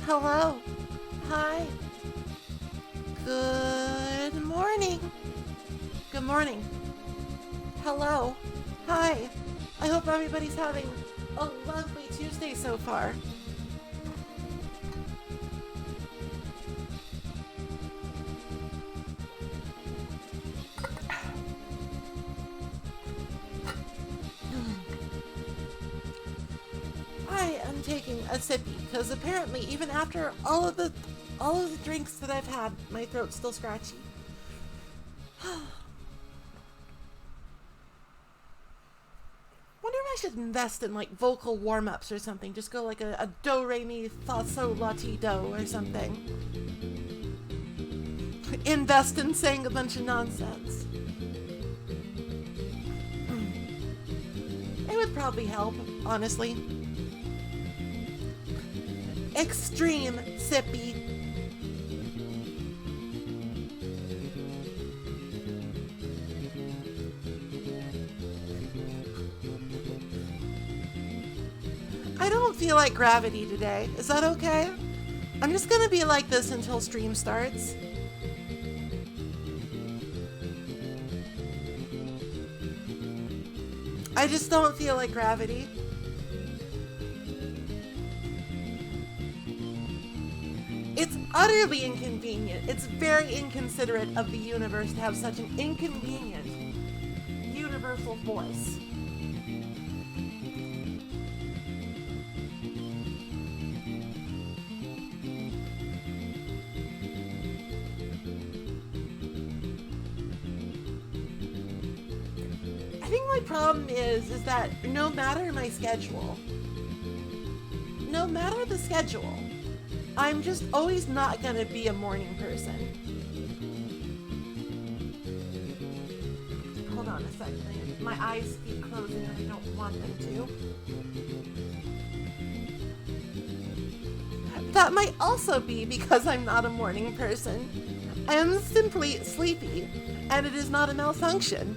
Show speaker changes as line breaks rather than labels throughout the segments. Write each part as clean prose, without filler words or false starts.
Hello. Hi. Good morning. Good morning. Hello. Hi. I hope everybody's having a lovely Tuesday so far. I am taking a sippy because apparently even after all of the drinks that I've had, my throat's still scratchy. Wonder if I should invest in like vocal warm-ups or something. Just go like a do re mi fa sol la ti do or something. Invest in saying a bunch of nonsense. It would probably help, honestly. Extreme sippy. I don't feel like gravity today. Is that okay? I'm just gonna be like this until stream starts. I just don't feel like gravity. It's utterly inconvenient. It's very inconsiderate of the universe to have such an inconvenient universal force. I think my problem is that no matter my schedule, no matter the schedule, I'm just always not gonna be a morning person. Hold on a second. My eyes keep closing and I don't want them to. That might also be because I'm not a morning person. I am simply sleepy, and it is not a malfunction.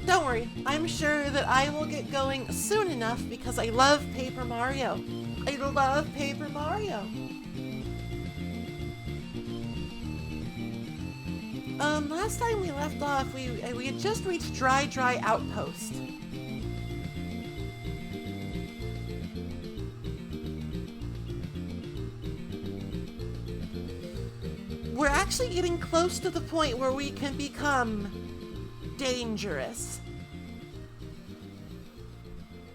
Don't worry, I'm sure that I will get going soon enough because I love Paper Mario. I love Paper Mario. Last time we left off, we had just reached Dry Outpost. We're actually getting close to the point where we can become dangerous.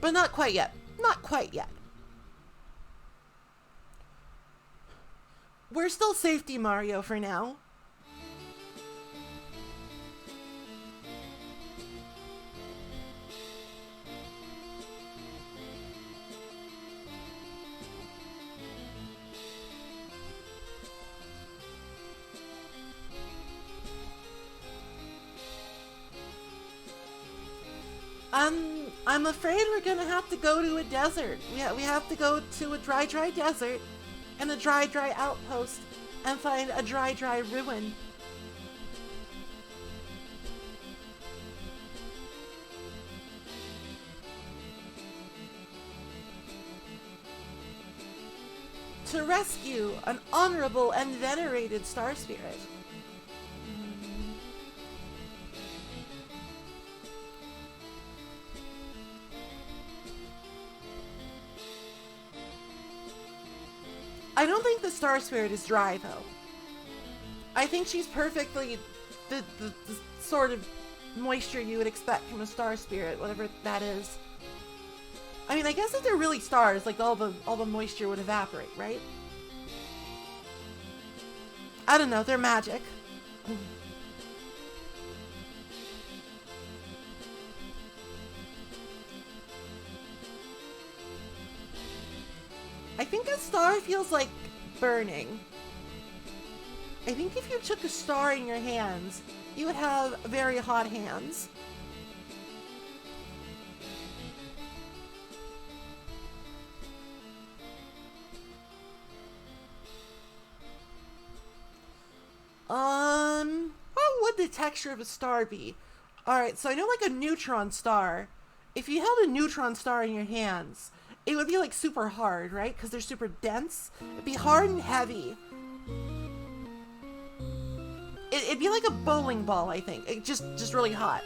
But not quite yet. Not quite yet. We're still Safety Mario for now. I'm afraid we're gonna have to go to a desert. We have to go to a dry desert and a dry outpost and find a dry ruin. To rescue an honorable and venerated star spirit. I don't think the star spirit is dry, though. I think she's perfectly the sort of moisture you would expect from a star spirit, whatever that is. I mean, I guess if they're really stars, like all the moisture would evaporate, right? I don't know. They're magic. I think a star feels like burning. I think if you took a star in your hands, you would have very hot hands. What would the texture of a star be? Alright, so I know like a neutron star. If you held a neutron star in your hands, it would be like super hard, right? Because they're super dense. It'd be hard and heavy. It'd be like a bowling ball, I think. Just really hot.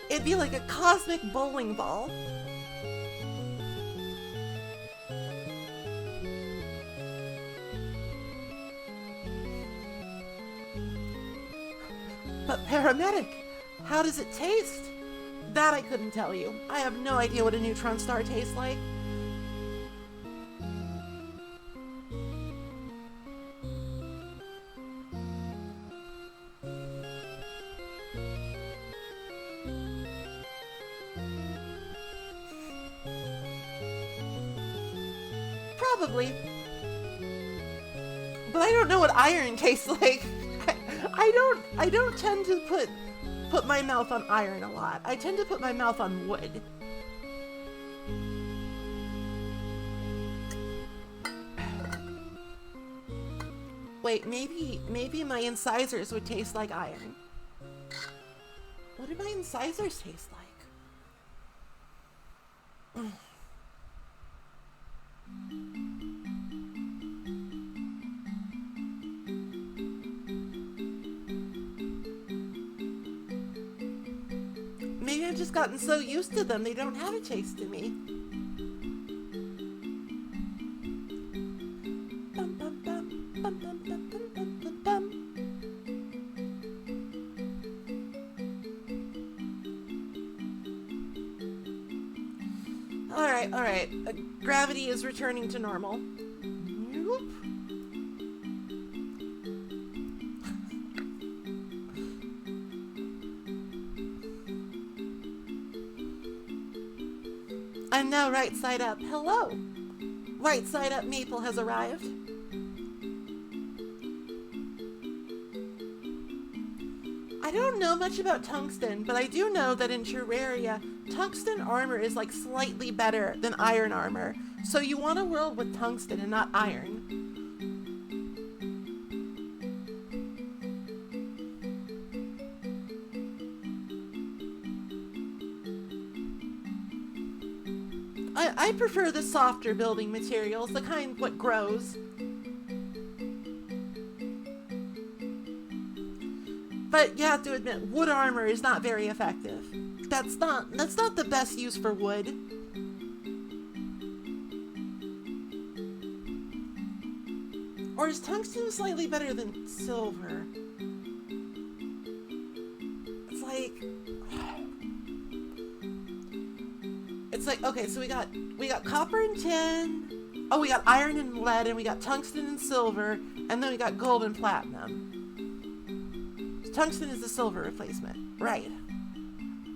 It'd be like a cosmic bowling ball. But paramedic, how does it taste? That I couldn't tell you. I have no idea what a neutron star tastes like. Probably. But I don't know what iron tastes like. I don't tend to put my mouth on iron a lot. I tend to put my mouth on wood. Wait, maybe my incisors would taste like iron. What do my incisors taste like? Maybe I've just gotten so used to them, they don't have a taste to me. Bum, bum, bum, bum, bum, bum, bum, bum, bum. All right. Gravity is returning to normal. Whoop. I'm now right side up. Hello. Right side up Maple has arrived. I don't know much about tungsten, but I do know that in Terraria, tungsten armor is like slightly better than iron armor. So you want a world with tungsten and not iron. I prefer the softer building materials, the kind what grows. But you have to admit, wood armor is not very effective. That's not the best use for wood. Or is tungsten slightly better than silver? It's like okay, so we got copper and tin. Oh, we got iron and lead, and we got tungsten and silver, and then we got gold and platinum. Tungsten is the silver replacement, right?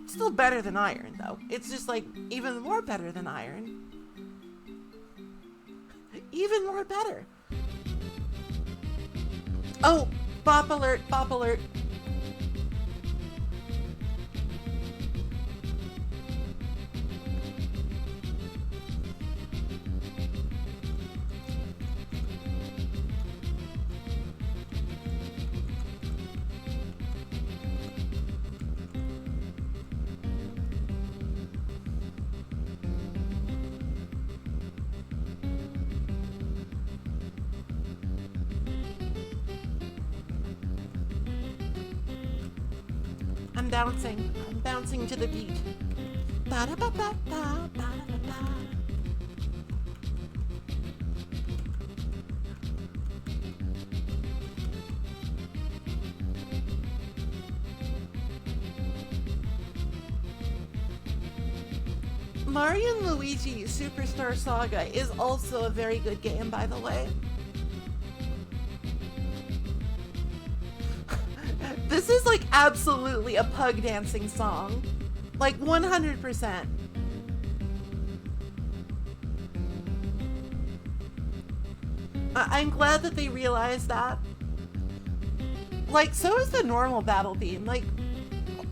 Still better than iron, though. It's just like even more better than iron. Even more better. Oh, bop alert, bop alert. I'm bouncing to the beat. Ba-da-ba-ba-ba, ba-da-ba-ba. Mario and Luigi Superstar Saga is also a very good game, by the way. This is like absolutely a pug dancing song. Like 100%. I'm glad that they realized that. Like, so is the normal battle theme. Like,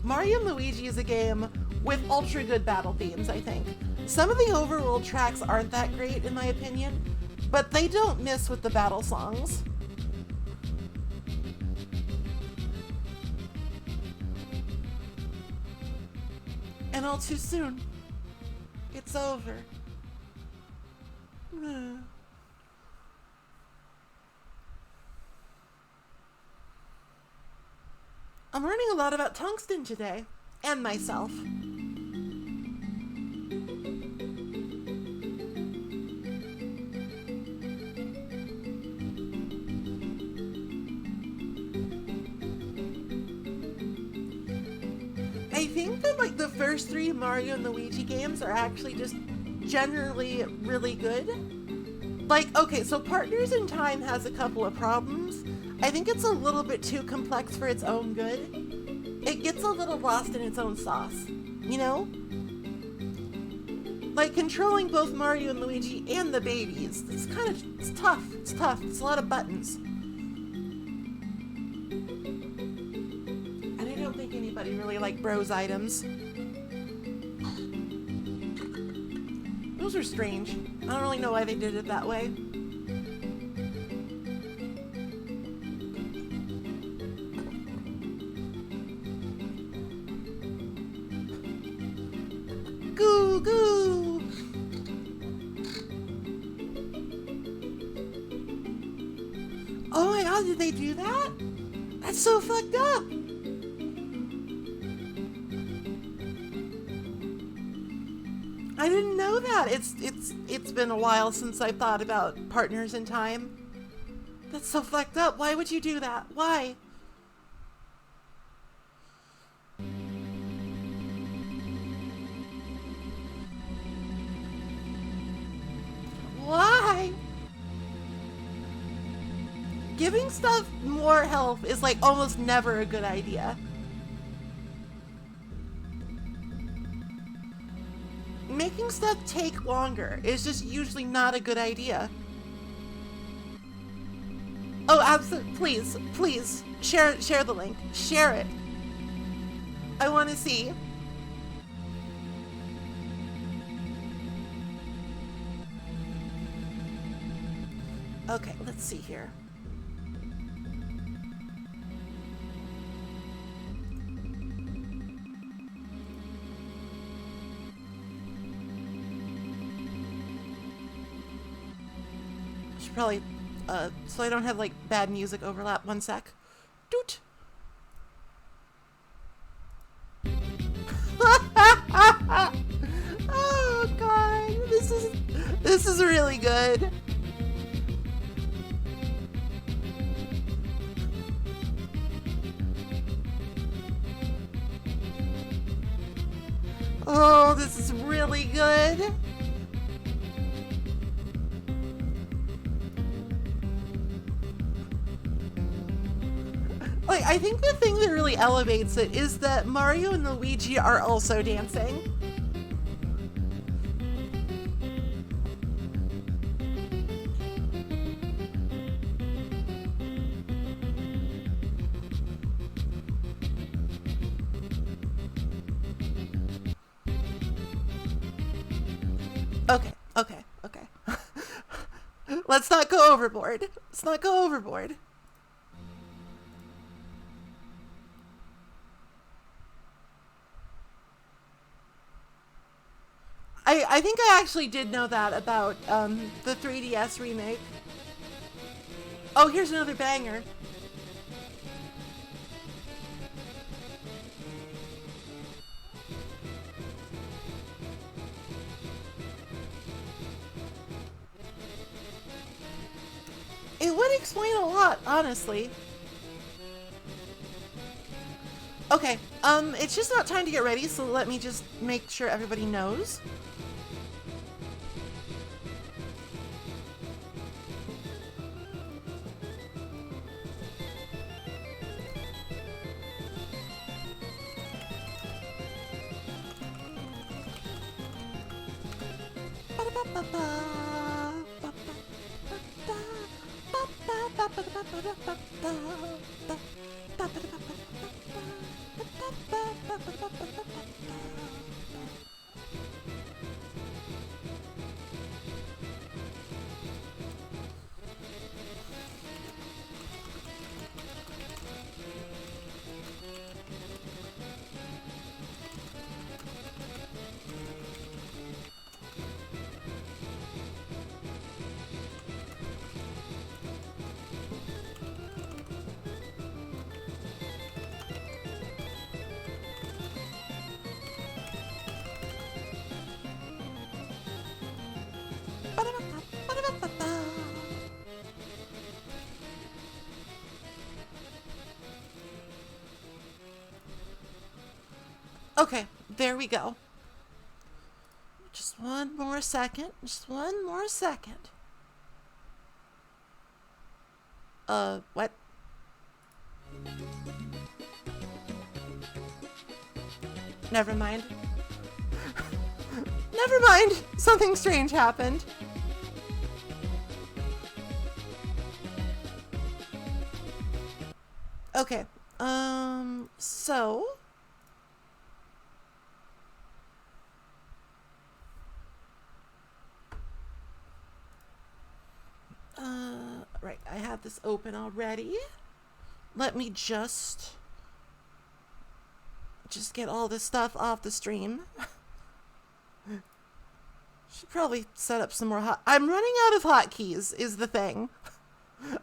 Mario and Luigi is a game with ultra good battle themes, I think. Some of the overworld tracks aren't that great, in my opinion, but they don't miss with the battle songs. And all too soon, it's over. I'm learning a lot about tungsten today, and myself. I think that like the first 3 Mario and Luigi games are actually just generally really good. Like, okay, so Partners in Time has a couple of problems. I think it's a little bit too complex for its own good. It gets a little lost in its own sauce, you know? Like controlling both Mario and Luigi and the babies. It's tough. It's tough. It's a lot of buttons. And I don't think anybody really like Bros items. Those are strange. I don't really know why they did it that way. Goo goo! Oh my god, did they do that? That's so fucked up! I didn't know that. It's been a while since I thought about Partners in Time. That's so fucked up. Why would you do that? Why? Why? Giving stuff more health is like almost never a good idea. Making stuff take longer is just usually not a good idea. Oh, absolutely. Please, please, share the link. Share it. I want to see. Okay, let's see here. Should probably, so I don't have like bad music overlap. One sec. Doot. Oh god, this is really good. Oh, this is really good. Like, I think the thing that really elevates it is that Mario and Luigi are also dancing. Okay. Let's not go overboard. Let's not go overboard. I think I actually did know that about the 3DS remake. Oh, here's another banger. It would explain a lot, honestly. Okay, it's just about time to get ready, so let me just make sure everybody knows. Okay, there we go. Just one more second. Just one more second. What? Never mind. Never mind. Something strange happened. Okay. So. Right, I have this open already. Let me just get all this stuff off the stream. Should probably set up some more I'm running out of hotkeys is the thing.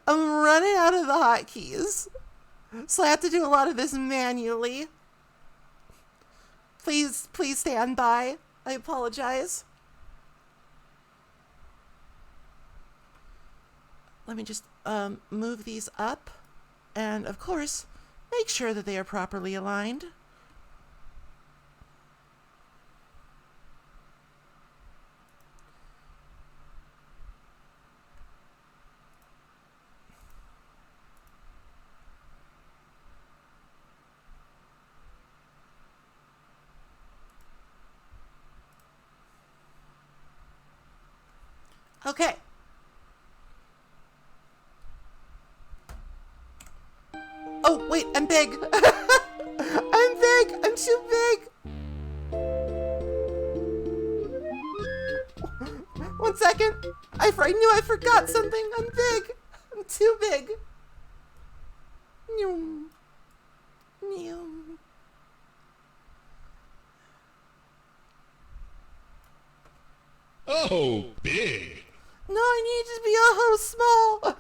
I'm running out of the hotkeys. So I have to do a lot of this manually. Please stand by. I apologize. Let me just move these up. And of course, make sure that they are properly aligned. Okay. Oh, wait, I'm big. I'm big. I'm too big. One second. I knew I forgot something. I'm big. I'm too big. Meow. Meow.
Oh, big.
No, I need to be small.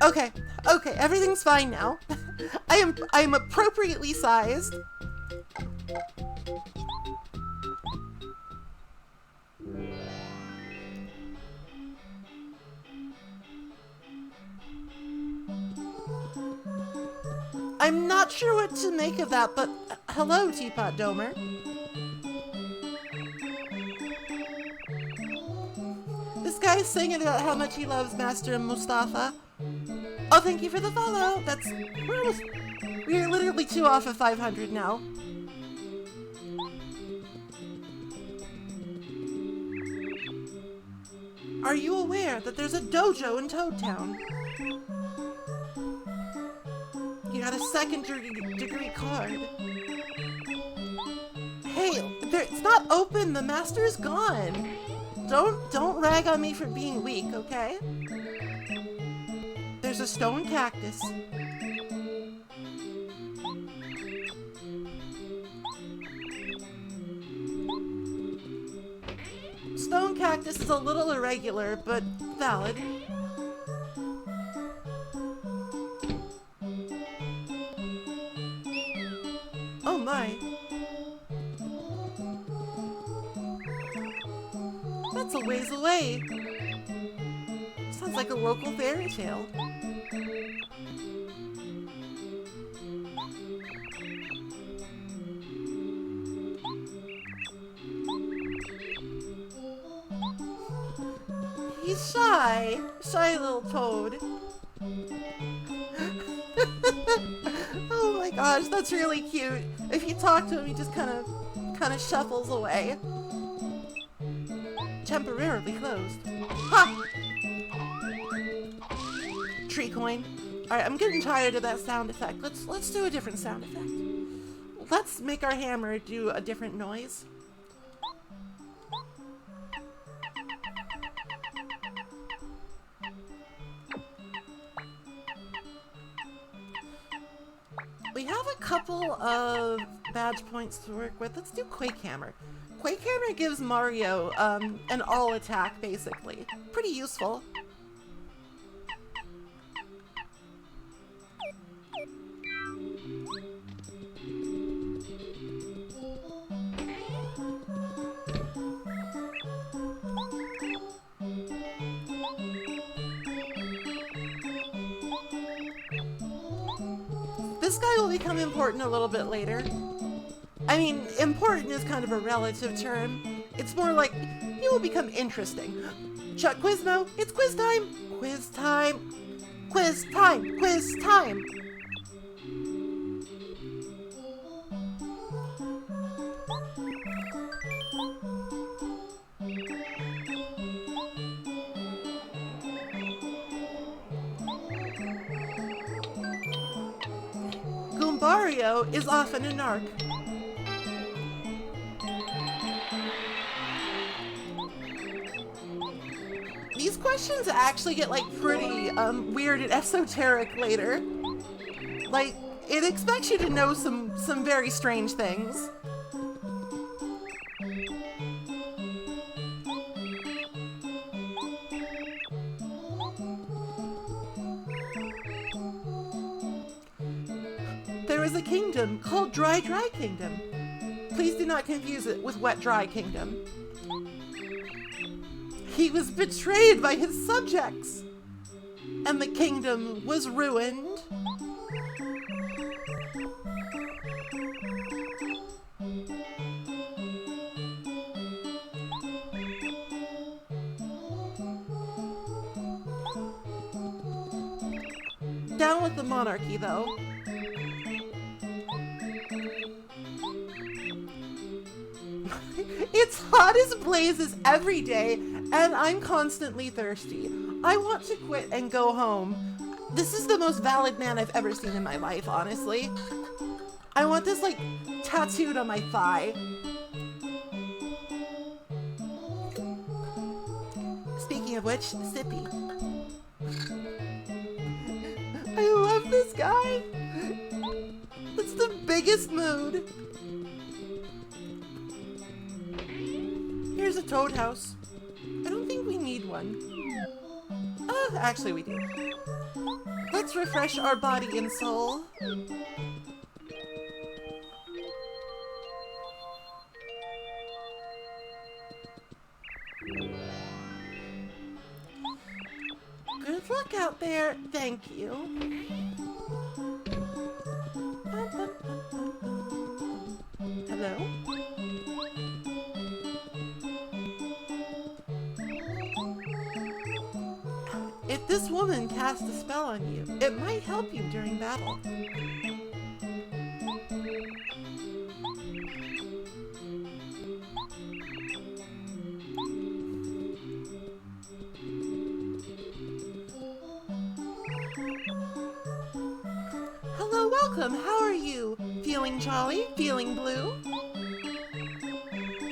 Okay, everything's fine now. I am appropriately sized. I'm not sure what to make of that, but hello, Teapot Domer. This guy's singing about how much he loves Master Mustafa. Oh, thank you for the follow. We're literally 2 off of 500 now. Are you aware that there's a dojo in Toad Town? You got a second degree card. Hey, it's not open. The master's gone. Don't rag on me for being weak, okay? There's a stone cactus. Stone cactus is a little irregular, but valid. Oh my. That's a ways away. Sounds like a local fairy tale. He's shy. Shy little toad. Oh my gosh, that's really cute. If you talk to him, he just kind of shuffles away. Temporarily closed. Ha! Tree coin. Alright, I'm getting tired of that sound effect. Let's do a different sound effect. Let's make our hammer do a different noise. We have a couple of badge points to work with. Let's do Quake Hammer. Quake Hammer gives Mario an all attack, basically. Pretty useful. This guy will become important a little bit later. I mean, important is kind of a relative term. It's more like, he will become interesting. Chuck Quizmo, it's quiz time! Quiz time! Quiz time! Quiz time! Goombario is often a narc. These questions actually get like pretty weird and esoteric later. Like, it expects you to know some very strange things. There is a kingdom called Dry Kingdom. Please do not confuse it with Wet Dry Kingdom. He was betrayed by his subjects, and the kingdom was ruined. Down with the monarchy, though. It's hot as blazes every day, and I'm constantly thirsty. I want to quit and go home. This is the most valid man I've ever seen in my life, honestly. I want this, like, tattooed on my thigh. Speaking of which, Sippy. I love this guy. It's the biggest mood. Here's a toad house. I don't think we need one. Actually we do. Let's refresh our body and soul. Good luck out there. Thank you. Hello? If this woman casts a spell on you, it might help you during battle. Hello, welcome. How are you? Feeling jolly? Feeling blue?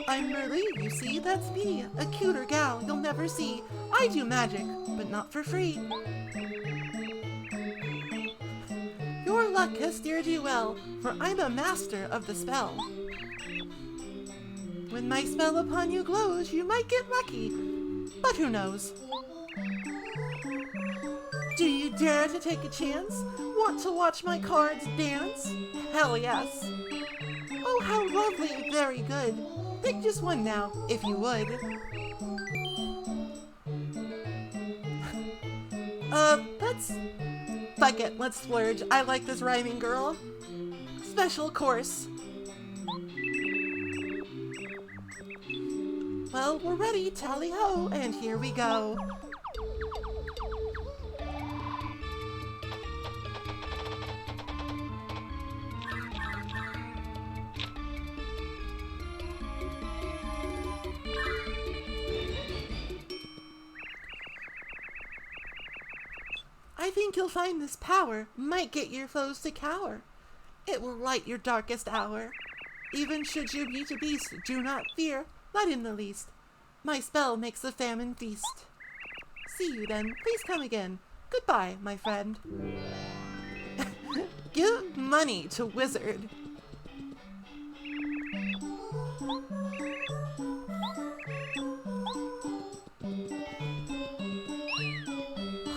I'm Merly, you see, that's me, a cuter gal you'll never see. I do magic, but not for free. Your luck has steered you well, for I'm a master of the spell. When my spell upon you glows, you might get lucky, but who knows? Do you dare to take a chance? Want to watch my cards dance? Hell yes. Oh, how lovely, very good. Pick just one now, if you would. Fuck it, let's splurge. I like this rhyming girl. Special course. Well, we're ready, tally-ho, and here we go. I think you'll find this power might get your foes to cower. It will light your darkest hour. Even should you meet a beast, do not fear, not in the least. My spell makes a famine feast. See you then, please come again. Goodbye, my friend. Give money to wizard.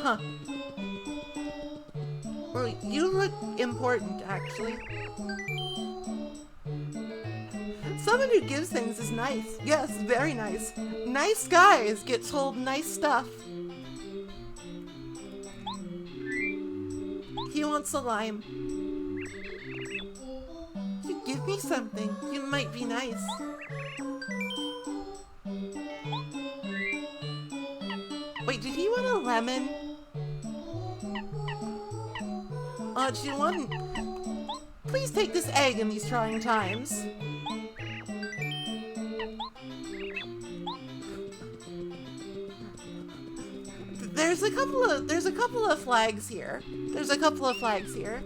Huh. Well, you look important, actually. Someone who gives things is nice. Yes, very nice. Nice guys get told nice stuff. He wants a lime. give me something. You might be nice. Wait, did he want a lemon? Do you want... Please take this egg in these trying times. There's a couple of flags here. There's a couple of flags here.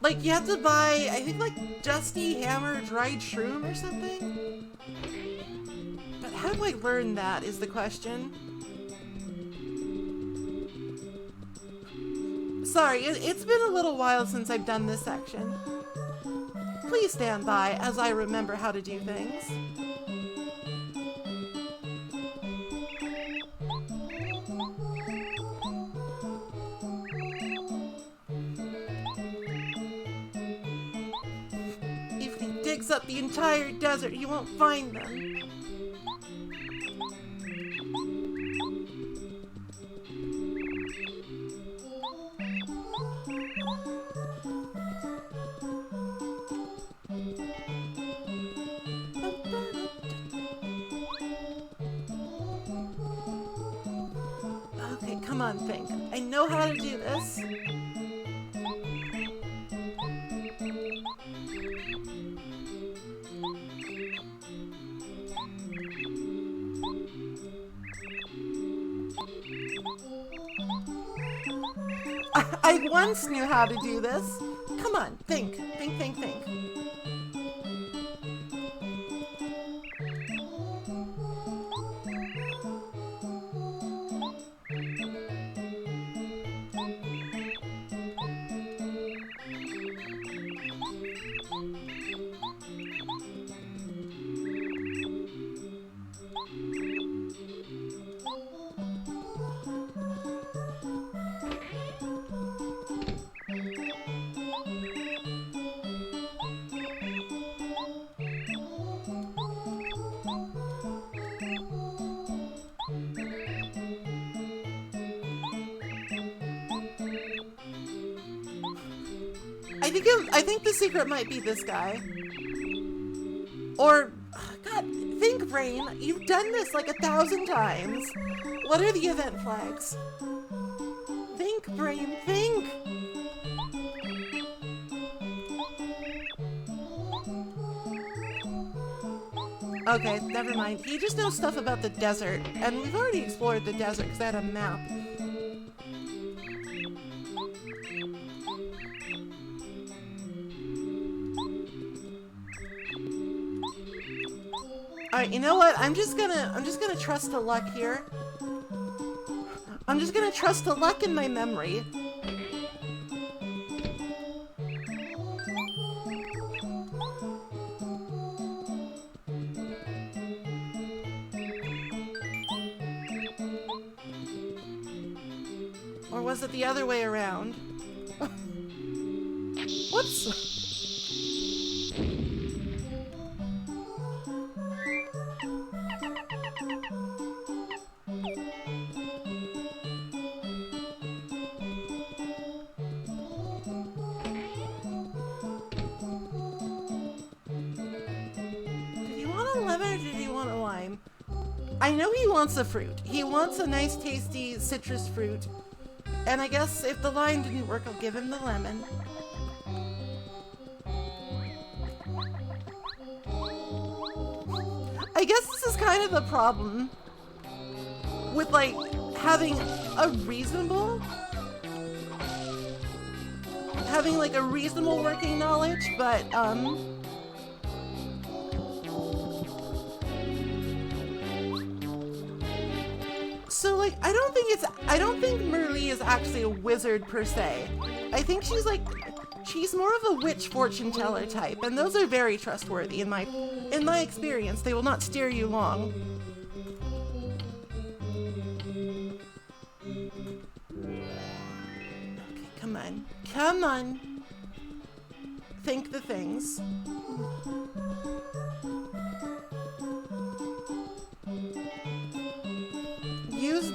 Like, you have to buy, I think, like, Dusty Hammer dried shroom or something? But how do I learn that is the question. Sorry, it's been a little while since I've done this section. Please stand by as I remember how to do things. If he digs up the entire desert, he won't find them. Okay, come on, think. I know how to do this. I once knew how to do this. Come on, think. Think, think, think. I think the secret might be this guy. Or, God, think, Brain. You've done this like 1,000 times. What are the event flags? Think, Brain, think. Okay, never mind. He just knows stuff about the desert, and we've already explored the desert because I had a map. Alright, you know what? I'm just gonna trust to luck here. I'm just gonna trust to luck in my memory. Or was it the other way around? Whoops! I know he wants a fruit. He wants a nice, tasty citrus fruit. And I guess if the lime didn't work, I'll give him the lemon. I guess this is kind of the problem with, like, having a reasonable working knowledge, but, so, like, I don't think Merlee is actually a wizard per se. I think she's more of a witch fortune teller type, and those are very trustworthy in my experience. They will not steer you wrong. Okay, come on. Come on. Think the things.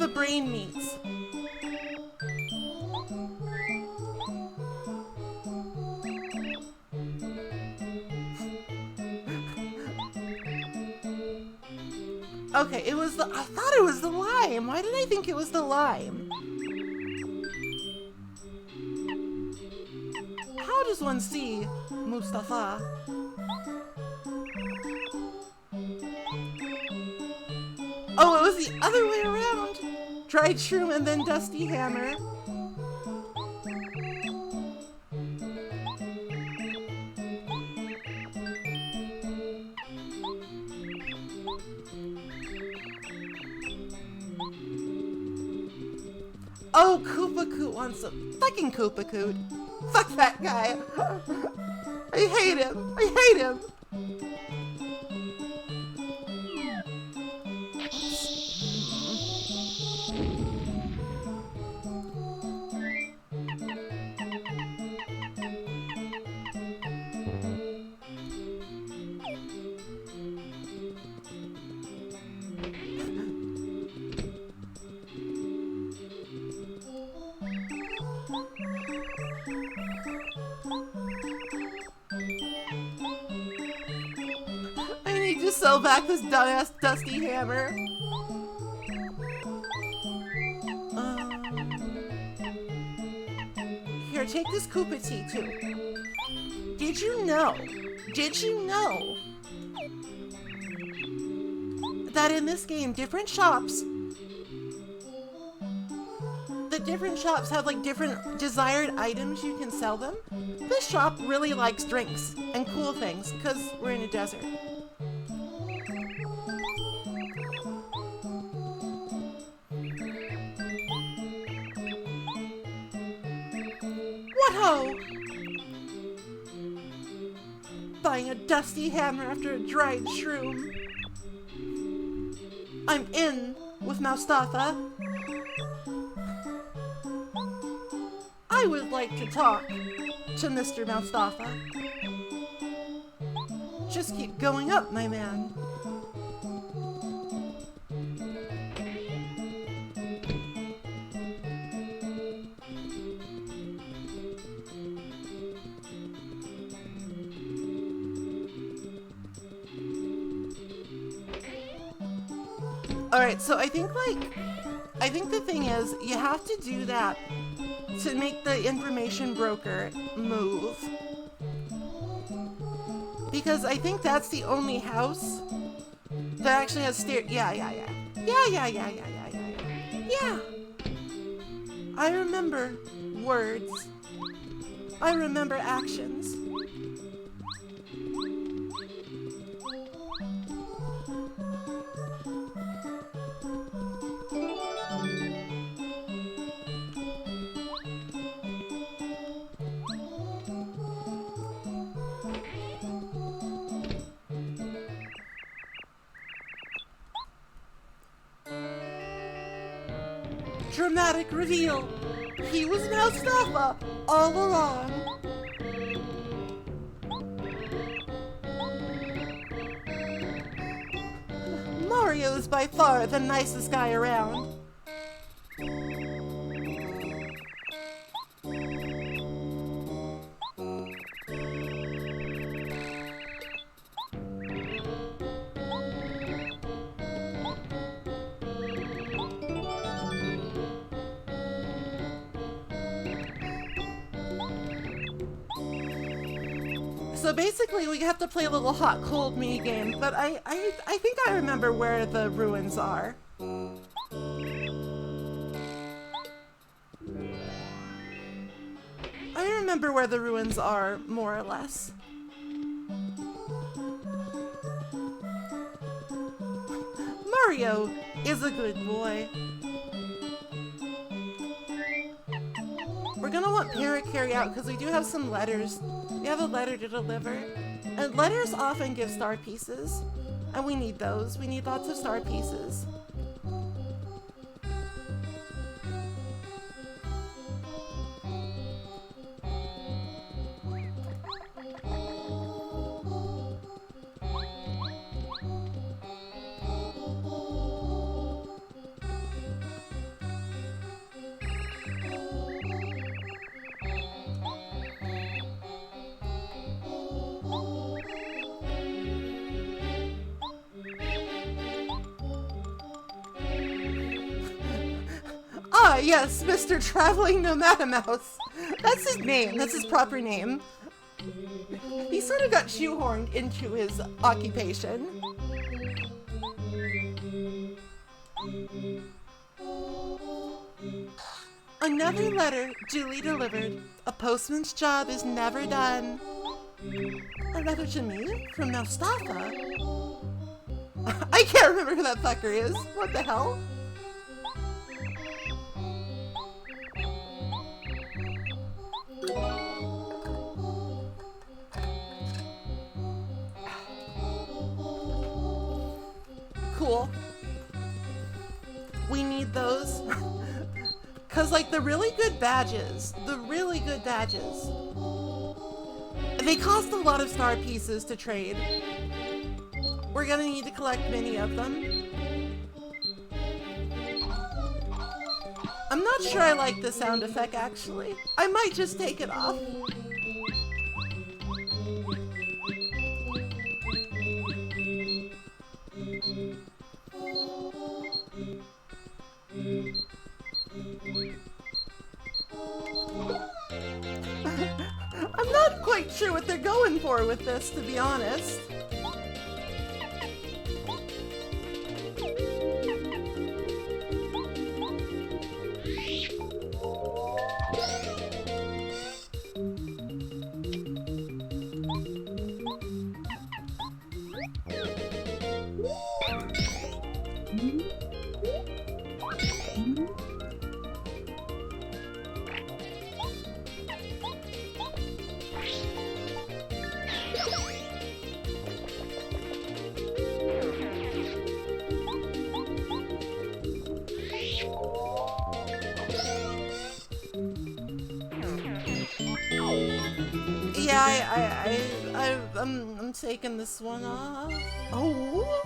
the brain meets. Okay, it was the... I thought it was the lime. Why did I think it was the lime? How does one see Mustafa? Oh, it was the other way around. Dried shroom and then dusty hammer. Oh, Koopa Coot wants a fucking Koopa Coot. Fuck that guy. I hate him. I hate him. I need to sell back this dumbass dusty hammer. Here, take this Koopa tea too. Did you know that in this game, different shops have like different desired items you can sell them? This shop really likes drinks and cool things because we're in a desert. What ho! Buying a dusty hammer after a dried shroom. I'm in with Mustafa. I would like to talk to Mr. Mustafa. Just keep going up, my man. Alright, so I think the thing is, you have to do that to make the information broker move. Because I think that's the only house that actually has stairs. Yeah. I remember words. I remember actions. Dramatic reveal. He was Mustafa all along. Mario is by far the nicest guy around. So basically, we have to play a little hot-cold minigame, but I think I remember where the ruins are. I remember where the ruins are, more or less. Mario is a good boy. We're gonna want Parrot carry out because we do have some letters. We have a letter to deliver. And letters often give star pieces. And we need those. We need lots of star pieces. Ah, yes, Mr. Traveling Nomad Mouse. That's his name. That's his proper name. He sort of got shoehorned into his occupation. Another letter duly delivered. A postman's job is never done. A letter to me from Mustafa? I can't remember who that fucker is. What the hell? Cool. We need those. Cause like the really good badges, they cost a lot of star pieces to trade. We're gonna need to collect many of them. I'm not sure I like the sound effect actually. I might just take it off. I'm not quite sure what they're going for with this, to be honest. Yeah, I'm taking this one off. Oh.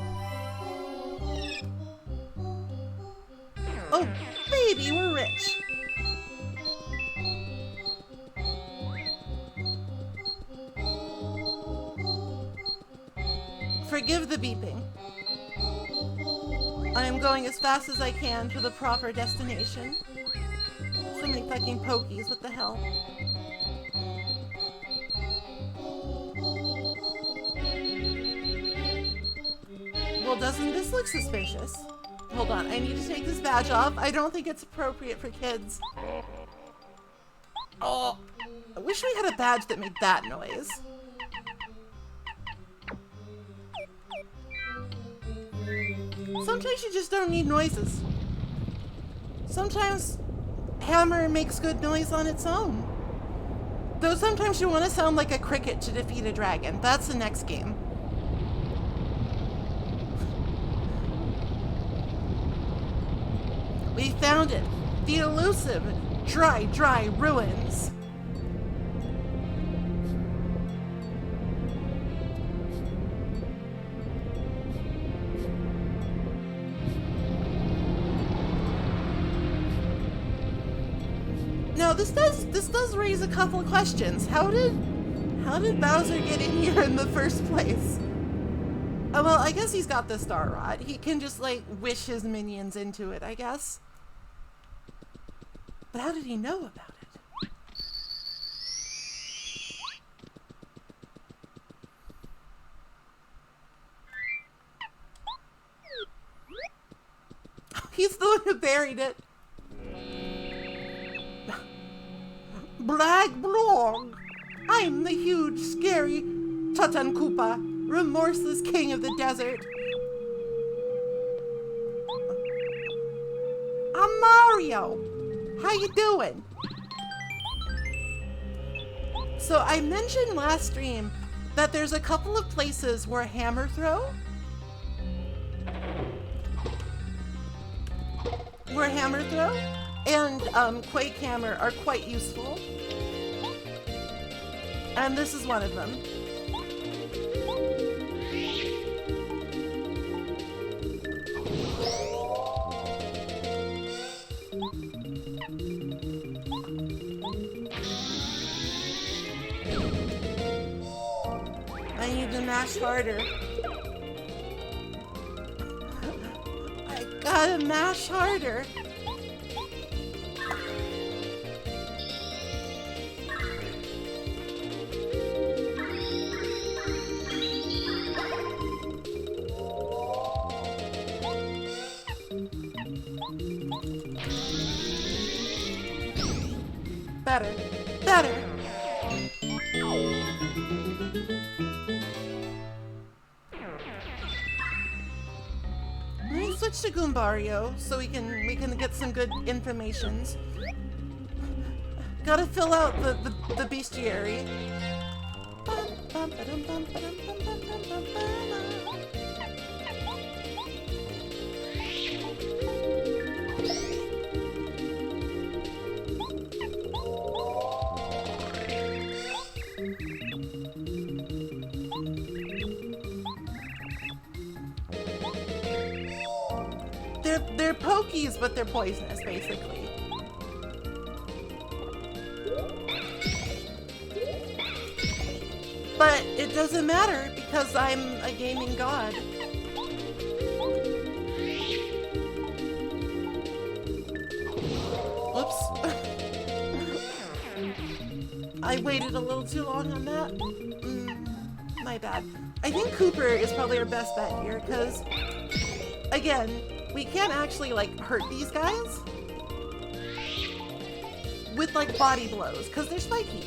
Oh, baby, we're rich. Forgive the beeping. I am going as fast as I can to the proper destination. So many fucking pokies, what the hell? Well, doesn't this look suspicious? Hold on, I need to take this badge off. I don't think it's appropriate for kids. Oh, I wish we had a badge that made that noise. Sometimes you just don't need noises. Sometimes hammer makes good noise on its own. Though sometimes you want to sound like a cricket to defeat a dragon. That's the next game. We found it. The elusive dry ruins. Now this does raise a couple of questions. How did Bowser get in here in the first place? Oh, well, I guess he's got the Star Rod. He can just, like, wish his minions into it, I guess. But how did he know about it? He's the one who buried it. Blag Blog. I'm the huge, scary Tatankupa, remorseless king of the desert. I'm Mario. How you doing? So I mentioned last stream that there's a couple of places where hammer throw and Quake Hammer are quite useful. And this is one of them. I need to mash harder. I gotta mash harder. Better. Better. Let me switch to Goombario so we can get some good informations. Gotta fill out the bestiary. They're pokies, but they're poisonous, basically. But it doesn't matter because I'm a gaming god. Whoops. I waited a little too long on that. My bad. I think Cooper is probably our best bet here because, again, we can't actually, like, hurt these guys with, like, body blows, because they're spiky.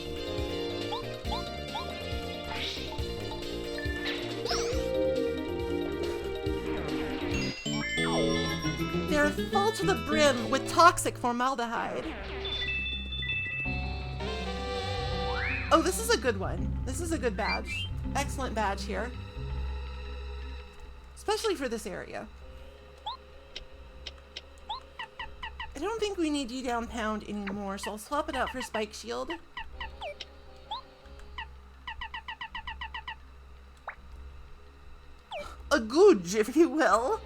They're full to the brim with toxic formaldehyde. Oh, this is a good one. This is a good badge. Excellent badge here. Especially for this area. I don't think we need you down pound anymore, so I'll swap it out for Spike Shield. A googe, if you will.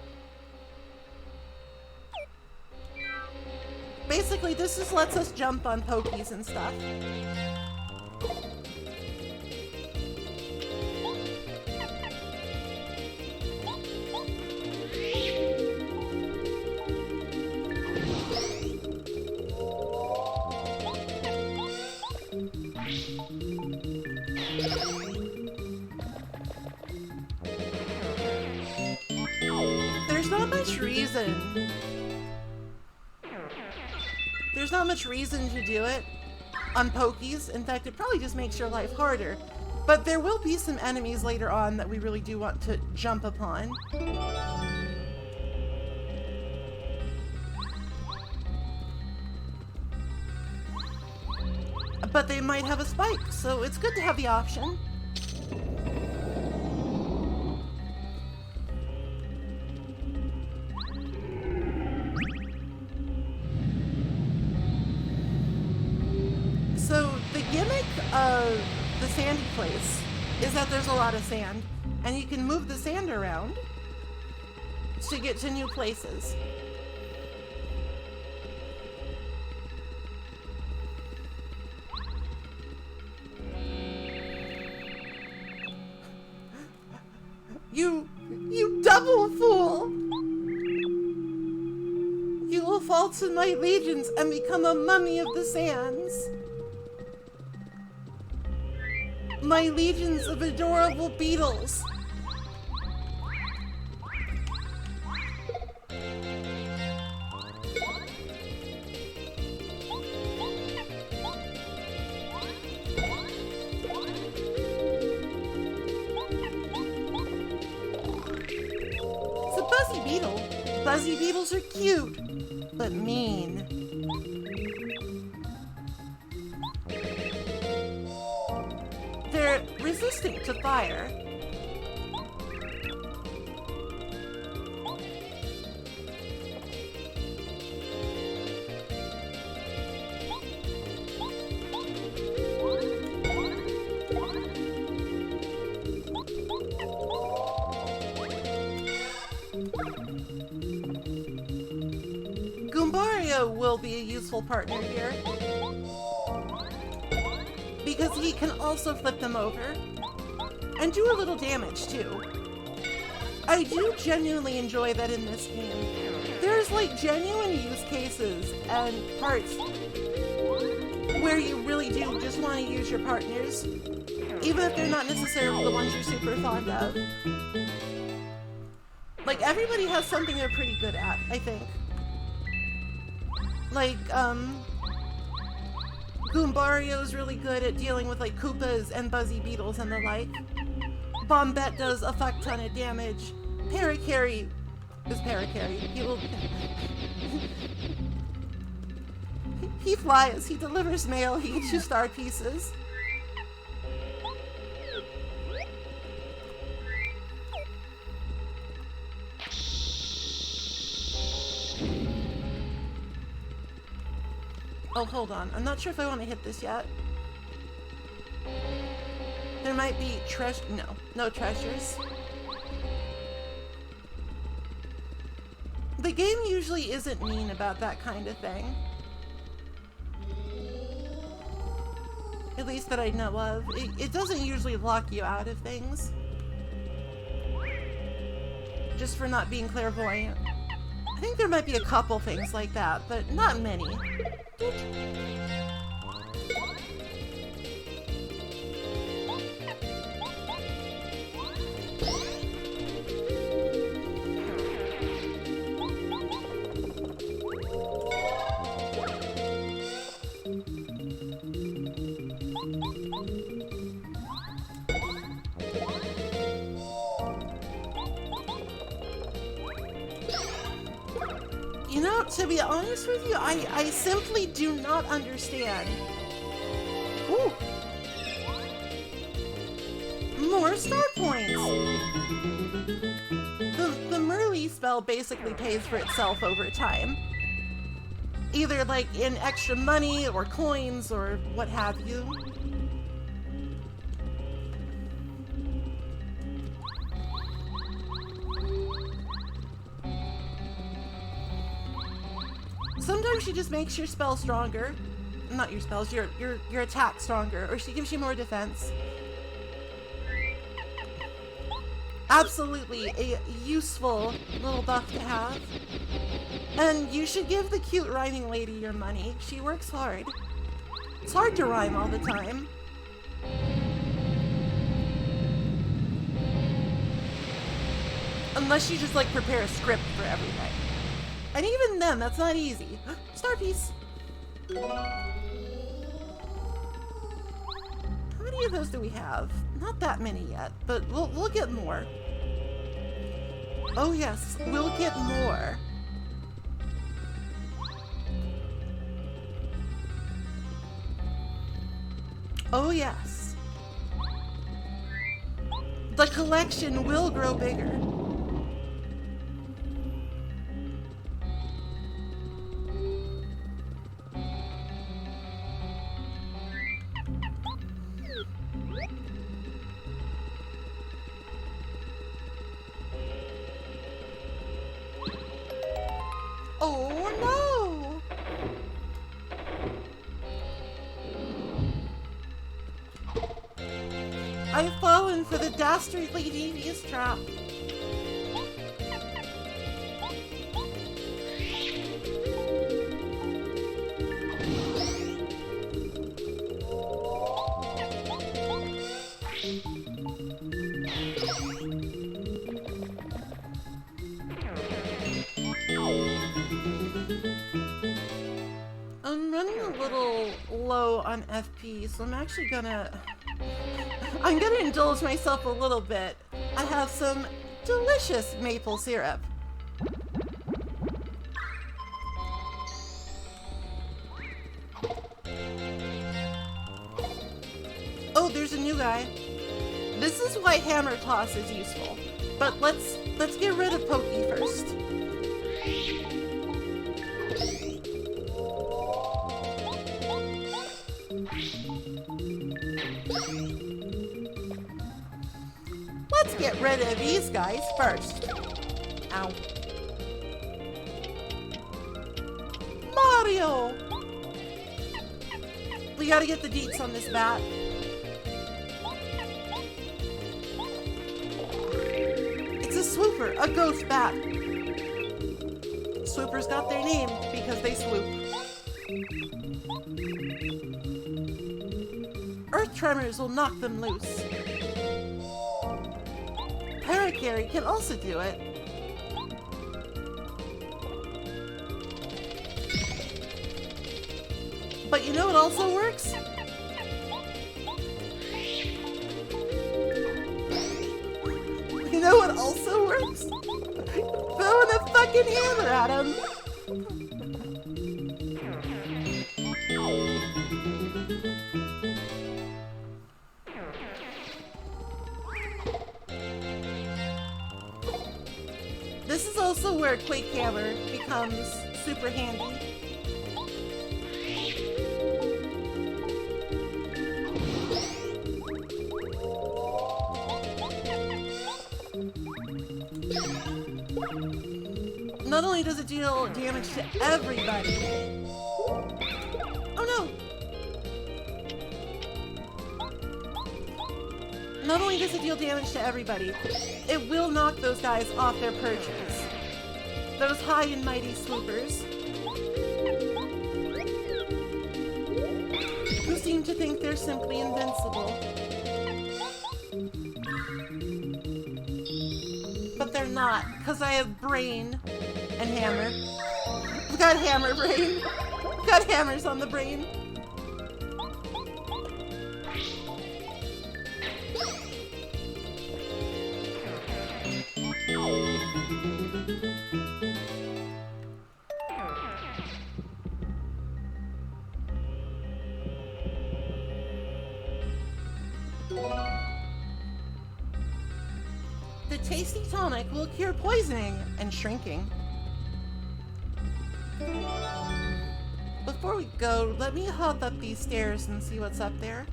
Basically, this just lets us jump on pokies and stuff. There's not much reason to do it on pokies. In fact, it probably just makes your life harder. But there will be some enemies later on that we really do want to jump upon. But they might have a spike, so it's good to have the option. Of the sandy place is that there's a lot of sand, and you can move the sand around to get to new places. You double fool! You will fall to my legions and become a mummy of the sands. My legions of adorable beetles. It's a buzzy beetle. Buzzy beetles are cute, but mean. They're resistant to fire. Goombario will be a useful partner here, because he can also flip them over and do a little damage too. I do genuinely enjoy that in this game. There's like genuine use cases and parts where you really do just want to use your partners, even if they're not necessarily the ones you're super fond of. Like, everybody has something they're pretty good at, I think. Like, Goombario's really good at dealing with, like, Koopas and Buzzy Beetles and the like. Bombette does a fuck ton of damage. Parakarry is Parakarry. He will... he flies, he delivers mail, he gets you star pieces. Oh, hold on. I'm not sure if I want to hit this yet. There might be treasure. No, no treasures. The game usually isn't mean about that kind of thing. At least that I know of. It doesn't usually lock you out of things. Just for not being clairvoyant. I think there might be a couple things like that, but not many. You know, to be honest with you, I simply do not understand. Ooh. More star points! The Merly spell basically pays for itself over time. Either like in extra money or coins or what have you. Sometimes she just makes your spell stronger. Not your spells, your attack stronger, or she gives you more defense. Absolutely a useful little buff to have. And you should give the cute rhyming lady your money. She works hard. It's hard to rhyme all the time. Unless you just like prepare a script for everything. And even then, that's not easy. Star piece. How many of those do we have? Not that many yet, but we'll get more. Oh yes, we'll get more. Oh yes. The collection will grow bigger. Oh no! I've fallen for the dastardly devious trap. I'm running a little low on FP, so I'm actually gonna indulge myself a little bit. I have some delicious maple syrup. Oh, there's a new guy. This is why hammer toss is useful. But let's get rid of Pokey first. Let's get rid of these guys first. Ow. Mario! We gotta get the deets on this bat. It's a swooper, a ghost bat. Swoopers got their name because they swoop. Earth tremors will knock them loose. Parakarry can also do it. But you know what also works? You know what also works? Throwing a fucking hammer at him. This is also where Quake Hammer becomes super handy. Not only does it deal damage to everybody. Oh no! Not only does it deal damage to everybody, it will knock those guys off their perches. Those high and mighty swoopers. Who seem to think they're simply invincible. But they're not, because I have brain and hammer. I've got hammer brain. I've got hammers on the brain. The tasty tonic will cure poisoning and shrinking. Before we go, let me hop up these stairs and see what's up there.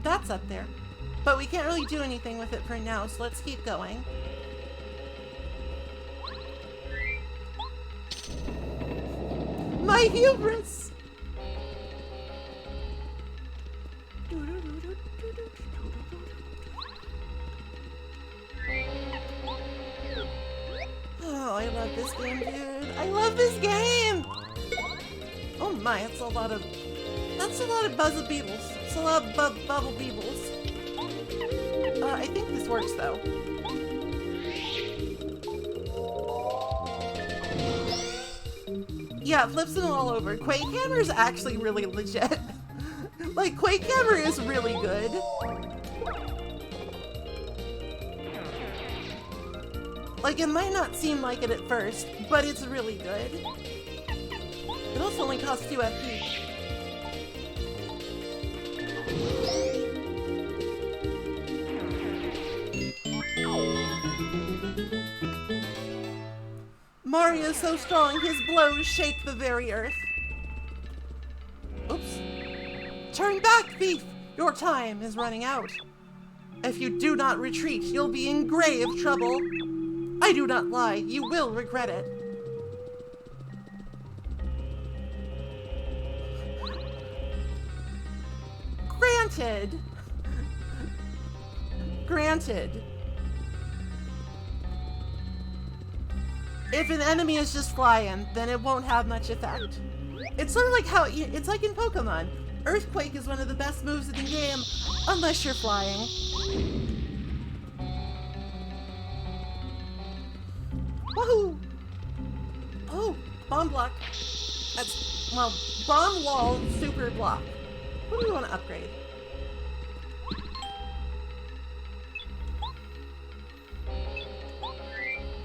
That's up there. But we can't really do anything with it for now, so let's keep going. My hubris! Oh, I love this game, dude. I love this game! Oh my, that's a lot of buzz beetles. It's a lot of bubble beetles. I think this works though. Yeah, it flips them all over. Quake Hammer is actually really legit. Like, Quake Hammer is really good. Like, it might not seem like it at first, but it's really good. It also only costs 2 FP. Mario's so strong, his blows shake the very earth. Oops. Turn back, thief! Your time is running out. If you do not retreat, you'll be in grave trouble. I do not lie, you will regret it. Granted. Granted. If an enemy is just flying, then it won't have much effect. It's sort of like how, it's like in Pokemon. Earthquake is one of the best moves in the game, unless you're flying. Woohoo! Oh, bomb block. That's, well, bomb wall, super block. What do we want to upgrade?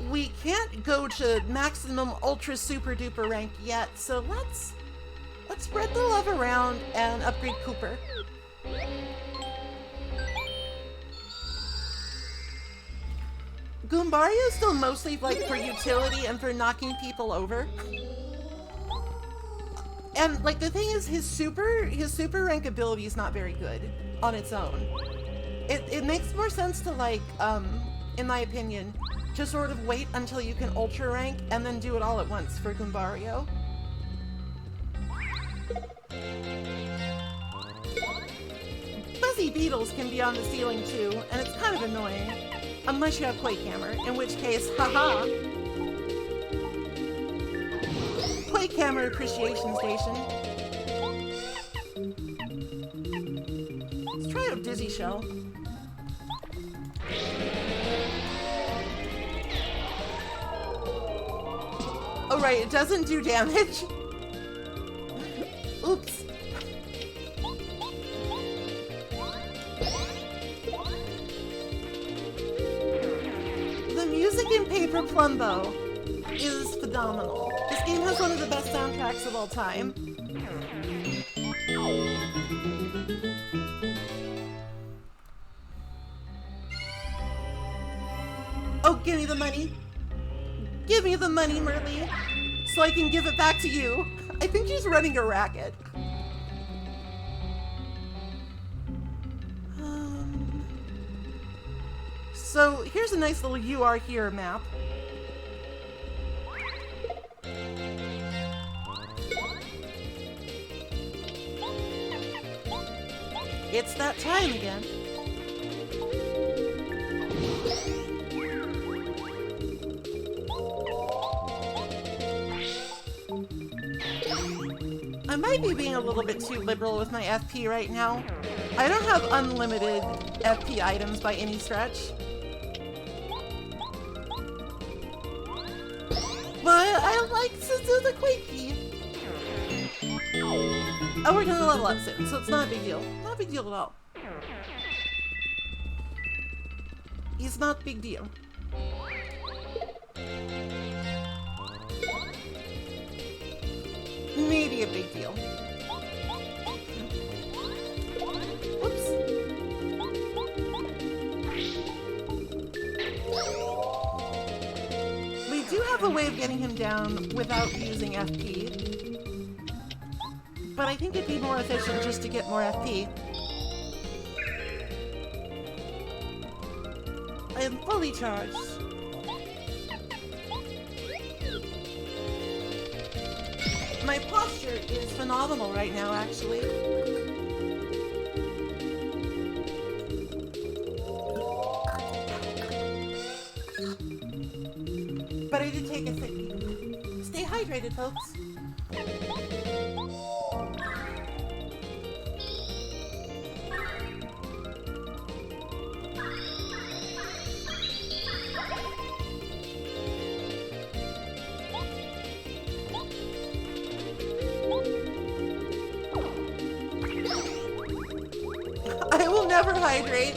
We can't go to maximum ultra super duper rank yet, so let's spread the love around and upgrade Cooper. Goombario is still mostly like for utility and for knocking people over. And like the thing is, his super rank ability is not very good on its own. It makes more sense to like, in my opinion, to sort of wait until you can ultra rank and then do it all at once for Goombario. Fuzzy beetles can be on the ceiling too, and it's kind of annoying. Unless you have Quake Hammer, in which case, haha. Quake Hammer Appreciation Station. Let's try out Dizzy Shell. Oh, right, it doesn't do damage. Oops. The music in Paper Plumbo is phenomenal. This game has one of the best soundtracks of all time. Oh, give me the money. Give me the money, Merly, so I can give it back to you. I think she's running a racket. So here's a nice little You Are Here map. It's that time again. I might be being a little bit too liberal with my FP right now. I don't have unlimited FP items by any stretch. But I like to do the quickie. Oh, we're gonna level up soon, so it's not a big deal. Not a big deal at all. It's not a big deal. Maybe a big deal. Whoops. We do have a way of getting him down without using FP. But I think it'd be more efficient just to get more FP. I am fully charged. My posture is phenomenal right now, actually. But I did take a sippy. Stay hydrated, folks. I will never hydrate.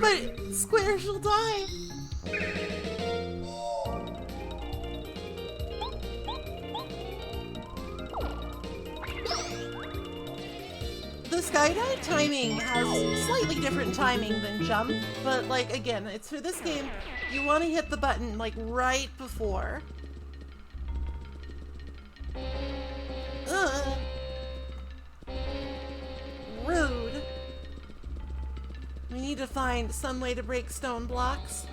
But Square shall die. The skydive timing has slightly different timing than jump, but like again, it's for this game, you want to hit the button like right before. Rude. We need to find some way to break stone blocks.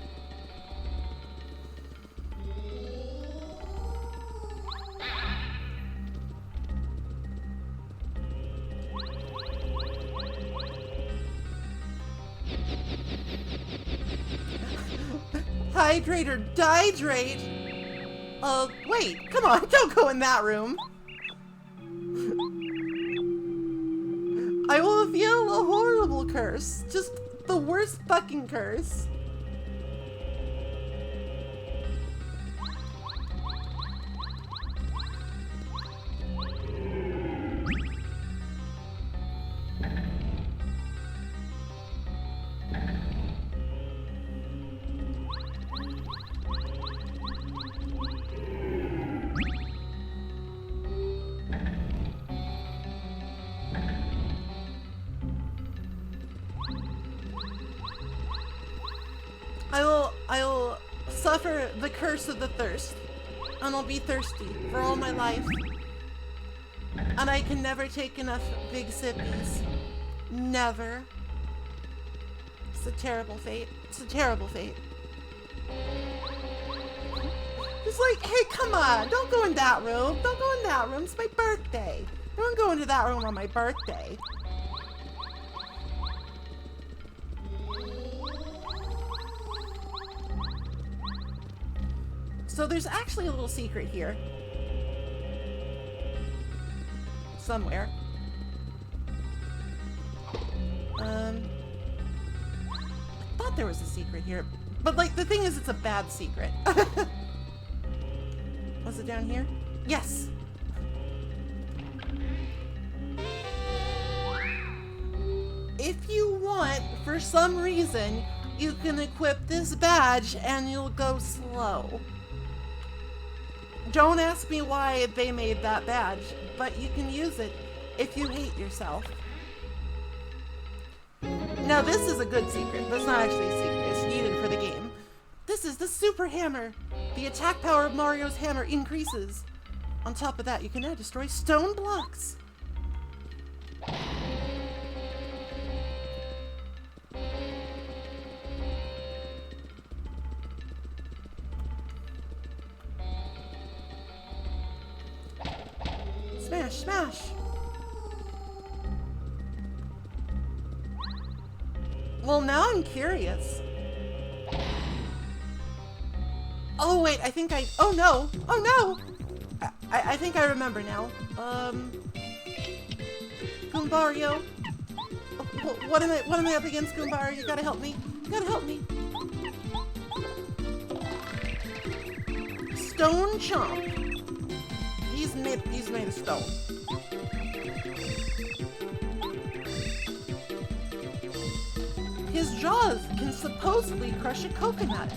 Hydrate or dihydrate? Wait, come on, don't go in that room. I will feel a horrible curse. Just the worst fucking curse. I will suffer the curse of the thirst, and I'll be thirsty for all my life. And I can never take enough big sippies. Never. It's a terrible fate. It's a terrible fate. It's like, hey, come on, don't go in that room. Don't go in that room. It's my birthday. Don't go into that room on my birthday. So there's actually a little secret here. Somewhere. thought there was a secret here. But, like, the thing is, it's a bad secret. Was it down here? Yes. If you want, for some reason, you can equip this badge and you'll go slow. Don't ask me why they made that badge, but you can use it if you hate yourself. Now this is a good secret. That's not actually a secret. It's needed for the game. This is the Super Hammer. The attack power of Mario's hammer increases. On top of that, you can now destroy stone blocks. Smash, smash. Well, now I'm curious. Oh, wait, I think I... Oh, no. Oh, no. I think I remember now. Goombario. What am I up against, Goombario? You gotta help me. You gotta help me. Stone Chomp. He's made of stone. His jaws can supposedly crush a coconut.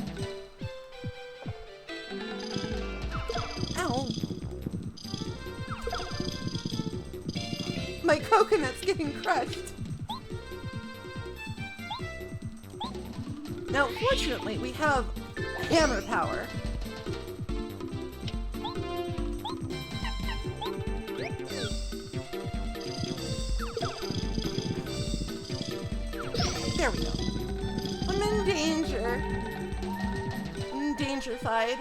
Ow. My coconut's getting crushed. Now, fortunately, we have hammer power. There we go. I'm in danger. I'm dangerfied.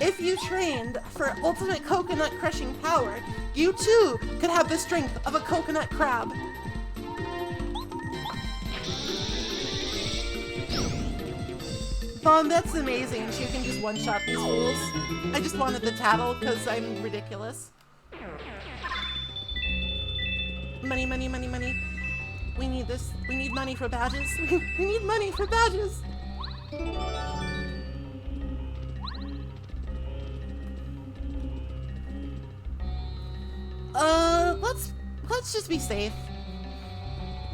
If you trained for ultimate coconut crushing power, you too could have the strength of a coconut crab. That's amazing. She can just one-shot these fools. I just wanted the tattle because I'm ridiculous. Money, money, money, money. We need this. We need money for badges. We need money for badges. Let's just be safe.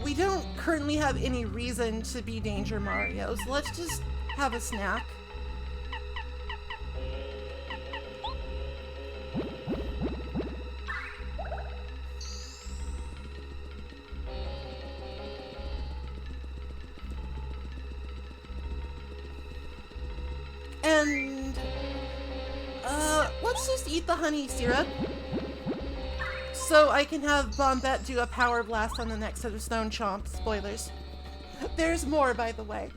We don't currently have any reason to be Danger Marios. Let's just have a snack. And let's just eat the honey syrup so I can have Bombette do a power blast on the next set of Stone Chomp. Spoilers. There's more, by the way.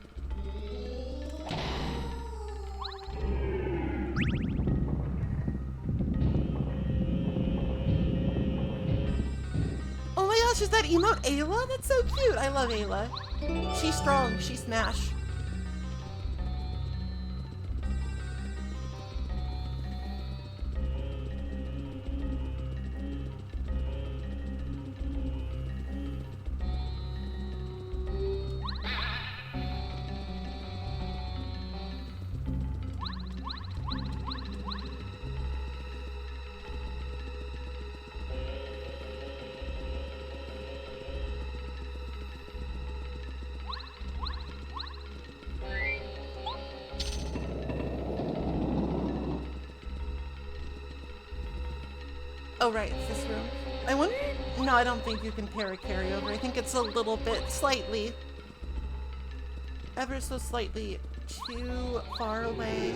Oh my gosh, is that emote Ayla? That's so cute. I love Ayla. She's strong. She's Smash. Oh, right, it's this room. I wonder... No, I don't think you can pair a carryover. I think it's a little bit, slightly, ever so slightly too far away.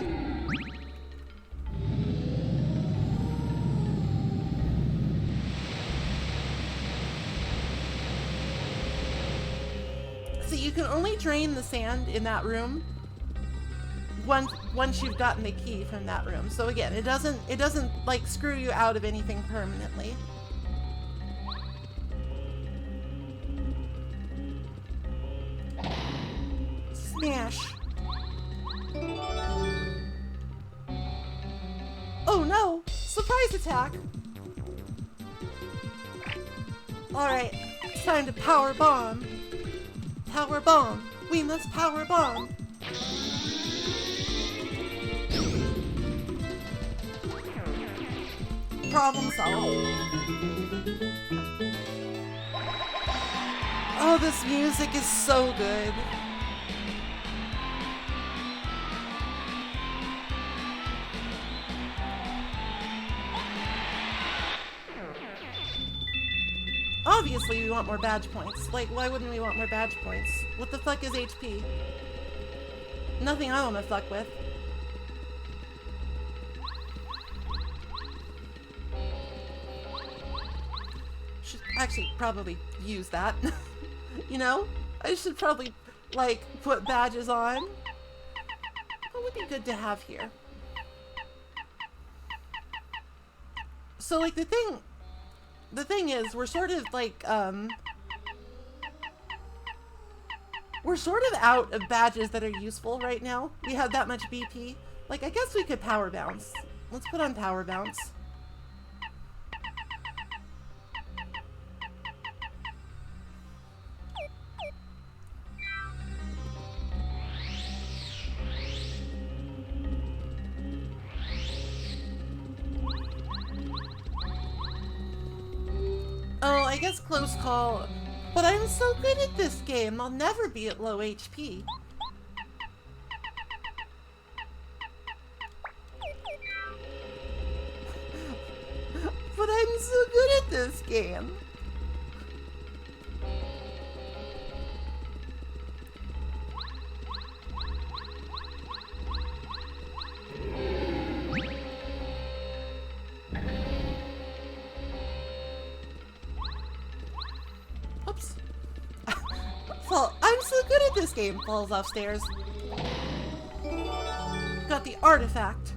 So you can only drain the sand in that room once you've gotten the key from that room. So again, it doesn't like screw you out of anything permanently. Smash. Oh no! Surprise attack! Alright, it's time to power bomb. Power bomb. We must power bomb. Problem solved. Oh, this music is so good. Obviously, we want more badge points. Like, why wouldn't we want more badge points? What the fuck is HP? Nothing I want to fuck with. Should actually probably use that. You know? I should probably, like, put badges on. What would be good to have here? So, like, the thing is, we're sort of, like, we're sort of out of badges that are useful right now. We have that much BP. Like, I guess we could power bounce. Let's put on power bounce. Oh, I guess close call. But I'm so good at this game, I'll never be at low HP. But I'm so good at this game. Oops. Well, I'm so good at this game. Falls off stairs. Got the artifact.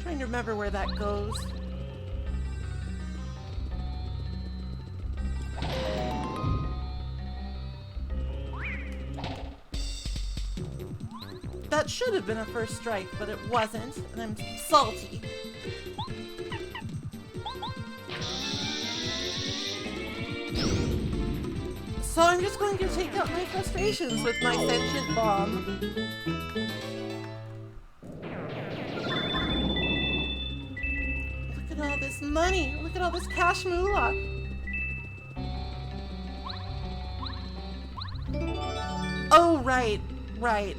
Trying to remember where that goes. That should have been a first strike, but it wasn't, and I'm salty. So I'm just going to take out my frustrations with my sentient bomb. Look at all this money! Look at all this cash moolah! Oh, right. Right.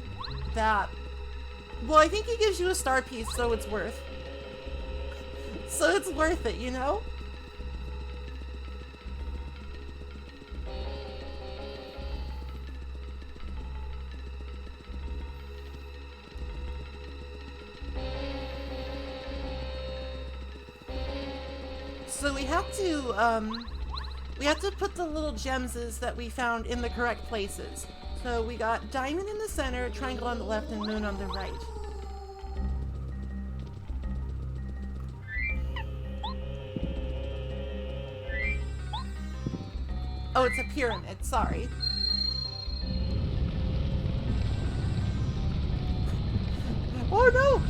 That. Well, I think he gives you a star piece, so it's worth. So it's worth it, you know? So we have to put the little gemses that we found in the correct places. So we got diamond in the center, triangle on the left, and moon on the right. Oh, it's a pyramid, sorry. Oh no!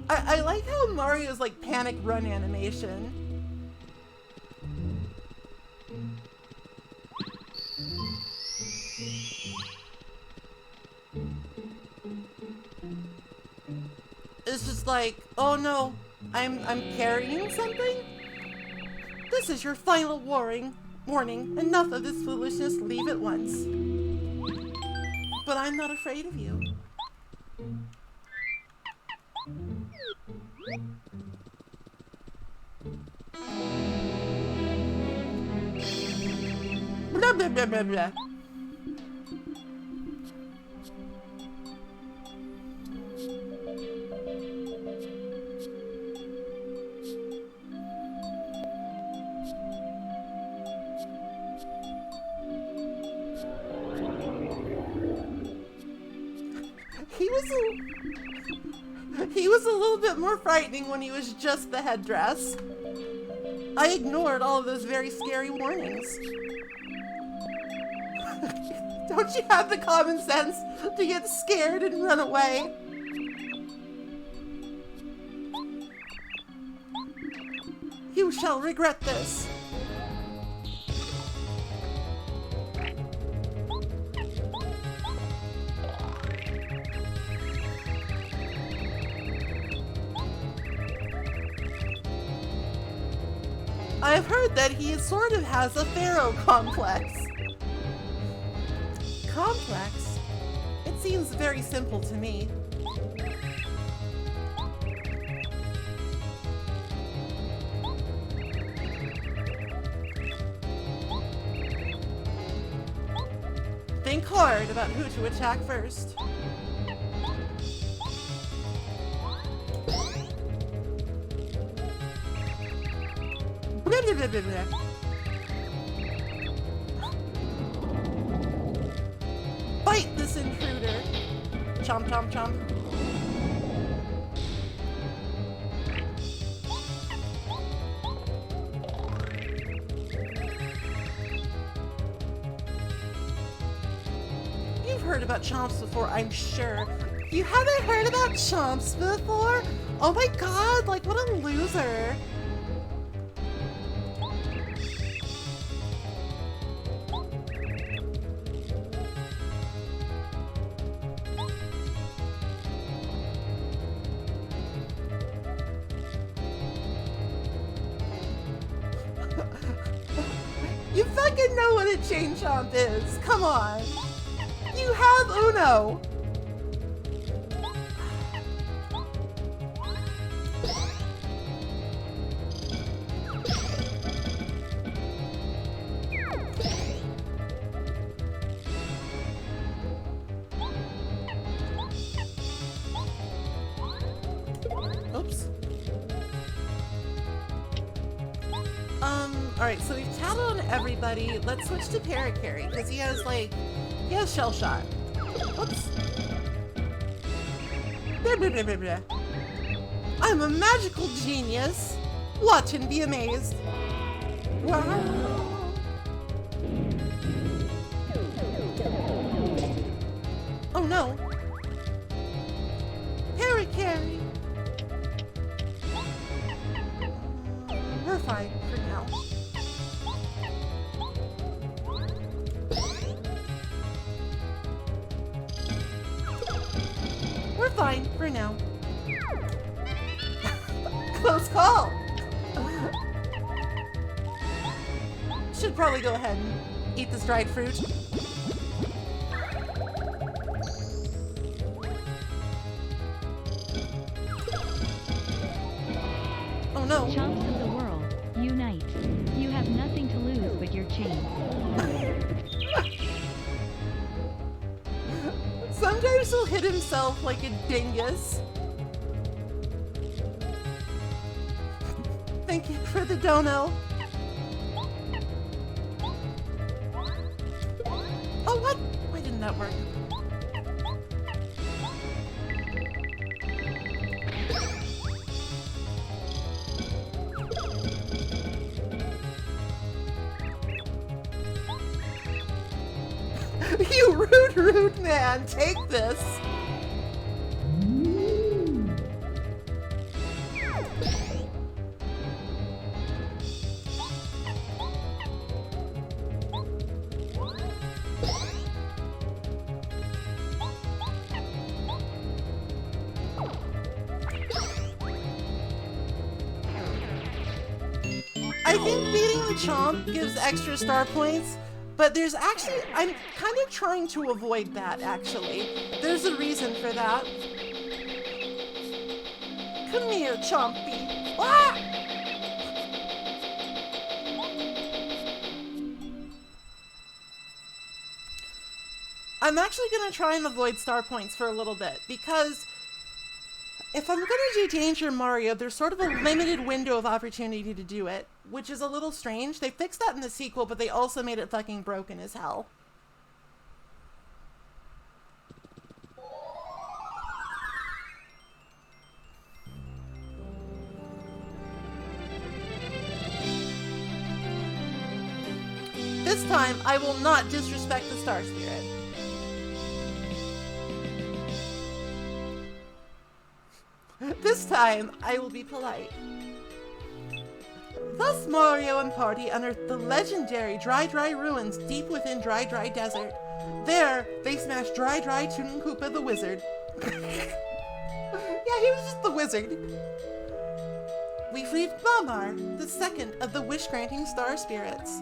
I like how Mario's like panic run animation. It's just like, oh no, I'm carrying something? This is your final warning. Enough of this foolishness, leave at once. But I'm not afraid of you. Blah blah blah blah blah. He was a little bit more frightening when he was just the headdress. I ignored all of those very scary warnings. Don't you have the common sense to get scared and run away? You shall regret this. I've heard that he sort of has a pharaoh complex. Complex? It seems very simple to me. Think hard about who to attack first. Blah, blah, blah, blah, blah. Fight this intruder! Chomp, chomp, chomp. You've heard about chomps before, I'm sure. You haven't heard about chomps before? Oh my god, like what a loser. You fucking know what a chain chomp is. Come on. You have Uno. Oops. Alright, so we've tattled on everybody. Let's switch to Paracarry, because he has Shell Shot. Oops. Blah, blah, blah, blah, blah. I'm a magical genius. Watch and be amazed. Wow. Oh no. Paracarry. We're fine for now. We're fine for now. Close call. Should probably go ahead and eat this dried fruit. Oh no.
Chomps of the world, unite. You have nothing to lose but your chain.
Sometimes he'll hit himself like a dingus. Thank you for the dono. Oh, what? Why didn't that work? You rude man, take this. I think beating the Chomp gives extra star points, but there's actually, I'm kind of trying to avoid that, actually. There's a reason for that. Come here, Chompy. Ah! I'm actually going to try and avoid star points for a little bit, because if I'm going to do Danger Mario, there's sort of a limited window of opportunity to do it, which is a little strange. They fixed that in the sequel, but they also made it fucking broken as hell. This time, I will not disrespect the Star Spirit. This time, I will be polite. Thus Mario and party unearthed the legendary Dry ruins deep within Dry Desert. There, they smashed Dry Tootin' Koopa the Wizard. Yeah, he was just the wizard. We freed Mamar, the second of the wish-granting Star Spirits.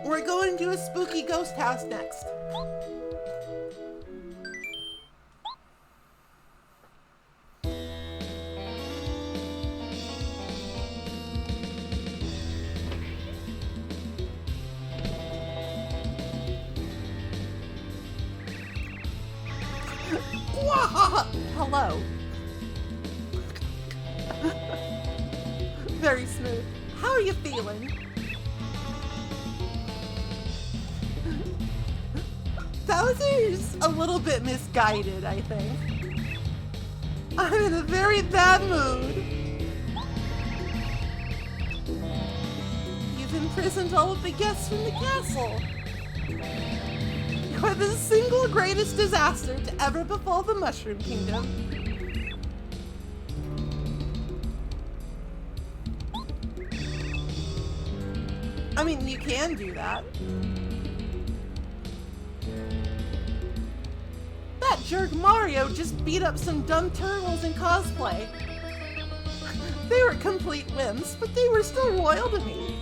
We're going to a spooky ghost house next. Hello. Very smooth. How are you feeling? Bowser's a little bit misguided, I think. I'm in a very bad mood. You've imprisoned all of the guests from the castle. You're the single greatest disaster to ever befall the Mushroom Kingdom. I mean, you can do that. That jerk Mario just beat up some dumb turtles in cosplay. They were complete wimps, but they were still loyal to me.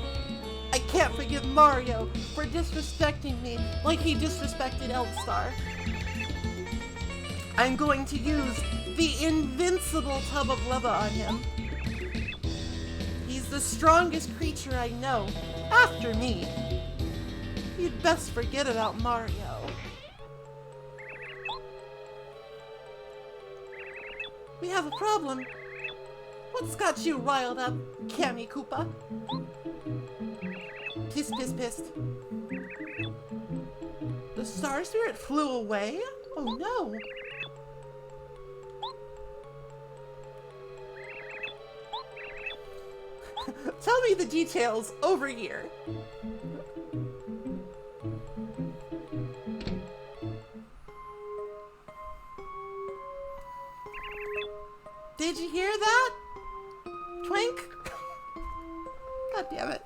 I can't forgive Mario for disrespecting me like he disrespected Eldstar. I'm going to use the invincible tub of lava on him. He's the strongest creature I know, after me. You'd best forget about Mario. We have a problem. What's got you riled up, Cammy Koopa? Pissed. The Star Spirit flew away? Oh no. Tell me the details over here. Did you hear that? Twink? God damn it.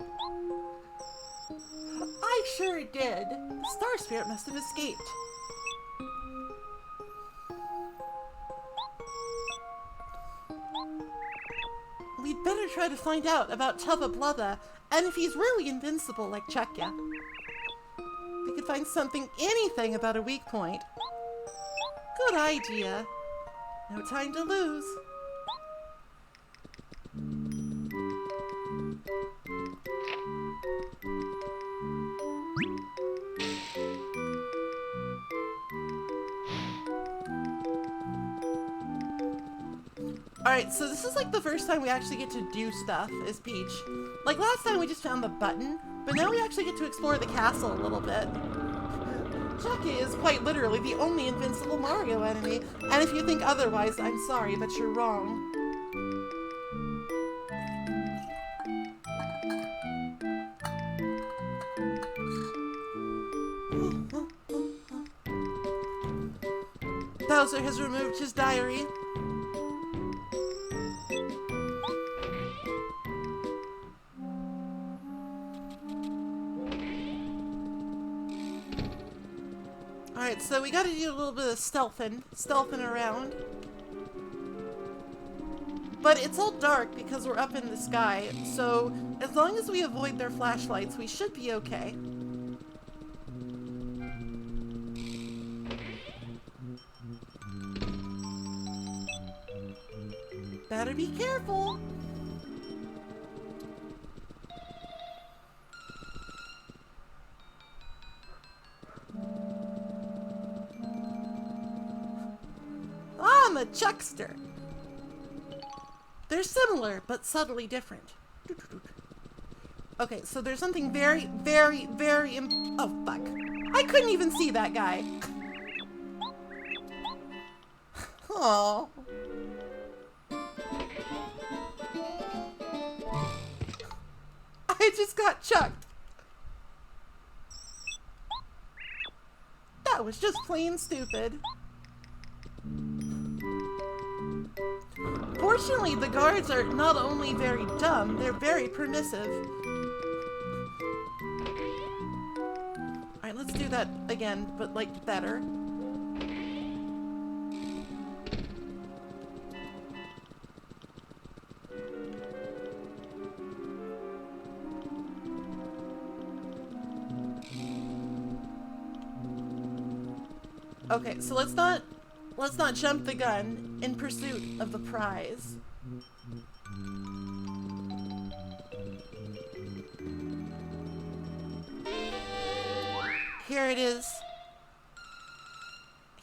I sure did. The Star Spirit must have escaped. We'd better try to find out about Tubba Blubba, and if he's really invincible like Chuckya. We could find anything about a weak point. Good idea. No time to lose. Alright, so this is like the first time we actually get to do stuff as Peach. Like last time we just found the button, but now we actually get to explore the castle a little bit. Chucky is quite literally the only invincible Mario enemy, and if you think otherwise, I'm sorry, but you're wrong. Bowser has removed his diary. Alright, so we gotta do a little bit of stealthing around. But it's all dark because we're up in the sky, so as long as we avoid their flashlights, we should be okay. Better be careful. I'm a Chuckster. They're similar, but subtly different. Okay, so there's something very oh, fuck. I couldn't even see that guy. Oh. I just got chucked. That was just plain stupid. Fortunately, the guards are not only very dumb, they're very permissive. Alright, let's do that again, but like better. Okay, so let's not jump the gun in pursuit of the prize. Here it is.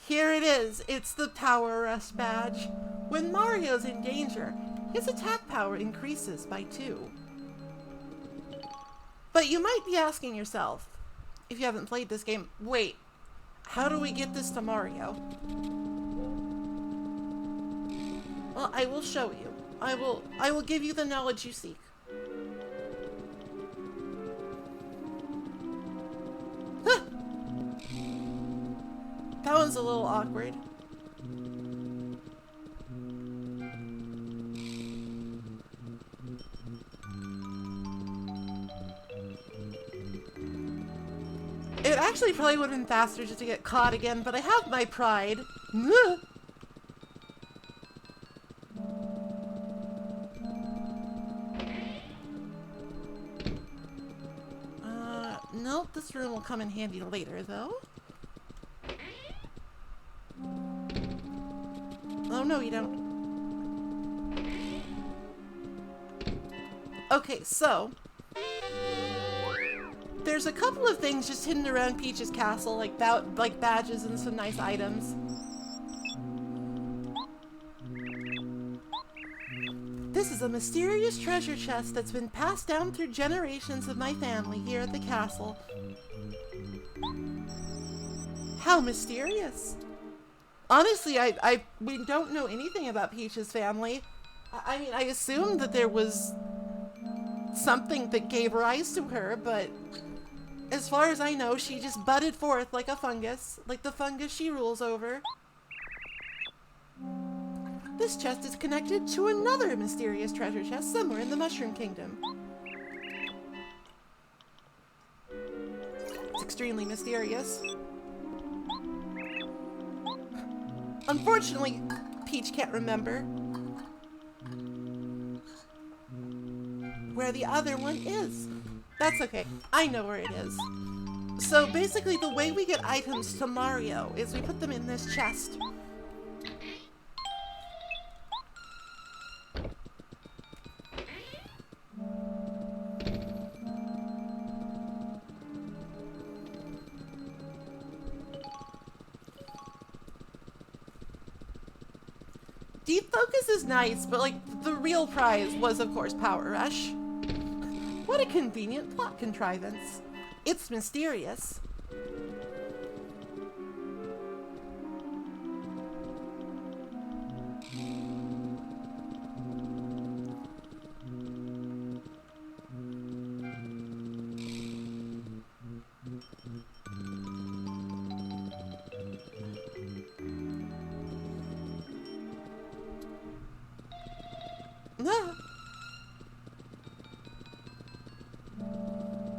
Here it is. It's the Power Rush badge. When Mario's in danger, his attack power increases by 2. But you might be asking yourself, if you haven't played this game, wait, how do we get this to Mario? Well, I will show you. I will give you the knowledge you seek. Huh. That one's a little awkward. It actually probably would have been faster just to get caught again, but I have my pride. Nope, this room will come in handy later, though. Oh, no, you don't. Okay, so there's a couple of things just hidden around Peach's castle, like badges and some nice items. This is a mysterious treasure chest that's been passed down through generations of my family here at the castle. How mysterious. Honestly, we don't know anything about Peach's family. I mean, I assumed that there was something that gave rise to her, but as far as I know, she just budded forth like a fungus, like the fungus she rules over. This chest is connected to another mysterious treasure chest somewhere in the Mushroom Kingdom. It's extremely mysterious. Unfortunately, Peach can't remember where the other one is. That's okay. I know where it is. So basically, the way we get items to Mario is we put them in this chest. Deep Focus is nice, but like the real prize was of course Power Rush. What a convenient plot contrivance. It's mysterious.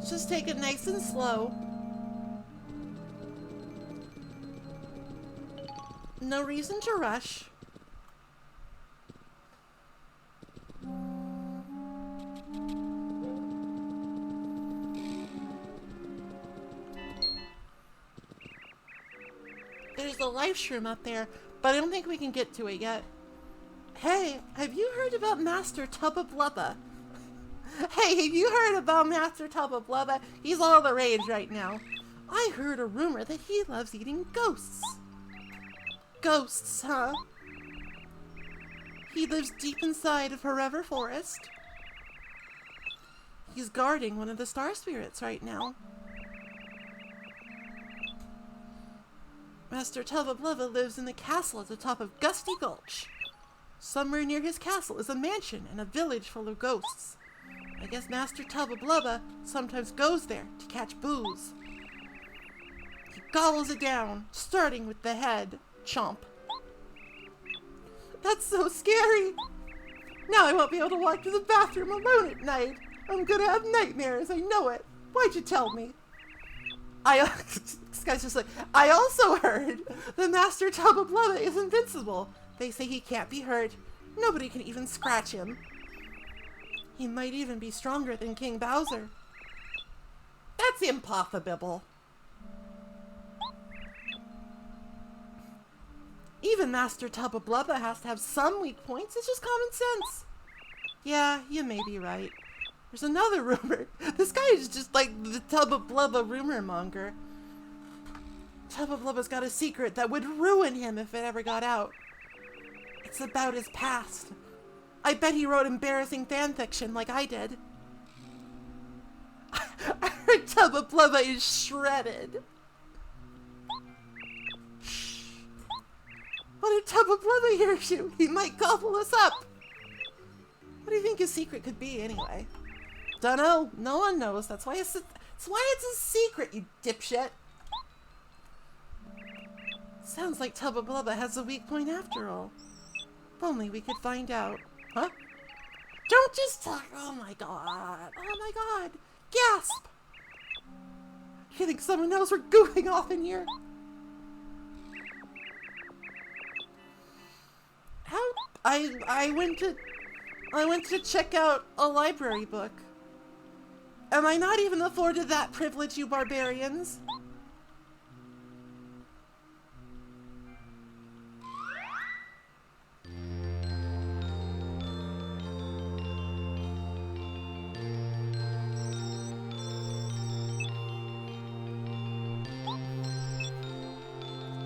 Just take it nice and slow. No reason to rush. There's the life shroom up there, but I don't think we can get to it yet. Hey, have you heard about Master Tubba Blubba? Hey, have you heard about Master Tubba Blubba? He's all the rage right now. I heard a rumor that he loves eating ghosts. Ghosts, huh? He lives deep inside of Forever Forest. He's guarding one of the star spirits right now. Master Telvableva lives in the castle at the top of Gusty Gulch. Somewhere near his castle is a mansion and a village full of ghosts. I guess Master Telvableva sometimes goes there to catch booze. He gobbles it down, starting with the head. Chomp. That's so scary. Now I won't be able to walk to the bathroom alone at night. I'm gonna have nightmares, I know it. Why'd you tell me? This guy's just like, I also heard the Master Telvableva is invincible. They say he can't be hurt. Nobody can even scratch him. He might even be stronger than King Bowser. That's impossible. Even Master Telvableva has to have some weak points. It's just common sense. Yeah, you may be right. There's another rumor. This guy is just like the Telvableva rumor monger. Telvableva's got a secret that would ruin him if it ever got out. It's about his past. I bet he wrote embarrassing fan fiction like I did. I heard Telvableva is shredded. Shh. What if Telvableva hears you? He might gobble us up. What do you think his secret could be anyway? Dunno. No one knows. That's why it's a secret, you dipshit. Sounds like Telvableva has a weak point after all. If only we could find out. Huh? Don't just talk. Oh my god. Oh my god. Gasp. You think someone knows we're goofing off in here? How? I went to check out a library book. Am I not even afforded that privilege, you barbarians?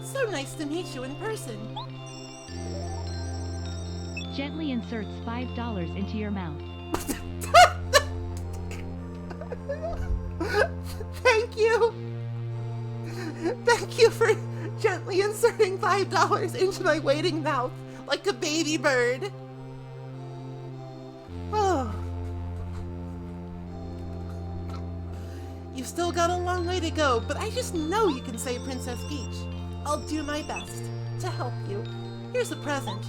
So nice to meet you in person.
Gently inserts $5 into your mouth.
Thank you. Thank you for gently inserting $5 into my waiting mouth like a baby bird. Oh. You've still got a long way to go, but I just know you can save Princess Peach. I'll do my best to help you. Here's a present.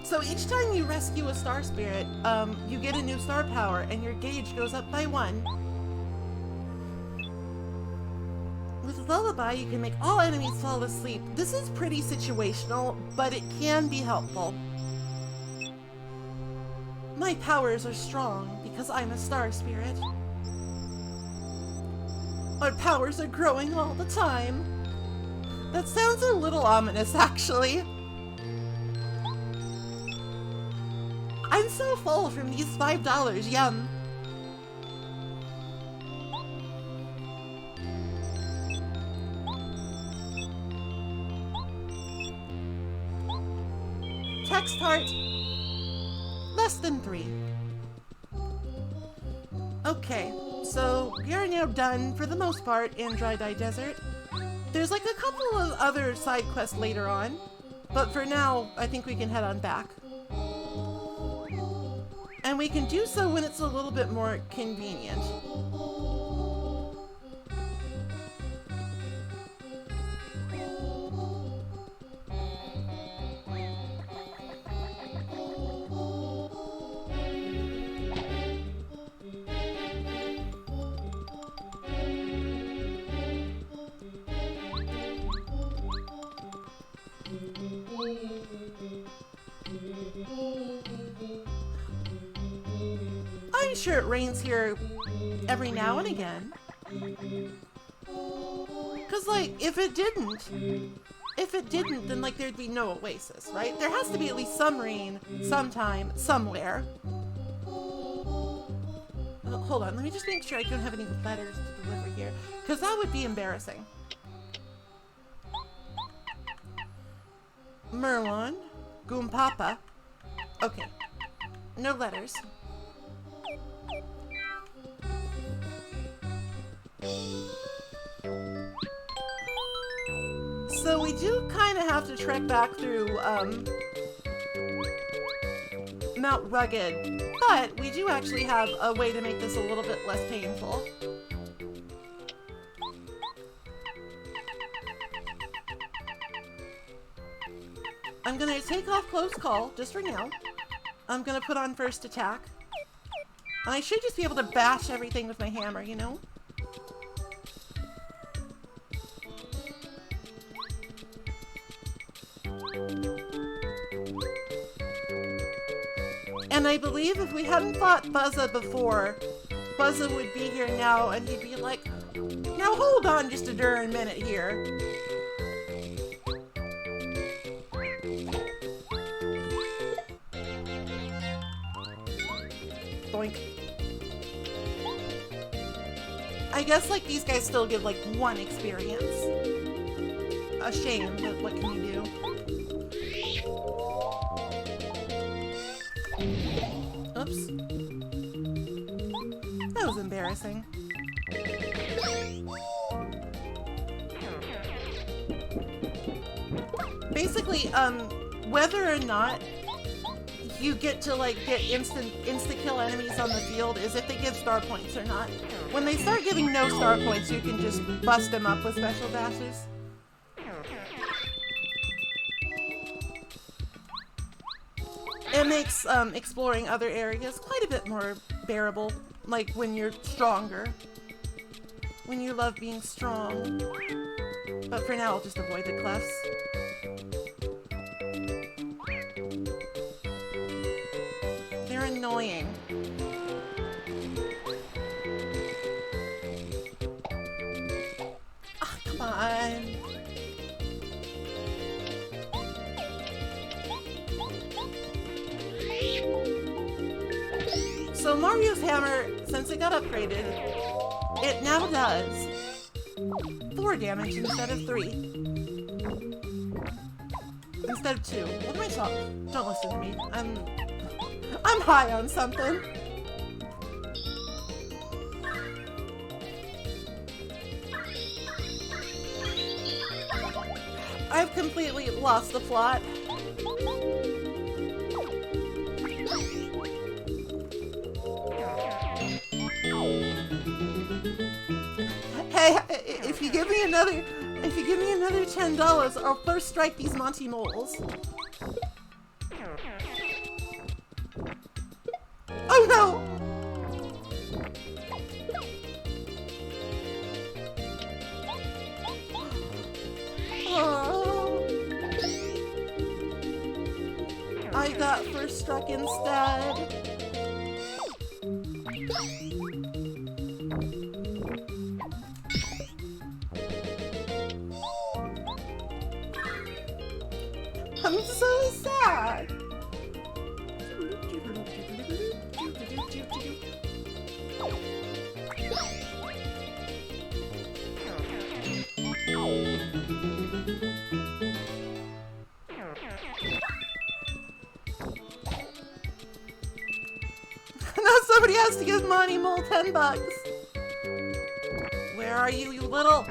So each time you rescue a star spirit, you get a new star power and your gauge goes up by 1. With Lullaby, you can make all enemies fall asleep. This is pretty situational, but it can be helpful. My powers are strong because I'm a star spirit. Our powers are growing all the time. That sounds a little ominous, actually. I'm so full from these $5, yum. Text heart. Less than 3. Okay, so we are now done for the most part in Dry Dye Desert. There's like a couple of other side quests later on, but for now, I think we can head on back. And we can do so when it's a little bit more convenient. I'm sure it rains here every now and again. Cause like, if it didn't, then like there'd be no oasis, right? There has to be at least some rain, sometime, somewhere. Hold on, let me just make sure I don't have any letters to deliver here, cause that would be embarrassing. Merwan, Goompapa. So we do kind of have to trek back through Mount Rugged, but we do actually have a way to make this a little bit less painful. I'm gonna take off Close Call, just for now. I'm gonna put on First Attack. And I should just be able to bash everything with my hammer, you know? And I believe if we hadn't fought Buzza before, Buzza would be here now and he'd be like, now hold on just a darn minute here. Boink. I guess like these guys still give like 1 experience. A shame, but what can you do? Oops. That was embarrassing. Basically, whether or not you get to like get insta-kill enemies on the field is if they give star points or not. When they start giving no star points, you can just bust them up with special dashes. It makes exploring other areas quite a bit more bearable, like when you're stronger. When you love being strong. But for now, I'll just avoid the clefts. They're annoying. Ah, come on. So Mario's hammer, since it got upgraded, it now does 4 damage instead of 3. Instead of 2. What am I talking? Don't listen to me. I'm high on something. I've completely lost the plot. Hey, if you give me another $10, I'll first strike these Monty moles. Oh no! Oh. I got first struck instead. I'm so sad. Now somebody has to give Monty Mole $10. Where are you, you little...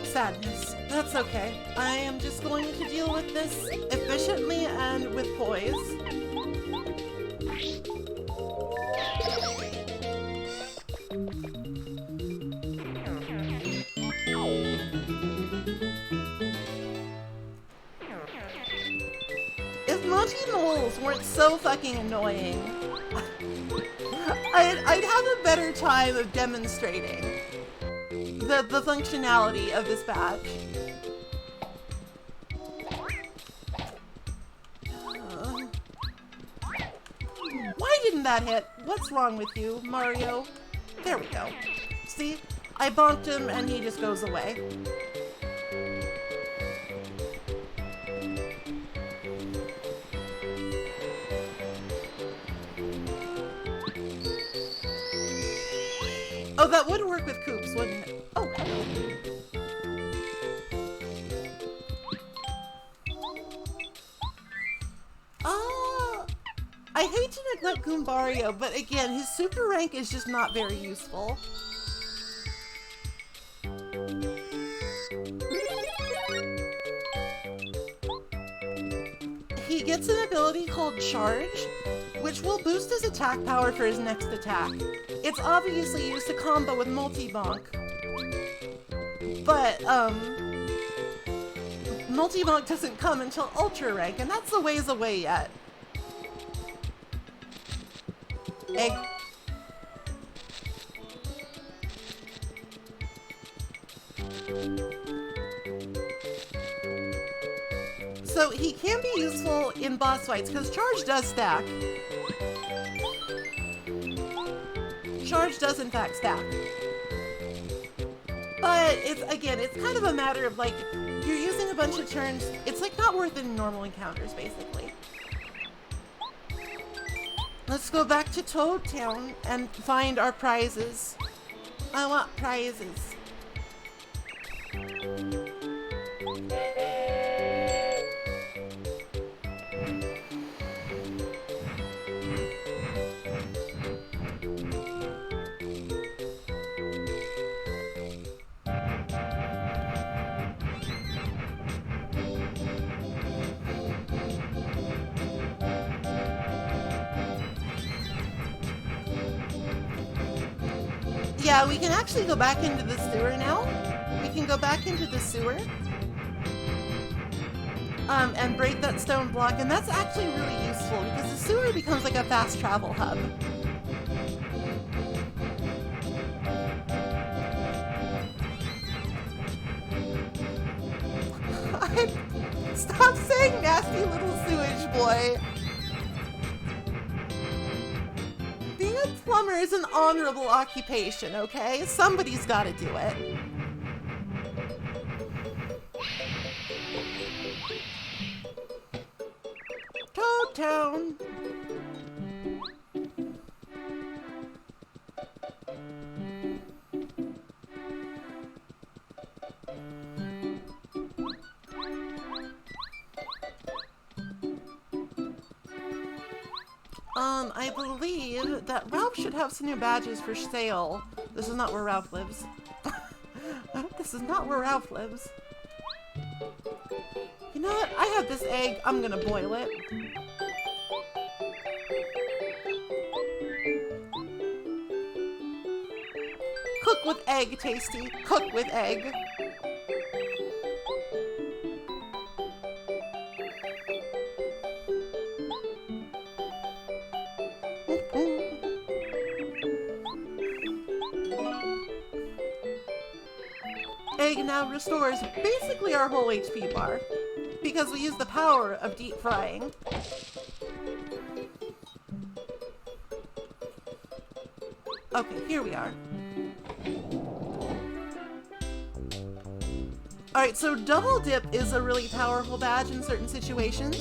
Sadness. That's okay. I am just going to deal with this efficiently and with poise. If Monty Moles weren't so fucking annoying, I'd have a better time of demonstrating the functionality of this badge. Why didn't that hit? What's wrong with you, Mario? There we go. See? I bonked him and he just goes away. Oh, that would work with Koops, wouldn't it? Oh, hello. I hate to neglect Goombario, but again, his super rank is just not very useful. He gets an ability called Charge, which will boost his attack power for his next attack. It's obviously used to combo with Multi-Bonk. But, Multi-Bonk doesn't come until Ultra Rank, and that's a ways away yet. Egg. So he can be useful in boss fights, because Charge does stack. Charge does in fact stack. But it's kind of a matter of like, you're using a bunch of turns, it's like not worth it in normal encounters, basically. Let's go back to Toad Town and find our prizes. I want prizes. Yeah, we can actually go back into the sewer now. We can go back into the sewer. And break that stone block, and that's actually really useful because the sewer becomes like a fast travel hub. Stop saying nasty little sewage boy. Being a plumber is an honorable occupation, okay? Somebody's gotta do it. Toad Town. I believe that Ralph should have some new badges for sale. This is not where Ralph lives. This is not where Ralph lives. You know what? I have this egg. I'm gonna boil it. Cook with egg, Tasty. Cook with egg. Egg now restores basically our whole HP bar because we use the power of deep frying. Okay, here we are. Alright, so Double Dip is a really powerful badge in certain situations.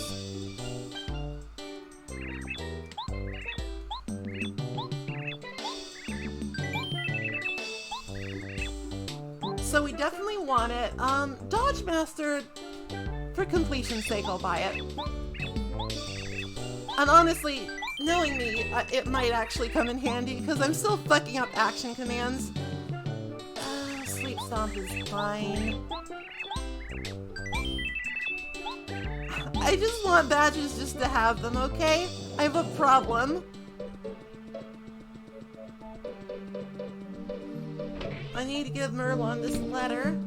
So we definitely want it. Dodge Master, for completion's sake, I'll buy it. And honestly, knowing me, it might actually come in handy because I'm still fucking up action commands. Sleep Stomp is fine. I just want badges just to have them, okay? I have a problem. I need to give Merlon this letter.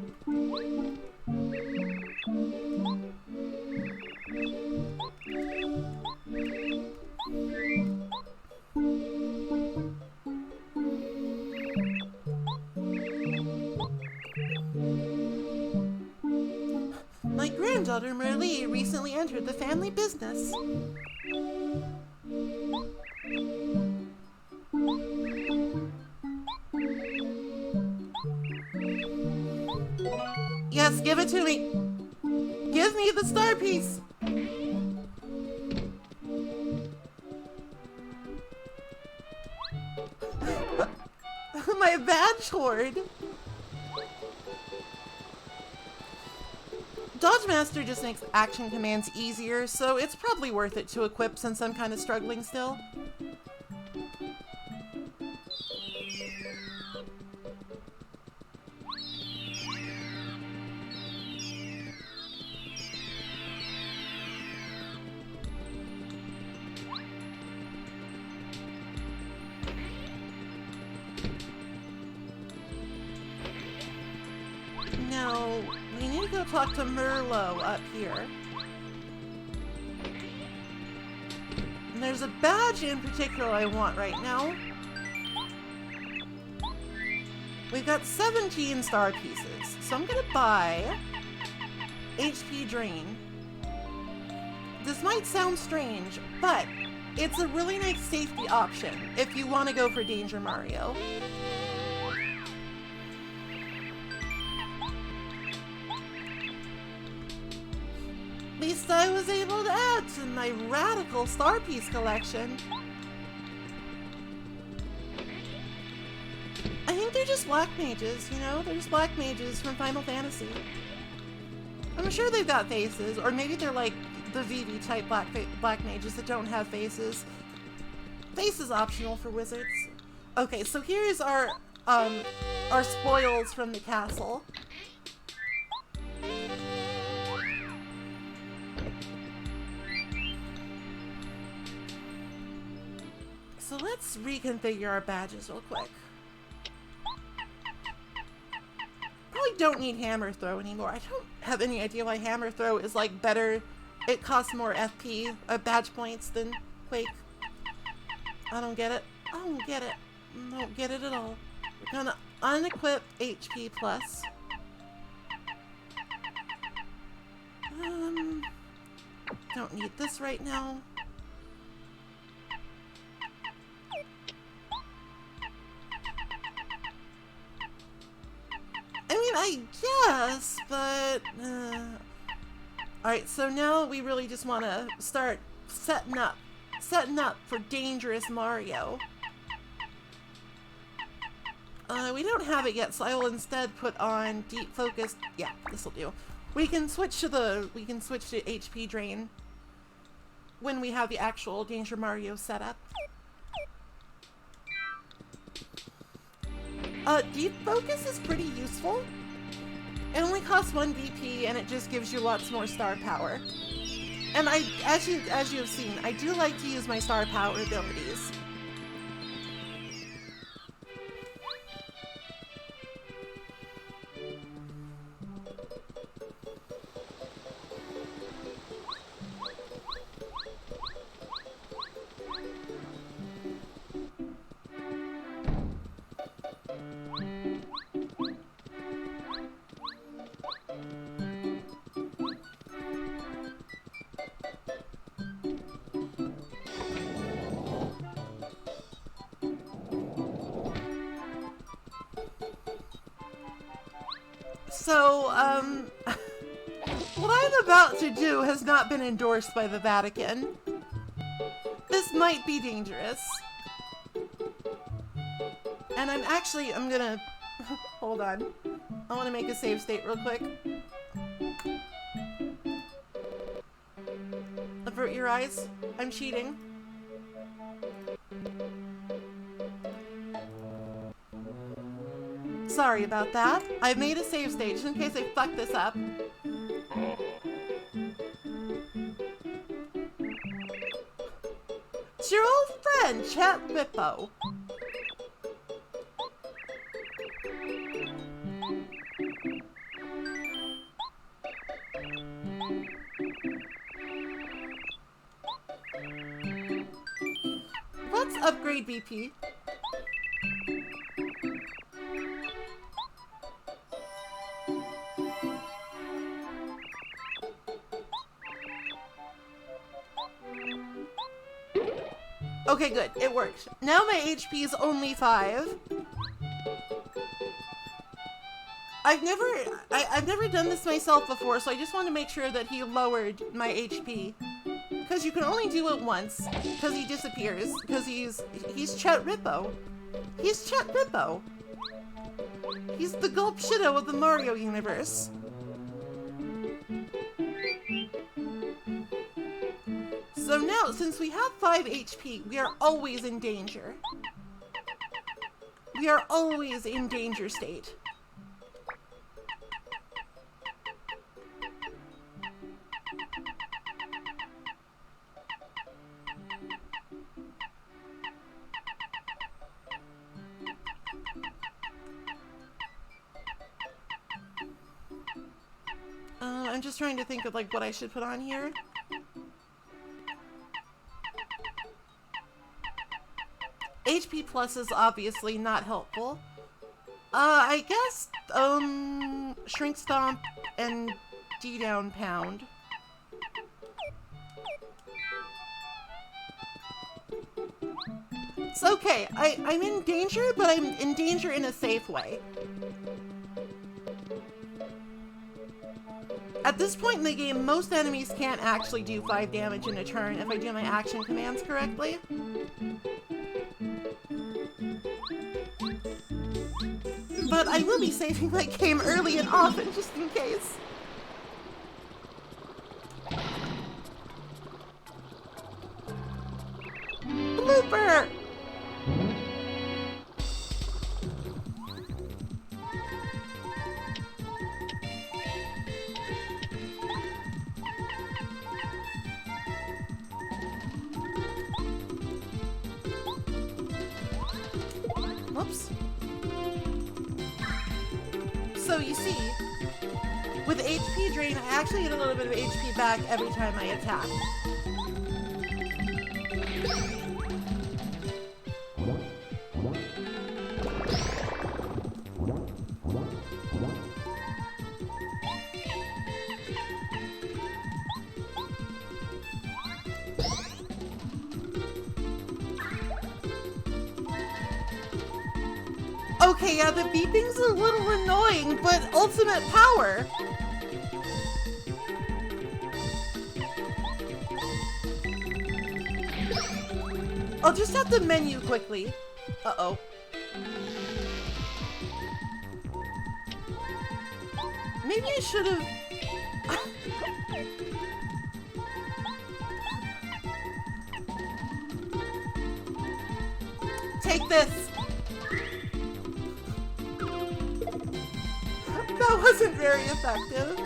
My granddaughter Merlee recently entered the family business. Yes, give it to me. Give me the star piece. My badge hoard. Dodge Master just makes action commands easier, so it's probably worth it to equip since I'm kind of struggling still. Now, we need to go talk to Merlot up here. And there's a badge in particular I want right now. We've got 17 star pieces, so I'm gonna buy HP Drain. This might sound strange, but it's a really nice safety option if you want to go for Danger Mario. At least I was able to add to my radical star piece collection. I think they're just black mages, you know? They're just black mages from Final Fantasy. I'm sure they've got faces, or maybe they're like the Vivi type black mages that don't have faces. Face is optional for wizards. Okay, so here's our spoils from the castle. So let's reconfigure our badges real quick. Probably don't need hammer throw anymore. I don't have any idea why hammer throw is like better. It costs more FP badge points than Quake. I don't get it. I don't get it. I don't get it at all. We're gonna unequip HP plus. Don't need this right now. I mean, I guess, but... Alright, so now we really just want to start setting up for Dangerous Mario. We don't have it yet, so I will instead put on Deep Focus. Yeah, this will do. We can switch to HP Drain when we have the actual Danger Mario set up. Deep Focus is pretty useful. It only costs 1 BP and it just gives you lots more star power. And as you have seen, I do like to use my star power abilities. So, what I'm about to do has not been endorsed by the Vatican. This might be dangerous. And I'm gonna... Hold on. I want to make a save state real quick. Avert your eyes. I'm cheating. Sorry about that. I've made a save state just in case I fuck this up. It's your old friend, Chat Bippo. Let's upgrade BP. Okay, good. It worked. Now my HP is only 5. I've never done this myself before, so I just want to make sure that he lowered my HP. Because you can only do it once, because he disappears, because he's Chet Rippo. He's Chet Rippo. He's the Gulp Shido of the Mario universe. So now, since we have 5 HP, we are always in danger. We are always in danger state. I'm just trying to think of like what I should put on here. HP plus is obviously not helpful. I guess, Shrink Stomp and D-Down Pound. It's okay. I'm in danger, but I'm in danger in a safe way. At this point in the game, most enemies can't actually do 5 damage in a turn if I do my action commands correctly. But I will be saving my game early and often, just in case. Blooper! Whoops. So you see, with HP drain, I actually get a little bit of HP back every time I attack. Okay, yeah, the beeping's a little annoying, but ultimate power! I'll just have the menu quickly. Uh-oh. Maybe I should have... Take this! That wasn't very effective.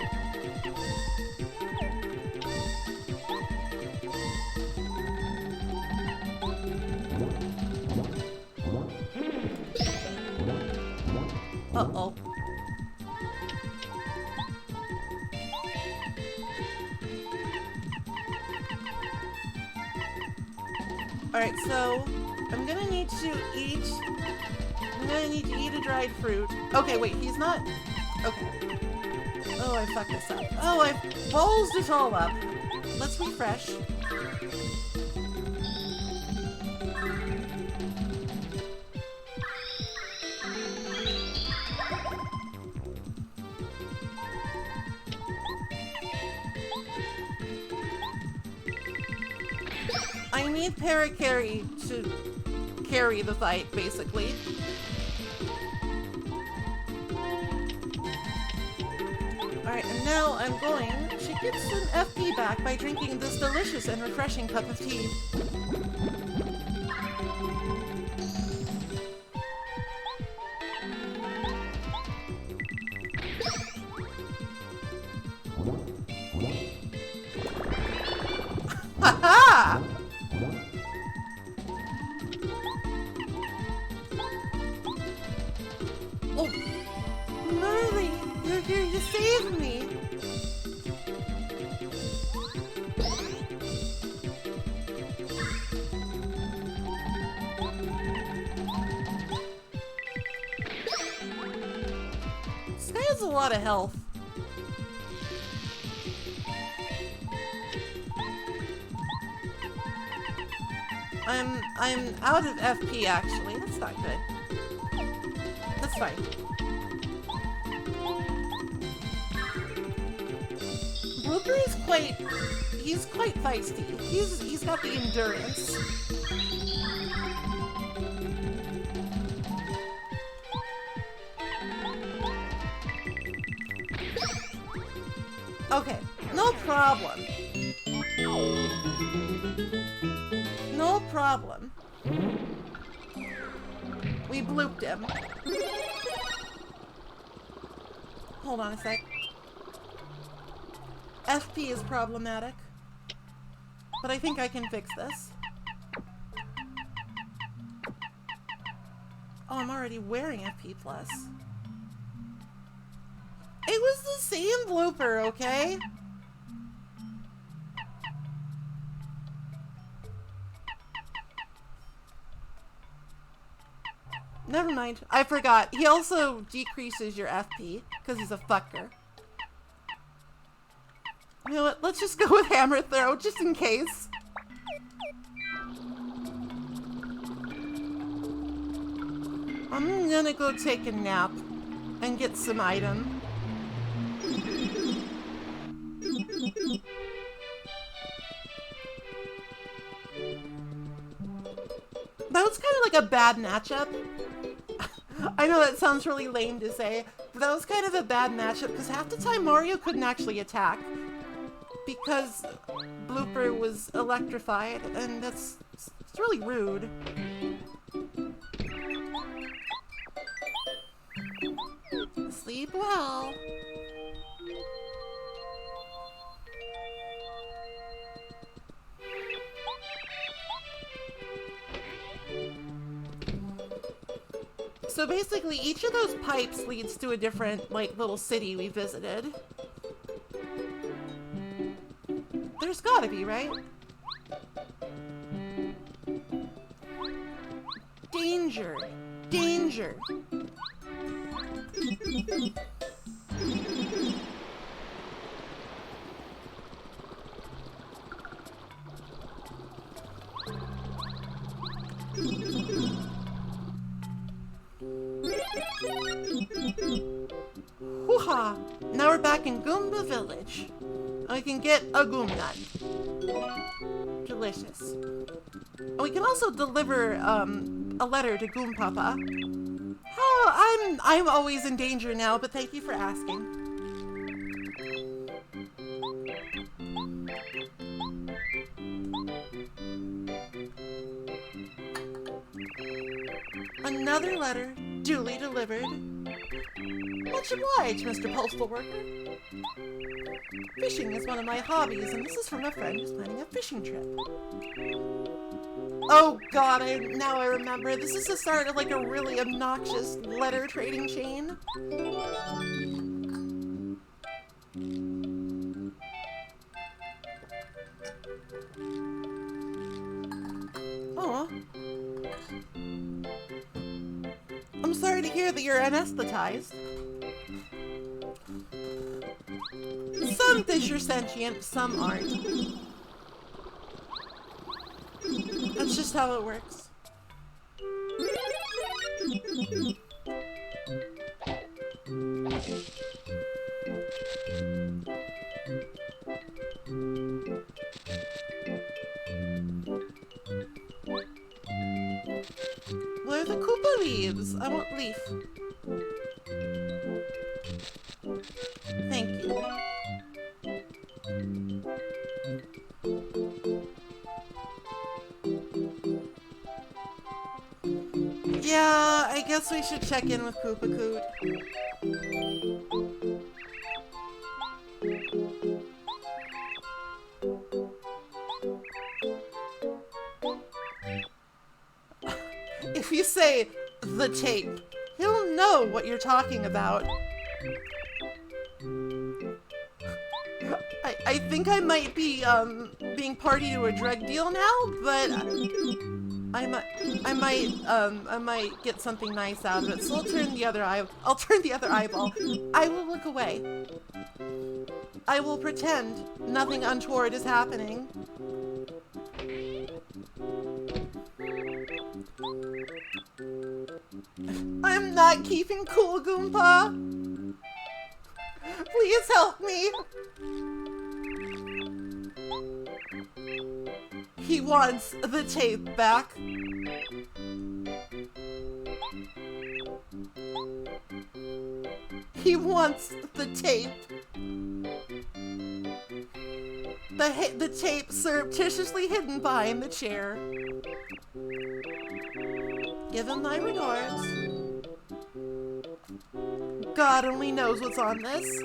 Uh-oh. Alright, so I'm gonna need to eat... I'm gonna need to eat a dried fruit. Okay, wait, he's not... Okay. Oh, I fucked this up. Oh, I ballsed it all up. Let's refresh. I need Paracarry to carry the fight, basically. Alright, and now I'm going to get some FP back by drinking this delicious and refreshing cup of tea. Ha-ha! Oh, Merly, you're here to save me. This guy has a lot of health. I'm out of FP actually. That's not good. That's fine. Blooper is he's quite feisty. He's got the endurance. Okay, no problem. No problem. We blooped him. Hold on a sec. FP is problematic. But I think I can fix this. Oh, I'm already wearing FP+. It was the same blooper, okay? Never mind. I forgot. He also decreases your FP because he's a fucker. You know what? Let's just go with hammer throw just in case. I'm gonna go take a nap and get some item. That was kind of like a bad matchup. I know that sounds really lame to say, but that was kind of a bad matchup because half the time Mario couldn't actually attack because Blooper was electrified, and it's really rude. Sleep well. So basically, each of those pipes leads to a different, like, little city we visited. There's gotta be, right? Danger! Danger! Hoo-ha! Now we're back in Goomba Village. I can get a Goom Nut. Delicious. And we can also deliver a letter to Goom Papa. Oh, I'm always in danger now, but thank you for asking. Another letter, duly delivered. Much obliged, Mr. Postal Worker. Fishing is one of my hobbies, and this is from a friend who's planning a fishing trip. Oh god, now I remember. This is the start of like a really obnoxious letter trading chain. Aw. I'm sorry to hear that you're anesthetized. Some fish are sentient, some aren't. That's just how it works. Where are the Koopa leaves? I want leaf. Thank you. Yeah, I guess we should check in with Koopa Koot. If you say the tape, he'll know what you're talking about. I think I might be being party to a drug deal now, but I might get something nice out of it. So I'll turn the other eye. I'll turn the other eyeball. I will look away. I will pretend nothing untoward is happening. I'm not keeping cool, Goomba. Please help me. He wants the tape back. He wants the tape. The tape surreptitiously hidden behind the chair. Give him my regards. God only knows what's on this.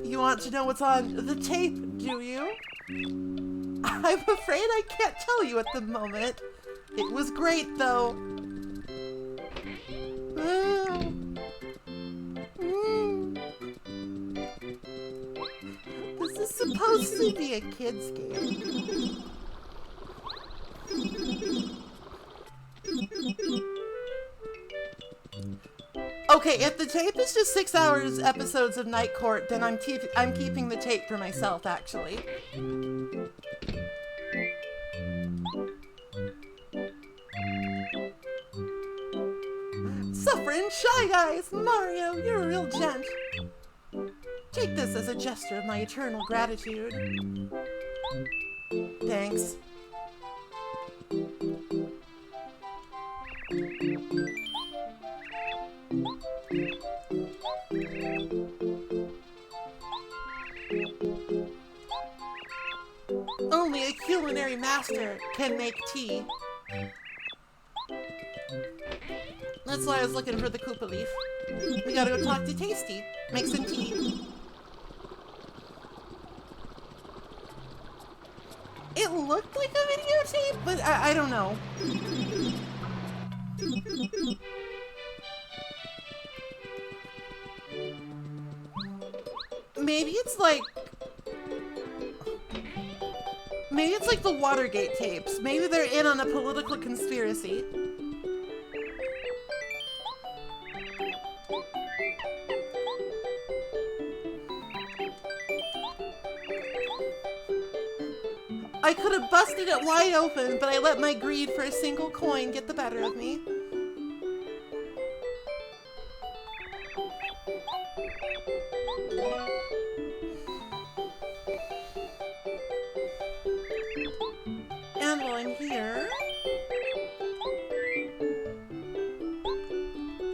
You want to know what's on the tape, do you? I'm afraid I can't tell you at the moment. It was great, though. This is supposed to be a kid's game. Okay, if the tape is just 6 hours episodes of Night Court, then I'm keeping the tape for myself, actually. Suffering Shy Guys! Mario, you're a real gent. Take this as a gesture of my eternal gratitude. Thanks. Only a culinary master can make tea. That's why I was looking for the Koopa Leaf. We gotta go talk to Tasty. Make some tea. It looked like a videotape, but I don't know. Maybe it's like the Watergate tapes. Maybe they're in on a political conspiracy. I could have busted it wide open, but I let my greed for a single coin get the better of me. And while I'm here...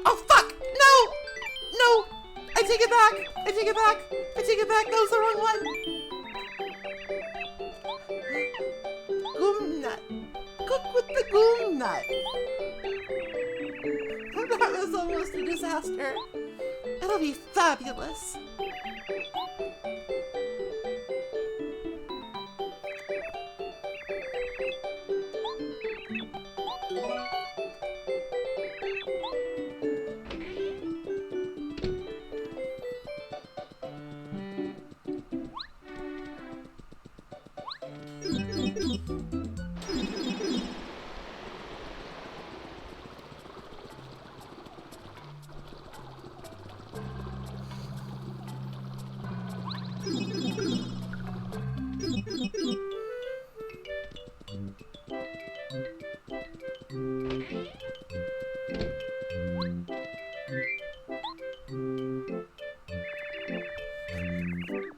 Oh, fuck! No! No! I take it back! I take it back! I take it back! That was the wrong one! Goom nut. Cook with the goom nut. That was almost a disaster. It'll be fabulous.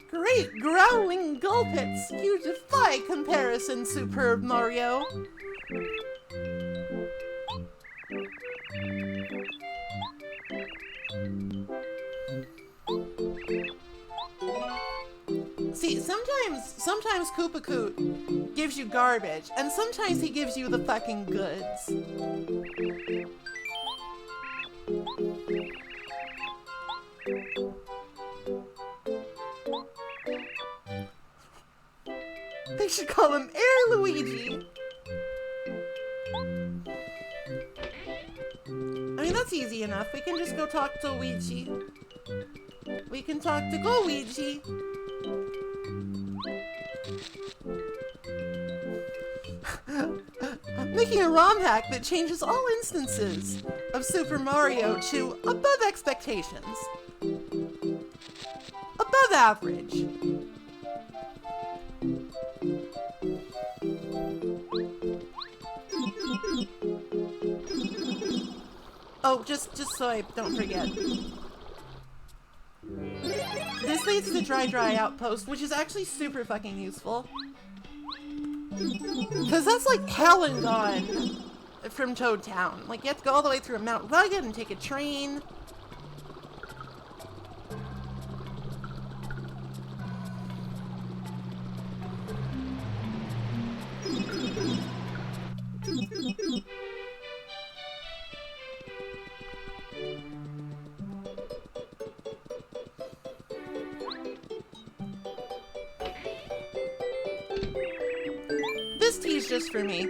Great growling gulpits! You defy comparison, superb Mario! See, sometimes Koopa Koot gives you garbage, and sometimes he gives you the fucking goods. They should call him Air Luigi. I mean, that's easy enough. We can just go talk to Luigi. We can talk to Luigi. I'm making a ROM hack that changes all instances of Super Mario to above expectations. Above average. Oh, just so I don't forget. This leads to Dry Outpost, which is actually super fucking useful. Because that's like hell and gone from Toad Town. Like, you have to go all the way through Mount Rugged and take a train. iced tea's just for me.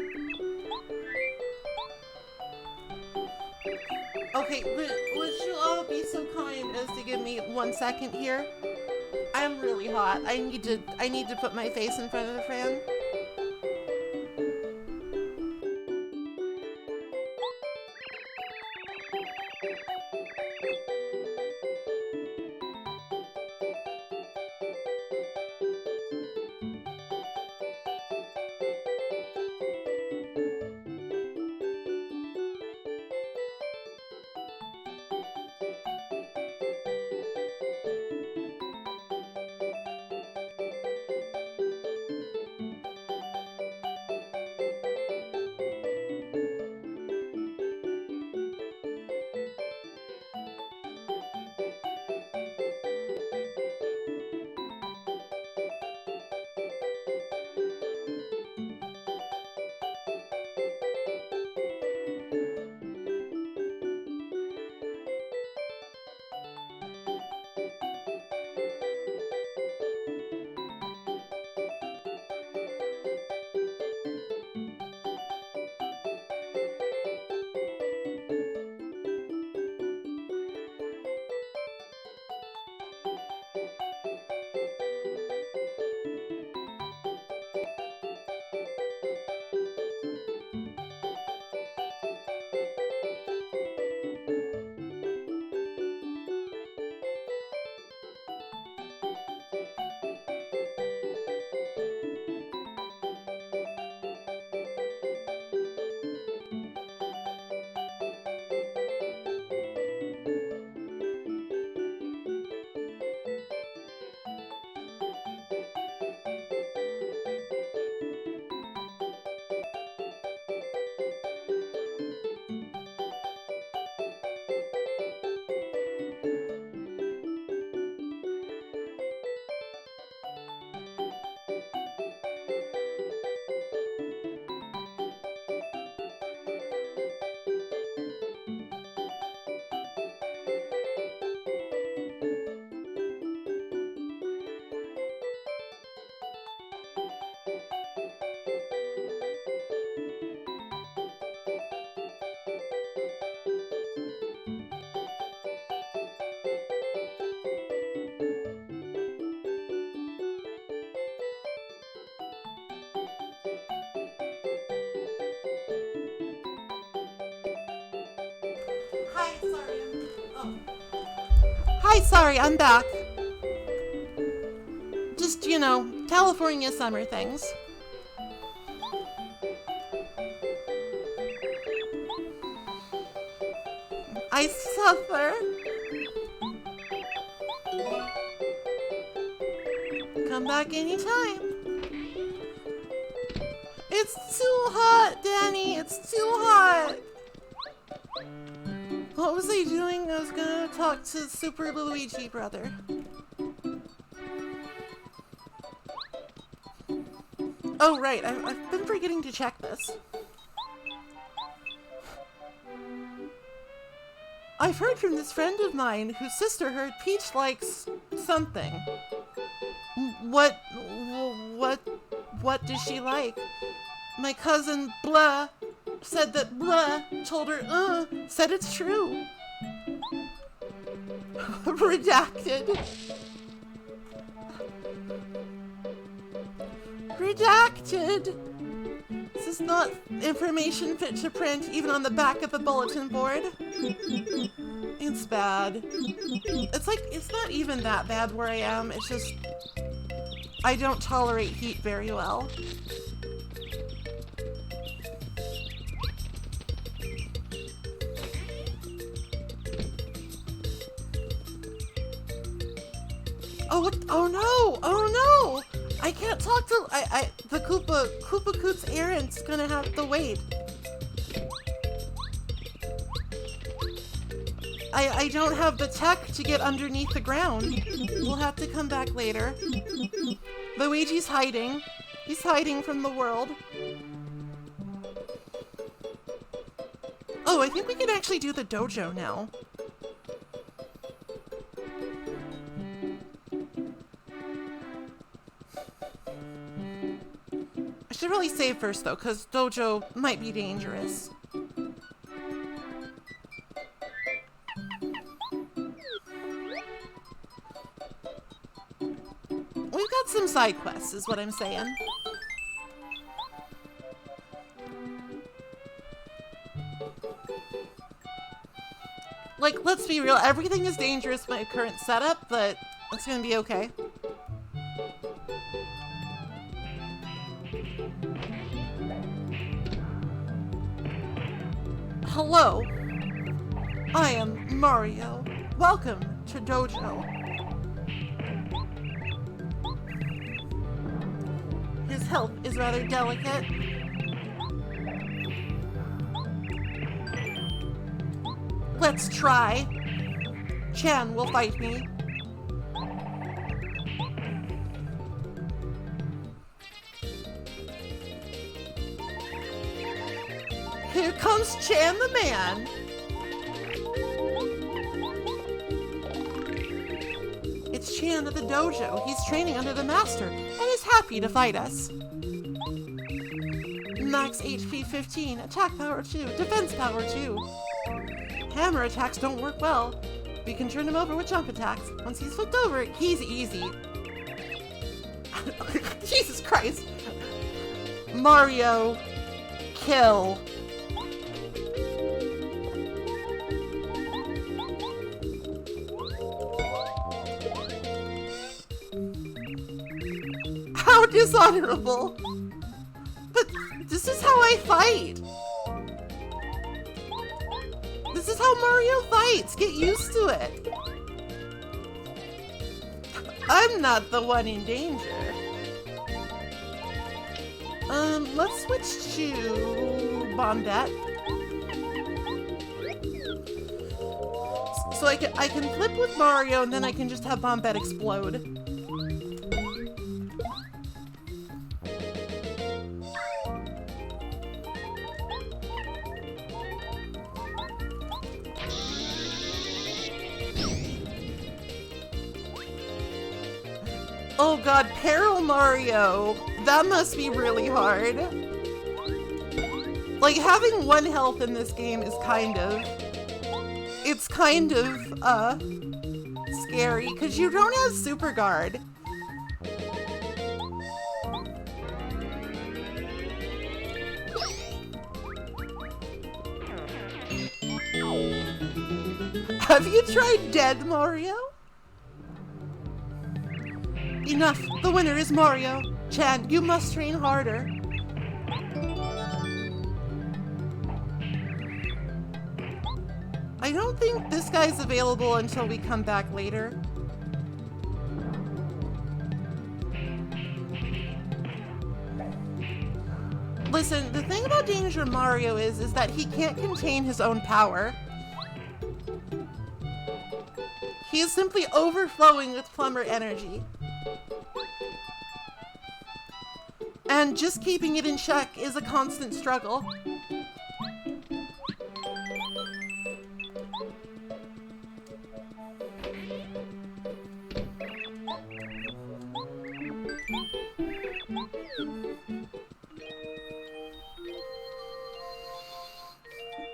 Okay, would you all be so kind as to give me 1 second here? I'm really hot. I need to put my face in front of the fan. Hi, sorry, I'm back. Just, California summer things. I suffer. Come back anytime. It's too hot, Danny. It's too hot. What was I doing? I was gonna talk to Super Luigi brother. Oh, right. I've been forgetting to check this. I've heard from this friend of mine whose sister heard Peach likes something. What does she like? My cousin Blah said that Blah told her, said it's true. Redacted. Redacted. This is not information fit to print even on the back of the bulletin board. It's bad. It's not even that bad where I am. It's just, I don't tolerate heat very well. Oh, what? Oh no! Oh no! I can't talk to, the Koopa Koop's errand's gonna have to wait. I don't have the tech to get underneath the ground. We'll have to come back later. Luigi's hiding. He's hiding from the world. Oh, I think we can actually do the dojo now. I should really save first, though, because Dojo might be dangerous. We've got some side quests, is what I'm saying. Like, let's be real, everything is dangerous with my current setup, but it's gonna be okay. Hello, I am Mario. Welcome to Dojo. His health is rather delicate. Let's try. Chan will fight me. Here comes Chan the man. It's Chan at the dojo. He's training under the master and is happy to fight us. Max HP 15, attack power 2, defense power 2. Hammer attacks don't work well. We can turn him over with jump attacks. Once he's flipped over, he's easy. Jesus Christ. Mario, kill. How dishonorable. But this is how I fight. This is how Mario fights. Get used to it. I'm not the one in danger. Let's switch to Bombette. So I can flip with Mario and then I can just have Bombette explode. Oh god, Peril Mario! That must be really hard. Like, having 1 health in this game is kind of... It's kind of, scary, because you don't have Super Guard. Have you tried Dead Mario? Enough! The winner is Mario! Chan, you must train harder. I don't think this guy's available until we come back later. Listen, the thing about Danger Mario is that he can't contain his own power. He is simply overflowing with plumber energy. And just keeping it in check is a constant struggle.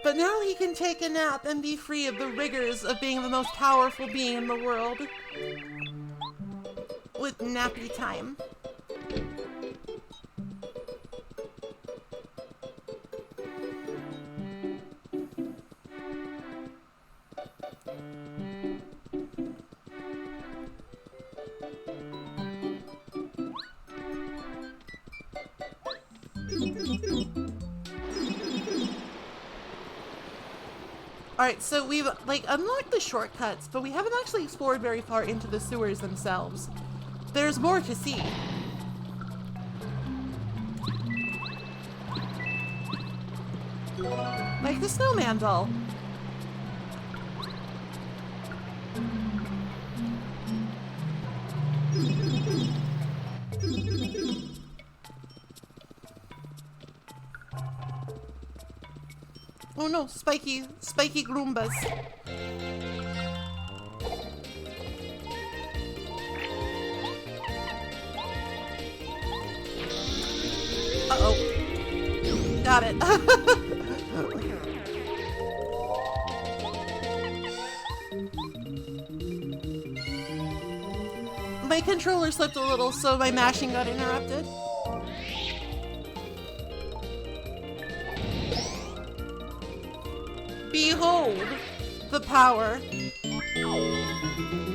But now he can take a nap and be free of the rigors of being the most powerful being in the world. With nappy time. Alright, so we've, like, unlocked the shortcuts, but we haven't actually explored very far into the sewers themselves. There's more to see. Like the snowman doll. Oh no, spiky Goombas. Uh-oh. Got it. My controller slipped a little, so my mashing got interrupted. Behold the power.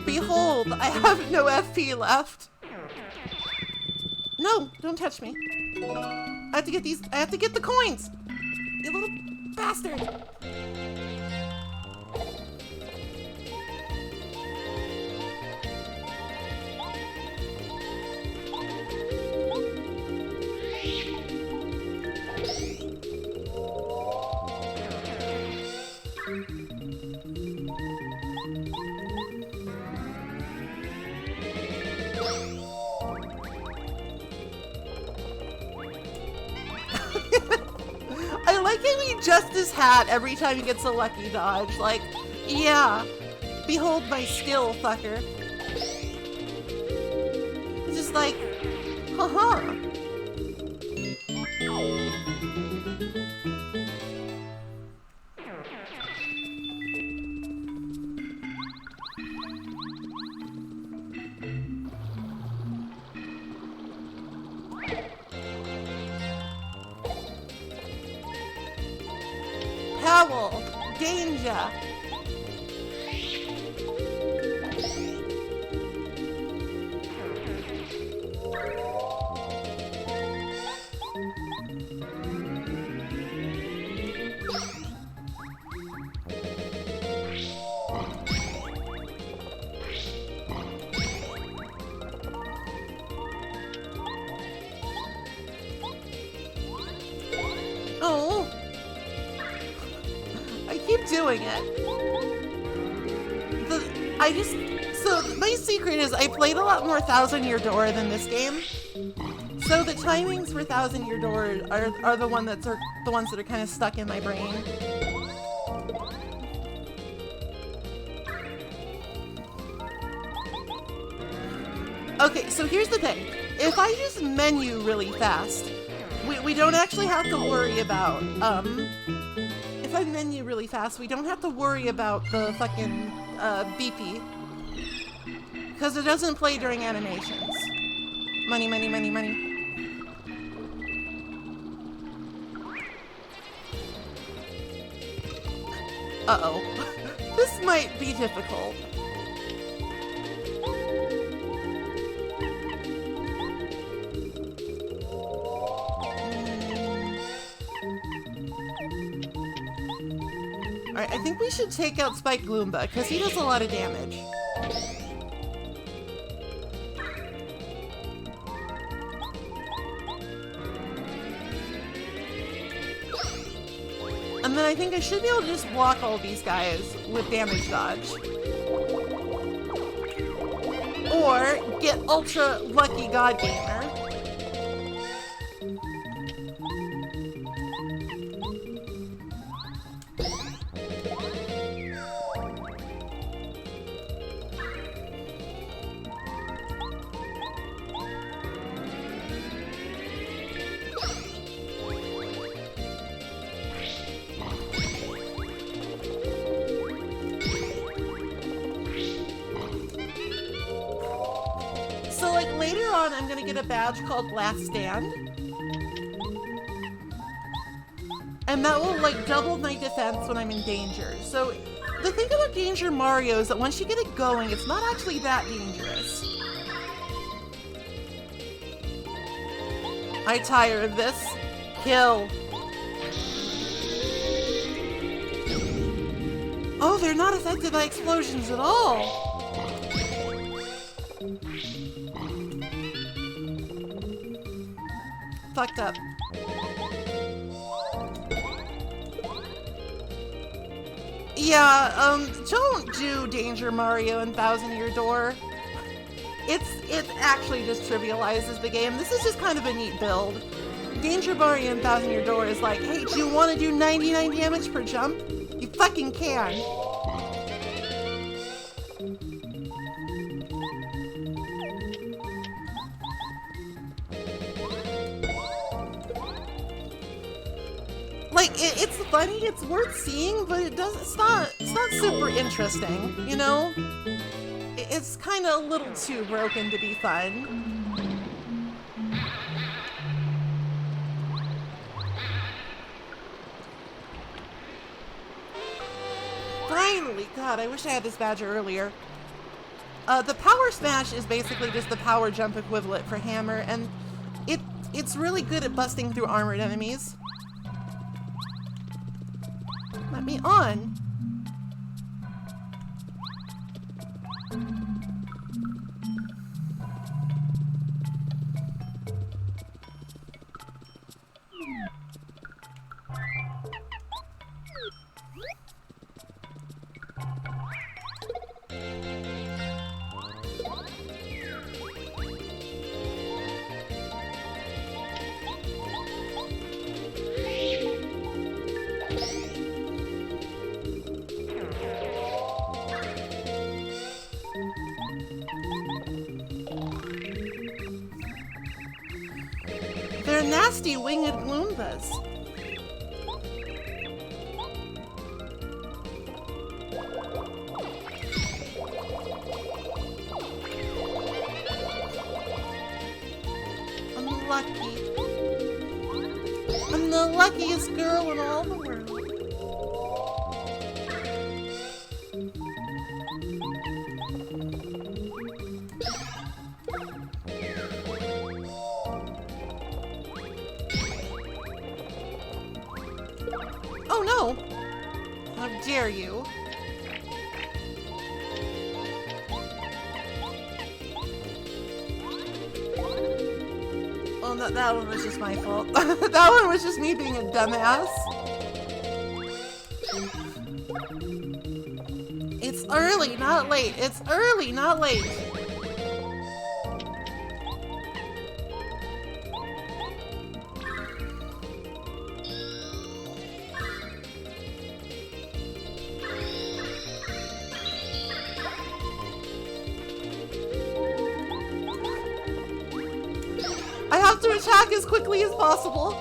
Behold, I have no FP left. No, don't touch me. I have to get these. I have to get the coins. You little bastard. I like how he adjusts his hat every time he gets a lucky dodge. Like, yeah, behold my skill, fucker. It's just like, haha. Howl, danger. Oh. I keep doing it. So my secret is I played a lot more Thousand Year Door than this game. So the timings for Thousand Year Door are the ones that are kind of stuck in my brain. Okay, so here's the thing. If I just menu really fast, we don't actually have to worry about, if I menu really fast, we don't have to worry about the fucking, BP. Because it doesn't play during animations. Money, money, money, money. Uh-oh. This might be difficult. Alright, I think we should take out Spike Gloomba, because he does a lot of damage. And then I think I should be able to just block all these guys with damage dodge. Or get Ultra Lucky God Gamer. So, like, later on, I'm gonna get a badge called Last Stand. And that will, like, double my defense when I'm in danger. So, the thing about Danger Mario is that once you get it going, it's not actually that dangerous. I tire of this. Kill. Oh, they're not affected by explosions at all. Fucked up. Yeah, don't do Danger Mario and Thousand Year Door. It actually just trivializes the game. This is just kind of a neat build. Danger Mario and Thousand Year Door is like, hey, do you want to do 99 damage per jump? You fucking can. Like, it's funny, it's worth seeing, but it's not super interesting, you know? It's kind of a little too broken to be fun. Finally! God, I wish I had this badge earlier. The power smash is basically just the power jump equivalent for hammer, and it's really good at busting through armored enemies. Let me on. They're nasty winged Gloombas. I'm lucky. I'm the luckiest girl in all the world. Oh no! How dare you? Well, that one was just my fault. That one was just me being a dumbass. It's early, not late. It's early, not late. I have to attack as quickly as possible.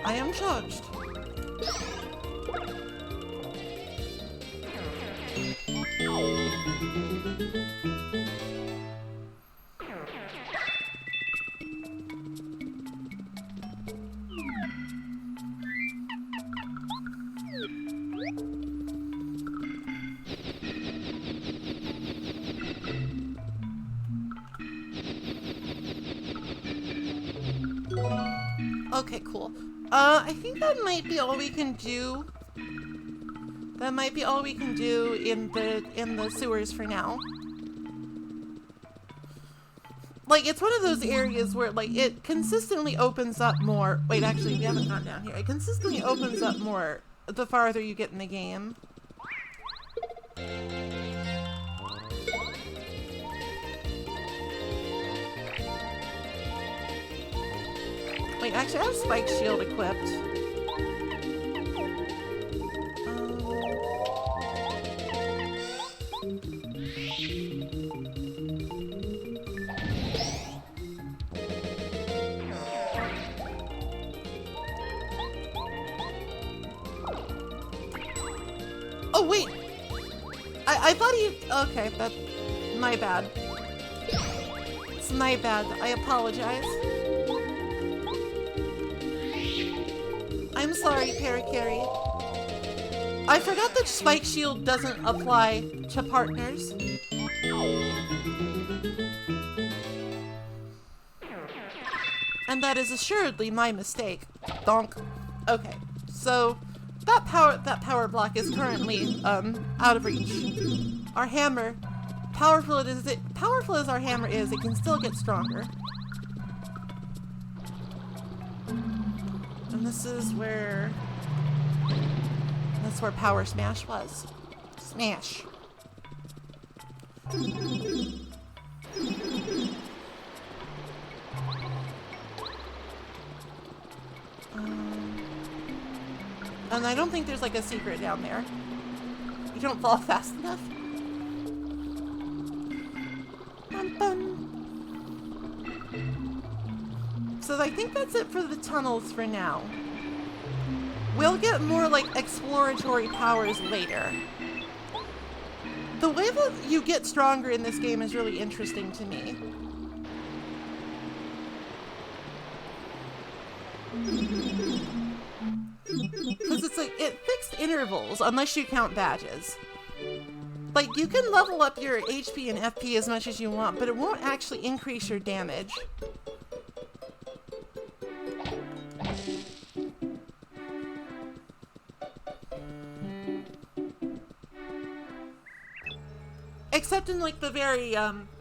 I am charged. Okay, cool. I think that might be all we can do. That might be all we can do in the sewers for now. Like, it's one of those areas where, like, it consistently opens up more. Wait, actually, we haven't gone down here. It consistently opens up more the farther you get in the game. Wait, actually, I have Spike Shield equipped. Oh, wait! I thought he... Okay, that's my bad. It's my bad. I apologize. I'm sorry, Carrie. I forgot that Spike Shield doesn't apply to partners. And that is assuredly my mistake. Donk. Okay, so that power block is currently out of reach. Our hammer, powerful as our hammer is, it can still get stronger. And this is where... That's where Power Smash was. Smash. And I don't think there's like a secret down there. don't fall fast enough. Bum, bum. So I think that's it for the tunnels for now. We'll get more like exploratory powers later. The way that you get stronger in this game is really interesting to me. Because it's like, at fixed intervals, unless you count badges. Like, you can level up your HP and FP as much as you want, but it won't actually increase your damage. Except in like the very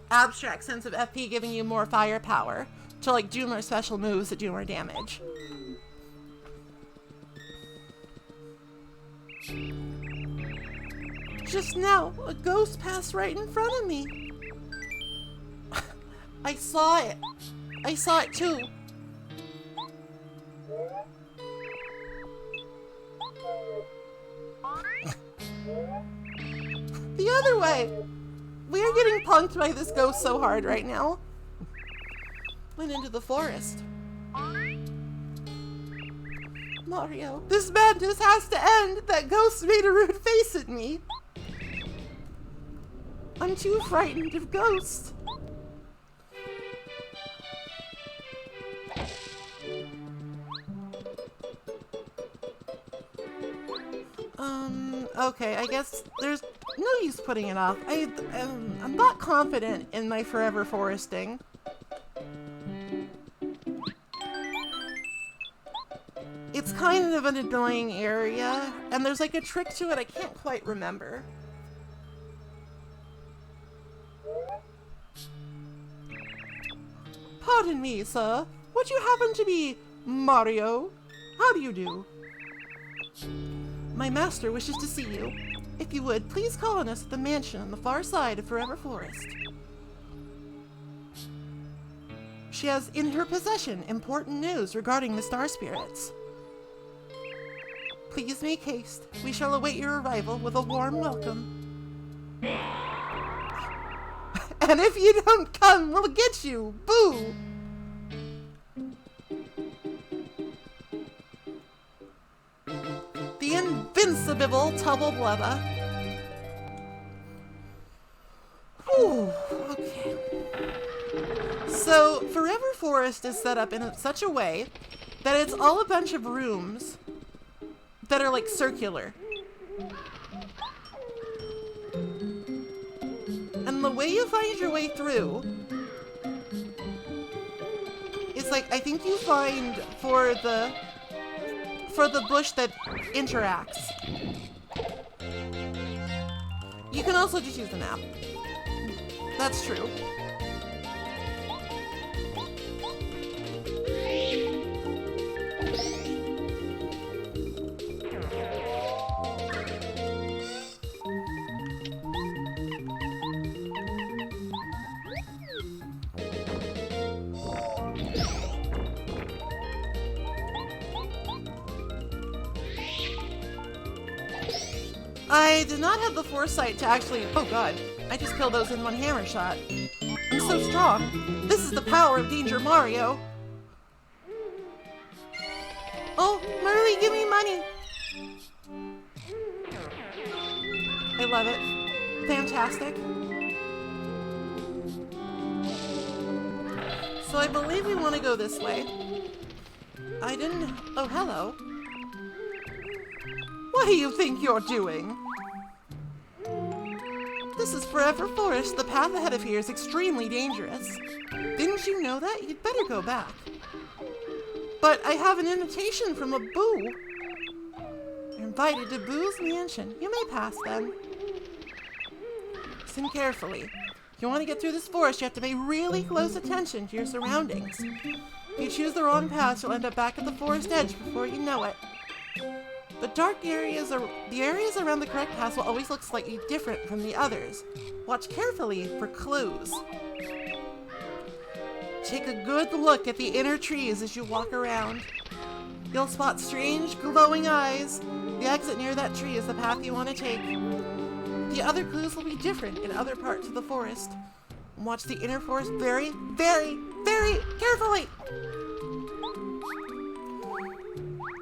abstract sense of FP giving you more firepower to like do more special moves that do more damage. Just now, a ghost passed right in front of me. I saw it. I saw it too. The other way. We are getting punked by this ghost so hard right now. Went into the forest. Mario, this madness has to end. That ghost made a rude face at me. I'm too frightened of ghosts. Okay, I guess there's no use putting it off. I'm not confident in my forever foresting. It's kind of an annoying area, and there's like a trick to it I can't quite remember. Pardon me, sir. Would you happen to be Mario? How do you do? My master wishes to see you. If you would, please call on us at the mansion on the far side of Forever Forest. She has in her possession important news regarding the Star Spirits. Please make haste. We shall await your arrival with a warm welcome. And if you don't come, we'll get you! Boo! The invincible Tubble Blubber. Whew, okay. So, Forever Forest is set up in such a way that it's all a bunch of rooms that are like circular. And the way you find your way through is like, I think you find for the bush that interacts. You can also just use the map. That's true. I did not have the foresight to actually... Oh god, I just killed those in one hammer shot. I'm so strong. This is the power of Danger Mario. Oh, Merly, give me money. I love it. Fantastic. So I believe we want to go this way. I didn't... Oh, hello. What do you think you're doing? This is Forever Forest. The path ahead of here is extremely dangerous. Didn't you know that? You'd better go back. But I have an invitation from a Boo. You're invited to Boo's mansion. You may pass then. Listen carefully. If you want to get through this forest, you have to pay really close attention to your surroundings. If you choose the wrong path, you'll end up back at the forest edge before you know it. The areas around the correct path will always look slightly different from the others. Watch carefully for clues. Take a good look at the inner trees as you walk around. You'll spot strange glowing eyes. The exit near that tree is the path you want to take. The other clues will be different in other parts of the forest. Watch the inner forest very, very, very carefully.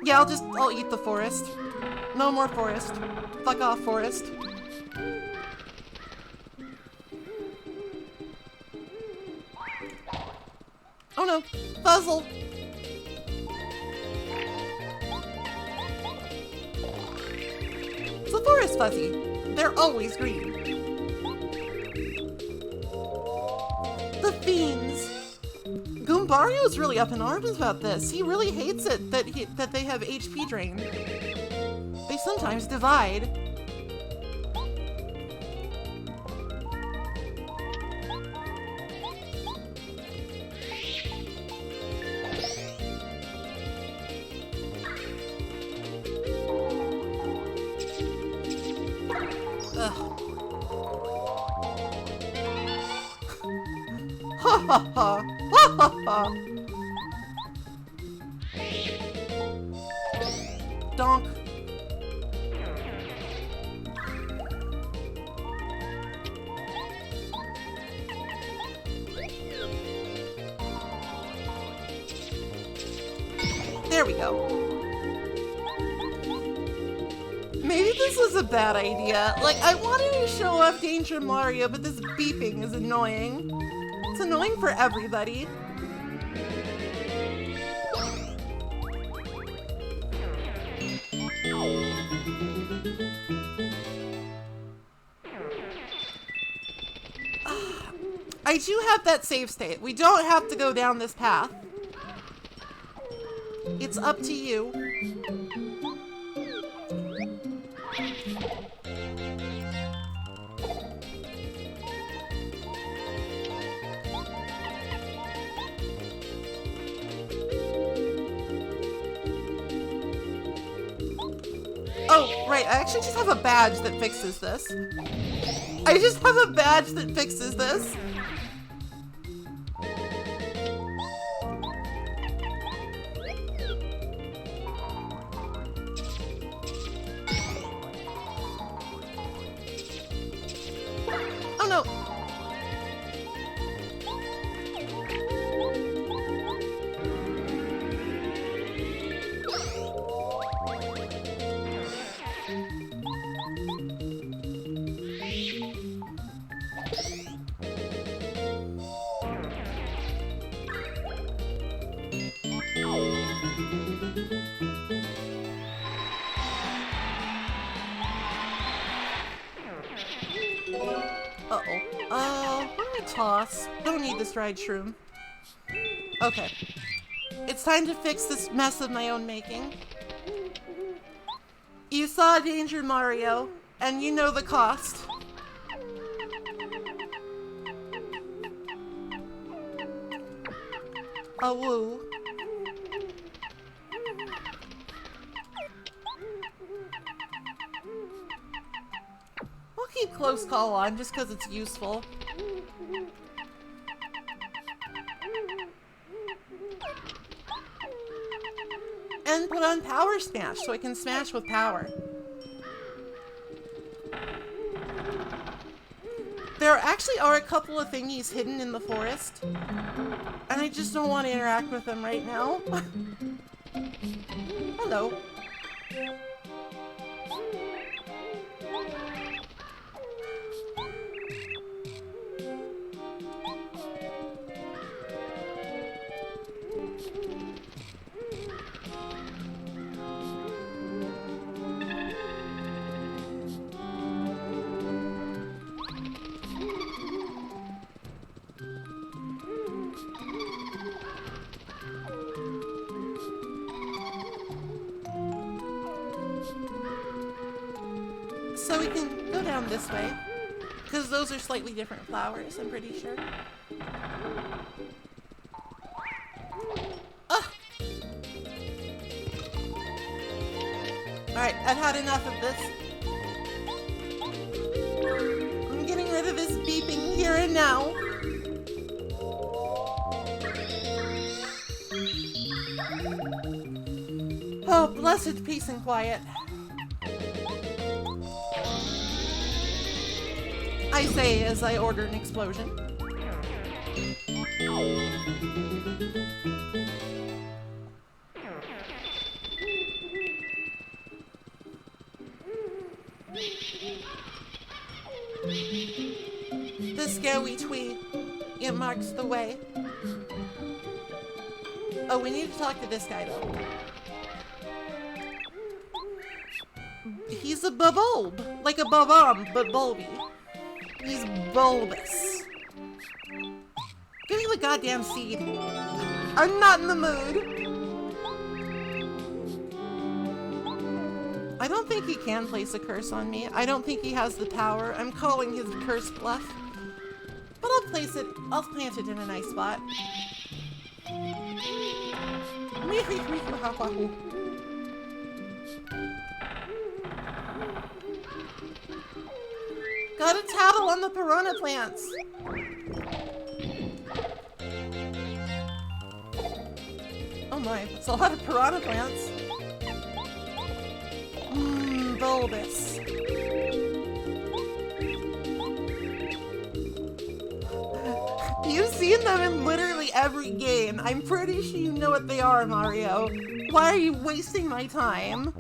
Yeah, I'll eat the forest. No more forest. Fuck off, forest. Oh no, Fuzzle. It's a forest fuzzy. They're always green. The fiends. Goombario's really up in arms about this. He really hates it that they have HP drain. They sometimes divide. Ha ha ha! Ha ha ha! Donk. There we go. Maybe this was a bad idea. Like, I wanted to show off Danger Mario, but this beeping is annoying. It's annoying for everybody. I do have that save state. We don't have to go down this path. It's up to you. Oh, right, I actually just have a badge that fixes this. I just have a badge that fixes this. Oh no. Let me toss. Don't need this dried shroom. Okay. It's time to fix this mess of my own making. You saw Danger Mario, and you know the cost. A woo. We'll keep close call on just because it's useful. And put on Power Smash so I can smash with power. There actually are a couple of thingies hidden in the forest, and I just don't want to interact with them right now. Hello. So we can go down this way, because those are slightly different flowers, I'm pretty sure. Ah! Alright, I've had enough of this. I'm getting rid of this beeping here and now. Oh, blessed peace and quiet. I say as I order an explosion. The scary tweet. It marks the way. Oh, we need to talk to this guy, though. He's a bulb. Like a bomb, but bulby. He's bulbous. Give me the goddamn seed. I'm not in the mood. I don't think he can place a curse on me. I don't think he has the power. I'm calling his curse bluff. But I'll place it. I'll plant it in a nice spot. Got a tattle on the piranha plants. Oh my, it's a lot of piranha plants. Bulbous. You've seen them in literally every game. I'm pretty sure you know what they are, Mario. Why are you wasting my time?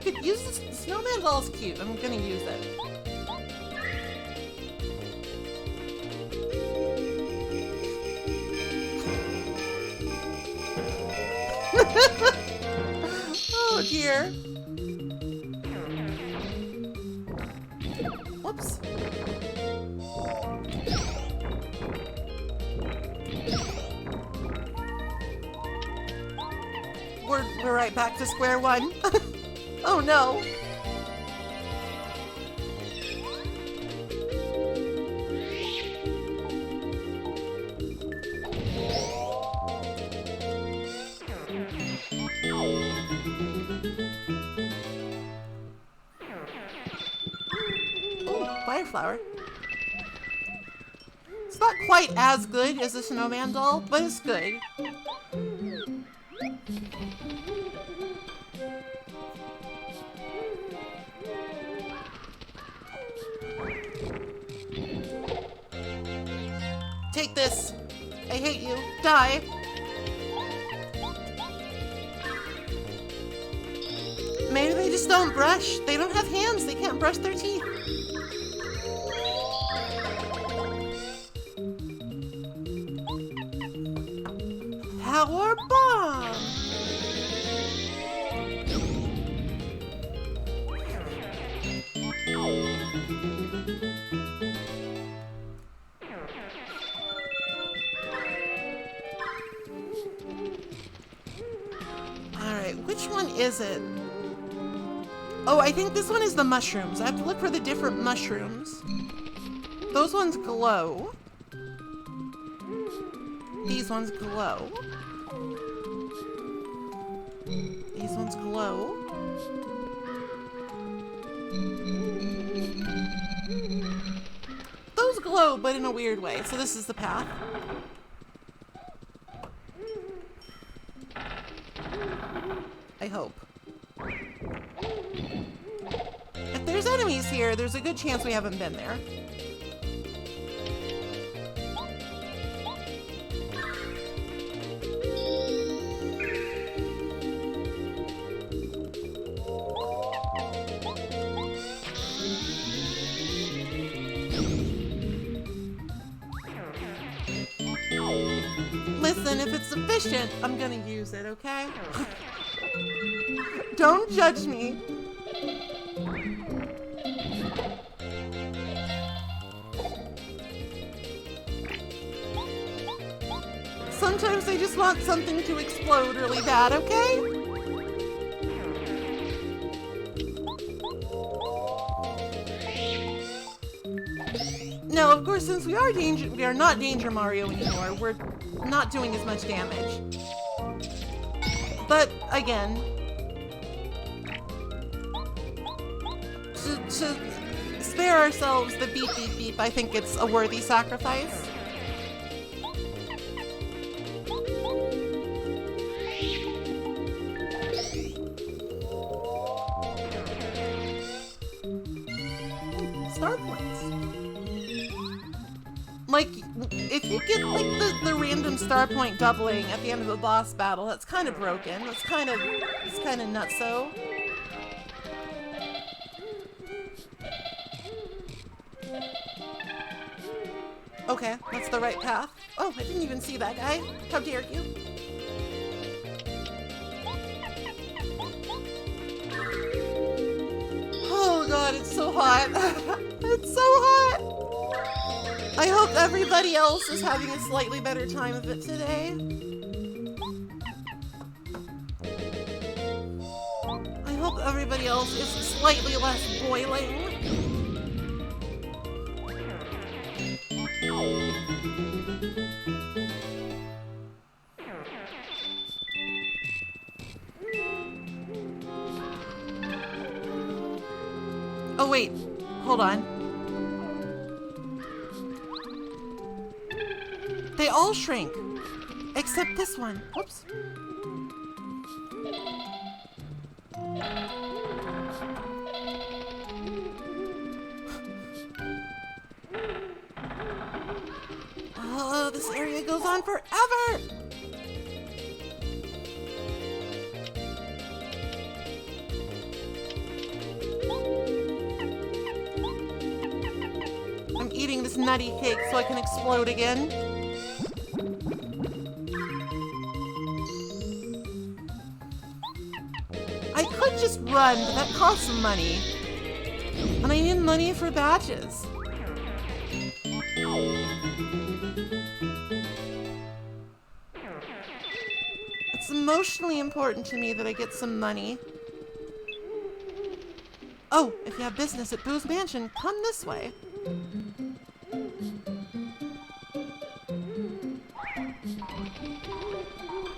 Could use this. Snowman doll's cute. I'm gonna use it. Oh dear. Whoops. We're right back to square one. Oh no. Fireflower. It's not quite as good as the snowman doll, but it's good. Take this. I hate you. Die. Maybe they just don't brush. They don't have hands. They can't brush their teeth. Power bomb! Alright, which one is it? Oh, I think this one is the mushrooms. I have to look for the different mushrooms. Those ones glow. These ones glow. These ones glow. Those glow, but in a weird way. So this is the path. I hope. If there's enemies here, there's a good chance we haven't been there. Listen, if it's sufficient, I'm gonna use it, okay? Don't judge me. Sometimes I just want something to explode really bad, okay? No, of course, since we are not Danger Mario anymore, we're not doing as much damage. But again, to spare ourselves the beep beep beep, I think it's a worthy sacrifice. star point doubling at the end of a boss battle. That's kind of broken. It's kind of nutso. Okay, that's the right path. Oh, I didn't even see that guy. How dare you? Oh god, it's so hot. It's so hot. I hope everybody else is having a slightly better time of it today. I hope everybody else is slightly less boiling. Oh wait, hold on. They all shrink, except this one. Whoops. Oh, this area goes on forever! I'm eating this nutty cake so I can explode again. I could just run, but that costs money. And I need money for badges. It's emotionally important to me that I get some money. Oh, if you have business at Boo's Mansion, come this way.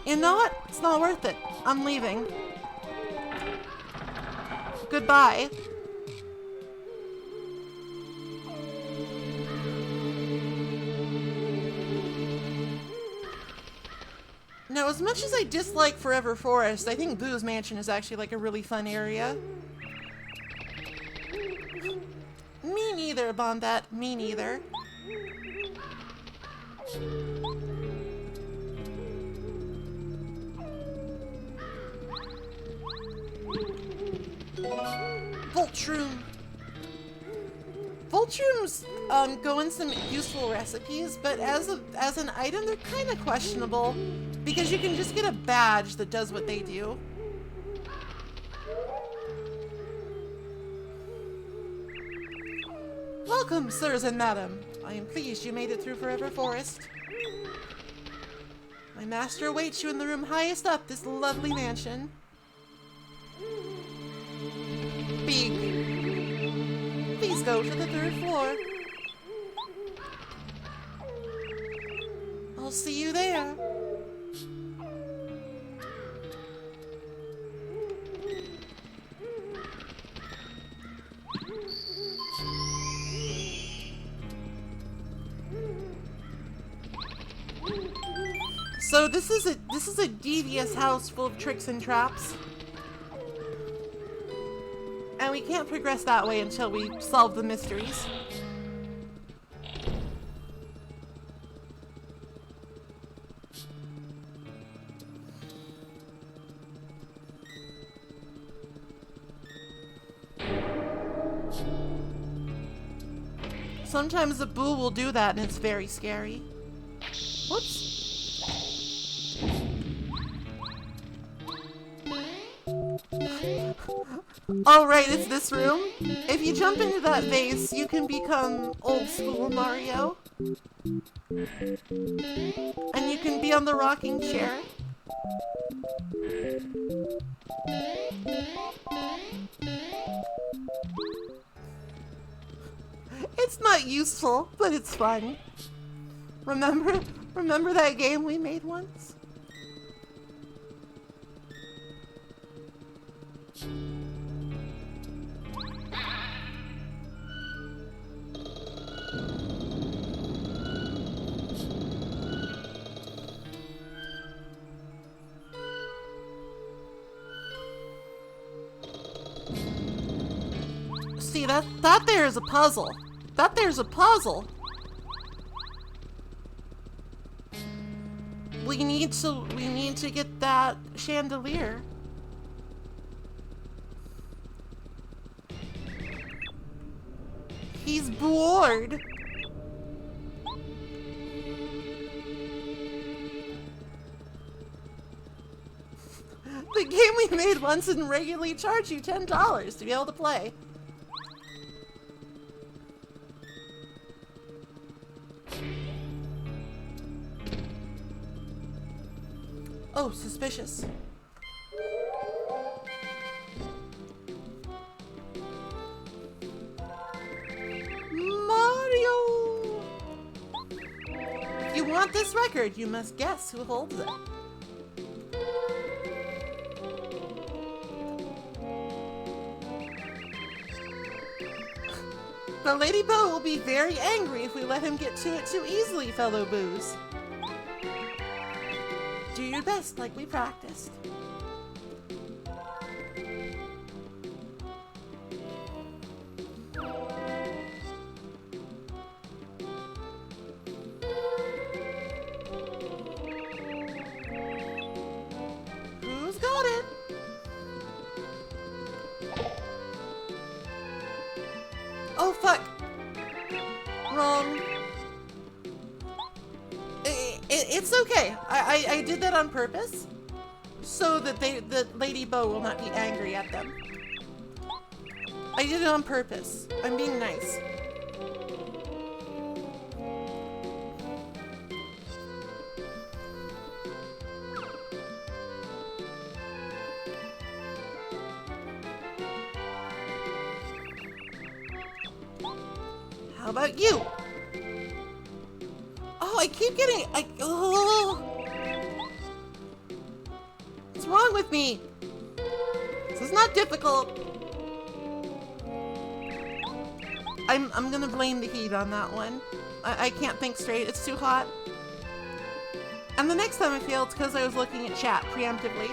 You know what? It's not worth it. I'm leaving. Goodbye. Now, as much as I dislike Forever Forest, I think Boo's Mansion is actually like a really fun area. Me neither, Bombette. Me neither. Voltroom. Voltrooms go in some useful recipes, but as an item, they're kind of questionable because you can just get a badge that does what they do. Welcome, sirs and madam. I am pleased you made it through Forever Forest. My master awaits you in the room highest up this lovely mansion. Big. Please go to the 3rd floor. I'll see you there. So this is a devious house full of tricks and traps. And we can't progress that way until we solve the mysteries. Sometimes a Boo will do that and it's very scary. Whoops. Oh right, it's this room. If you jump into that vase, you can become old school Mario. And you can be on the rocking chair. It's not useful, but it's fun. Remember that game we made once? See, that there is a puzzle. That there's a puzzle. We need to get that chandelier. He's bored. The game we made once and regularly charge you $10 to be able to play. Oh, suspicious. Mario! If you want this record, you must guess who holds it. The Lady Bo will be very angry if we let him get to it too easily, fellow boos. Do your best like we practiced. Who's got it? Oh, fuck. Wrong. It's okay. I did that on purpose so that Lady Bo will not be angry at them. I did it on purpose. I'm being nice. How about you? Oh, I keep getting... What's wrong with me? This is not difficult. I'm gonna blame the heat on that one. I can't think straight. It's too hot. And the next time I fail, it's because I was looking at chat preemptively.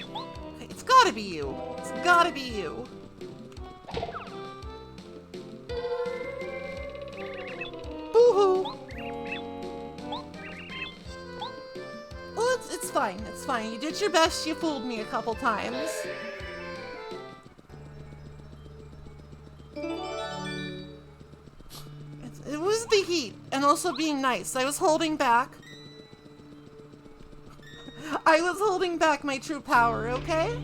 Okay, it's gotta be you. It's gotta be you. Boo-hoo! Well, it's fine. It's fine. You did your best. You fooled me a couple times. It was the heat, and also being nice. I was holding back. I was holding back my true power, okay?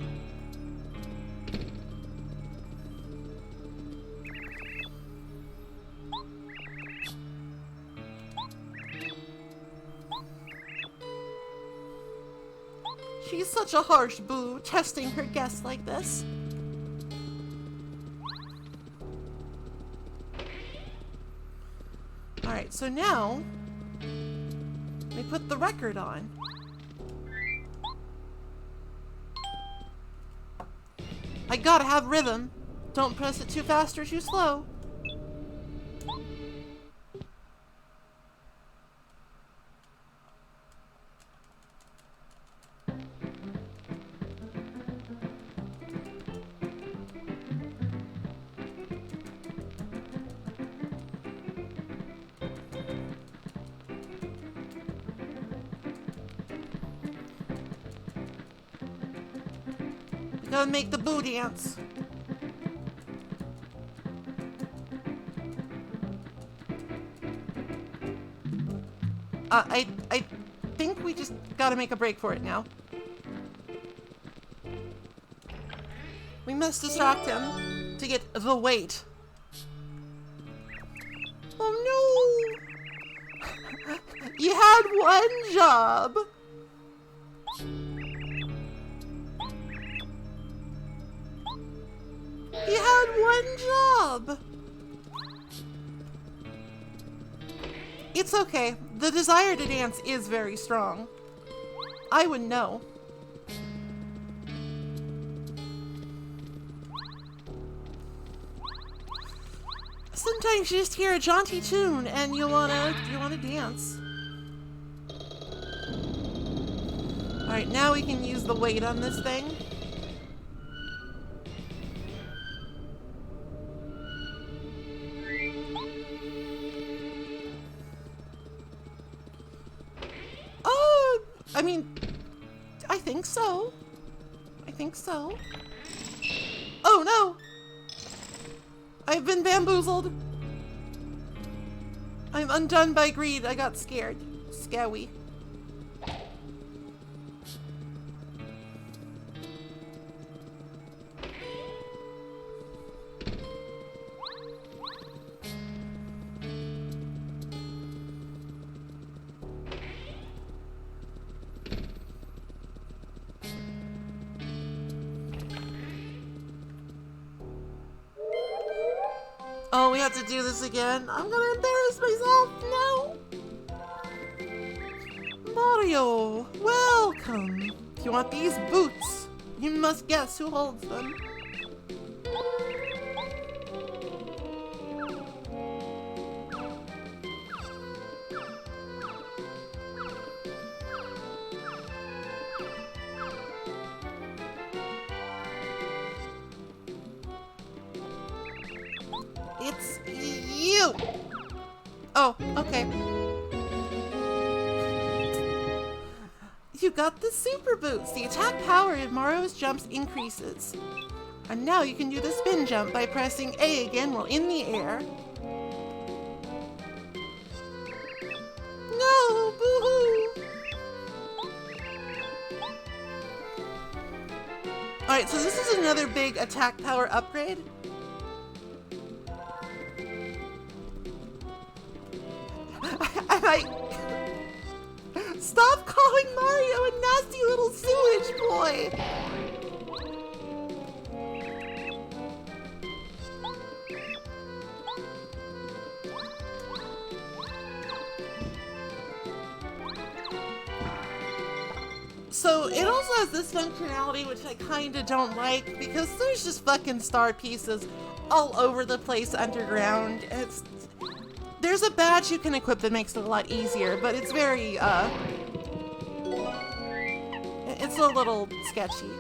She's such a harsh boo, testing her guests like this. Alright, so now we put the record on. I gotta have rhythm. Don't press it too fast or too slow. Gotta make the boo dance. I think we just gotta make a break for it now. We must distract him to get the weight. Oh no! You had one job! You had one job! It's okay. The desire to dance is very strong. I would know. Sometimes you just hear a jaunty tune and you wanna dance. Alright, now we can use the weight on this thing. mean, I think so. I think so. Oh no! I've been bamboozled. I'm undone by greed. I got scared. Scowy. Oh, we have to do this again. I'm gonna embarrass myself. No. Mario, welcome. If you want these boots, you must guess who holds them. It's you! Oh, okay. You got the super boots. The attack power of Mario's jumps increases. And now you can do the spin jump by pressing A again while in the air. No! Boo-hoo! Alright, so this is another big attack power upgrade. Stop calling Mario a nasty little sewage boy! So it also has this functionality which I kinda don't like because there's just fucking star pieces all over the place underground. There's a badge you can equip that makes it a lot easier, but it's very, it's a little sketchy.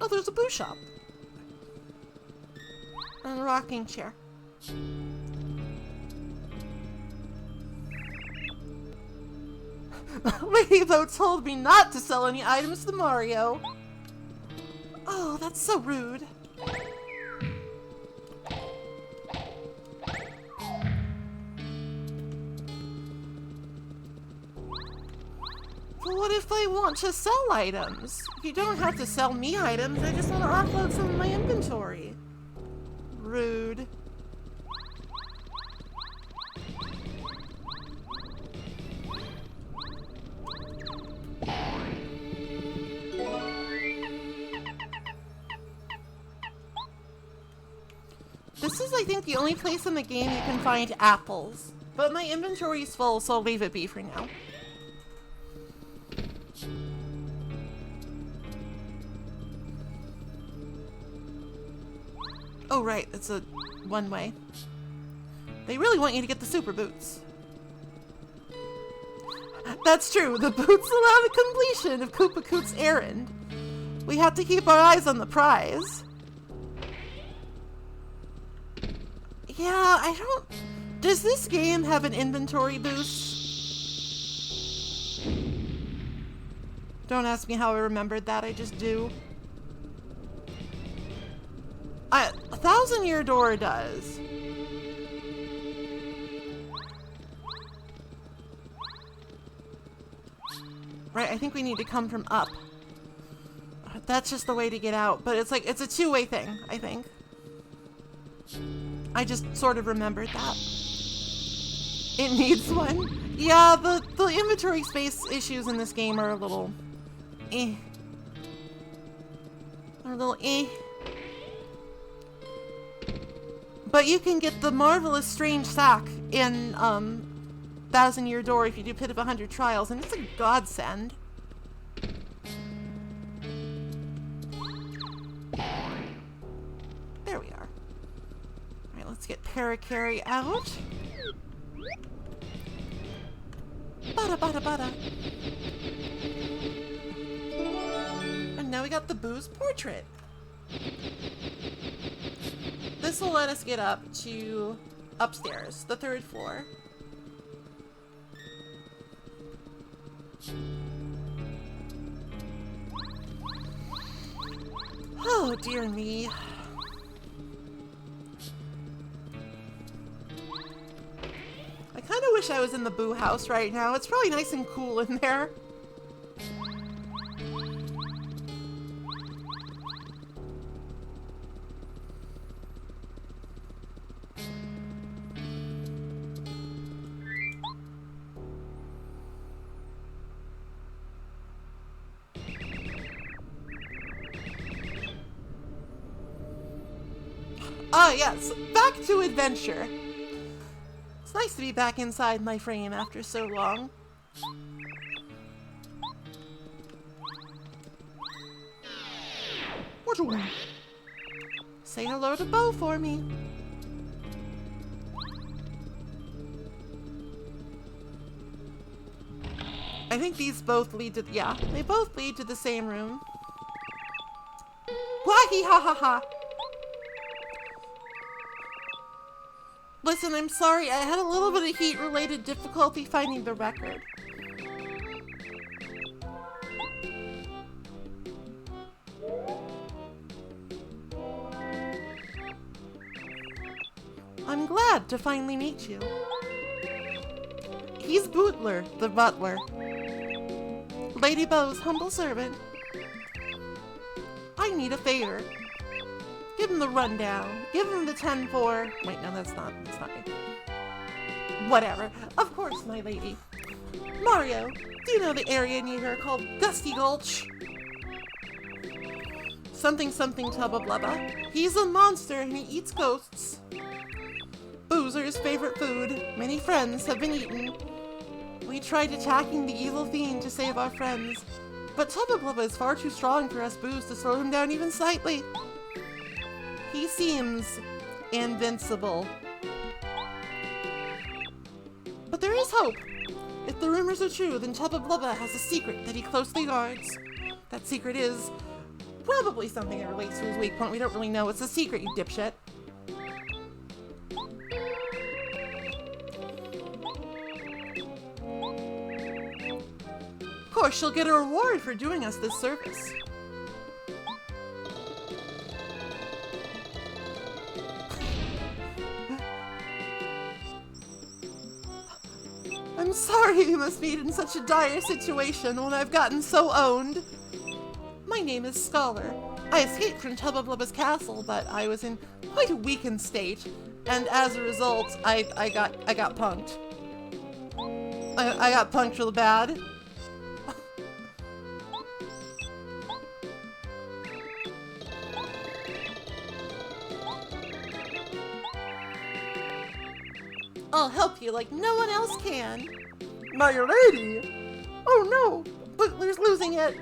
Oh, there's a boo shop. And a rocking chair. Ladybug told me not to sell any items to Mario. Oh, that's so rude. But what if I want to sell items? You don't have to sell me items, I just want to offload some of my inventory. Rude. This is, I think, the only place in the game you can find apples. But my inventory is full, so I'll leave it be for now. Oh, right, it's a one-way. They really want you to get the super boots. That's true, the boots allow the completion of Koopa Koot's errand. We have to keep our eyes on the prize. Yeah, I don't... Does this game have an inventory boost? Don't ask me how I remembered that, I just do. A 1000-Year Door does. Right, I think we need to come from up. That's just the way to get out, but it's like, it's a two-way thing, I think. I just sort of remembered that. It needs one. Yeah, the inventory space issues in this game are a little eh. Are a little eh. But you can get the marvelous strange sack in 1000-Year Door if you do Pit of 100 Trials, and it's a godsend. There we are. Alright, let's get Parakarry out. Bada bada bada. And now we got the Boo's portrait. This will let us get up to upstairs, the 3rd floor. Oh, dear me. I kind of wish I was in the Boo house right now. It's probably nice and cool in there. Ah, yes, back to adventure. It's nice to be back inside my frame after so long. What do you want? Say hello to Bo for me. I think these both lead to, yeah, they both lead to the same room. Wahi ha ha ha. Listen, I'm sorry, I had a little bit of heat-related difficulty finding the record. I'm glad to finally meet you. He's Bootler, the butler. Lady Bo's humble servant. I need a favor. Give him the rundown. Give him the 10-4. Wait, no, that's not it. Whatever. Of course, my lady. Mario, do you know the area near here called Gusty Gulch? Something Tubba Blubba. He's a monster and he eats ghosts. Boozer's favorite food. Many friends have been eaten. We tried attacking the evil fiend to save our friends, but Tubba Blubba is far too strong for us Boos to slow him down even slightly. He seems invincible. But there is hope. If the rumors are true, then Tubba Blubba has a secret that he closely guards. That secret is probably something that relates to his weak point. We don't really know. It's a secret, you dipshit. Of course, she'll get a reward for doing us this service. I'm sorry you must be in such a dire situation when I've gotten so owned. My name is Scholar. I escaped from Tubba Blubba's castle, but I was in quite a weakened state, and as a result, I got punked. I got punked real bad. I'll help you like no one else can. My lady? Oh no, Bootler's losing it.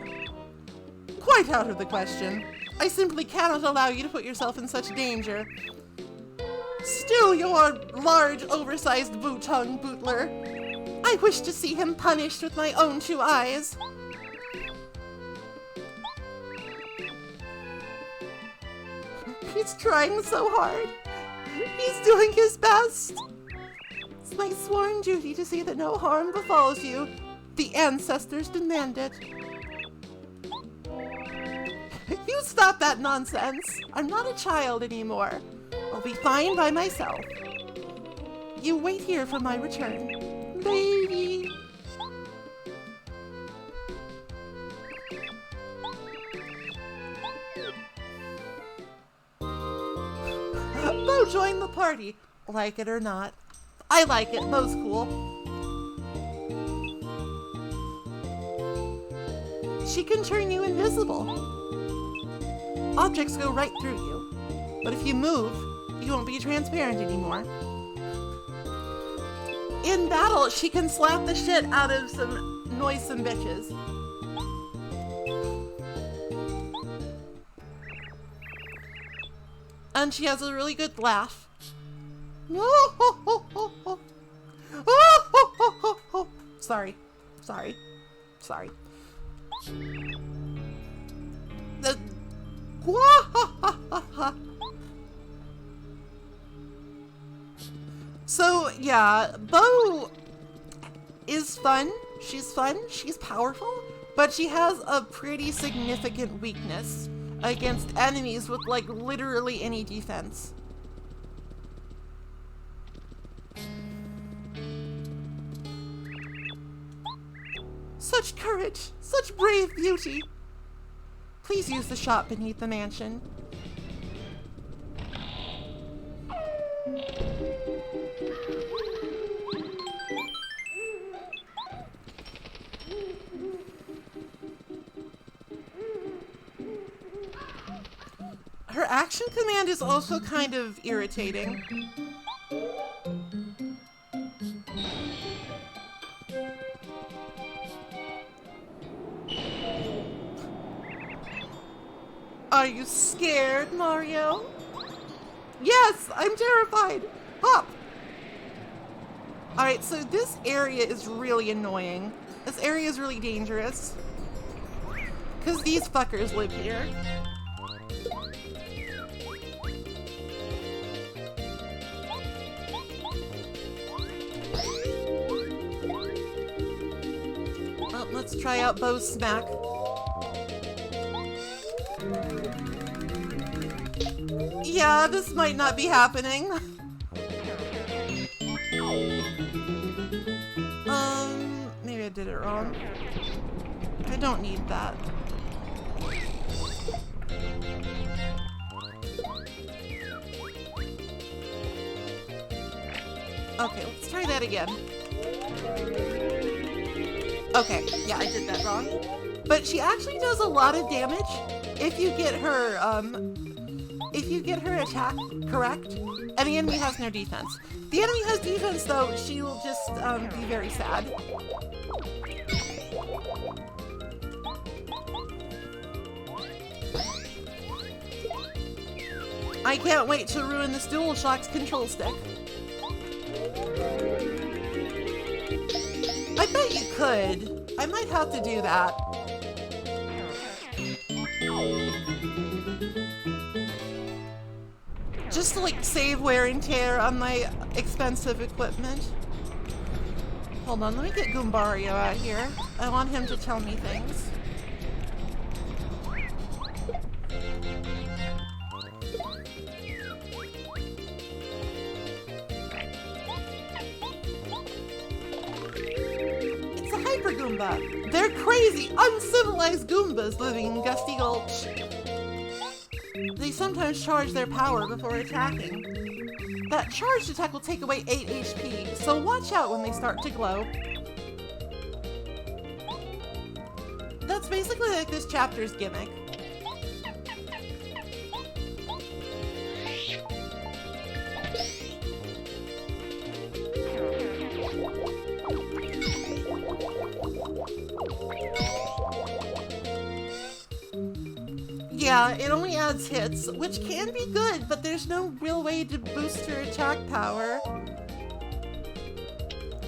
Quite out of the question. I simply cannot allow you to put yourself in such danger. Still your large, oversized boot-tongue, Bootler. I wish to see him punished with my own 2 eyes. He's trying so hard. He's doing his best. It's my sworn duty to see that no harm befalls you. The ancestors demand it. You stop that nonsense. I'm not a child anymore. I'll be fine by myself. You wait here for my return. Lady. Bo joined the party. Like it or not. I like it. Bo's cool. She can turn you invisible. Objects go right through you. But if you move, you won't be transparent anymore. In battle, she can slap the shit out of some noisome bitches. And she has a really good laugh. It's sorry. Sorry. Sorry. The... So, yeah, Bo is fun. She's fun. She's powerful. But she has a pretty significant weakness against enemies with, like, literally any defense. Such courage! Such brave beauty! Please use the shop beneath the mansion. Her action command is also kind of irritating. Are you scared, Mario? Yes, I'm terrified. Hop! Alright, so this area is really annoying. This area is really dangerous. Because these fuckers live here. Well, let's try out Bo's smack. Yeah, this might not be happening. Maybe I did it wrong. I don't need that. Okay, let's try that again. Okay, yeah, I did that wrong. But she actually does a lot of damage if you get her, attack correct, and the enemy has no defense. If the enemy has defense, though, she will just, be very sad. I can't wait to ruin this DualShock's control stick. I bet you could. I might have to do that. Just to, like, save wear and tear on my expensive equipment. Hold on, let me get Goombario out here. I want him to tell me things. It's a Hyper Goomba. They're crazy, uncivilized Goombas living in Gusty Gulch. They sometimes charge their power before attacking. That charged attack will take away 8 HP, so watch out when they start to glow. That's basically like this chapter's gimmick. Yeah, it only adds hits, which can be good, but there's no real way to boost her attack power.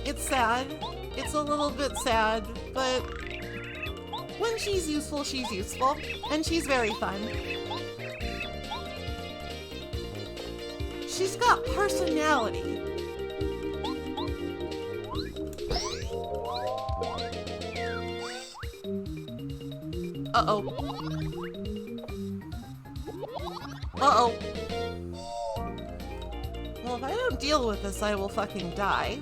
It's sad. It's a little bit sad, but when she's useful, and she's very fun. She's got personality. Uh-oh. Uh-oh. Well, if I don't deal with this, I will fucking die.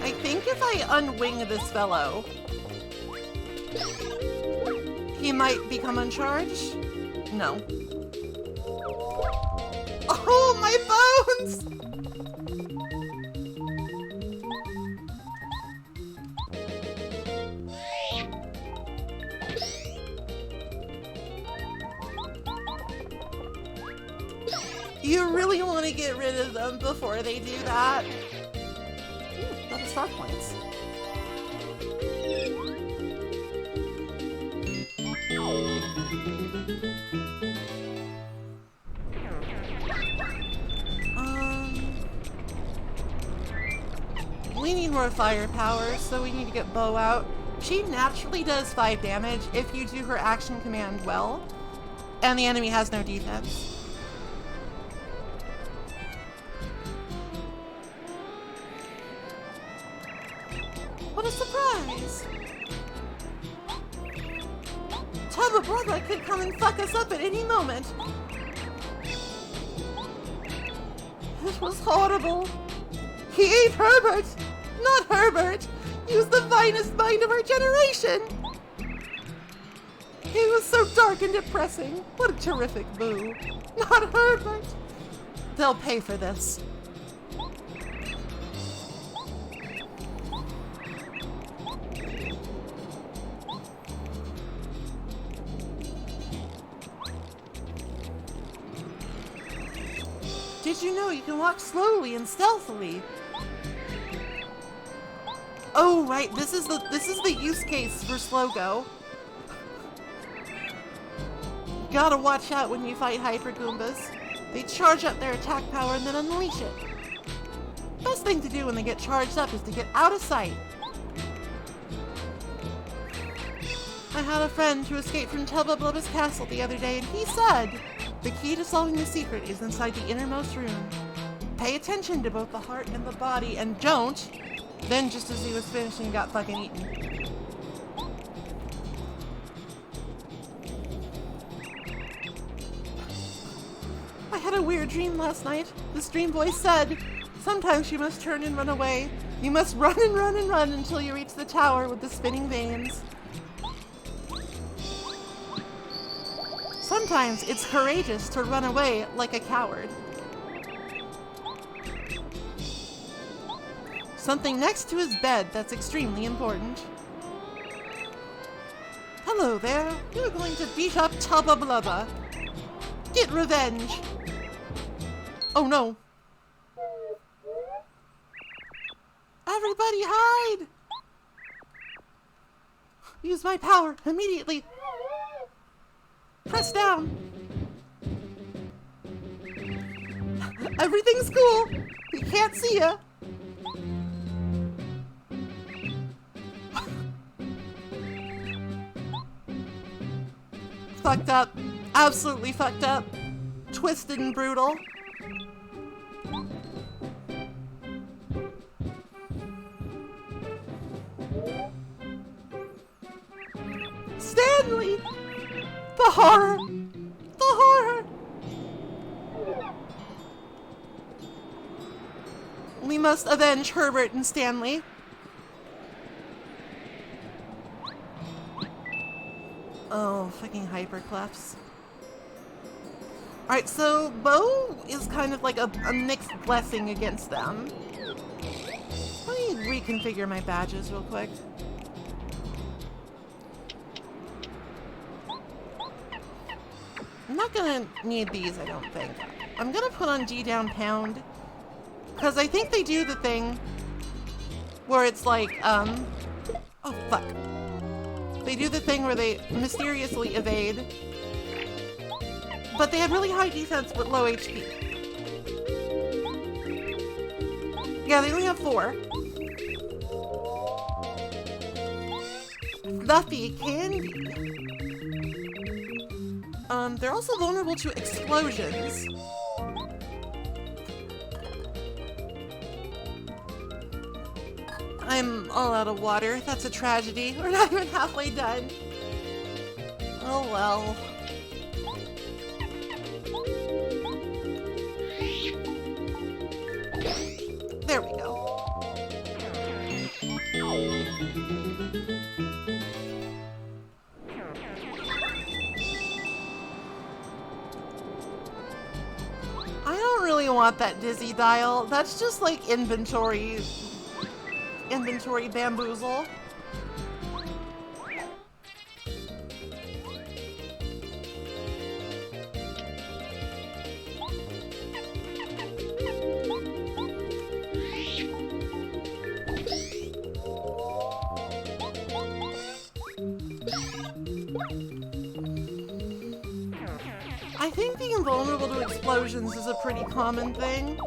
I think if I unwing this fellow, he might become uncharged? No. Oh, my bones! You really want to get rid of them before they do that. Ooh, lot of star points. We need more firepower, so we need to get Bo out. She naturally does 5 damage if you do her action command well, and the enemy has no defense. What a surprise! Tubba Brother could come and fuck us up at any moment. It was horrible. He ate Herbert! Not Herbert! He was the finest mind of our generation! He was so dark and depressing. What a terrific boo. Not Herbert! They'll pay for this. Did you know you can walk slowly and stealthily? Oh, right, this is the use case for slow go. Gotta watch out when you fight Hyper Goombas. They charge up their attack power and then unleash it. Best thing to do when they get charged up is to get out of sight. I had a friend who escaped from Tubba Blubba's castle the other day, and he said, the key to solving the secret is inside the innermost room. Pay attention to both the heart and the body, and don't. Then, just as he was finishing, he got fucking eaten. I had a weird dream last night. This dream voice said, sometimes you must turn and run away. You must run and run and run until you reach the tower with the spinning veins. Sometimes it's courageous to run away like a coward. Something next to his bed that's extremely important. Hello there. You're going to beat up Tubba Blubba. Get revenge. Oh no. Everybody hide! Use my power immediately. Press down. Everything's cool. We can't see ya. Fucked up. Absolutely fucked up. Twisted and brutal. Stanley! The horror! The horror! We must avenge Herbert and Stanley. Oh, fucking hyperclefs. Alright, so Bo is kind of like a mixed blessing against them. Let me reconfigure my badges real quick. I'm not gonna need these, I don't think. I'm gonna put on D down pound, because I think they do the thing where it's like, oh fuck. They do the thing where they mysteriously evade, but they have really high defense but low HP. Yeah, they only have 4. Fluffy candy. They're also vulnerable to explosions. I'm all out of water. That's a tragedy. We're not even halfway done. Oh well. There we go. I don't really want that dizzy dial. That's just like inventory bamboozle. I think being invulnerable to explosions is a pretty common thing.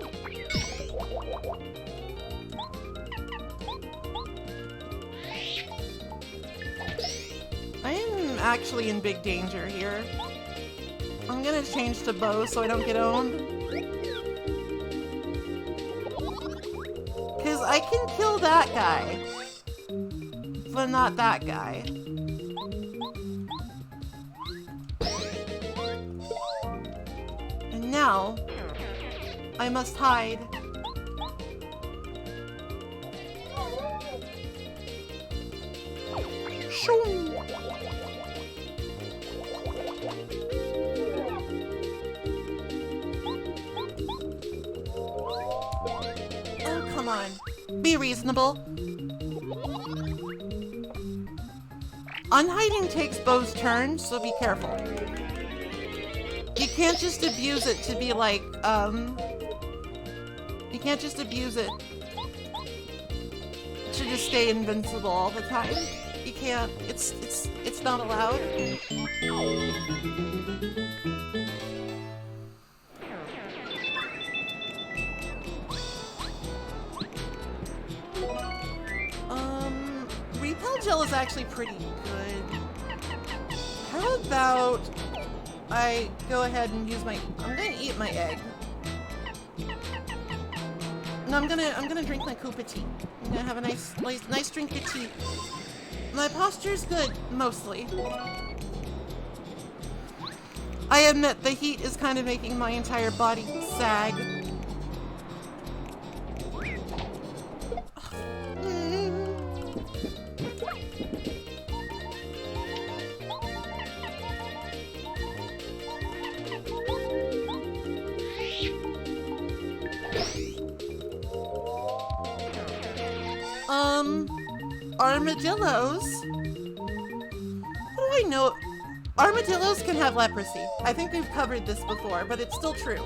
actually in big danger here. I'm gonna change to bow so I don't get owned. Because I can kill that guy, but not that guy. And now, I must hide. Shoo! Oh, come on. Be reasonable. Unhiding takes Bo's turn, so be careful. You can't just abuse it to be like, you can't just abuse it to just stay invincible all the time. You can't. It's not allowed. Repel gel is actually pretty good. How about I go ahead and use my... I'm gonna eat my egg. No, I'm gonna drink my Koopa tea. I'm gonna have a nice drink of tea. My posture's good, mostly. I admit the heat is kind of making my entire body sag. Armadillos? What do I know? Armadillos can have leprosy. I think we've covered this before, but it's still true.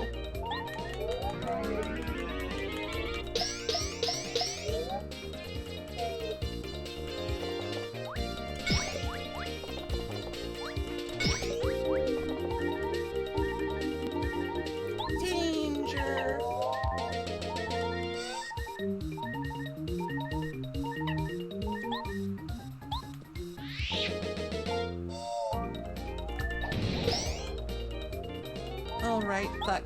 Danger. Alright, fuck.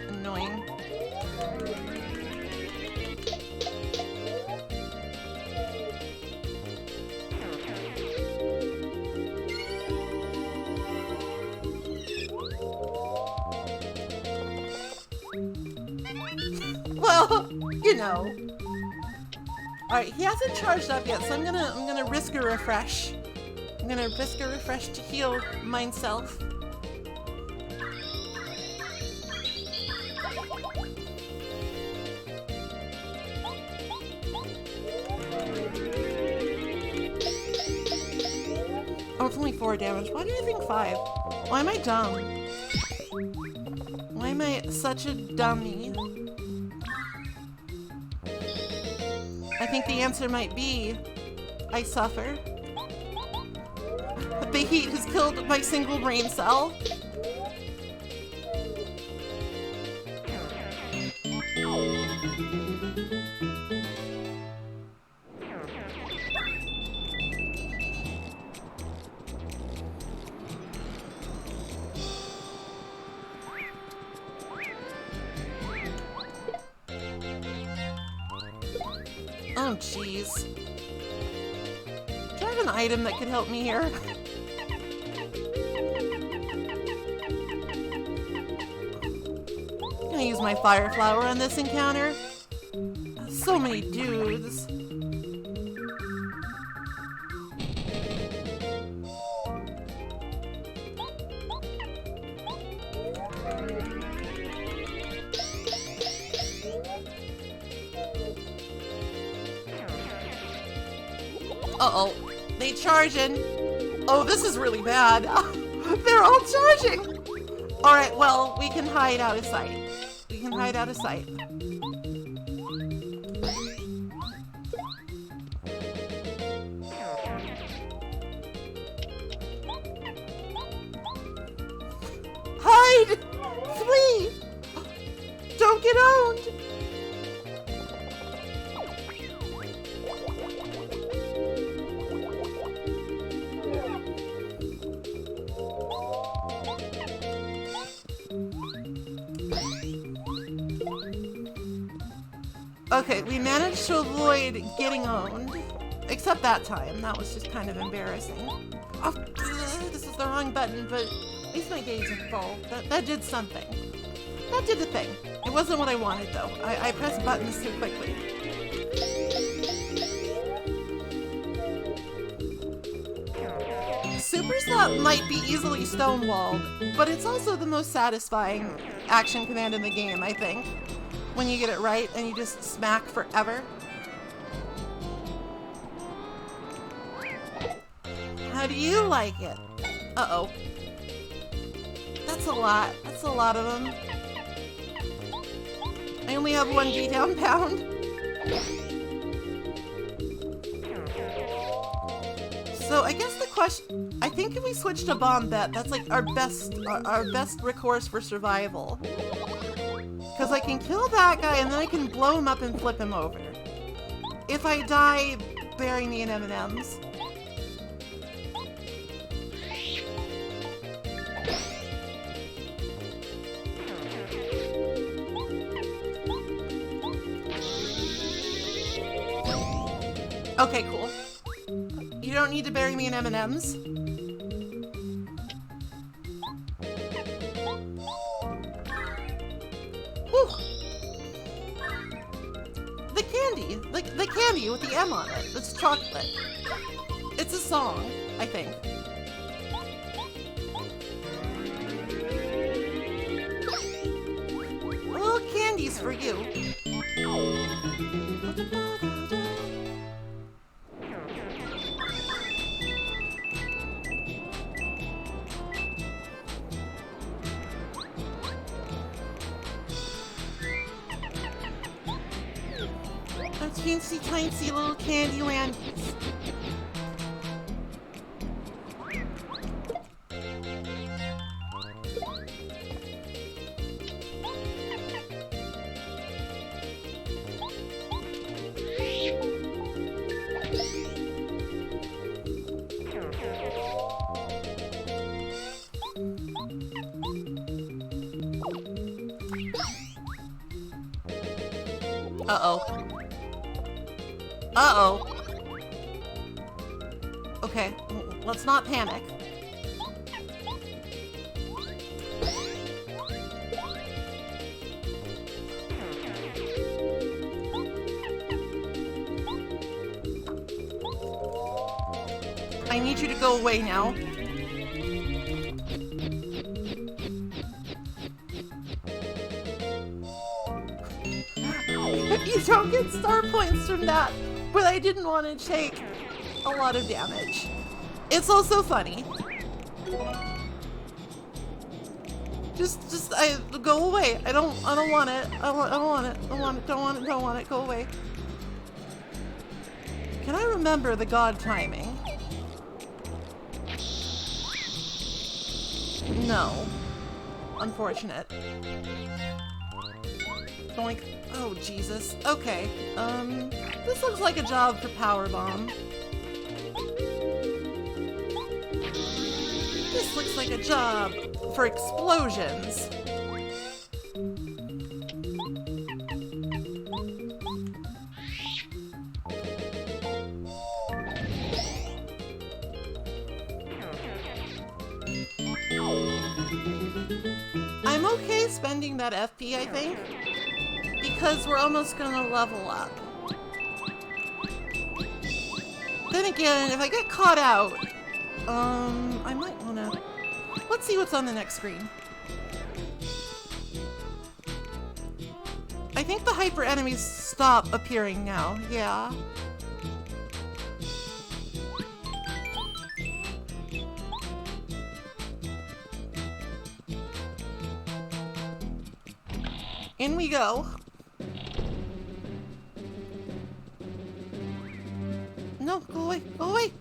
Annoying. Well, you know. Alright, he hasn't charged up yet, so I'm gonna risk a refresh. I'm gonna risk a refresh to heal myself. Oh, it's only 4 damage. Why did I think 5? Why am I dumb? Why am I such a dummy? I think the answer might be I suffer. The heat has killed my single brain cell. Oh, jeez. Do I have an item that could help me here? I'm gonna use my fire flower on this encounter. So many dudes. Uh-oh. They charging. Oh, this is really bad. They're all charging. Alright, well, we can hide out of sight. We can hide out of sight. Hide! Flee! Don't get owned! Okay, we managed to avoid getting owned. Except that time. That was just kind of embarrassing. Oh, this is the wrong button, but at least my gauge is full. That did something. That did the thing. It wasn't what I wanted, though. I pressed buttons too quickly. Super Slap might be easily stonewalled, but it's also the most satisfying action command in the game, I think. When you get it right and you just smack forever. How do you like it? Uh-oh. That's a lot. That's a lot of them. I only have one G down pound. So I guess the question, I think if we switch to bomb bet, that's like our best recourse for survival. Because I can kill that guy and then I can blow him up and flip him over. If I die, bury me in M&Ms. Okay, cool. You don't need to bury me in M&Ms. Whew. The candy. The candy with the M on it. It's chocolate. It's a song, I think. Little candies for you. Teensy tiny little candy landies. Uh-oh. Uh-oh. Okay, let's not panic. I need you to go away now. You don't get star points from that. But I didn't want to take a lot of damage. It's also funny. I go away. I don't want it. I don't want it. Don't want it. Go away. Can I remember the god timing? No. Unfortunate. Boink. Oh, Jesus. Okay. This looks like a job for Powerbomb. This looks like a job for explosions. I'm okay spending that FP, I think. Because we're almost gonna level up. Then again, if I get caught out, I might wanna... Let's see what's on the next screen. I think the hyper enemies stop appearing now, yeah. In we go. No, go away, go away!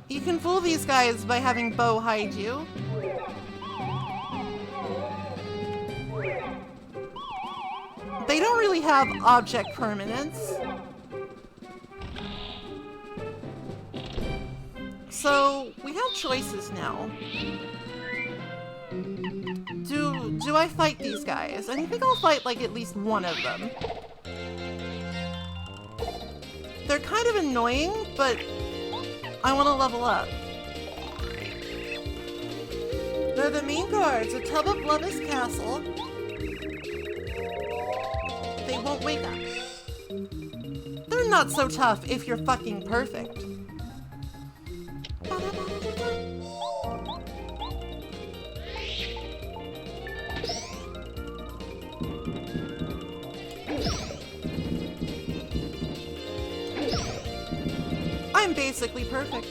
You can fool these guys by having Bo hide you. They don't really have object permanence. So, we have choices now. Do do I fight these guys? And I think I'll fight like at least one of them. They're kind of annoying, but I want to level up. They're the main guards, a tub of Love's castle. They won't wake up. They're not so tough if you're fucking perfect. I'm basically perfect.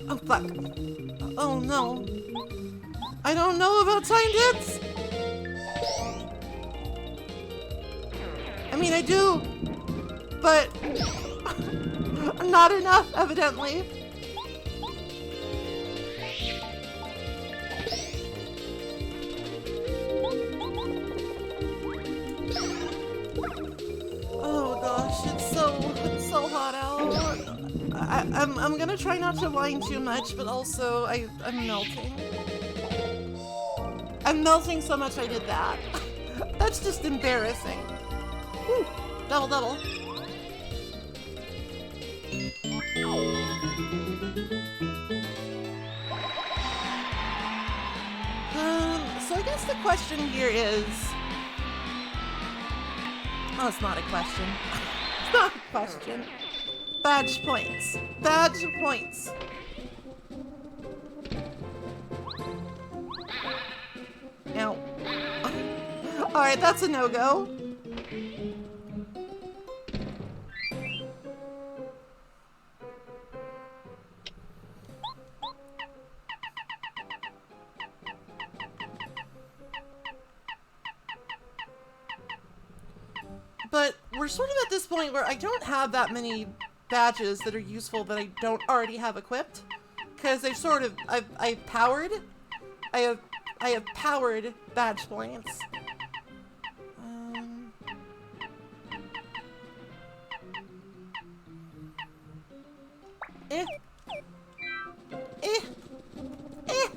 Oh, fuck. Oh, no. I don't know about timed hits. I mean, I do, but not enough, evidently. Oh gosh, it's so hot out. I'm gonna try not to whine too much, but also I'm melting. I'm melting so much I did that. That's just embarrassing. Whew. Double double. So I guess the question here is... Oh, it's not a question. It's not a question. Badge points. Badge points. Now. Alright, that's a no-go. But we're sort of at this point where I don't have that many badges that are useful that I don't already have equipped, because they've sort of I have powered badge points. Eh. Eh. Eh.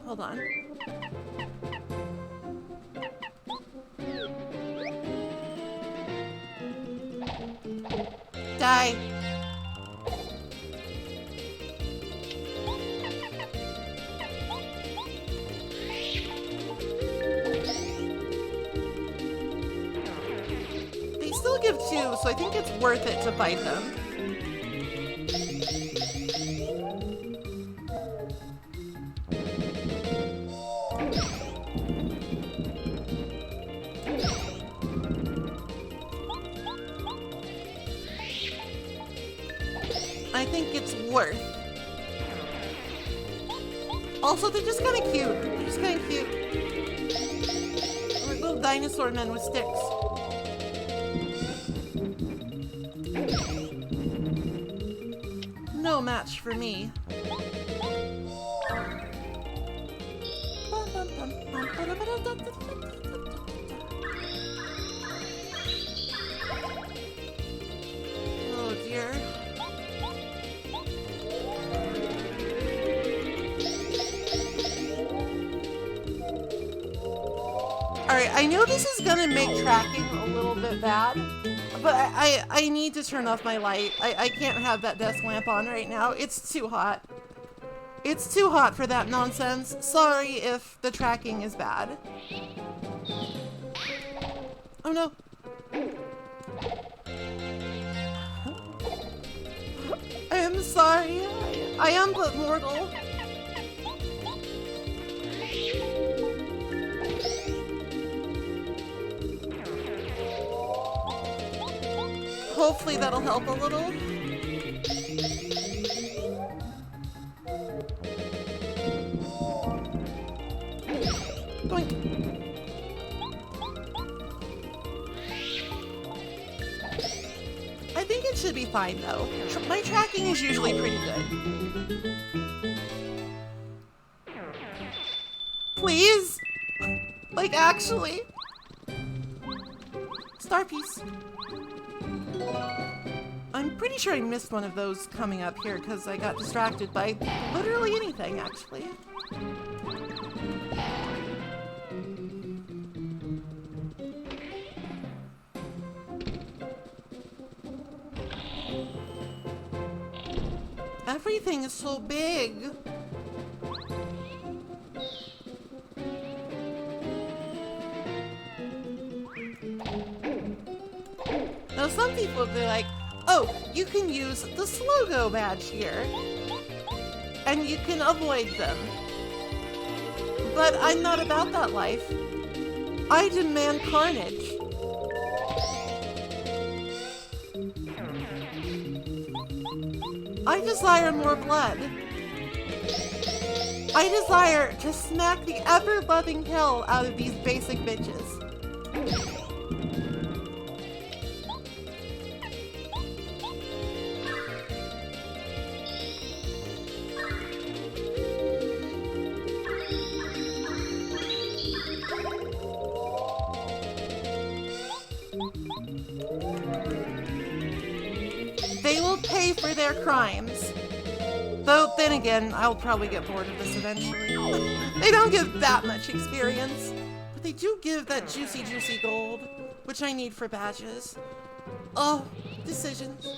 Hold on. Die. They still give 2, so I think it's worth it to fight them. I think it's worth. Also, they're just kind of cute. They're just kind of cute. Like little dinosaur men with sticks. No match for me. Oh dear. Alright, I know this is gonna make tracking a little bit bad, but I need to turn off my light. I can't have that desk lamp on right now. It's too hot. It's too hot for that nonsense. Sorry if the tracking is bad. Oh no. I am sorry. I am but mortal. Hopefully that'll help a little. Boink. I think it should be fine though. My tracking is usually pretty good. Please? Like actually? star piece. I'm pretty sure I missed one of those coming up here because I got distracted by literally anything, actually. Everything is so big. Now some people, they're like, oh, you can use the slow-go badge here, and you can avoid them. But I'm not about that life. I demand carnage. I desire more blood. I desire to smack the ever-loving hell out of these basic bitches. They will pay for their crimes. Though, then again, I'll probably get bored of this eventually. They don't give that much experience, but they do give that juicy, juicy gold, which I need for badges. Oh, decisions.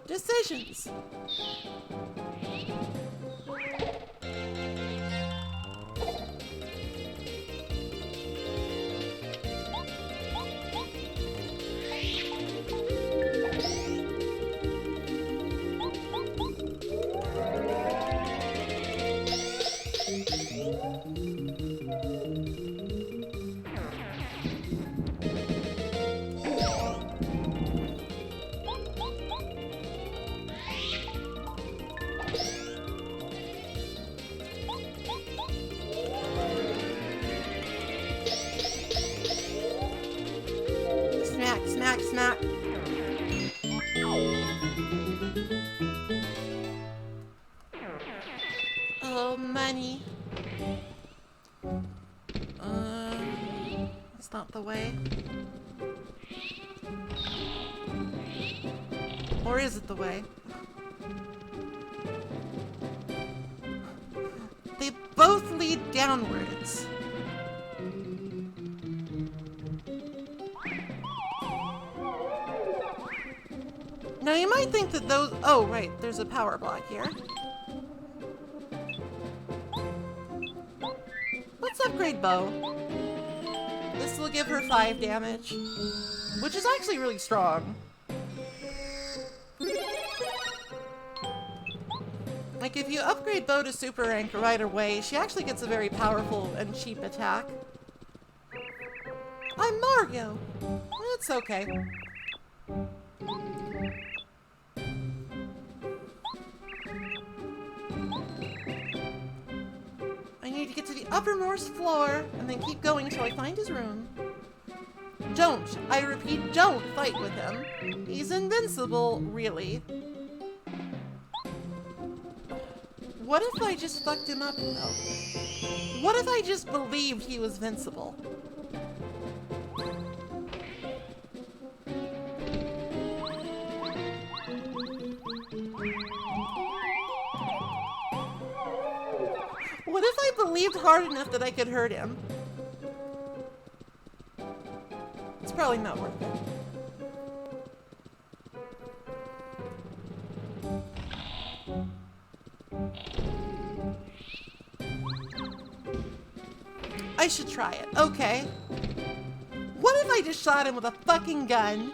Decisions. Smack, smack. Oh, money. That's not the way. Or is it the way? They both lead downwards. Now you might think that those... Oh, right, there's a power block here. Let's upgrade Bow. This will give her 5 damage, which is actually really strong. Like, if you upgrade Bow to super rank right away, she actually gets a very powerful and cheap attack. I'm Mario! It's okay. I need to get to the uppermost floor and then keep going until I find his room. Don't, I repeat, don't fight with him. He's invincible, really. What if I just fucked him up, though? What if I just believed he was invincible? What if I believed hard enough that I could hurt him? It's probably not worth it. I should try it. Okay. What if I just shot him with a fucking gun?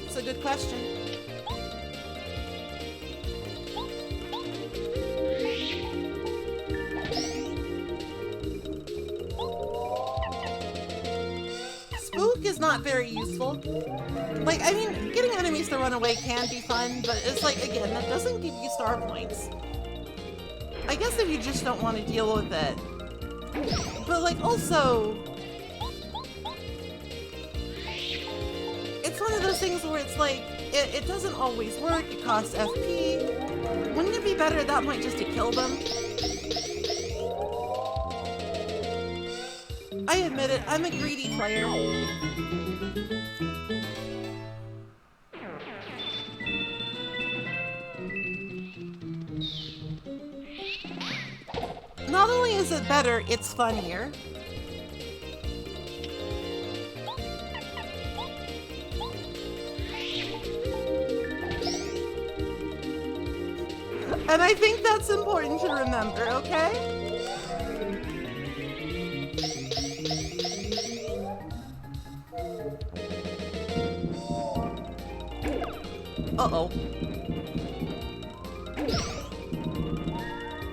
It's a good question. Spook is not very useful. Like, I mean, getting enemies to run away can be fun, but it's like, again, that doesn't give you star points. I guess if you just don't want to deal with it. But, like, also... It's one of those things where it's like, it doesn't always work, it costs FP. Wouldn't it be better at that point just to kill them? I admit it, I'm a greedy player. Not only is it better, it's funnier. And I think that's important to remember, okay? Uh-oh.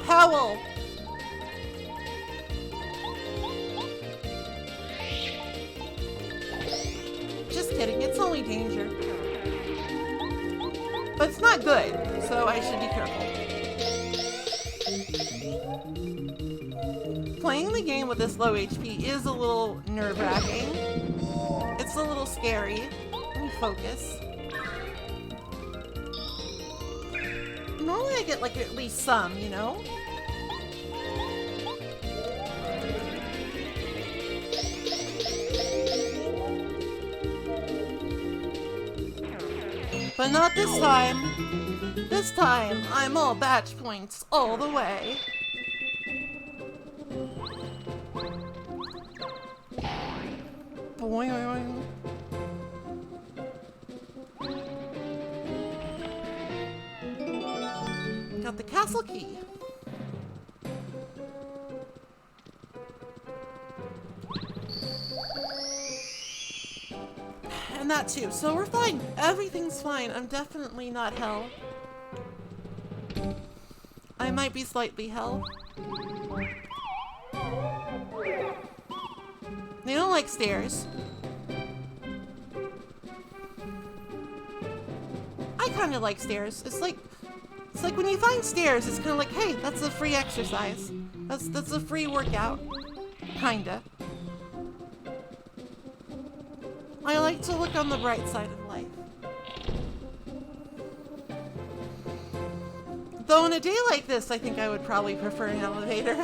Howl! Just kidding, it's only danger. But it's not good, so I should be careful. Playing the game with this low HP is a little nerve-wracking. It's a little scary. Let me focus. Normally I get like at least some, you know? But not this time. This time, I'm all batch points all the way. Boing. Got the castle key. And that too. So we're fine. Everything's fine. I'm definitely not hell. I might be slightly hell. They don't like stairs. I kind of like stairs. It's like when you find stairs, it's kind of like, hey, that's a free exercise. That's a free workout. Kinda. I like to look on the bright side of life. Though on a day like this, I think I would probably prefer an elevator.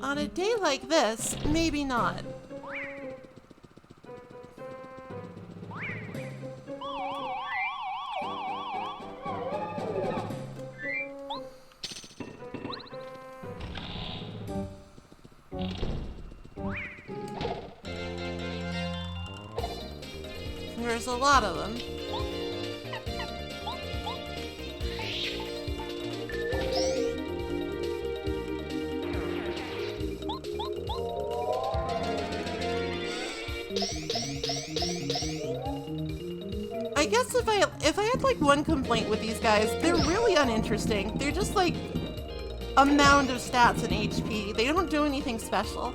On a day like this, maybe not. There's a lot of them. I guess if I had like one complaint with these guys, they're really uninteresting. They're just like a mound of stats and HP. They don't do anything special.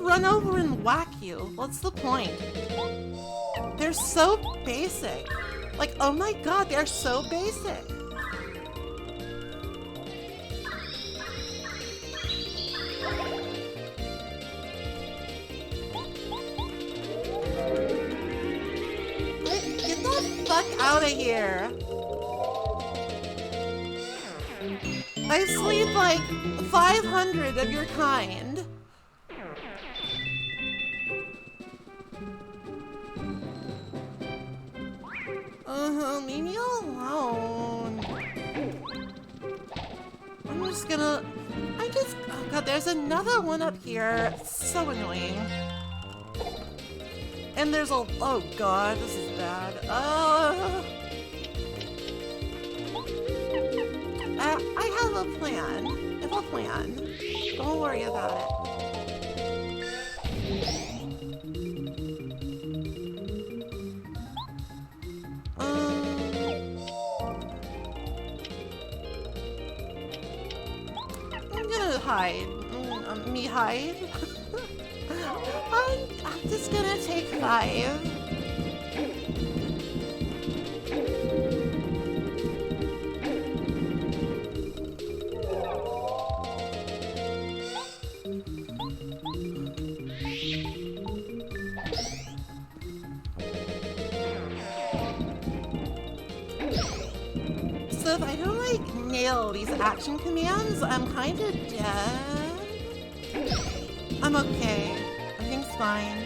Run over and whack you. What's the point? They're so basic. Like, oh my god, they're so basic. Get the fuck out of here. I sleep like 500 of your kind. Leave me alone. Oh god, there's another one up here. It's so annoying. And there's oh god, this is bad. I have a plan. I have a plan. Don't worry about it. Hide. Me hide? I'm just gonna take 5. So if I don't like nail these action commands, I'm kind of dead. I'm okay. Everything's fine.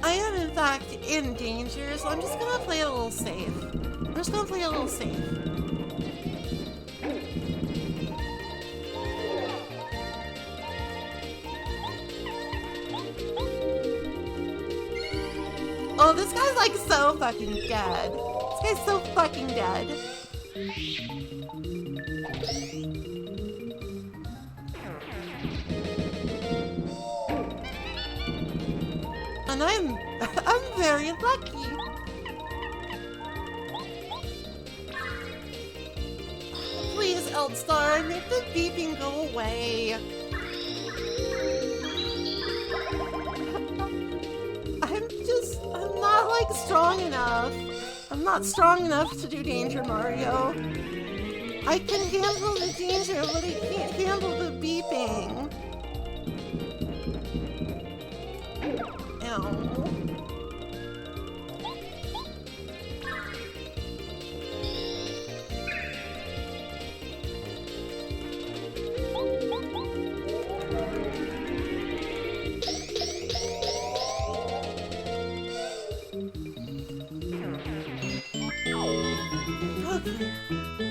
I am in fact in danger, so I'm just gonna play a little safe. I'm just gonna play a little safe. Oh, this guy's like so fucking dead. This guy's so fucking dead. And I'm very lucky. Please, Eldstar, make the beeping go away. I'm not like strong enough. I'm not strong enough to do danger, Mario. I can handle the danger, but I can't handle the beeping. Ow.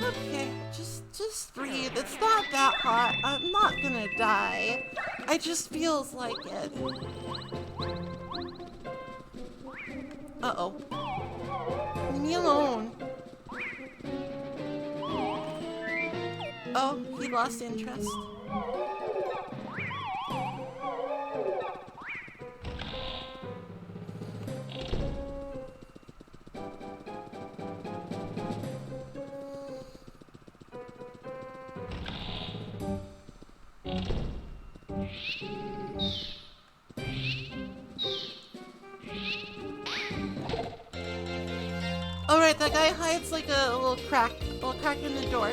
Okay, just breathe. It's not that hot. I'm not gonna die. I just feels like it. Uh-oh. Leave me alone. Oh, he lost interest. Alright, that guy hides like a little crack in the door.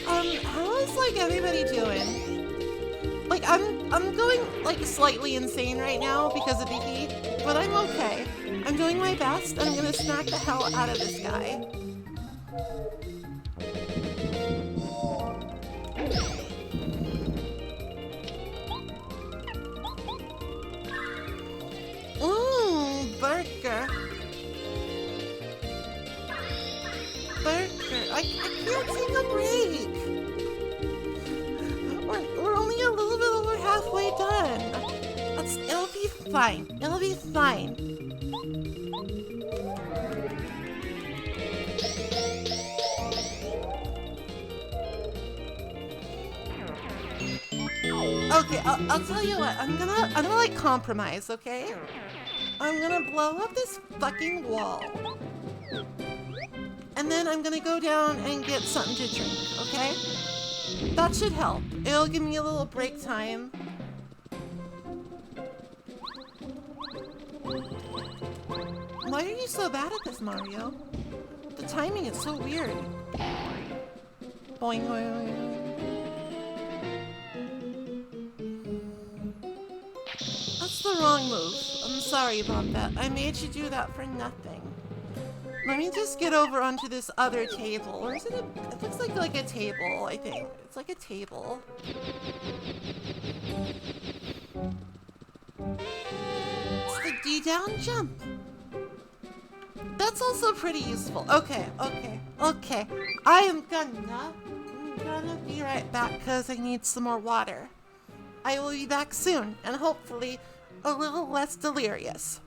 How is like everybody doing? Like I'm going like slightly insane right now because of the heat, but I'm okay. I'm doing my best. I'm gonna smack the hell out of this guy. Burger. I can't take a break. We're only a little bit over halfway done. It'll be fine. It'll be fine. Okay, I'll tell you what. I'm gonna like compromise, okay? I'm gonna blow up this fucking wall. And then I'm gonna go down and get something to drink, okay? That should help. It'll give me a little break time. Why are you so bad at this, Mario? The timing is so weird. Boing, boing, boing. That's the wrong move. I'm sorry about that. I made you do that for nothing. Let me just get over onto this other table. Or is it it looks like a table, I think. It's like a table. It's the D down jump. That's also pretty useful. Okay. I'm gonna be right back because I need some more water. I will be back soon, and hopefully a little less delirious.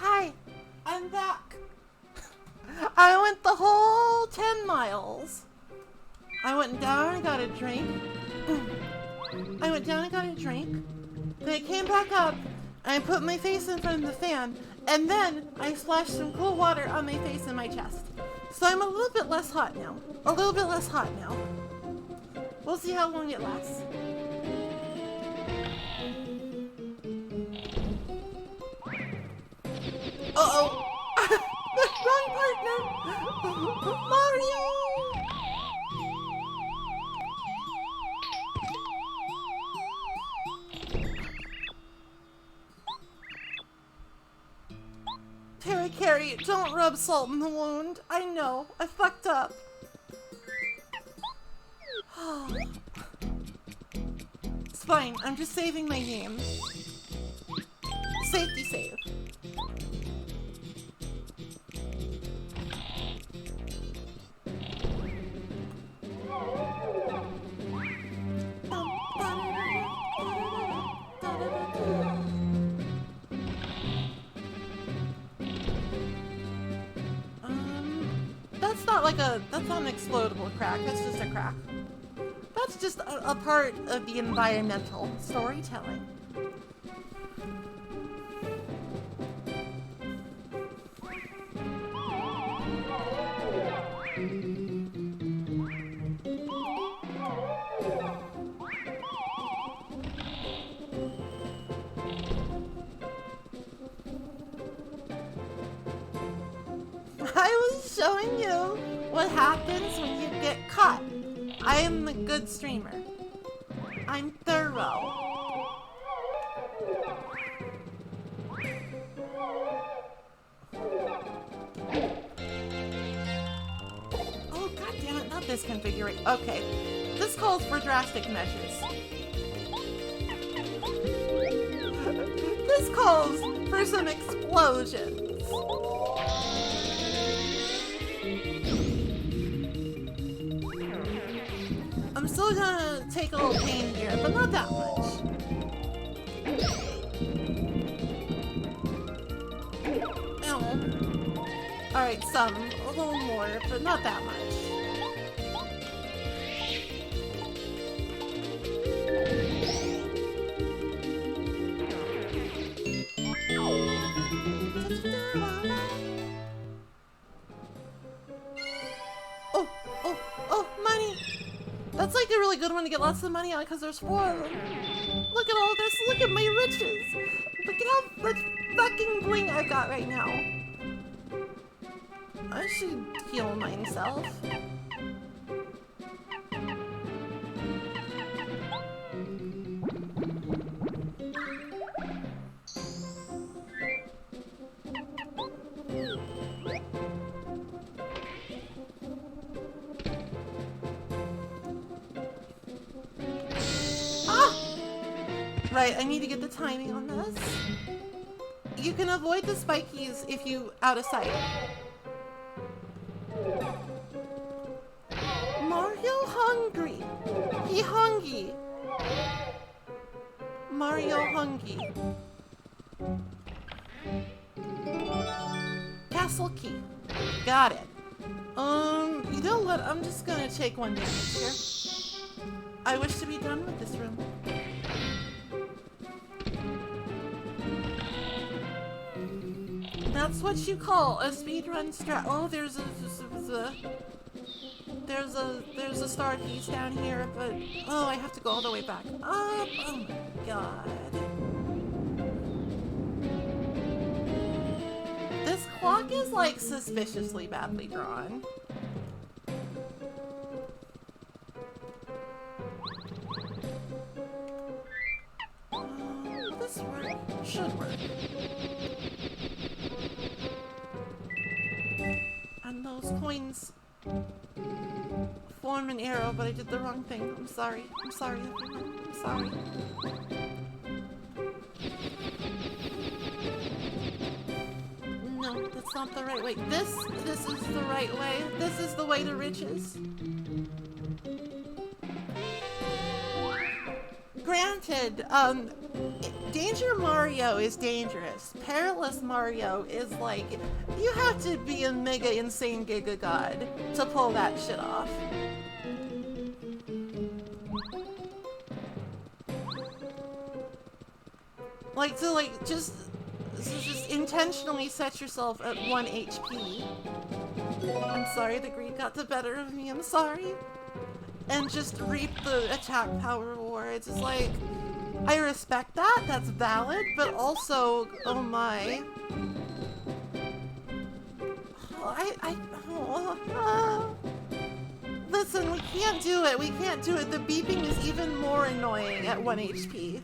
Hi, I'm back. I went the whole 10 miles. I went down and got a drink. I went down and got a drink. Then I came back up and I put my face in front of the fan. And then I splashed some cool water on my face and my chest. So I'm a little bit less hot now. A little bit less hot now. We'll see how long it lasts. Uh-oh. The wrong partner. Mario. Carrie, don't rub salt in the wound. I know, I fucked up. It's fine, I'm just saving my game. Safety save. That's not an explodable crack, that's just a crack. That's just a part of the environmental storytelling. I was showing you what happens when you get caught. I am a good streamer. I'm thorough. Oh, god damn it, not this configuration. Okay, this calls for drastic measures. This calls for some explosions. I'm still gonna take a little pain here, but not that much. Ow. Alright, a little more, but not that much. Oh, money! That's like a really good one to get lots of money on because there's 4 of them. Look at all this, look at my riches! Look at how much fucking bling I got right now. I should heal myself. Right, I need to get the timing on this. You can avoid the spikies if you out of sight. Mario hungry. He hungry. Mario hungry. Castle key. Got it. You know what? I'm just gonna take 1 damage here. I wish to be done with this room. That's what you call a speedrun strat. Oh, there's a star piece down here, but oh, I have to go all the way back up. Oh my god. This clock is like suspiciously badly drawn. This should work. And those coins form an arrow, but I did the wrong thing. I'm sorry. I'm sorry, everyone. I'm sorry. No, that's not the right way. This is the right way. This is the way to riches. Granted, Danger Mario is dangerous. Perilous Mario is like, you have to be a mega insane Giga God to pull that shit off. Like to just intentionally set yourself at 1 HP. I'm sorry, the greed got the better of me, I'm sorry. And just reap the attack power rewards. It's like, I respect that, that's valid, but also, oh my. Listen, we can't do it, we can't do it. The beeping is even more annoying at 1 HP.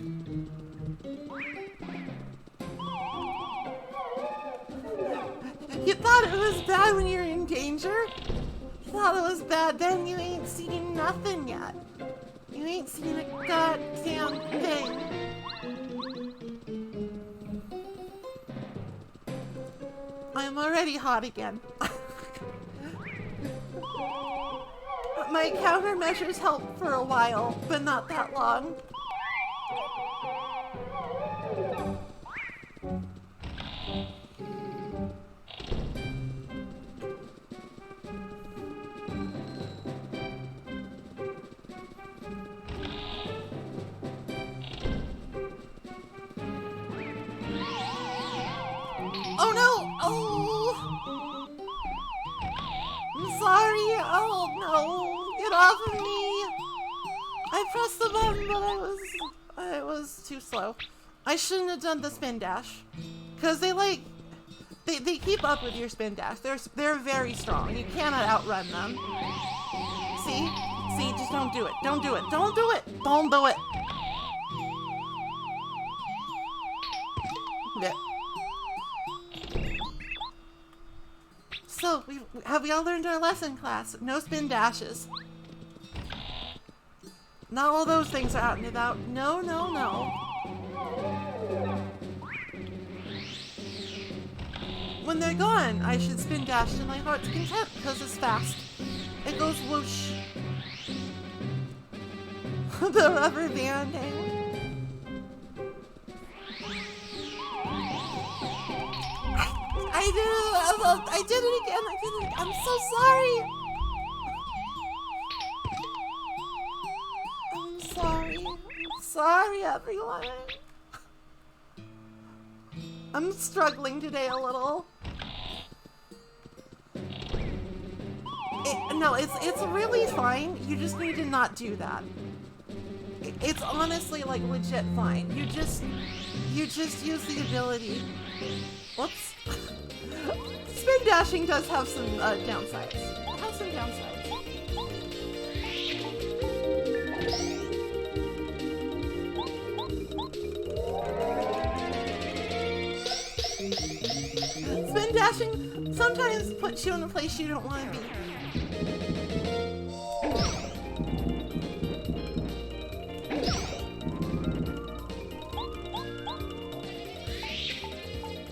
You thought it was bad when you're in danger? You thought it was bad, then you ain't seen nothing yet. You ain't seen a goddamn thing. I'm already hot again. My countermeasures helped for a while, but not that long. Oh no! Oh! I'm sorry! Oh no! Get off of me! I pressed the button, but I was too slow. I shouldn't have done the spin dash. Cause they keep up with your spin dash. They're very strong. You cannot outrun them. See? See, just don't do it. Don't do it. Don't do it! Don't do it! Yeah. So, have we all learned our lesson, class? No spin dashes. Not all those things are out and about. No, no, no. When they're gone, I should spin dash to my heart's content because it's fast. It goes whoosh. The rubber banding. I did it! I did it again! I'm so sorry! I'm sorry. I'm sorry, everyone. I'm struggling today a little. No, it's really fine. You just need to not do that. It's honestly like legit fine. You just use the ability. Whoops. Spin dashing does have some downsides. It has some downsides. Spin dashing sometimes puts you in a place you don't want to be.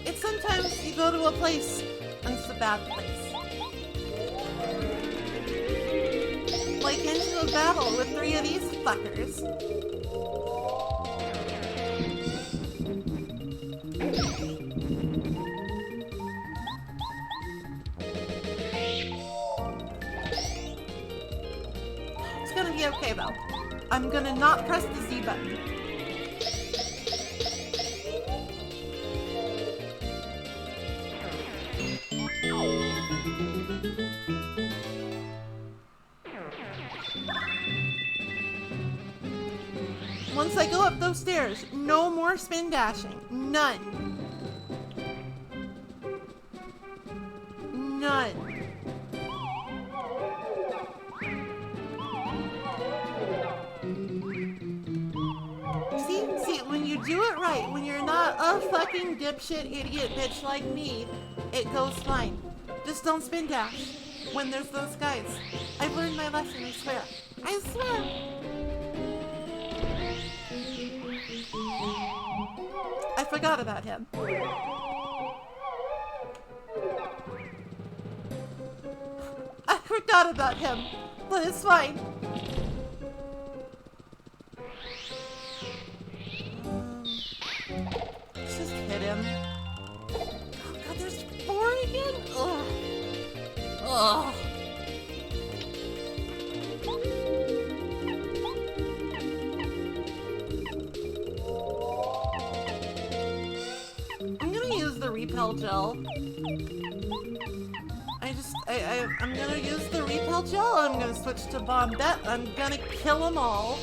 It's sometimes you go to a place and it's a bad place. Like into a battle with 3 of these fuckers. It's gonna be okay though. I'm gonna not press the Z button. Once I go up those stairs, no more spin dashing. None. None. See, when you do it right, when you're not a fucking dipshit idiot bitch like me, it goes fine. Just don't spin dash when there's those guys. I've learned my lesson, I swear. I swear. I forgot about him. I forgot about him, but it's fine. Let's just hit him. Oh god, there's 4 again? Ugh. Ugh. I'm gonna use the repel gel. I'm gonna use the repel gel. I'm gonna switch to Bombette. I'm gonna kill them all.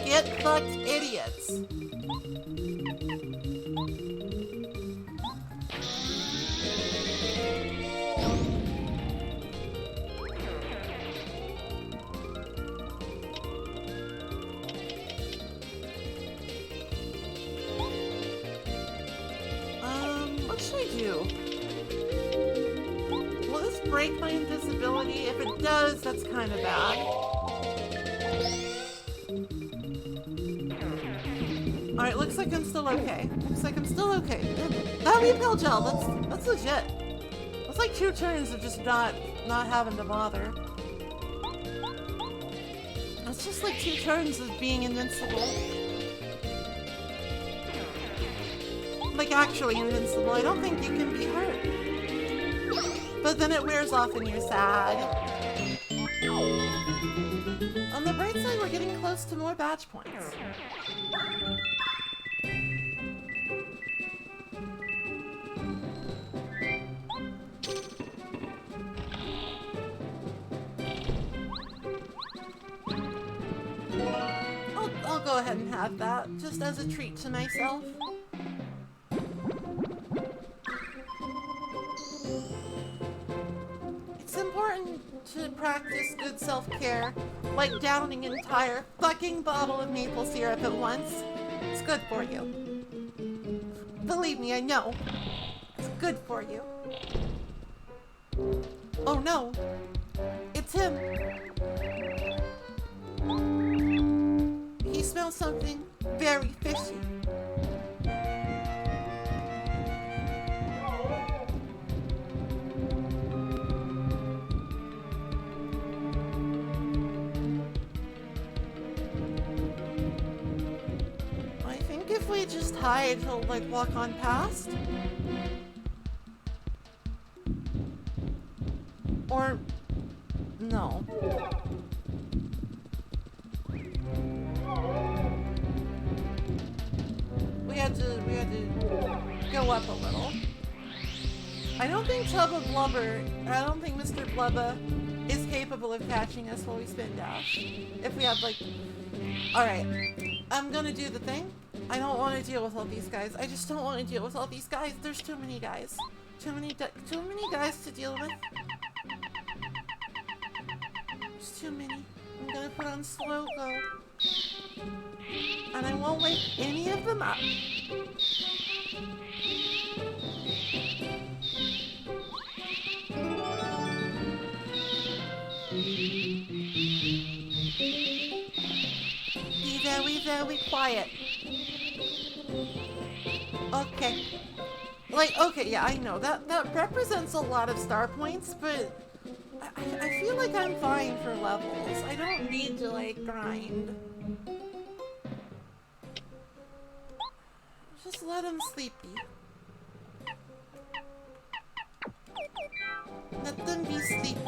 Get fucked, idiots. What should I do? Will this break my invisibility? If it does, that's kind of bad. Alright, looks like I'm still okay. Looks like I'm still okay. That repel gel, that's legit. That's like 2 turns of just not having to bother. That's just like 2 turns of being invincible. Like actually invincible. I don't think you can be hurt. But then it wears off and you're sad. On the bright side, we're getting close to more badge points. I'll go ahead and have that, just as a treat to myself. It's important to practice good self-care, like downing an entire fucking bottle of maple syrup at once. It's good for you. Believe me, I know. It's good for you. Oh no. It's him. something very fishy. I think if we just hide, he'll like walk on past. Or no. We had to go up a little. I don't think Chubba Blubber, I don't think Mr. Blubba is capable of catching us while we spin dash. If we have like, alright, I'm gonna do the thing. I don't want to deal with all these guys. I just don't want to deal with all these guys. There's too many guys. Too many guys to deal with. There's too many. I'm gonna put on slow go. And I won't wake any of them up. Be very quiet. Okay. Like, okay, yeah, I know. That represents a lot of star points, but I feel like I'm fine for levels. I don't need to, like, grind. Just let him sleepy. Let them be sleepy.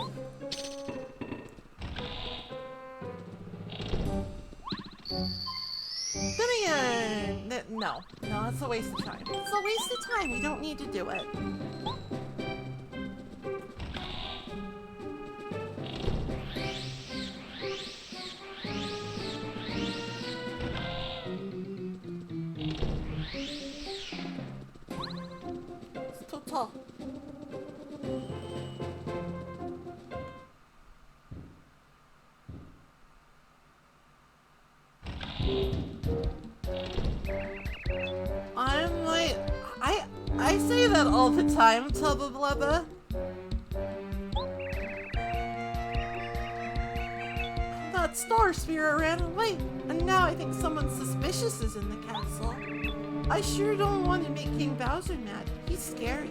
Then again, no, it's a waste of time. It's a waste of time. We don't need to do it. It's too tall. I'm like, I say that all the time, Tubba Blubba. That star sphere ran away, and now I think someone suspicious is in the castle. I sure don't want to make King Bowser mad. He's scary.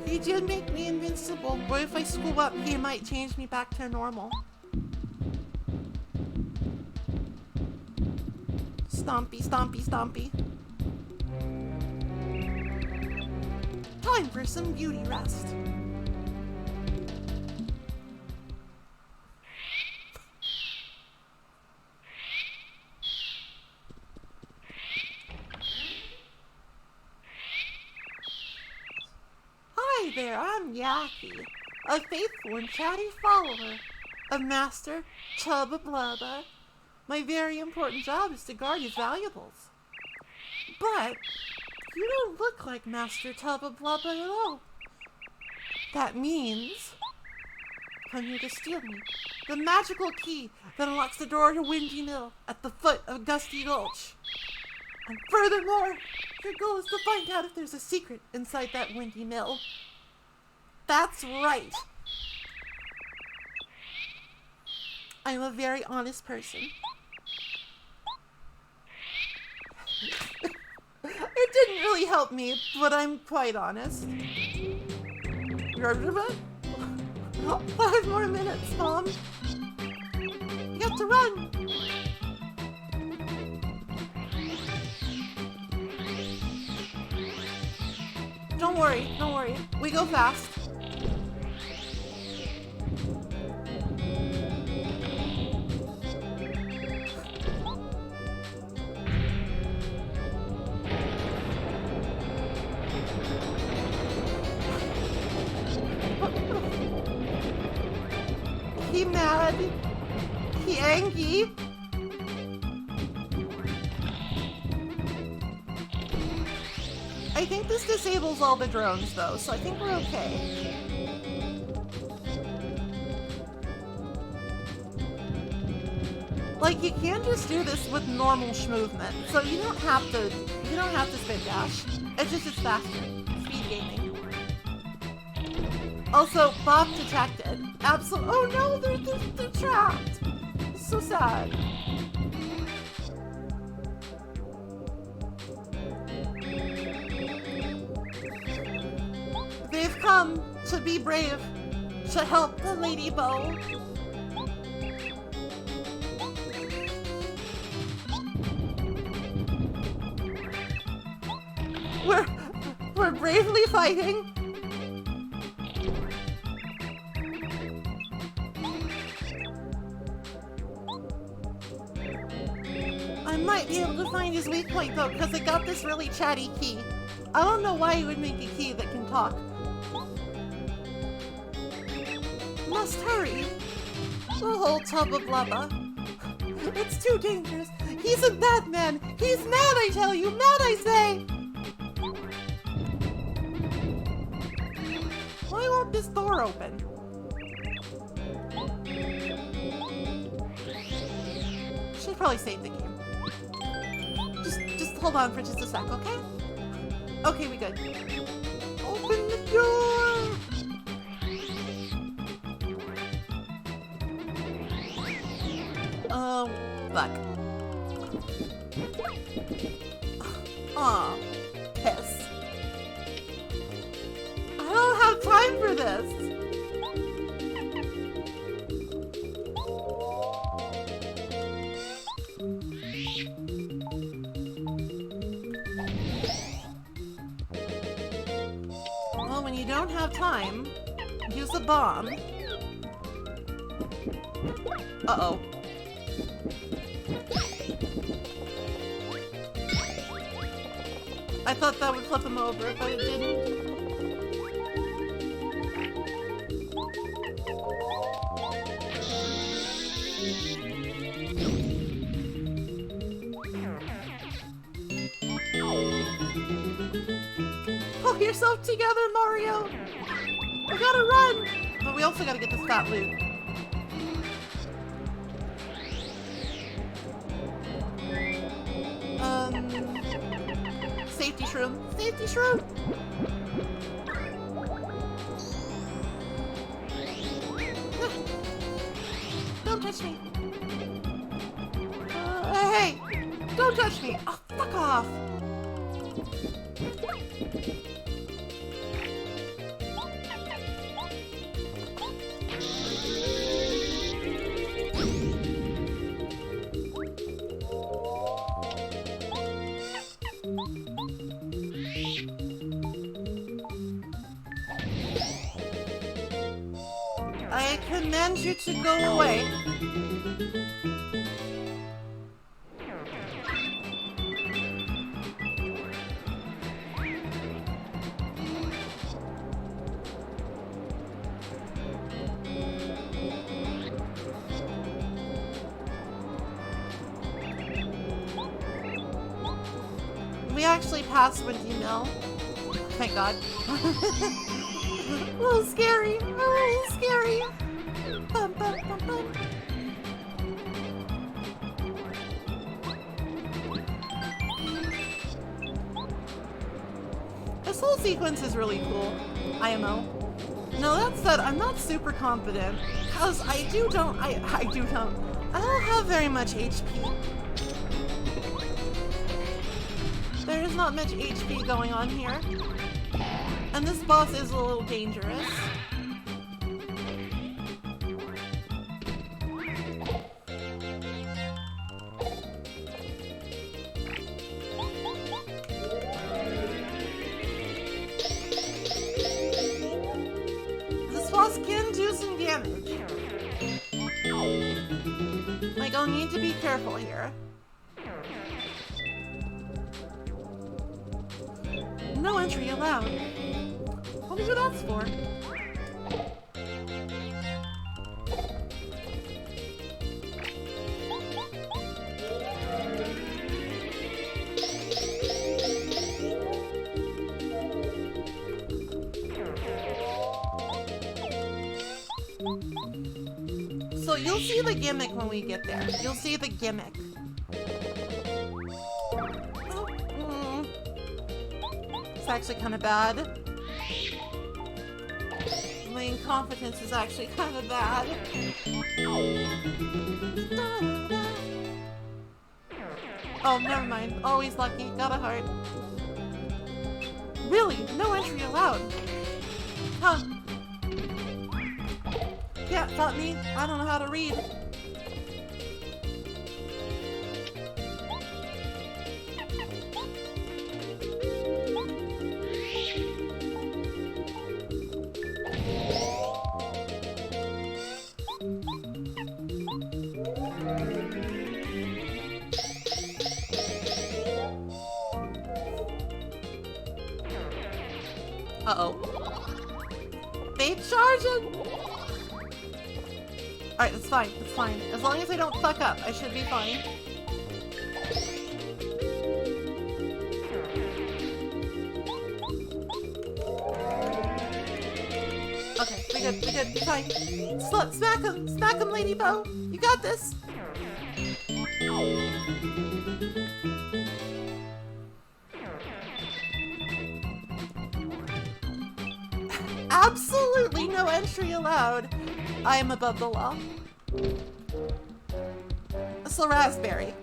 He did make me invincible, but if I screw up, he might change me back to normal. Stompy, stompy, stompy. Time for some beauty rest. Hi there, I'm Yaki, a faithful and chatty follower of Master Chubba Blubba. My very important job is to guard his valuables. But you don't look like Master Tubba Blubba at all. That means come here to steal me. The magical key that unlocks the door to Windy Mill at the foot of Gusty Gulch. And furthermore, your goal is to find out if there's a secret inside that Windy Mill. That's right. I'm a very honest person. It didn't really help me, but I'm quite honest. 5 more minutes, Mom. You have to run. Don't worry. We go fast. He mad. He angry. I think this disables all the drones though, so I think we're okay. Like, you can just do this with normal movement, so you don't have to spin dash. It's faster. Speed gaming. Also, Bob detected. Oh no, they're trapped. so sad. They've come to be brave, to help the Lady Bow. We're bravely fighting. I might be able to find his weak point though, because I got this really chatty key. I don't know why he would make a key that can talk. Must hurry. The whole tub of lava. It's too dangerous. He's a madman. He's mad, I tell you. Mad, I say. Why won't this door open? Should probably save the game. Just hold on for just a sec, okay? Okay, we good. Open the door! Oh, fuck. Aw, piss. I don't have time for this. Well, when you don't have time, use a bomb. Uh-oh. I thought that would flip him over, but it didn't. Pull yourself together, Mario! We gotta run! But we also gotta get this fat loot. Safety shroom. Safety shroom! Don't touch me. Hey! Don't touch me! Oh, fuck off! I command you to go away. We actually passed Windy Mill. Thank God. A little scary. A little scary. Bum, bum, bum, bum. This whole sequence is really cool. IMO. No, that said, I'm not super confident. Because I don't have very much HP. There is not much HP going on here. And this boss is a little dangerous. This boss can do some damage. Like, I'll need to be careful here. No entry allowed. I wonder who that's for. So you'll see the gimmick when we get there. You'll see the gimmick. It's actually kind of bad. incompetence is actually kind of bad. Oh, never mind. Always lucky. Got a heart. Really? No entry allowed. Huh. Cat taught me. I don't know how to read. Uh-oh. They charging! Alright, that's fine. That's fine. As long as I don't fuck up, I should be fine. Okay, we good, we good, we fine. Smack him! Smack him, Lady Bo! You got this! Absolutely no entry allowed. I am above the law. So Raspberry.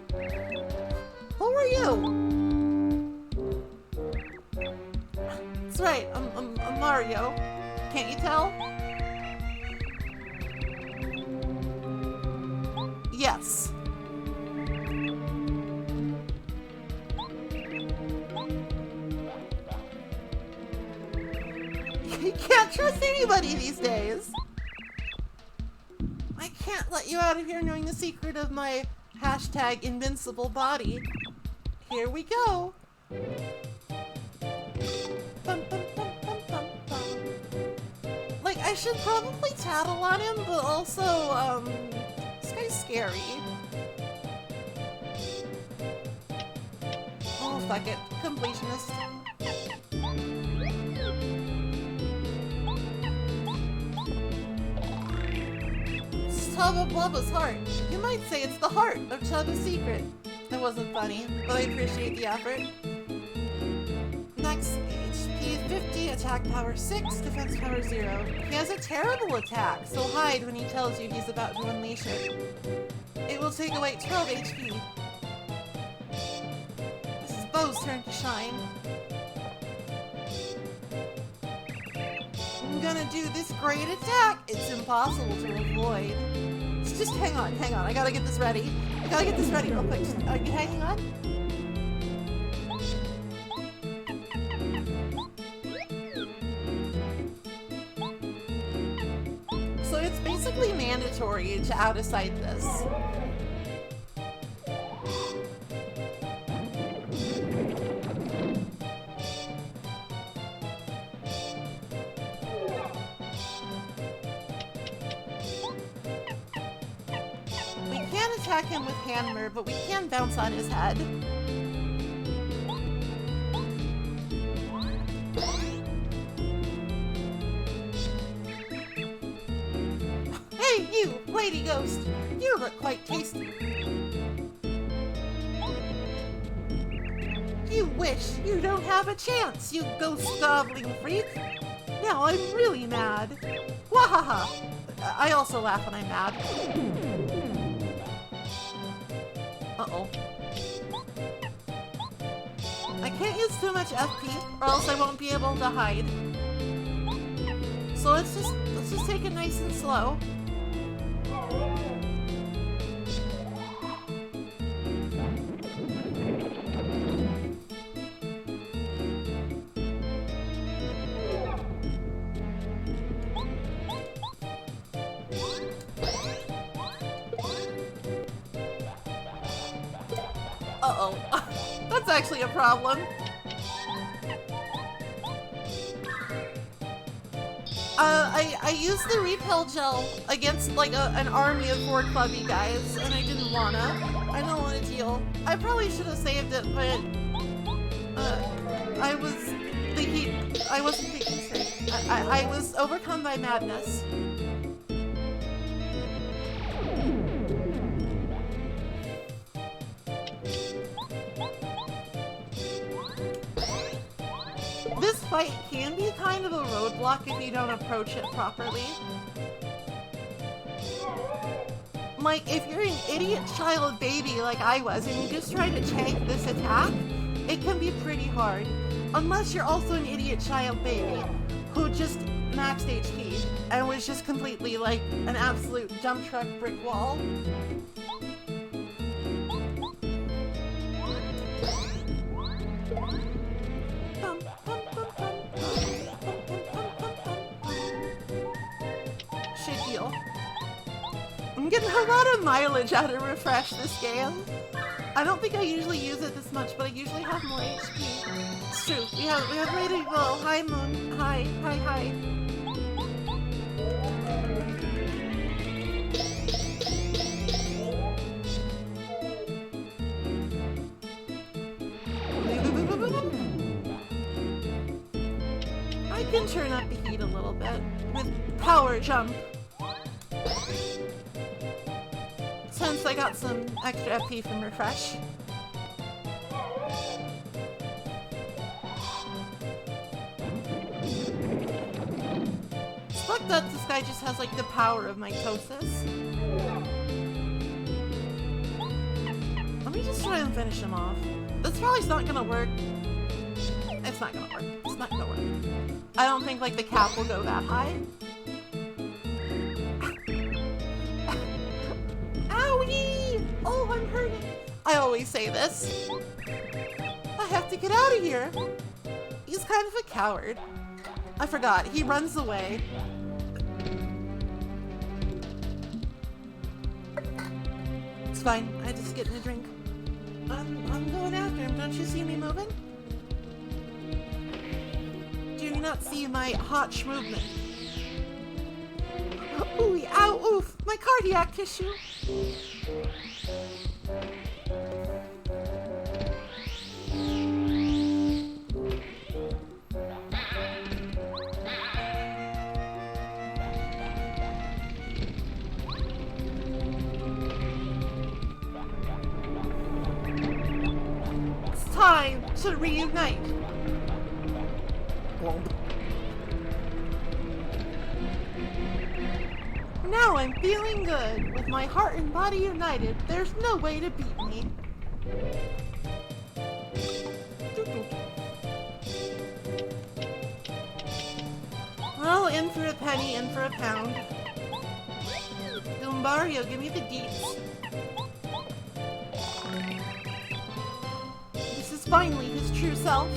Who are you? That's right, I'm Mario. Can't you tell? Yes. You can't trust anybody these days. I can't let you out of here knowing the secret of my hashtag invincible body. Here we go. Bum, bum, bum, bum, bum, bum. Like, I should probably tattle on him, but also, this guy's scary. Oh, fuck it. Completionist. Chubba Blubba's heart. You might say it's the heart of Chubba's secret. That wasn't funny, but I appreciate the effort. Next, HP 50, attack power 6, defense power 0. He has a terrible attack, so hide when he tells you he's about to unleash it. It will take away 12 HP. This is Bo's turn to shine. I'm gonna do this great attack. It's impossible to avoid. Just hang on. I gotta get this ready. Real quick. Are you hanging on? So it's basically mandatory to out-of-sight this. Attack him with Hammer, but we can bounce on his head. Hey, you, Lady Ghost! You look quite tasty. You wish you don't have a chance, you ghost-gobbling freak! Now I'm really mad. Wahaha! I also laugh when I'm mad. Uh-oh. I can't use too much FP, or else I won't be able to hide. So let's just take it nice and slow. Uh-oh. That's actually a problem. I used the repel gel against like an army of 4 clubby guys, and I didn't wanna. I don't want to deal. I probably should have saved it, but I wasn't thinking straight. I was overcome by madness. This fight can be kind of a roadblock if you don't approach it properly. Like, if you're an idiot child baby like I was, and you just try to tank this attack, it can be pretty hard. Unless you're also an idiot child baby who just maxed HP and was just completely like an absolute dump truck brick wall. Should heal. I'm getting a lot of mileage out of Refresh this game. I don't think I usually use it this much, but I usually have more HP. It's true. We have ready to go. Hi, Moon. Hi. I can turn up the heat a little bit with Power Jump. Since I got some extra FP from Refresh. It's fucked up this guy just has like the power of mitosis. Let me just try and finish him off. This probably is not gonna work. It's not gonna work. It's not gonna work. I don't think like the cap will go that high. Owie! Oh, I'm hurting. I always say this. I have to get out of here. He's kind of a coward. I forgot. He runs away. It's fine. I just getting a drink. I'm going after him. Don't you see me moving? Do you not see my hotch movement? Ooh, ow, oof, my cardiac tissue. It's time to reunite. Now I'm feeling good. With my heart and body united, there's no way to beat me. Well, in for a penny, in for a pound. Mario, give me the deets. This is finally his true self.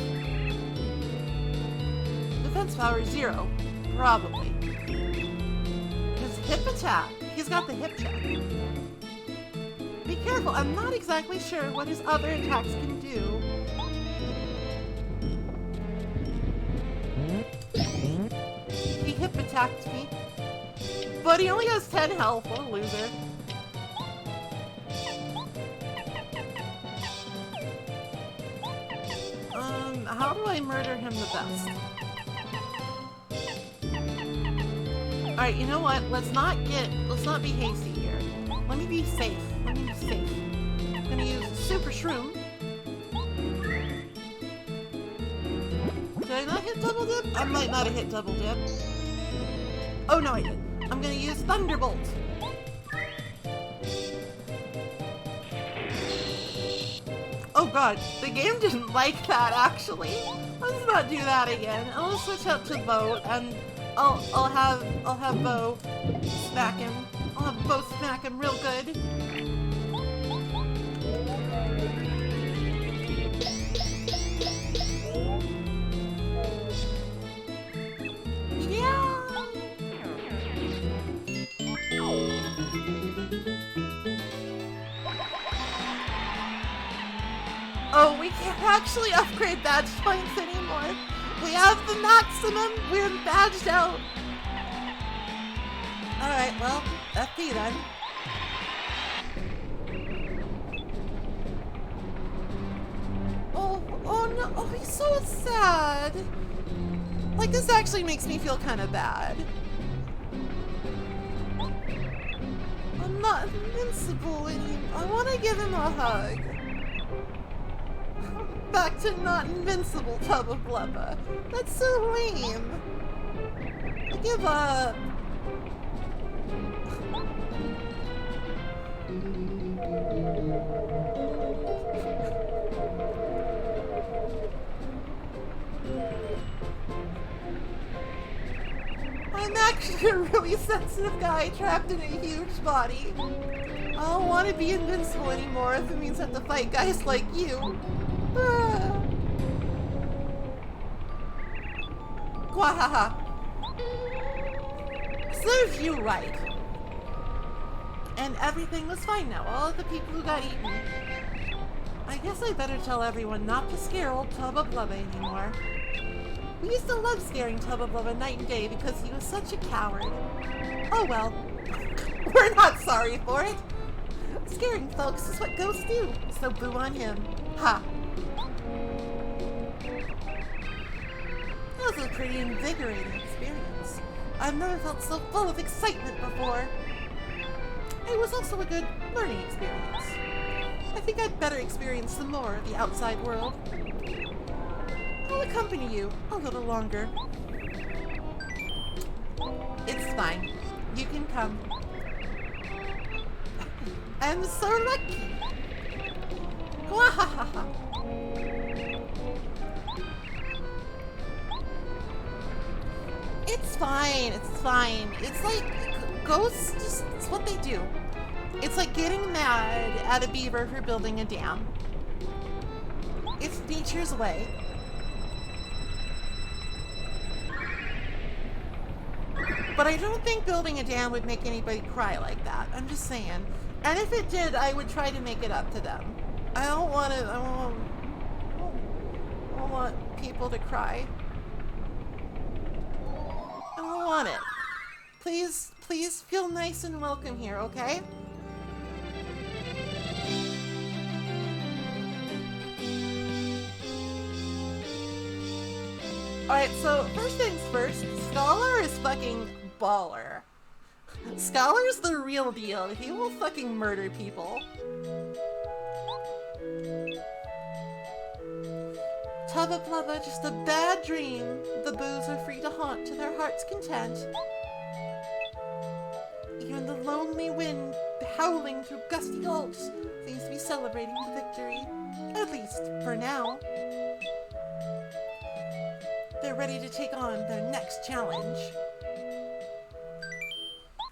Defense power 0. Probably. Hip attack. He's got the hip check. Be careful. I'm not exactly sure what his other attacks can do. He hip attacked me. But he only has 10 health. What a loser. How do I murder him the best? Alright, you know what? Let's not be hasty here. Let me be safe. I'm gonna use Super Shroom. Did I not hit double dip? I might not have hit double dip. Oh no, I did. I'm gonna use Thunderbolt. Oh god, the game didn't like that actually. Let's not do that again. I'll switch up to Boat and I'll have Bo smack him. I'll have Bo smack him real good. Yeah. Oh, we can't actually upgrade badge points anymore. We have the maximum. We're badged out. Alright, well, FP then. Oh no. Oh, he's so sad. Like, this actually makes me feel kind of bad. I'm not invincible anymore. I want to give him a hug. back to not invincible Tubba Blubba. That's so lame. I give up. I'm actually a really sensitive guy trapped in a huge body. I don't want to be invincible anymore if it means I have to fight guys like you. Ah. Gwahaha. Serves you right. And everything was fine now. All of the people who got eaten. I guess I better tell everyone not to scare old Tubba Blubba anymore. We used to love scaring Tubba Blubba night and day because he was such a coward. Oh well. We're not sorry for it. Scaring folks is what ghosts do, so boo on him. Ha! That was a pretty invigorating experience. I've never felt so full of excitement before. It was also a good learning experience. I think I'd better experience some more of the outside world. I'll accompany you a little longer. It's fine. You can come. I'm so lucky. Wahahaha. It's fine. It's fine. It's like ghosts. Just it's what they do. It's like getting mad at a beaver for building a dam. It's nature's way. But I don't think building a dam would make anybody cry like that. I'm just saying. And if it did, I would try to make it up to them. I don't want to. I don't want people to cry. I don't want it. Please feel nice and welcome here, okay? Alright, so first things first, Scholar is fucking baller. Scholar's the real deal. He will fucking murder people. Tubba Blubba, just a bad dream. The boos are free to haunt to their heart's content. Even the lonely wind howling through gusty gulps seems to be celebrating the victory. At least, for now. They're ready to take on their next challenge.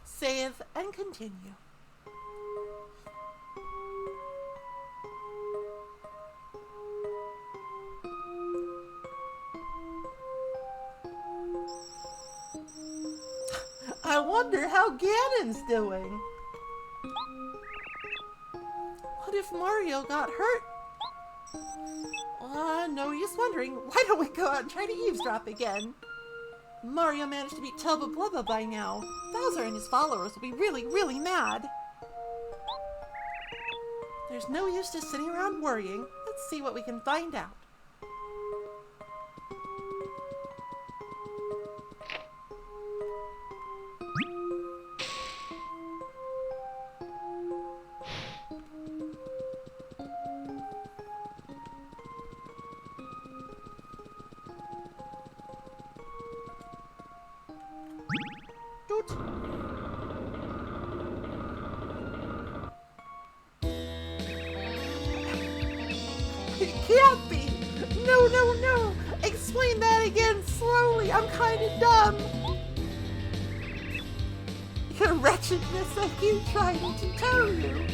Save and continue. I wonder how Ganon's doing. What if Mario got hurt? No use wondering. Why don't we go out and try to eavesdrop again? Mario managed to beat Tubba Blubba by now. Bowser and his followers will be really, really mad. There's no use just sitting around worrying. Let's see what we can find out. It can't be! No, no, no! Explain that again slowly! I'm kinda dumb! Your wretchedness, I keep trying to tell you!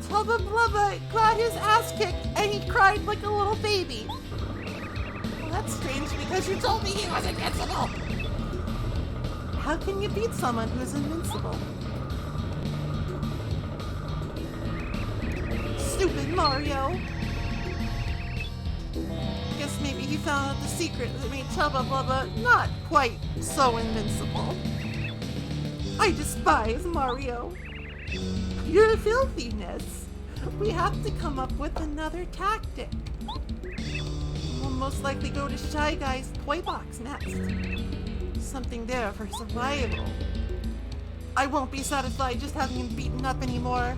Tubba Blubba got his ass kicked and he cried like a little baby. Well, that's strange because you told me he was invincible! How can you beat someone who is invincible? Stupid Mario! Guess maybe he found out the secret that made Tubba Blubba not quite so invincible. I despise Mario. Your filthiness. We have to come up with another tactic. We'll most likely go to Shy Guy's toy box next. Something there for survival. I won't be satisfied just having him beaten up anymore.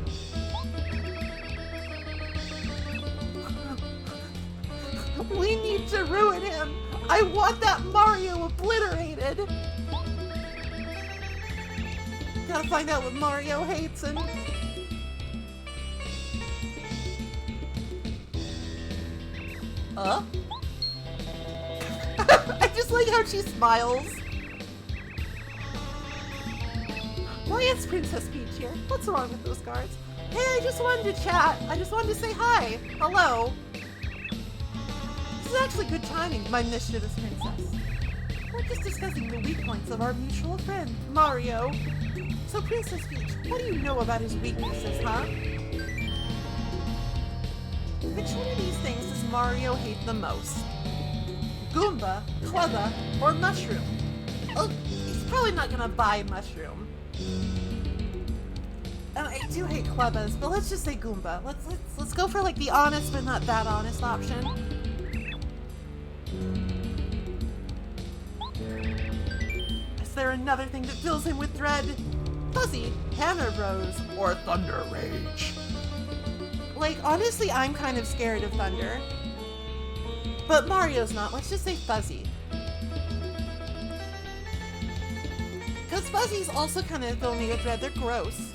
We need to ruin him. I want that Mario obliterated. Gotta find out what Mario hates and... I just like how she smiles. Why is Princess Peach here? What's wrong with those guards? Hey, I just wanted to chat. I just wanted to say hi. Hello. This is actually good timing, my mischievous princess. We're just discussing the weak points of our mutual friend, Mario. So, Princess Peach, what do you know about his weaknesses, huh? Which one of these things does Mario hate the most? Goomba, Clubba, or Mushroom? Oh, he's probably not gonna buy Mushroom. And I do hate Clubbas, but let's just say Goomba. Let's go for like the honest but not that honest option. Is there another thing that fills him with dread? Fuzzy, Hammer Bros, or Thunder Rage? Like, honestly, I'm kind of scared of Thunder. But Mario's not. Let's just say Fuzzy. Because Fuzzy's also kind of fill me with dread. They're gross.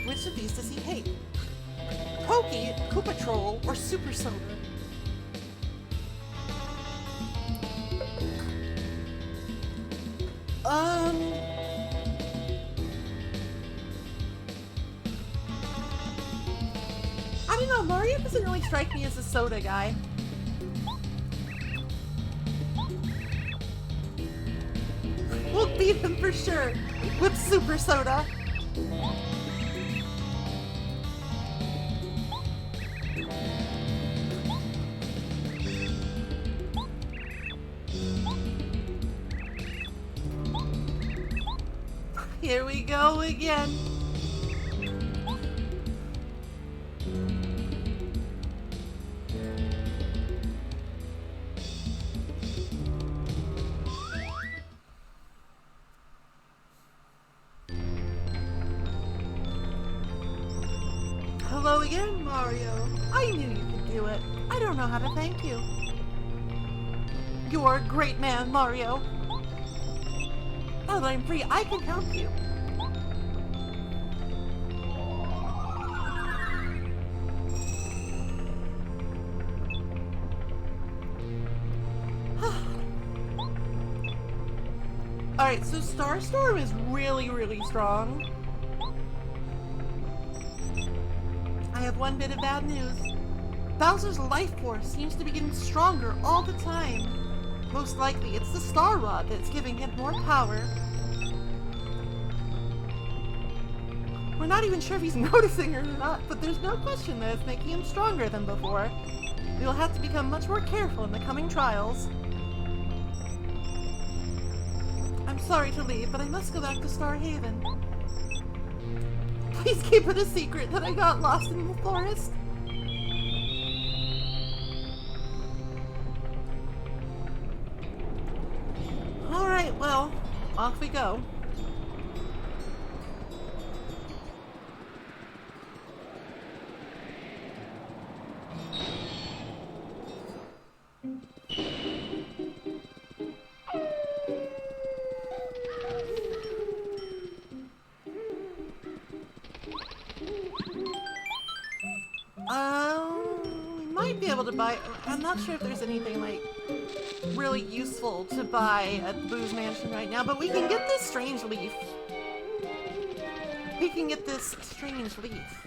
Which of these does he hate? Pokey, Koopa Troll, or Super Soda? I don't know, Mario doesn't really strike me as a soda guy. We'll beat him for sure with Super Soda. Here we go again. Hello again, Mario. I knew you could do it. I don't know how to thank you. You're a great man, Mario. Now that I'm free, I can help you. Alright, so Starstorm is really, really strong. I have one bit of bad news. Bowser's life force seems to be getting stronger all the time. Most likely, it's the Star Rod that's giving him more power. We're not even sure if he's noticing or not, but there's no question that it's making him stronger than before. We will have to become much more careful in the coming trials. I'm sorry to leave, but I must go back to Star Haven. Please keep it a secret that I got lost in the forest. Alright, well, off we go. We might be able to buy... I'm not sure if there's anything, like, really useful to buy at Boo's Mansion right now, but we can get this strange leaf. We can get this strange leaf.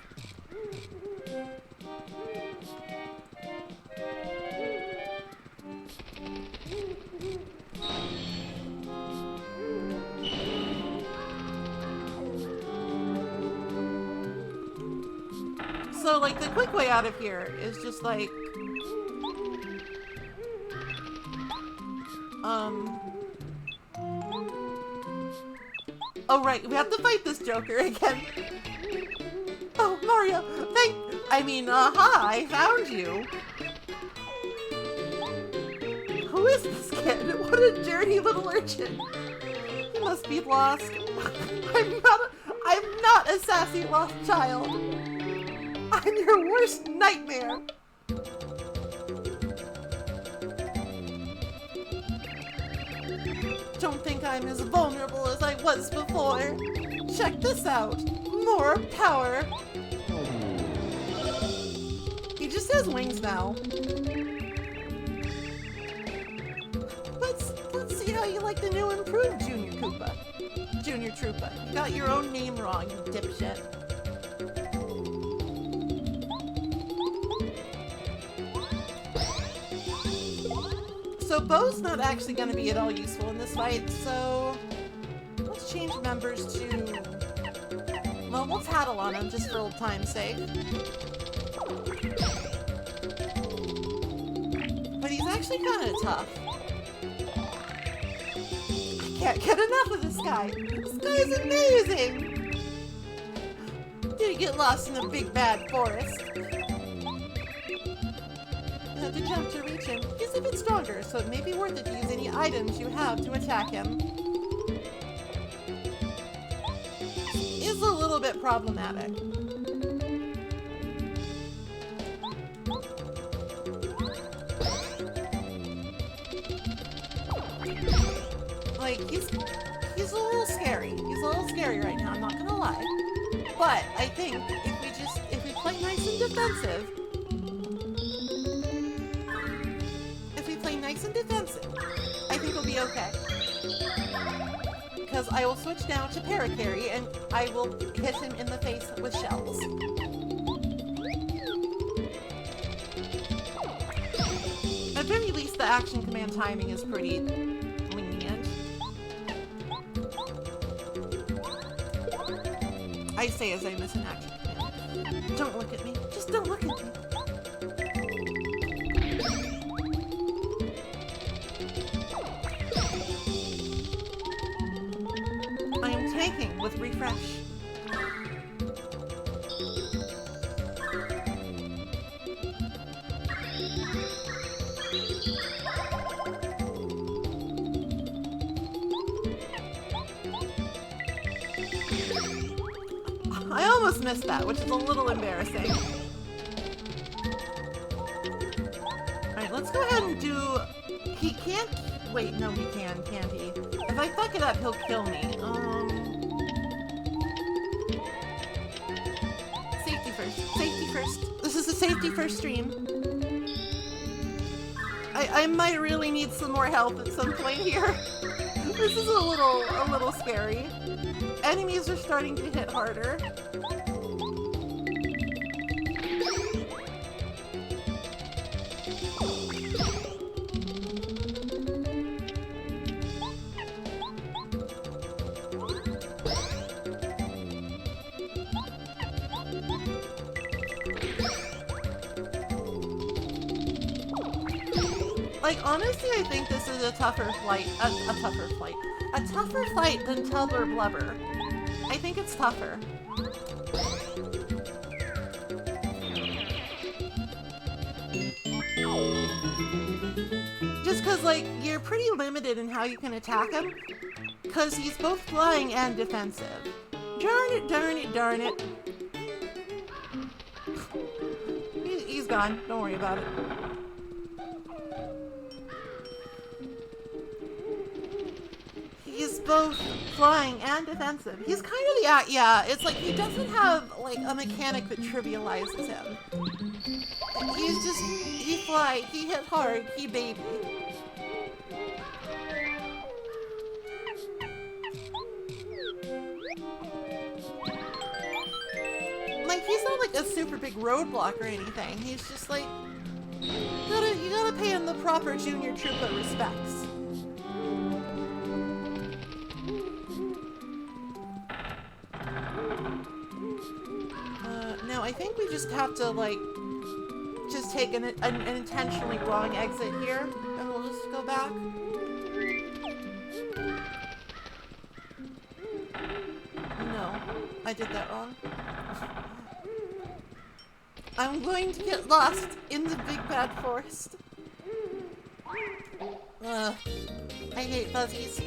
So, like, the quick way out of here is just, like... Oh, right, we have to fight this Joker again. Oh, Mario, I found you. Who is this kid? What a dirty little urchin. He must be lost. I'm not a sassy lost child. I'm your worst nightmare. Don't think I'm as vulnerable as I was before. Check this out. More power. He just has wings now. Let's see how you like the new improved Junior Koopa. Junior Troopa. You got your own name wrong, you dipshit. So Bo's not actually going to be at all useful in this fight, so let's change members to... Well, we'll tattle on him just for old time's sake. But he's actually kind of tough. I can't get enough of this guy. This guy is amazing! Did he get lost in the big bad forest? You have to jump to reach him. He's a bit stronger, so it may be worth it to use any items you have to attack him. Is a little bit problematic. Like, he's a little scary. He's a little scary right now, I'm not gonna lie. But I think if we play nice and defensive, I think we'll be okay. Because I will switch now to Paracarry and I will hit him in the face with shells. At very least, the action command timing is pretty lenient. I say as I miss an action command. Don't look at me. Just don't look at me. I am tanking with refresh. I almost missed that, which is a little embarrassing. Alright, let's go ahead and do... He can't... Wait, no he can, can't he? If I fuck it up, he'll kill me. Safety first. Safety first. This is a safety first stream. I might really need some more help at some point here. This is a little scary. Enemies are starting to hit harder. Like, honestly, I think this is a tougher fight than Tubber Blubber. I think it's tougher. Just because, like, you're pretty limited in how you can attack him, because he's both flying and defensive. Darn it, darn it, darn it. He's gone. Don't worry about it. He's both flying and defensive. He's kind of the, yeah, it's like he doesn't have, like, a mechanic that trivializes him. He's just, he fly, he hit hard, he baby. Like, he's not like a super big roadblock or anything. He's just like, you gotta pay him the proper Junior Troopa respects. No, I think we just have to, like, just take an intentionally wrong exit here, and we'll just go back. No, I did that wrong. I'm going to get lost in the big bad forest. Ugh. I hate fuzzies.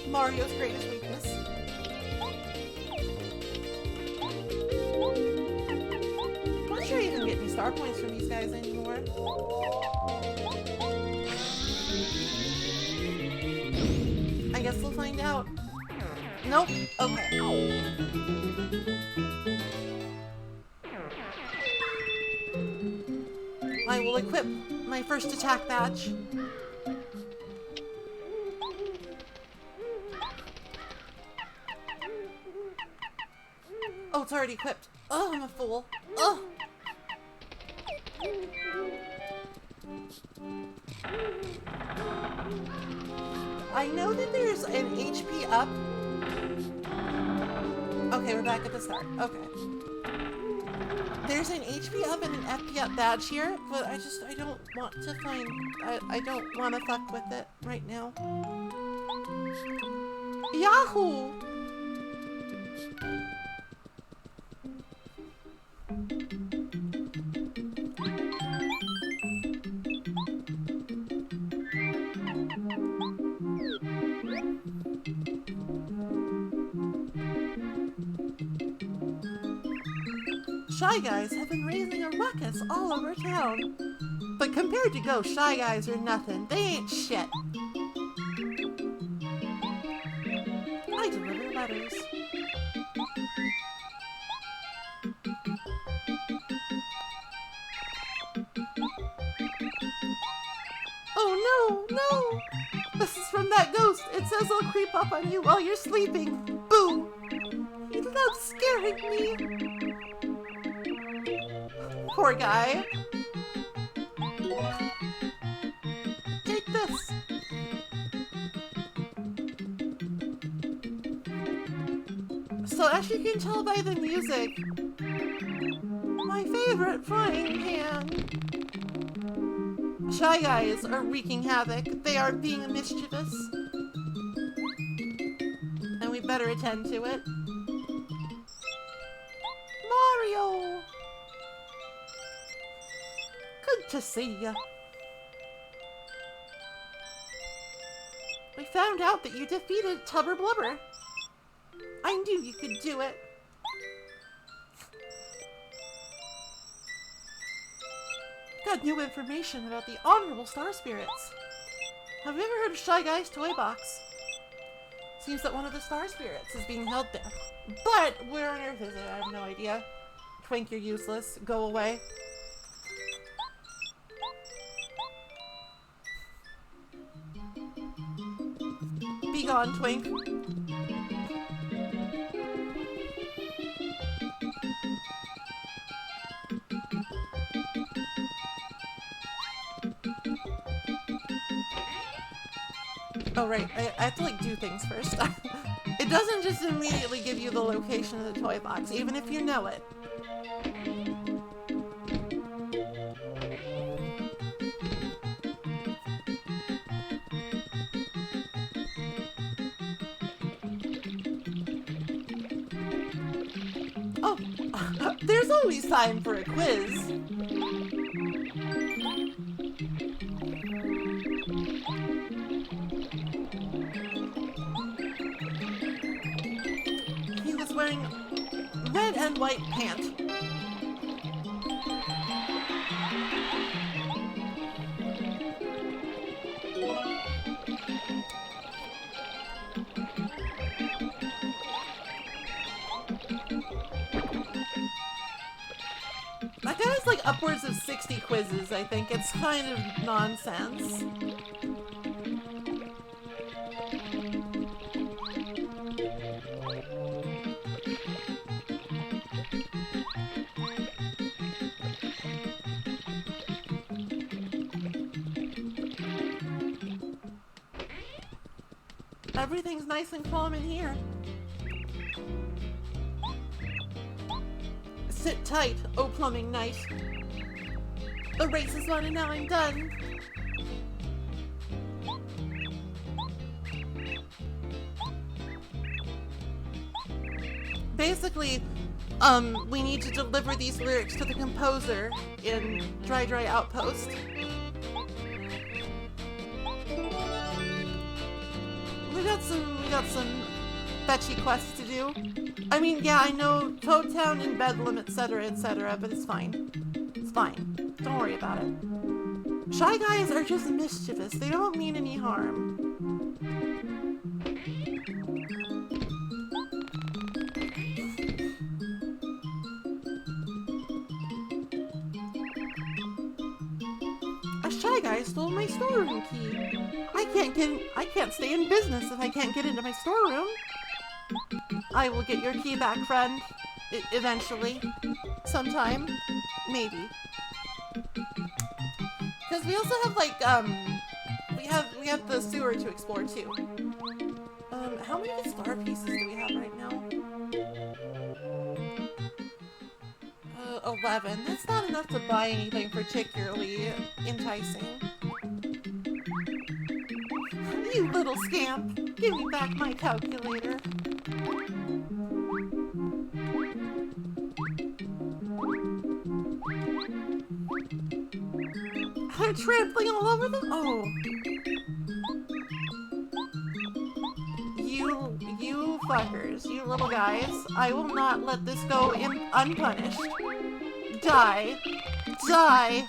Mario's greatest weakness. star points from these guys anymore. I guess we'll find out. Nope. Okay. I will equip my first attack badge. Oh, it's already equipped. Oh, I'm a fool. Oh. I know that there's an HP up. Okay, we're back at the start. Okay. There's an HP up and an FP up badge here, but I don't want to find... I don't want to fuck with it right now. Yahoo! Shy Guys have been raising a ruckus all over town. But compared to Ghost, Shy Guys are nothing. They ain't shit. I deliver letters. Oh no, no! This is from that ghost. It says I'll creep up on you while you're sleeping. Boo! He loves scaring me. Poor guy. Take this. So as you can tell by the music, my favorite frying pan. Shy Guys are wreaking havoc. They are being mischievous. And we better attend to it. Mario! Good to see ya. We found out that you defeated Tubber Blubber. I knew you could do it. Got new information about the Honorable Star Spirits. Have you ever heard of Shy Guy's toy box? Seems that one of the Star Spirits is being held there. But where on earth is it? I have no idea. Twink, you're useless. Go away. Be gone, Twink. Oh right, I have to like do things first. It doesn't just immediately give you the location of the toy box, even if you know it. Oh, there's always time for a quiz. He was wearing red and white pants. That guy has like upwards of 60 quizzes, I think. It's kind of nonsense. Everything's nice and calm in here. Sit tight, oh plumbing knight. The race is on and now I'm done. Basically, we need to deliver these lyrics to the composer in Dry Outpost. We got some fetchy quests to do. I mean, yeah, I know Toad Town and Bedlam, etc., but it's fine. It's fine. Don't worry about it. Shy Guys are just mischievous. They don't mean any harm. A Shy Guy stole my storeroom key. I can't stay in business if I can't get into my storeroom. I will get your key back, friend. Eventually. Sometime. Maybe. Because we also have, like, we have the sewer to explore, too. How many star pieces do we have right now? 11. That's not enough to buy anything particularly enticing. You little scamp! Give me back my calculator. They're trampling all over them? Oh. You fuckers, you little guys. I will not let this go unpunished. Die. Die.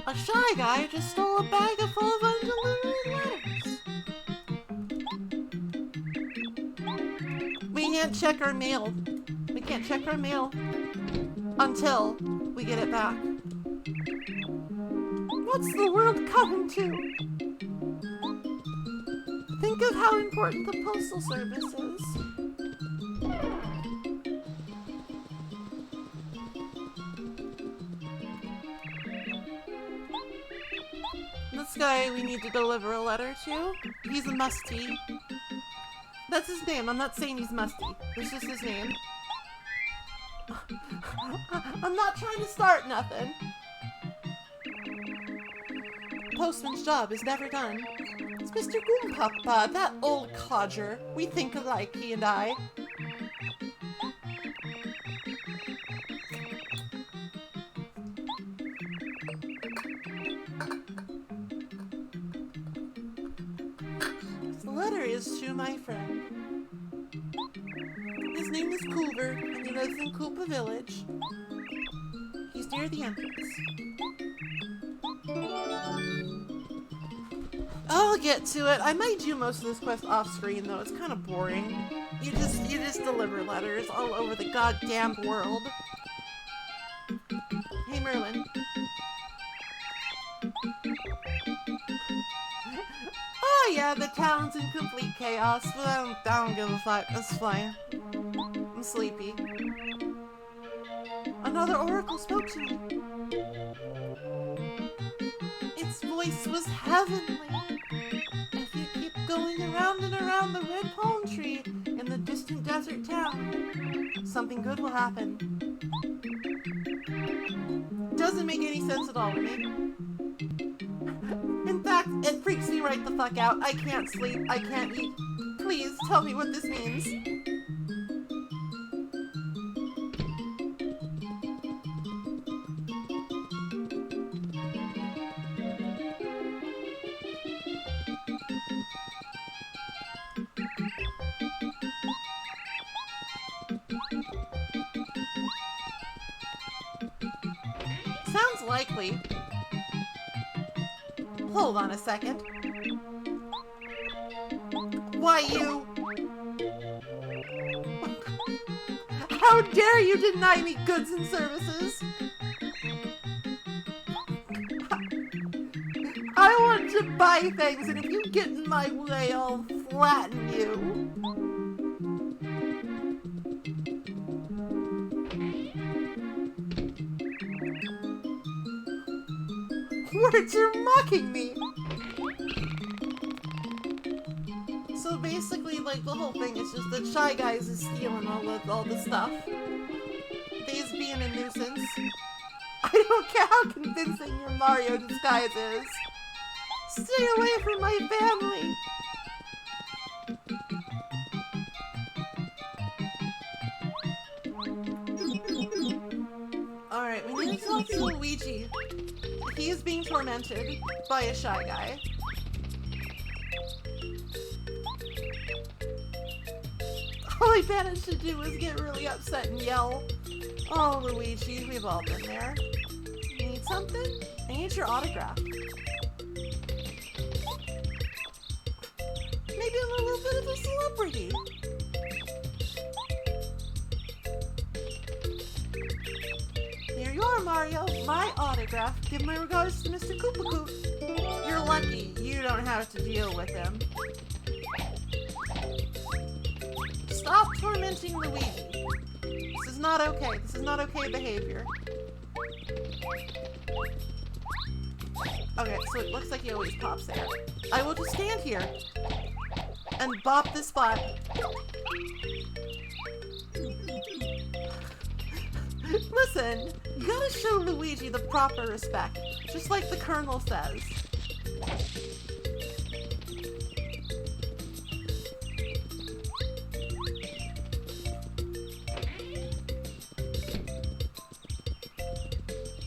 A Shy Guy just stole a bag full of undelivered letters. We can't check our mail. We can't check our mail until we get it back. What's the world coming to? Think of how important the postal service is. This guy we need to deliver a letter to. He's a musty. That's his name. I'm not saying he's musty. That's just his name. I'm not trying to start nothing. Postman's job is never done. It's Mr. Goompapa, that old codger. We think alike, he and I. The letter is to my friend. His name is Coover, and he lives in Koopa Village. He's near the entrance. I'll get to it. I might do most of this quest off screen though. It's kind of boring. You just deliver letters all over the goddamn world. Hey Merlin. Oh yeah, the town's in complete chaos, but I don't give a fuck. That's fine. I'm sleepy. Another oracle spoke to me. Its voice was heavenly. If you keep going around and around the red palm tree in the distant desert town, something good will happen. Doesn't make any sense at all to me. In fact, it freaks me right the fuck out. I can't sleep. I can't eat. Please tell me what this means. Sounds likely. Hold on a second. Why, you... How dare you deny me goods and services? I want to buy things, and if you get in my way, I'll flatten you. Words are mocking me! So basically, like, the whole thing is just that Shy Guys is stealing all the stuff. He's being a nuisance. I don't care how convincing your Mario disguise is. Stay away from my family! That's Luigi. He is being tormented by a shy guy. All I managed to do was get really upset and yell. Oh, Luigi, we've all been there. You need something? I need your autograph. Maybe I'm a little bit of a celebrity. Here you are, Mario. My autograph. Give my regards to Mr. Koopa Koop. You're lucky you don't have to deal with him. Stop tormenting Luigi. This is not okay. This is not okay behavior. Okay, so it looks like he always pops there. I will just stand here and bop the spot. Listen, you gotta show Luigi the proper respect, just like the Colonel says.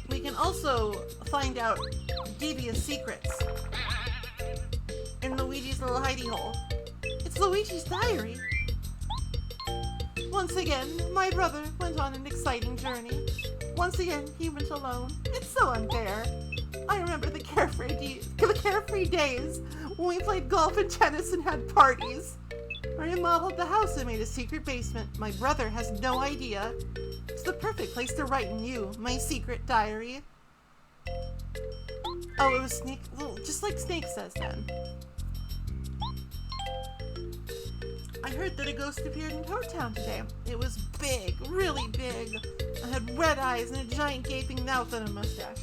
We can also find out devious secrets in Luigi's little hidey hole. It's Luigi's diary. Once again, my brother went on an exciting journey. Once again, he went alone. It's so unfair. I remember the carefree days when we played golf and tennis and had parties. I remodeled the house and made a secret basement. My brother has no idea. It's the perfect place to write in you, my secret diary. Oh, it was Snake. Well, just like Snake says then. I heard that a ghost appeared in Toad Town today. It was big, really big. It had red eyes and a giant gaping mouth and a mustache.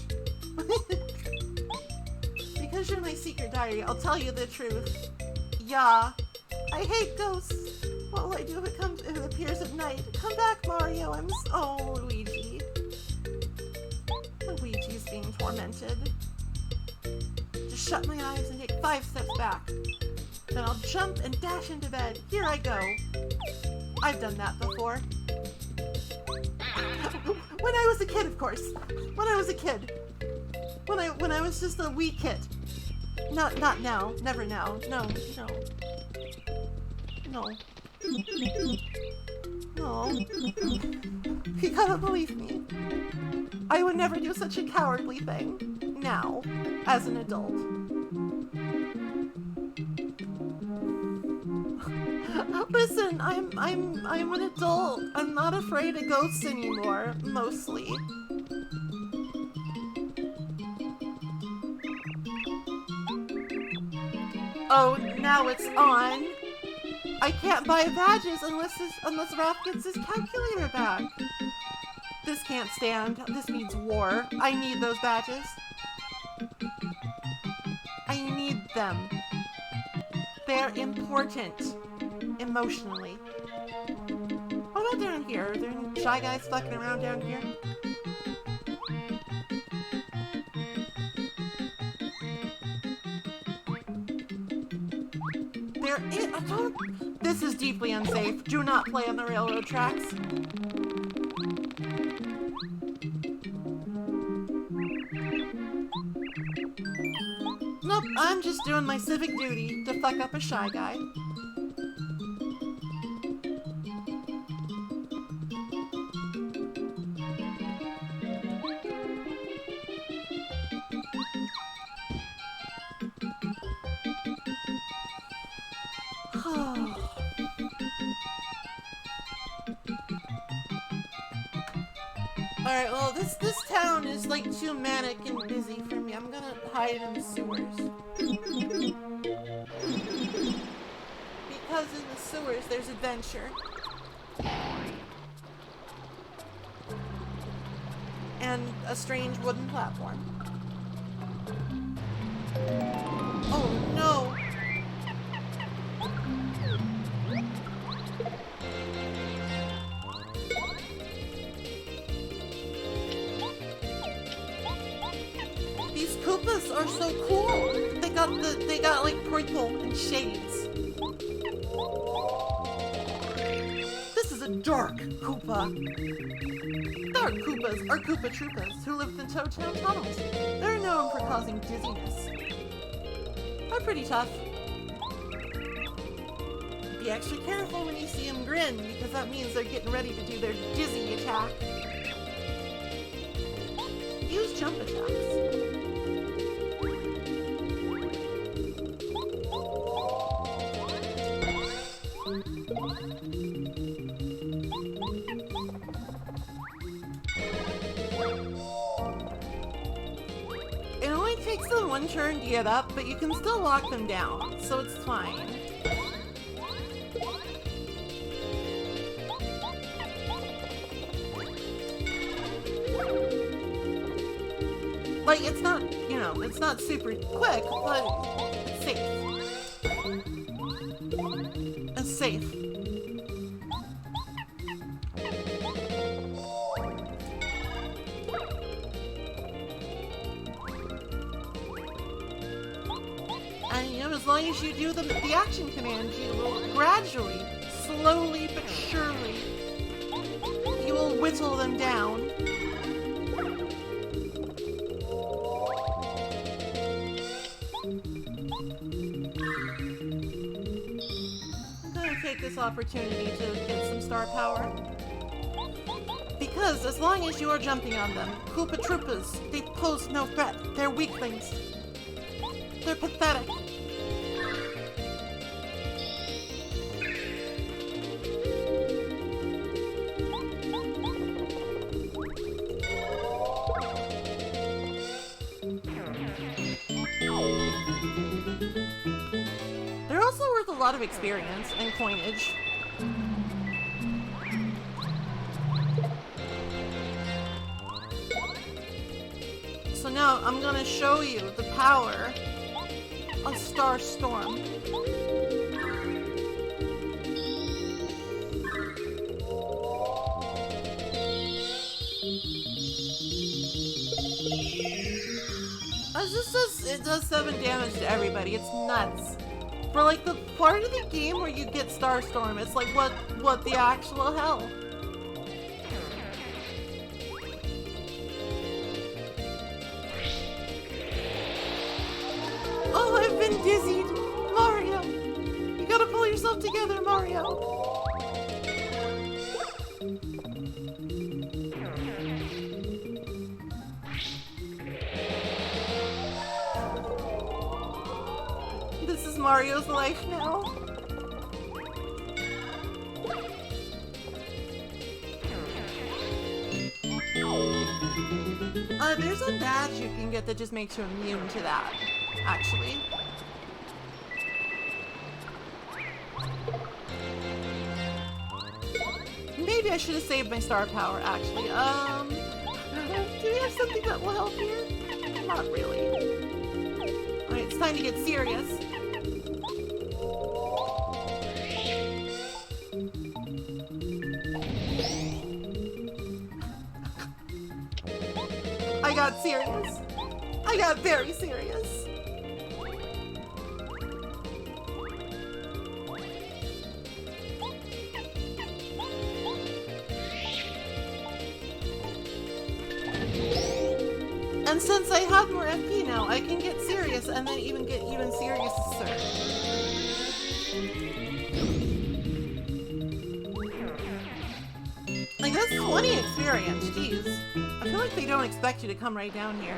Because you're my secret diary, I'll tell you the truth. Yeah, I hate ghosts. What will I do if it appears at night? Come back, Mario. Oh, Luigi. Luigi's being tormented. Just shut my eyes and take 5 steps back. Then I'll jump and dash into bed. Here I go. I've done that before. When I was a kid, of course. When I was a kid. When I was just a wee kid. Not now. Never now. No. No. You gotta believe me. I would never do such a cowardly thing. Now, as an adult. Listen, I'm an adult. I'm not afraid of ghosts anymore, mostly. Oh, now it's on. I can't buy badges unless Raph gets his calculator back. This can't stand. This means war. I need those badges. I need them. They're important. Emotionally. What about down here? Are there any shy guys fucking around down here? This is deeply unsafe. Do not play on the railroad tracks. Nope, I'm just doing my civic duty to fuck up a shy guy. Alright, well, this town is like too manic and busy for me. I'm gonna hide in the sewers. Because in the sewers there's adventure. And a strange wooden platform. Oh no! These Koopas are so cool. They got like purple and shades. This is a dark Koopa. are Koopas, or Koopa Troopas, who live in Toad Town tunnels. They're known for causing dizziness. They're pretty tough. Be extra careful when you see them grin, because that means they're getting ready to do their dizzy attack. Use jump attacks. It only takes them one turn to get up, but you can still lock them down, so it's fine. Like, it's not, you know, it's not super quick, but it's safe. It's safe. And, you know, as long as you do the action commands, you will gradually, slowly but surely, you will whittle them down. Take this opportunity to get some star power. Because as long as you are jumping on them, Koopa Troopas, they pose no threat. They're weaklings. They're pathetic. They're also worth a lot of experience and coinage. So now I'm gonna show you the power of Star Storm. It does 7 damage to everybody. It's nuts. For like the part of the game where you get Starstorm, it's like what the actual hell? Oh, I've been dizzied! Mario! You gotta pull yourself together, Mario! This is Mario's life now. There's a badge you can get that just makes you immune to that, actually. Maybe I should have saved my star power, actually. Do we have something that will help here? Not really. Alright, it's time to get serious. I got serious. I got very serious. And since I have more FP now, I can get serious and then even get even serious, sir. Like, that's 20 experience, jeez. I feel like they don't expect you to come right down here.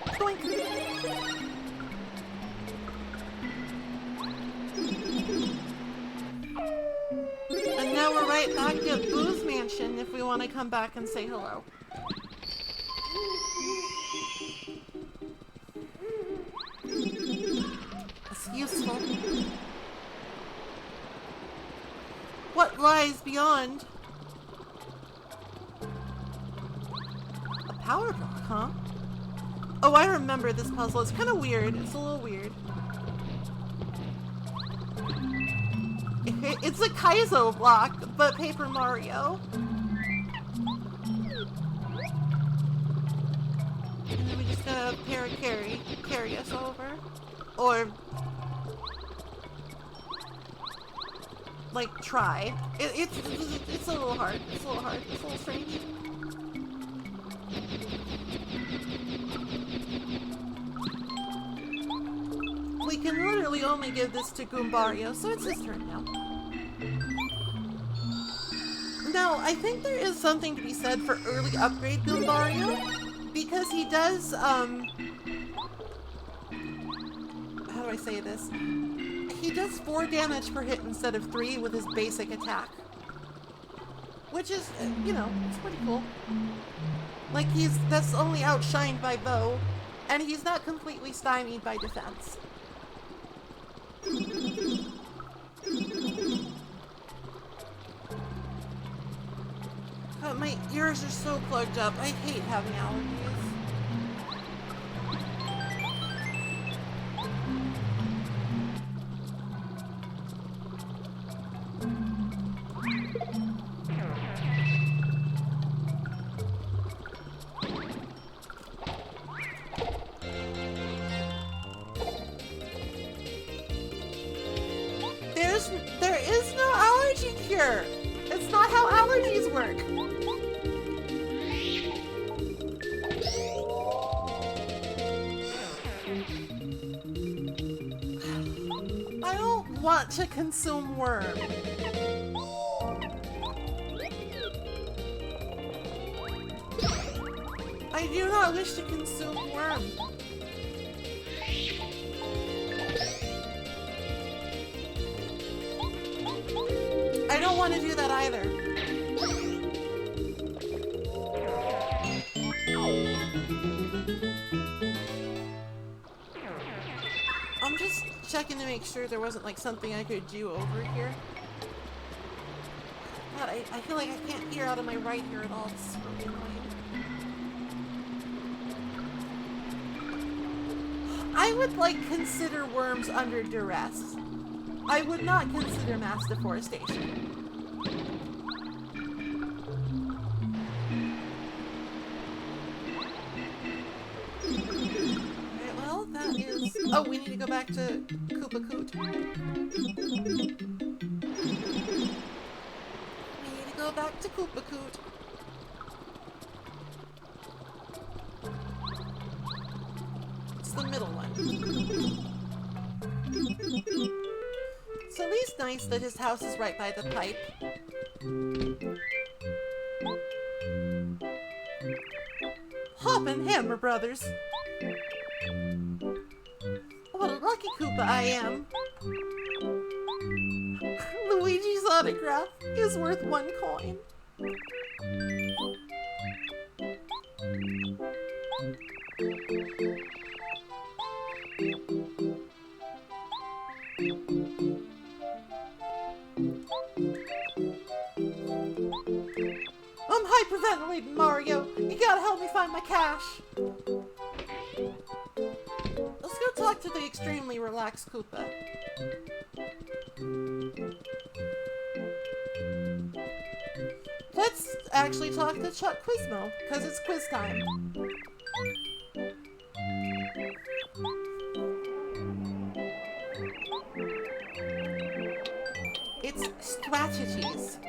Boink. And now we're right back at Boo's mansion if we want to come back and say hello. That's useful. What lies beyond? A power block, huh? Oh, I remember this puzzle. It's kind of weird. It's a little weird. It's a Kaizo block, but Paper Mario. And then we just gotta carry us over. Or... like, try. It's a little hard. It's a little hard. It's a little strange. We can literally only give this to Goombario, so it's his turn now. Now, I think there is something to be said for early upgrade Goombario, because he does, how do I say this? He does 4 damage per hit instead of 3 with his basic attack. Which is, you know, it's pretty cool. Like, that's only outshined by bow, and he's not completely stymied by defense. God, my ears are so plugged up. I hate having allergies. There is no allergy cure. It's not how allergies work. I don't want to consume worm. I do not wish to consume worm. I don't want to do that either. I'm just checking to make sure there wasn't like something I could do over here. God, I feel like I can't hear out of my right ear at all. It's really annoying. I would like consider worms under duress. I would not consider mass deforestation. Alright, well, that is... Oh, we need to go back to Koopa Koot. We need to go back to Koopa Koot. It's the middle one. It's at least nice that his house is right by the pipe. Hop and Hammer Brothers. What a lucky Koopa I am. Luigi's autograph is worth 1 coin. I'm hyperventilating, Mario. You gotta help me find my cash. Let's go talk to the extremely relaxed Koopa. Let's actually talk to Chuck Quizmo, because it's quiz time. It's strategies.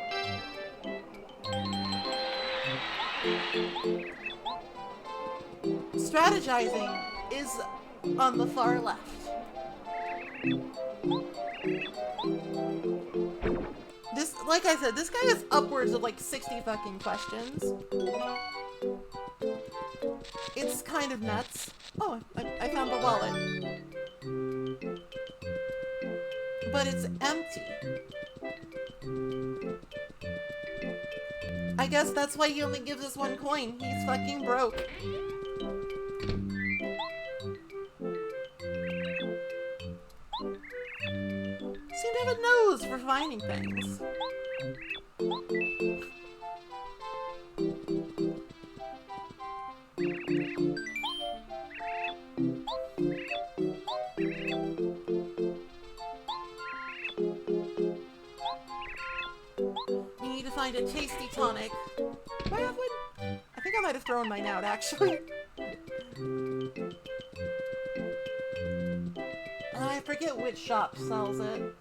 Strategizing is on the far left. This, like I said, this guy has upwards of like 60 fucking questions. It's kind of nuts. Oh, I found the wallet. But it's empty. I guess that's why he only gives us 1 coin. He's fucking broke. Seem to have a nose for finding things. We need to find a tasty tonic. Do I have one? I think I might have thrown mine out, actually. I forget which shop sells it.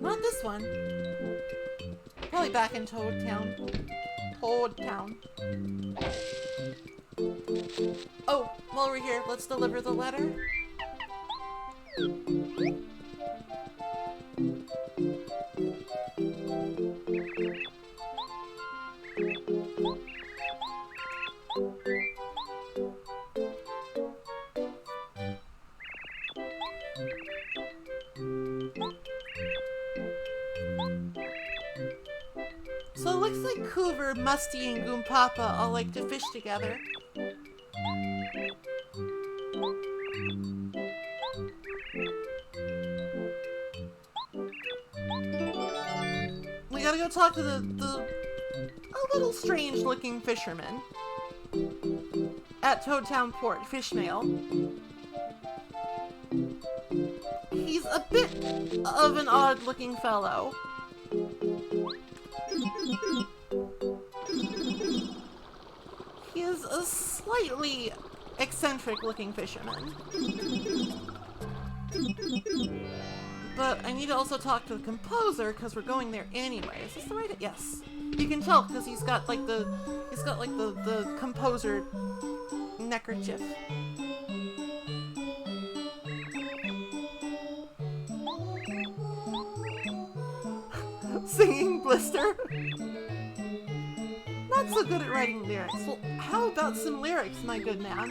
Not this one. Probably back in Toad Town. Toad Town. Oh, while we're here, let's deliver the letter. So it looks like Coover, Musty, and Goompapa all like to fish together. We gotta go talk to a little strange looking fisherman at Toadtown Port, Fishmail. He's a bit of an odd looking fellow. He is a slightly eccentric looking fisherman. But I need to also talk to the composer because we're going there anyway. Is this the right? Yes. You can tell because he's got like the composer neckerchief. Singing Blister. Not so good at writing lyrics. Well, how about some lyrics, my good man?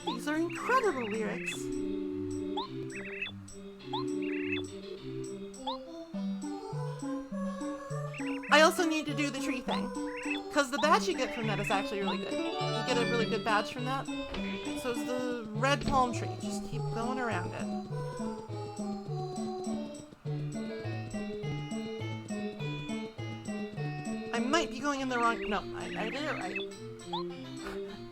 These are incredible lyrics. I also need to do the tree thing, because the badge you get from that is actually really good. You get a really good badge from that. So it's the red palm tree. Just keep going around it. I might be going in the wrong... No, I did it right.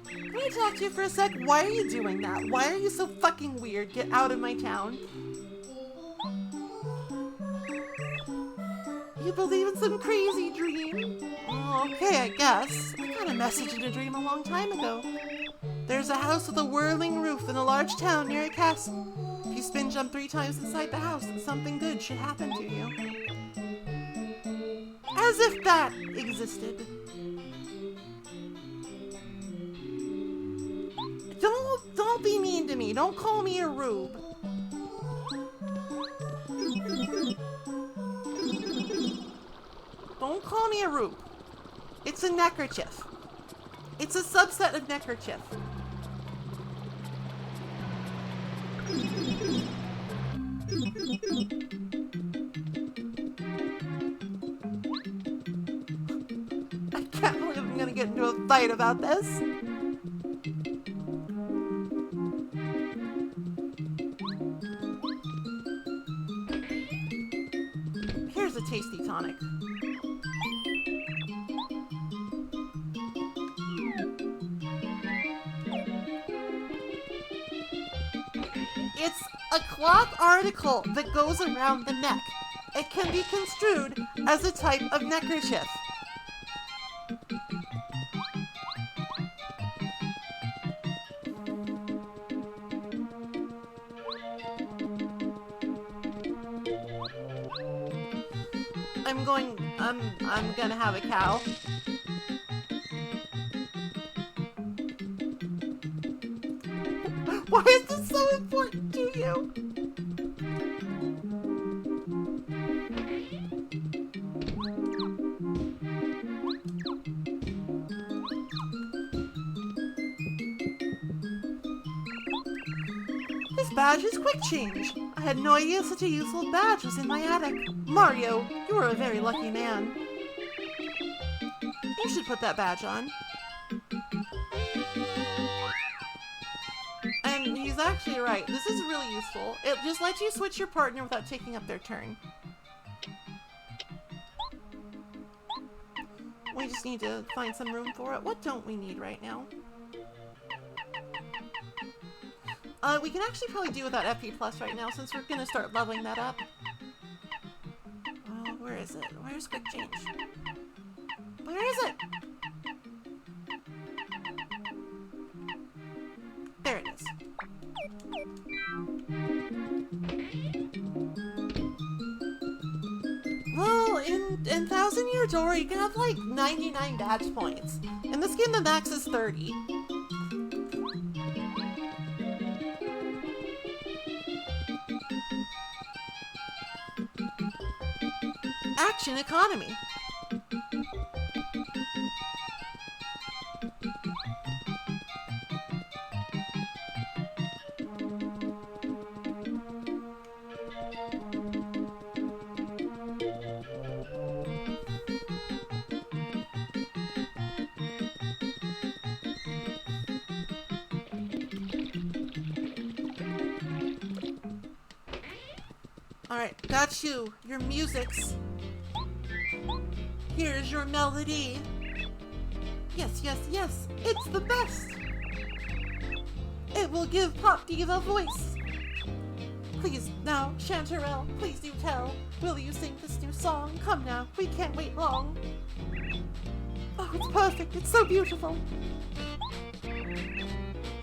Can I talk to you for a sec? Why are you doing that? Why are you so fucking weird? Get out of my town. You believe in some crazy dream? Okay, I guess. I got a message in a dream a long time ago. There's a house with a whirling roof in a large town near a castle. If you spin jump 3 times inside the house, something good should happen to you. As if that existed. Don't be mean to me. Don't call me a rube. Don't call me a rube. It's a neckerchief. It's a subset of neckerchief. I can't believe I'm gonna get into a fight about this. Here's a tasty tonic. It's a cloth article that goes around the neck. It can be construed as a type of neckerchief. I'm gonna have a cow. Why is this so important to you? This badge is quick change. I had no idea such a useful badge was in my attic. Mario, you are a very lucky man. You should put that badge on. And he's actually right. This is really useful. It just lets you switch your partner without taking up their turn. We just need to find some room for it. What don't we need right now? We can actually probably do without FP Plus right now since we're gonna start leveling that up. Where is it? Where's quick change? Where is it? There it is. in Thousand Year Door, you can have like 99 badge points. In this game, the max is 30. Action economy. Alright, got you. Your music's. Here's your melody. Yes, yes, yes. It's the best. It will give Pop Diva a voice. Please, now, Chanterelle, please do tell. Will you sing this new song? Come now, we can't wait long. Oh, it's perfect. It's so beautiful.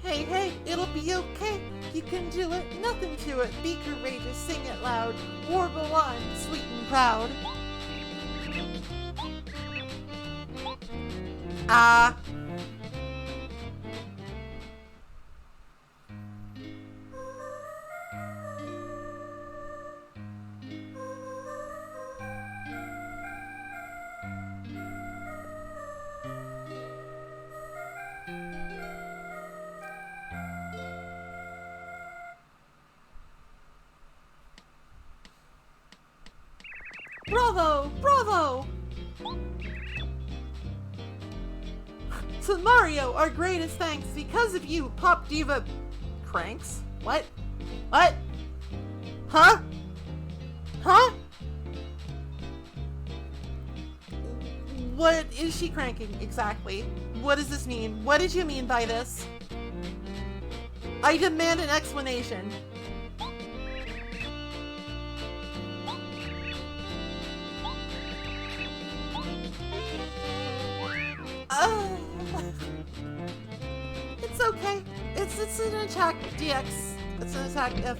Hey, hey, it'll be okay. You can do it, nothing to it. Be courageous, sing it loud. Warble on, sweet and proud. Ah. Bravo! Bravo! To Mario, our greatest thanks. Because of you, Pop Diva... Cranks? What? What? Huh? Huh? What is she cranking exactly? What does this mean? What did you mean by this? I demand an explanation. It's okay. It's an attack DX. It's an attack F.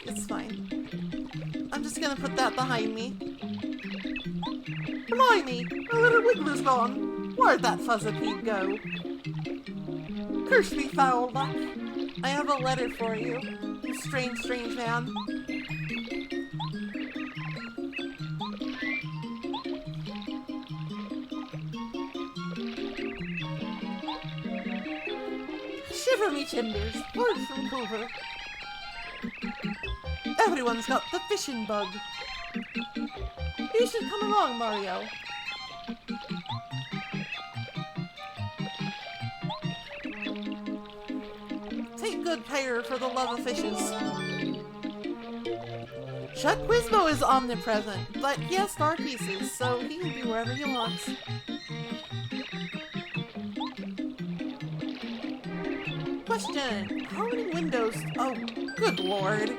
It's fine. I'm just gonna put that behind me. Blimey, my little Wiggler's gone. Where'd that Fuzzipede go? Curse me foul luck. I have a letter for you, you strange, strange man. Shiver me timbers, word from Coover. Everyone's got the fishing bug. You should come along, Mario. Take good care for the love of fishes. Chuck Quizmo is omnipresent, but he has star pieces, so he can be wherever he wants. Question, how many windows? Oh, good lord.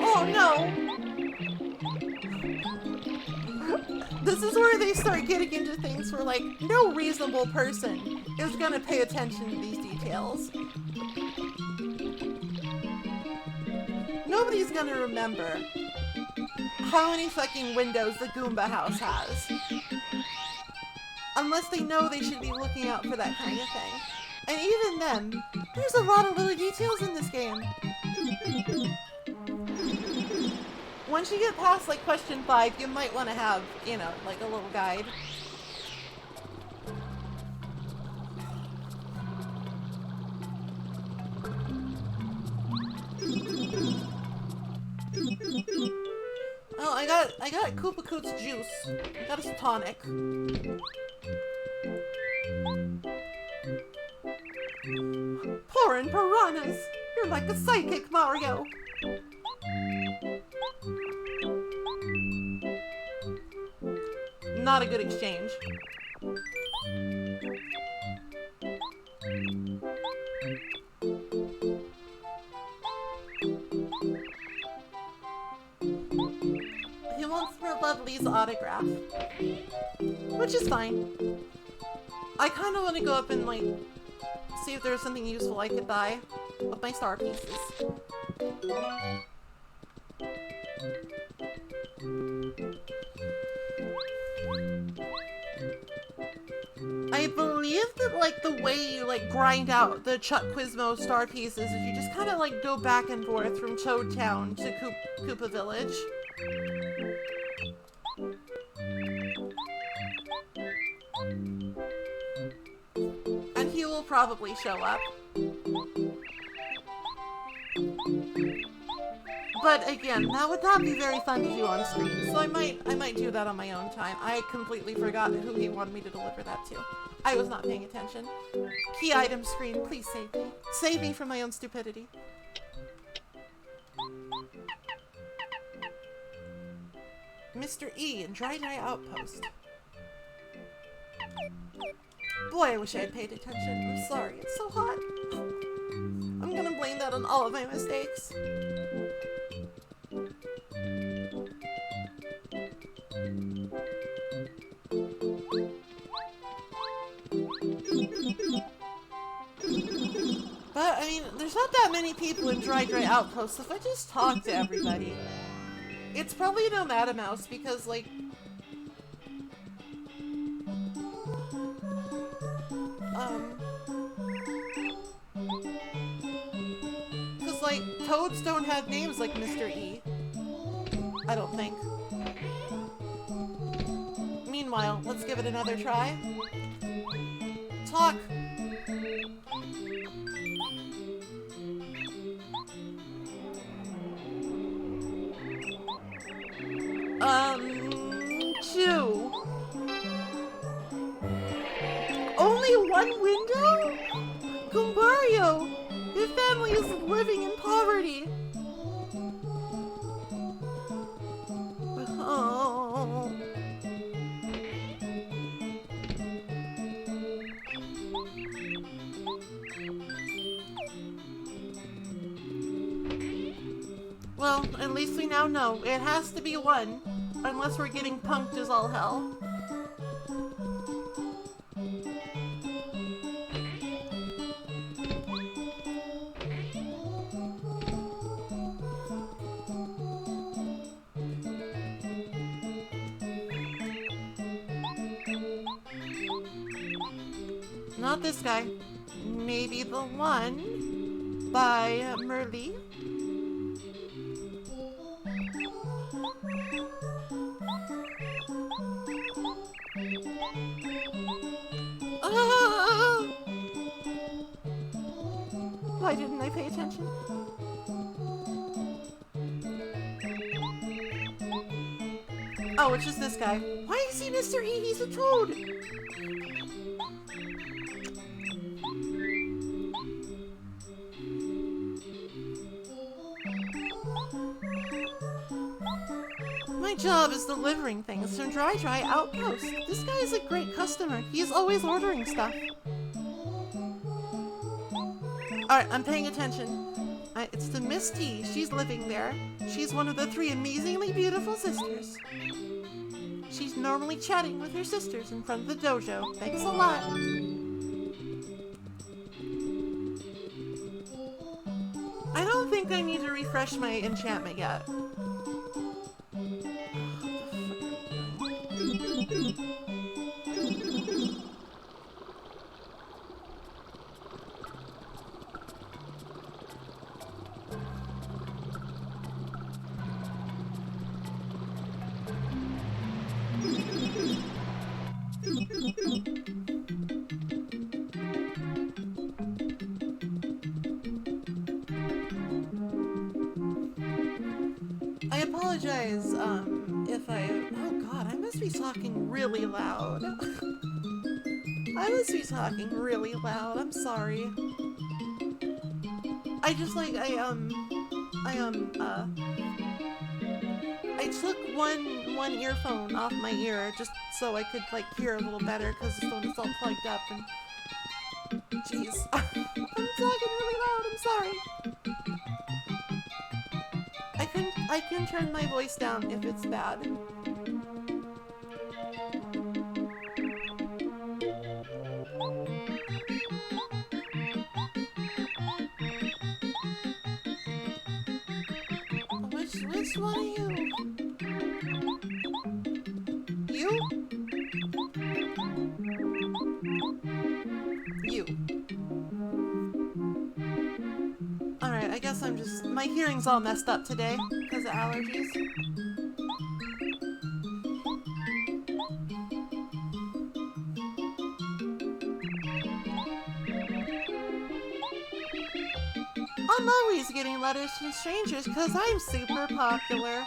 Oh no! This is where they start getting into things where, like, no reasonable person is gonna pay attention to these details. Nobody's gonna remember how many fucking windows the Goomba house has. Unless they know they should be looking out for that kind of thing. And even then, there's a lot of little details in this game. Once you get past, like, question 5, you might want to have, you know, like a little guide. Oh, I got Koopa Koot's juice. I got his tonic. Pouring piranhas! You're like a psychic, Mario! Not a good exchange. He wants for Lovely's autograph. Which is fine. I kind of want to go up and, like, see if there's something useful I could buy with my star pieces. I believe that, like, the way you, like, grind out the Chuck Quizmo star pieces is you just kind of, like, go back and forth from Toad Town to Koopa Village. And he will probably show up. But again, that would not be very fun to do on screen, so I might do that on my own time. I completely forgot who he wanted me to deliver that to. I was not paying attention. Key item screen, please save me. Save me from my own stupidity. Mr. E and Dry Outpost. Boy, I wish I had paid attention. I'm sorry, it's so hot. I'm gonna blame that on all of my mistakes. But, I mean, there's not that many people in Dry Outpost, so if I just talk to everybody, it's probably no Mouse because, like, because, like, toads don't have names like Mr. E. I don't think. Meanwhile, let's give it another try. Talk! Two. Only one window? Gumbario! Your family is living in poverty. Oh. Well, at least we now know. It has to be one. Unless we're getting punked as all hell. Not this guy. Maybe the one by Merly. Why didn't I pay attention? Oh, it's just this guy. Why is he Mr. E? He's a toad! My job is delivering things from Dry Outpost. This guy is a great customer. He's always ordering stuff. Alright, I'm paying attention. It's the Miss T. She's living there. She's one of the 3 amazingly beautiful sisters. She's normally chatting with her sisters in front of the dojo. Thanks a lot. I don't think I need to refresh my enchantment yet. I apologize, if oh god, I must be talking really loud. I must be talking really loud, I'm sorry. I just, like, I took one earphone off my ear just so I could, like, hear a little better because the phone is all plugged up and... Jeez. I'm talking really loud, I'm sorry. I can turn my voice down if it's bad. Which Which one are you? You? You. Alright, I guess I'm just... My hearing's all messed up today because of allergies. I'm always getting letters from strangers because I'm super popular.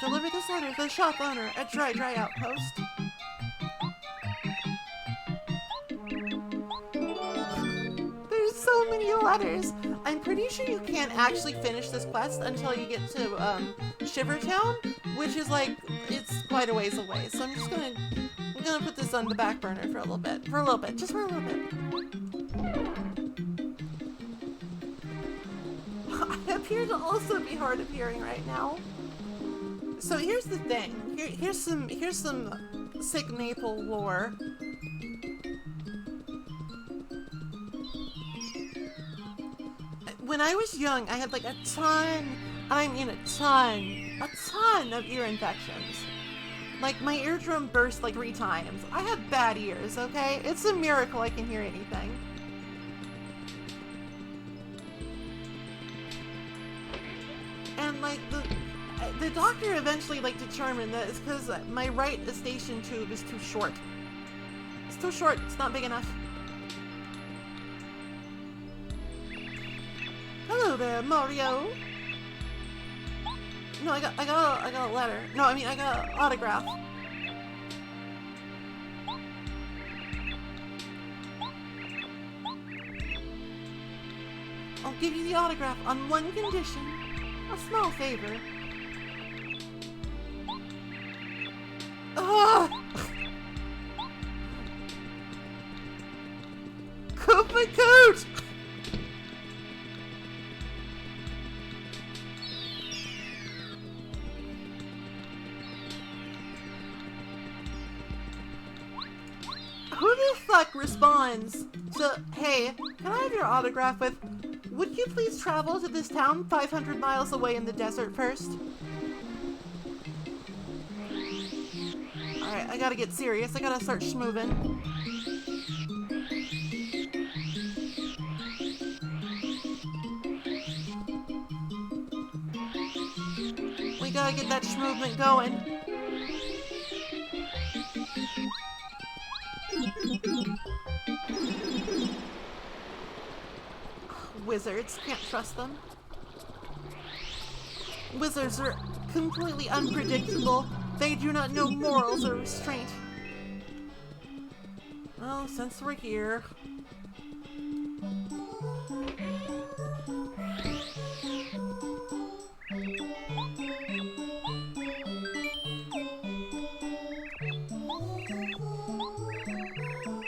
Deliver this letter to the shop owner at Dry Outpost. There's so many letters. I'm pretty sure you can't actually finish this quest until you get to Shivertown, which is like, it's quite a ways away. So I'm gonna put this on the back burner for a little bit. Just for a little bit. I appear to also be hard of hearing right now. So here's the thing. Here's some sick maple lore. When I was young, I had like a ton of ear infections. Like my eardrum burst like 3 times. I have bad ears, okay? It's a miracle I can hear anything. And like the doctor eventually like determined that it's because my right eustachian tube is too short. It's too short. It's not big enough. Hello there, Mario. No, I got a letter. No, I mean I got an autograph. I'll give you the autograph on one condition. A small favor. Ugh! Koopa Coot! Who the fuck responds to, hey, can I have your autograph with, would you please travel to this town 500 miles away in the desert first? Alright, I gotta get serious. I gotta start schmoovin'. We gotta get that schmoovement going. Wizards, can't trust them. Wizards are completely unpredictable. They do not know morals or restraint. Well, since we're here...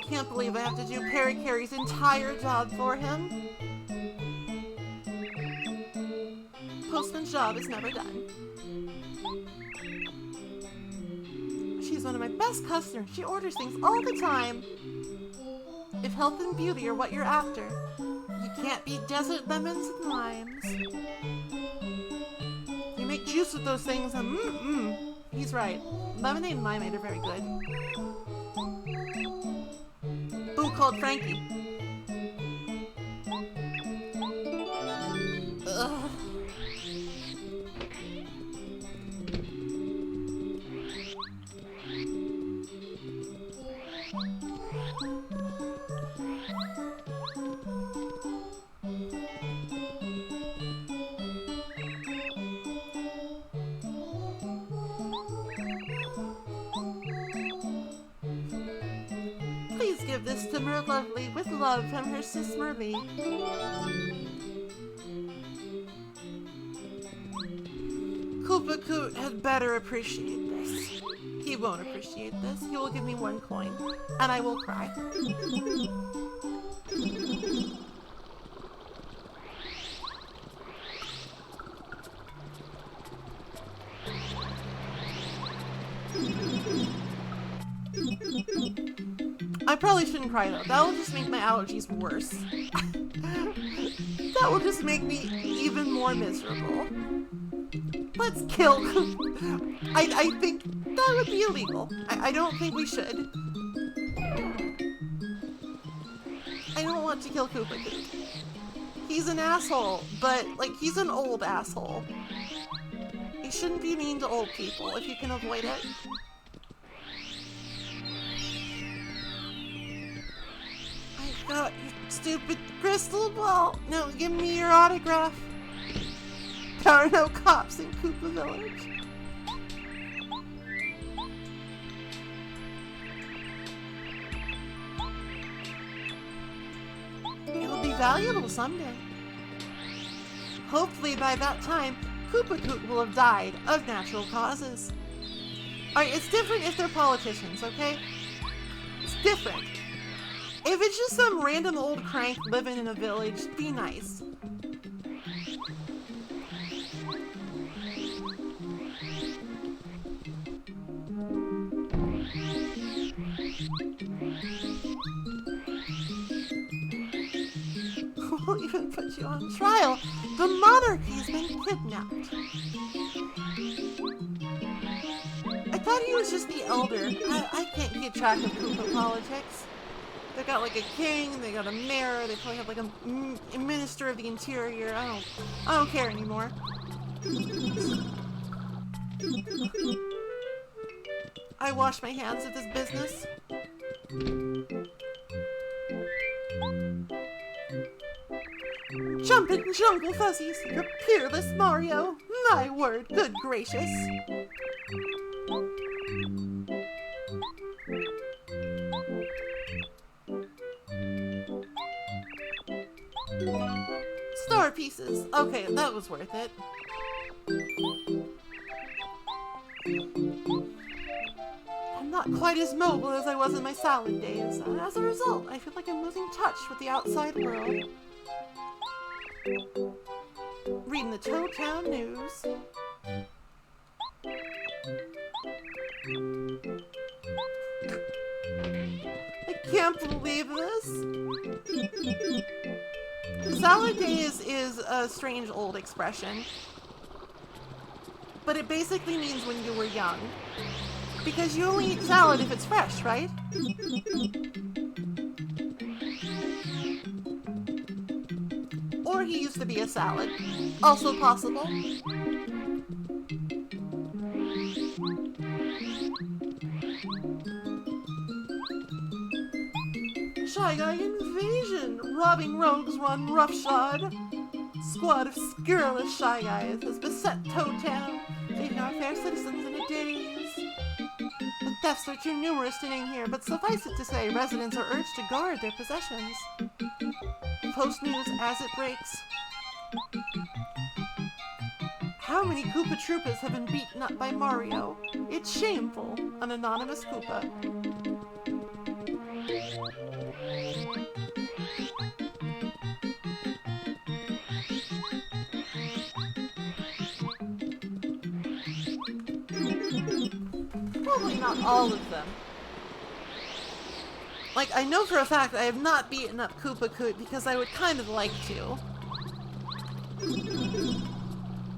Can't believe I have to do Parakarry's entire job for him. Postman's job is never done. She's one of my best customers. She orders things all the time. If health and beauty are what you're after, you can't beat desert lemons and limes. You make juice with those things and he's right. Lemonade and limeade are very good. Boo called Frankie. Ugh. Please give this to Merlovely with love from her sis Merly. Koopa Coot had better appreciate this. He won't appreciate this. He will give me 1 coin, and I will cry. I probably shouldn't cry though. That will just make my allergies worse. That will just make me even more miserable. Let's kill. I think that would be illegal. I don't think we should. I don't want to kill Koopa Koop. He's an asshole, but like he's an old asshole. You shouldn't be mean to old people if you can avoid it. I got your stupid crystal ball. Now give me your autograph. There are no cops in Koopa Village. It'll be valuable someday. Hopefully by that time, Koopa Koop will have died of natural causes. Alright, it's different if they're politicians, okay? It's different. If it's just some random old crank living in a village, be nice. We'll even put you on trial. The monarchy's been kidnapped. I thought he was just the elder. I can't keep track of Koopa politics. They got like a king, they got a mayor, they probably have like a minister of the interior. I don't care anymore. I wash my hands of this business. Jumpin' jungle fuzzies, you're peerless, Mario. My word, good gracious. Star pieces. Okay, that was worth it. I'm not quite as mobile as I was in my salad days, and as a result, I feel like I'm losing touch with the outside world. Reading the Toad Town news. I can't believe this. Salad days is a strange old expression, but it basically means when you were young. Because you only eat salad if it's fresh, right? Or he used to be a salad. Also possible. Shy Guy invasion! Robbing rogues run roughshod. Squad of scurrilous Shy Guys has beset Toad Town, taking our fair citizens in a daze. The thefts are too numerous to name here, but suffice it to say, residents are urged to guard their possessions. Post news as it breaks. How many Koopa Troopas have been beaten up by Mario? It's shameful. An anonymous Koopa. Probably not all of them. Like, I know for a fact I have not beaten up Koopa Koop because I would kind of like to.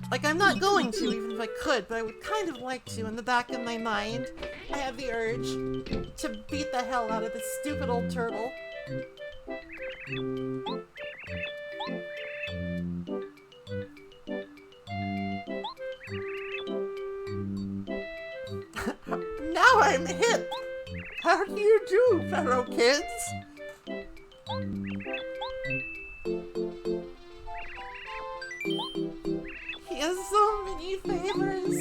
Like, I'm not going to, even if I could, but I would kind of like to. In the back of my mind, I have the urge to beat the hell out of this stupid old turtle. Now I'm hip! How do you do, fellow kids? He has so many favors.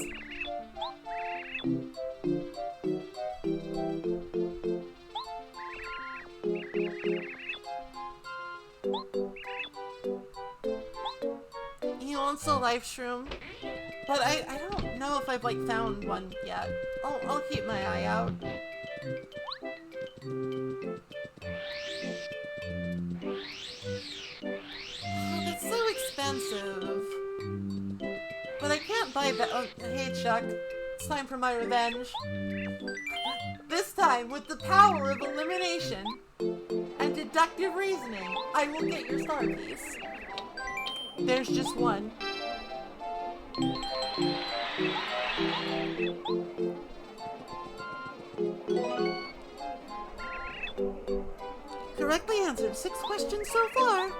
He wants a life shroom, but I don't know if I've like found one yet. I'll keep my eye out. It's so expensive. But I can't buy that. Oh, hey Chuck. It's time for my revenge. This time time, with the power of elimination and deductive reasoning, I will get your star piece. There's just one. Correctly answered 6 questions so far.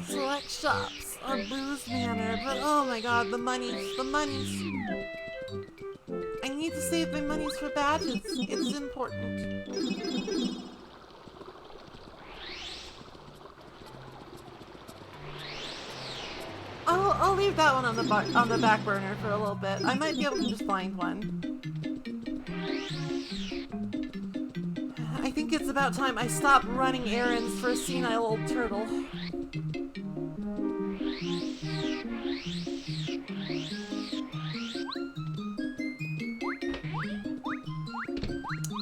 Select shops are Booze Manor, but oh my god, the monies. I need to save my monies for badges. It's important. I'll leave that one on the back burner for a little bit. I might be able to just find one. I think it's about time I stop running errands for a senile old turtle.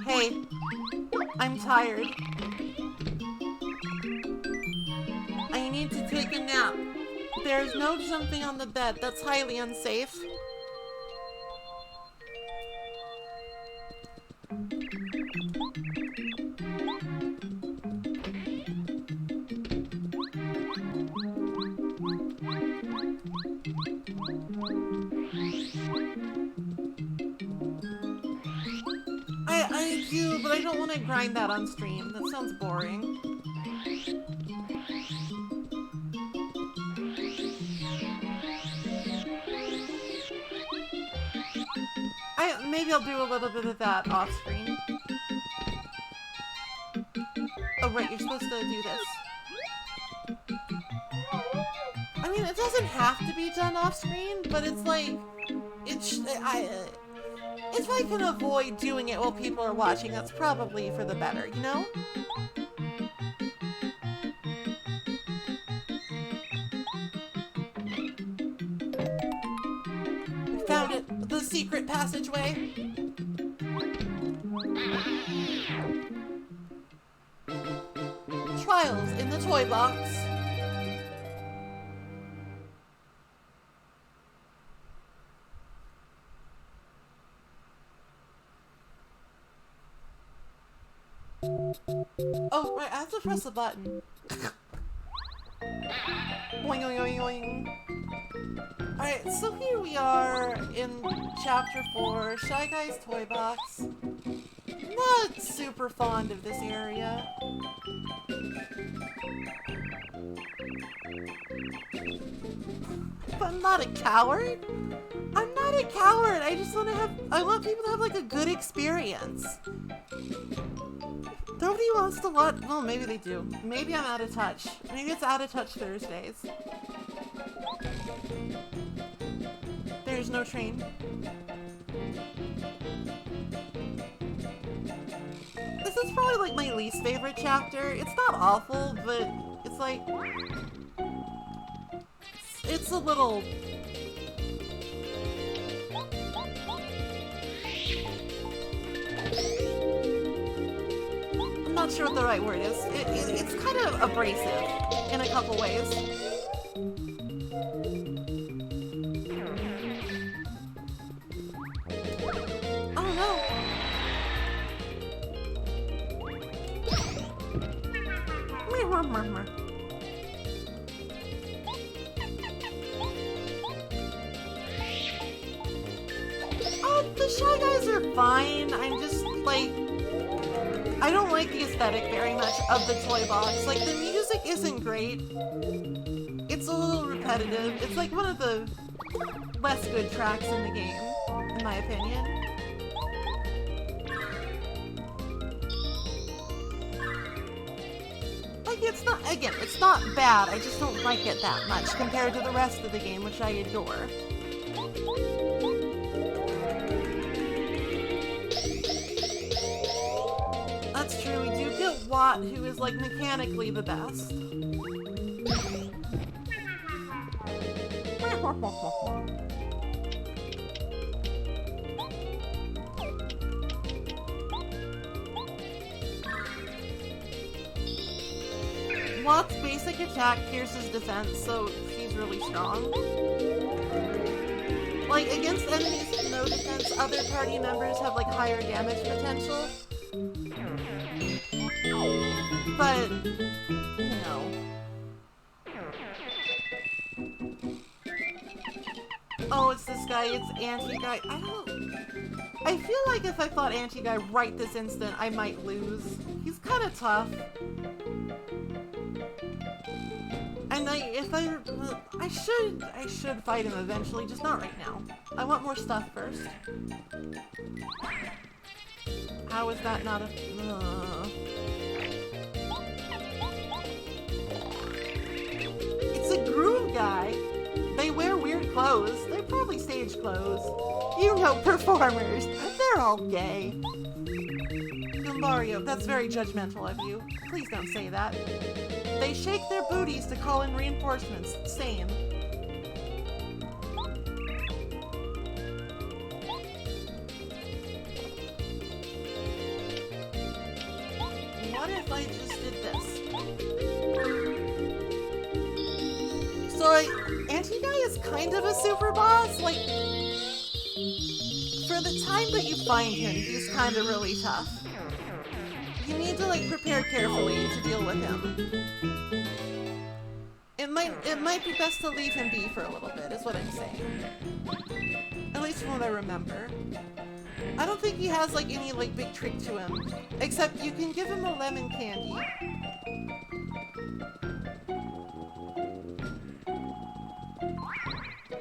Hey, I'm tired. I need to take a nap. There's no jumping on the bed. That's highly unsafe. I do, but I don't want to grind that on stream. That sounds boring. Maybe I'll do a little bit of that off screen. Oh right, you're supposed to do this. I mean, it doesn't have to be done off screen, but it's like, if I can avoid doing it while people are watching, that's probably for the better, you know? We found it, the secret passageway. Trials in the toy box. Oh, right, I have to press a button. Boing, boing, boing, boing. Alright, so here we are in Chapter 4, Shy Guy's Toy Box. Not super fond of this area. But I'm not a coward. I'm not a coward. I want people to have like a good experience. Nobody wants to watch. Well, maybe they do. Maybe I'm out of touch. Maybe it's Out of Touch Thursdays. There's no train. This is probably like my least favorite chapter. It's not awful, but it's like... It's a little... I'm not sure what the right word is. It's kind of abrasive in a couple ways. Oh no! Oh, the Shy Guys are fine. I'm just like... I don't like the aesthetic very much of the toy box. Like, the music isn't great. It's a little repetitive. It's like one of the less good tracks in the game, in my opinion. Like, it's not, again, it's not bad. I just don't like it that much compared to the rest of the game, which I adore. That's true, we do get Watt, who is, like, mechanically the best. Sloth's basic attack pierces defense, so she's really strong. Like, against enemies with no defense, other party members have, like, higher damage potential. But, you know. Oh, it's this guy, it's Anti-Guy. I feel like if I fought Anti-Guy right this instant, I might lose. He's kind of tough. And I should fight him eventually, just not right now. I want more stuff first. How is that not a... It's a groom guy. They wear weird clothes. They're probably stage clothes. You know performers. They're all gay. Mario, that's very judgmental of you. Please don't say that. They shake their booties to call in reinforcements. Same. What if I just did this? So, Anti-Guy is kind of a super boss. Like, for the time that you find him, he's kind of really tough. You need to, like, prepare carefully to deal with him. It might be best to leave him be for a little bit, is what I'm saying. At least from what I remember. I don't think he has, like, any, like, big trick to him. Except you can give him a lemon candy.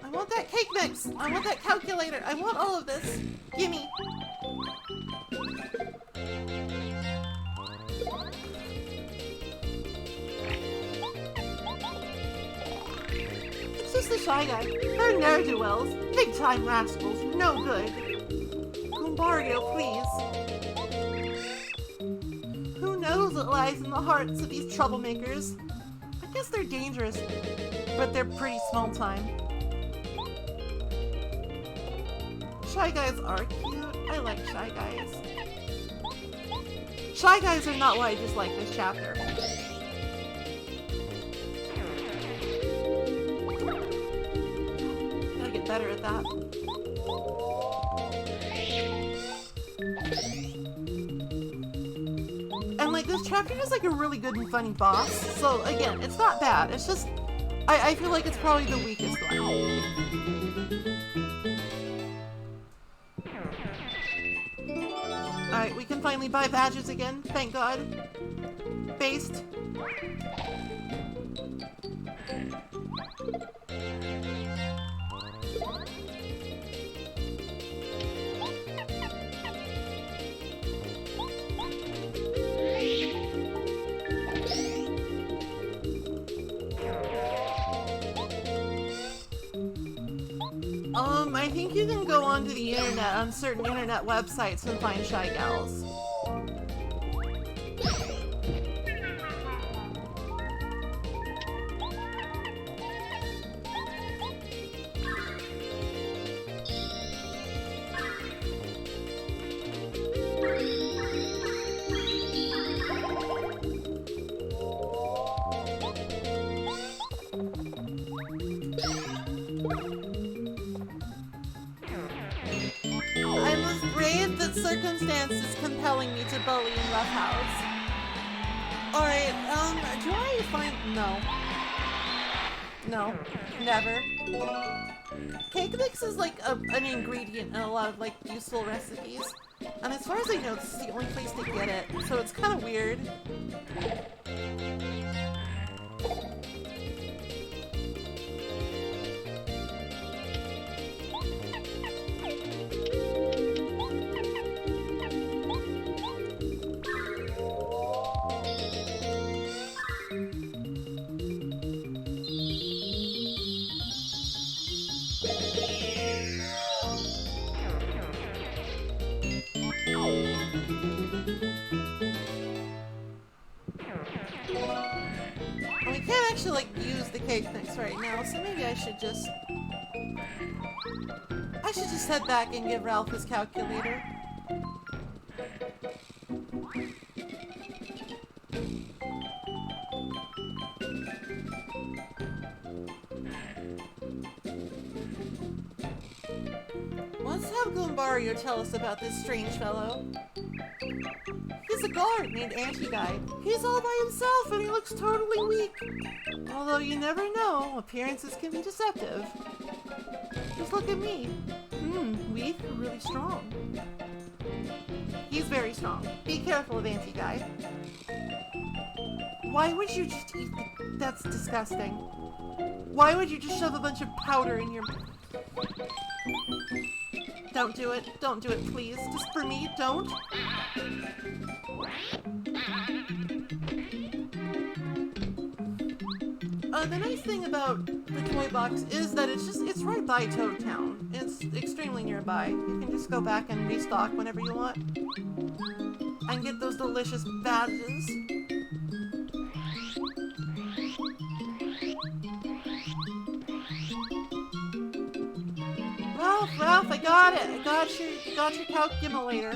I want that cake mix! I want that calculator! I want all of this! Gimme! It's just the Shy Guy. They're ne'er-do-wells. Big-time rascals. No good. Mario, please. Who knows what lies in the hearts of these troublemakers? I guess they're dangerous, but they're pretty small time. Shy Guys are cute. I like Shy Guys. Shy Guys are not why I dislike this chapter. Gotta get better at that. And like this chapter is like a really good and funny boss. So again, it's not bad. It's just I feel like it's probably the weakest one. Alright, we can finally buy badges again, thank God. Based. I think you can go onto the internet on certain internet websites and find Shy Gals. Circumstances compelling me to bully and roughhouse. Alright, do I find... No, never. Cake mix is like an ingredient in a lot of like useful recipes. And as far as I know, this is the only place to get it, so it's kind of weird. We can't actually, like, use the cake mix right now, so maybe I should just head back and give Ralph his calculator. Let's have Goombario tell us about this strange fellow. He's a guard named Anti-Guide. He's all by himself and he looks totally weak. Although you never know, appearances can be deceptive. Just look at me. Weak or really strong? He's very strong. Be careful of Anti-Guide. Why would you just eat that's disgusting. Why would you just shove a bunch of powder in your... Don't do it. Don't do it, please. Just for me, don't. The nice thing about the toy box is that it's right by Toad Town. It's extremely nearby. You can just go back and restock whenever you want. And get those delicious badges. Ralph, I got it. I got your calculator.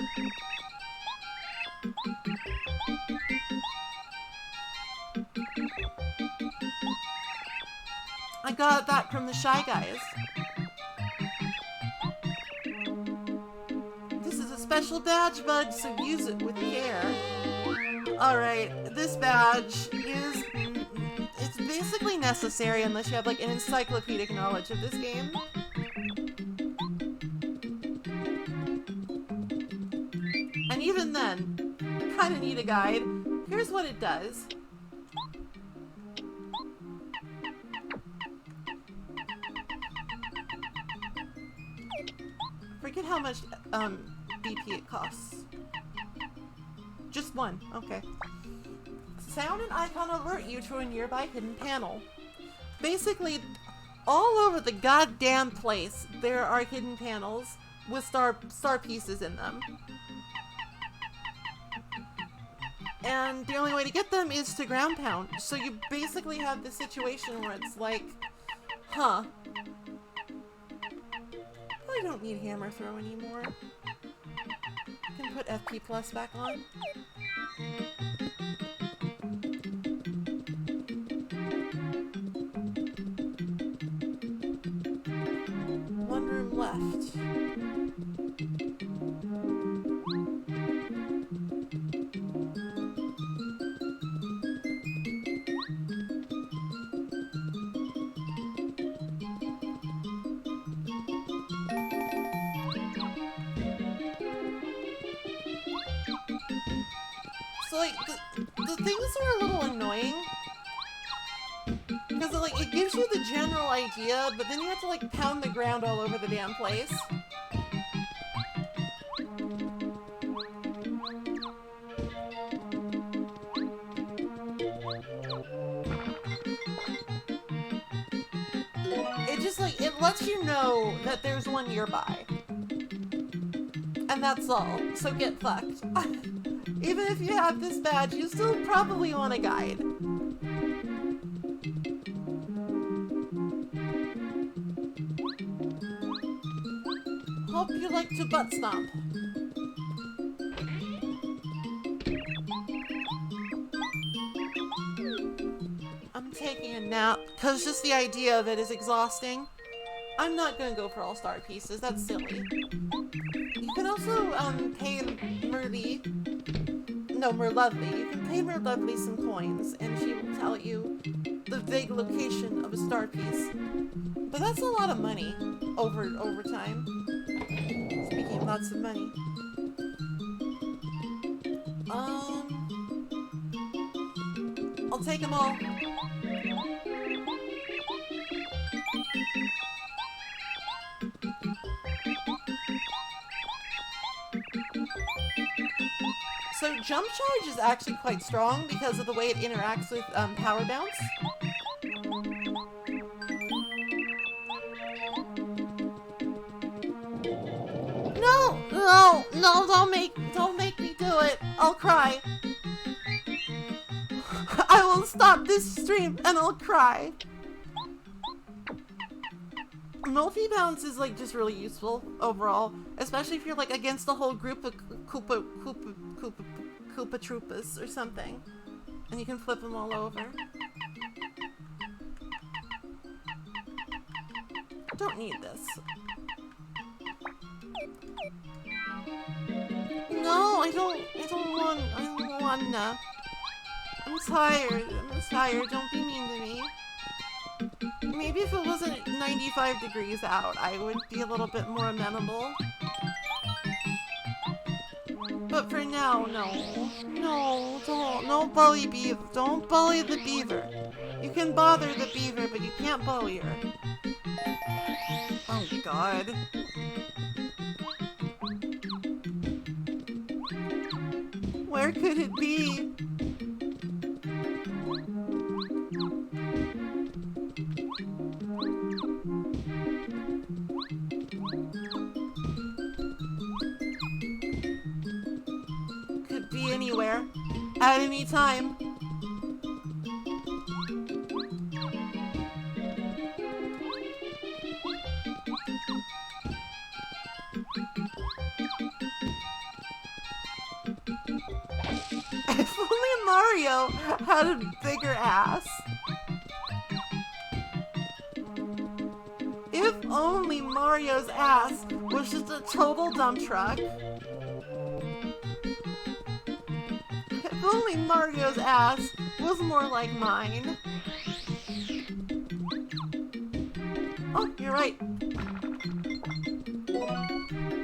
I got that from the Shy Guys. This is a special badge, bud, so use it with care. Alright, this badge is... It's basically necessary unless you have like an encyclopedic knowledge of this game. And even then, you kind of need a guide. Here's what it does. Forget how much BP it costs. Just one, okay. Sound and icon alert you to a nearby hidden panel. Basically, all over the goddamn place, there are hidden panels with star pieces in them. And the only way to get them is to ground pound. So you basically have this situation where it's like, huh. I don't need hammer throw anymore. I can put FP plus back on. One room left. So like the things are a little annoying because like it gives you the general idea, but then you have to like pound the ground all over the damn place. It just like it lets you know that there's one nearby. And that's all. So get fucked. Even if you have this badge, you still probably want a guide. Hope you like to butt stomp. I'm taking a nap, because just the idea of it is exhausting. I'm not gonna go for all-star pieces, that's silly. You can also pay Merlovely. You can pay Merlovely some coins, and she will tell you the vague location of a star piece. But that's a lot of money over time. Speaking of lots of money. I'll take them all. So jump charge is actually quite strong because of the way it interacts with power bounce. No, don't make me do it. I'll cry. I will stop this stream and I'll cry. Multi-bounce is like just really useful overall, especially if you're like against a whole group of Koopa Troopas or something, and you can flip them all over. Don't need this. No, I don't wanna. I'm tired. Don't be mean to me. Maybe if it wasn't 95 degrees out, I would be a little bit more amenable. But for now, no. No, don't bully beaver. Don't bully the beaver. You can bother the beaver, but you can't bully her. Oh, God. Where could it be? Could be anywhere. At any time. If only Mario had a bigger ass. If only Mario's ass was just a total dump truck. If only Mario's ass was more like mine. Oh, you're right.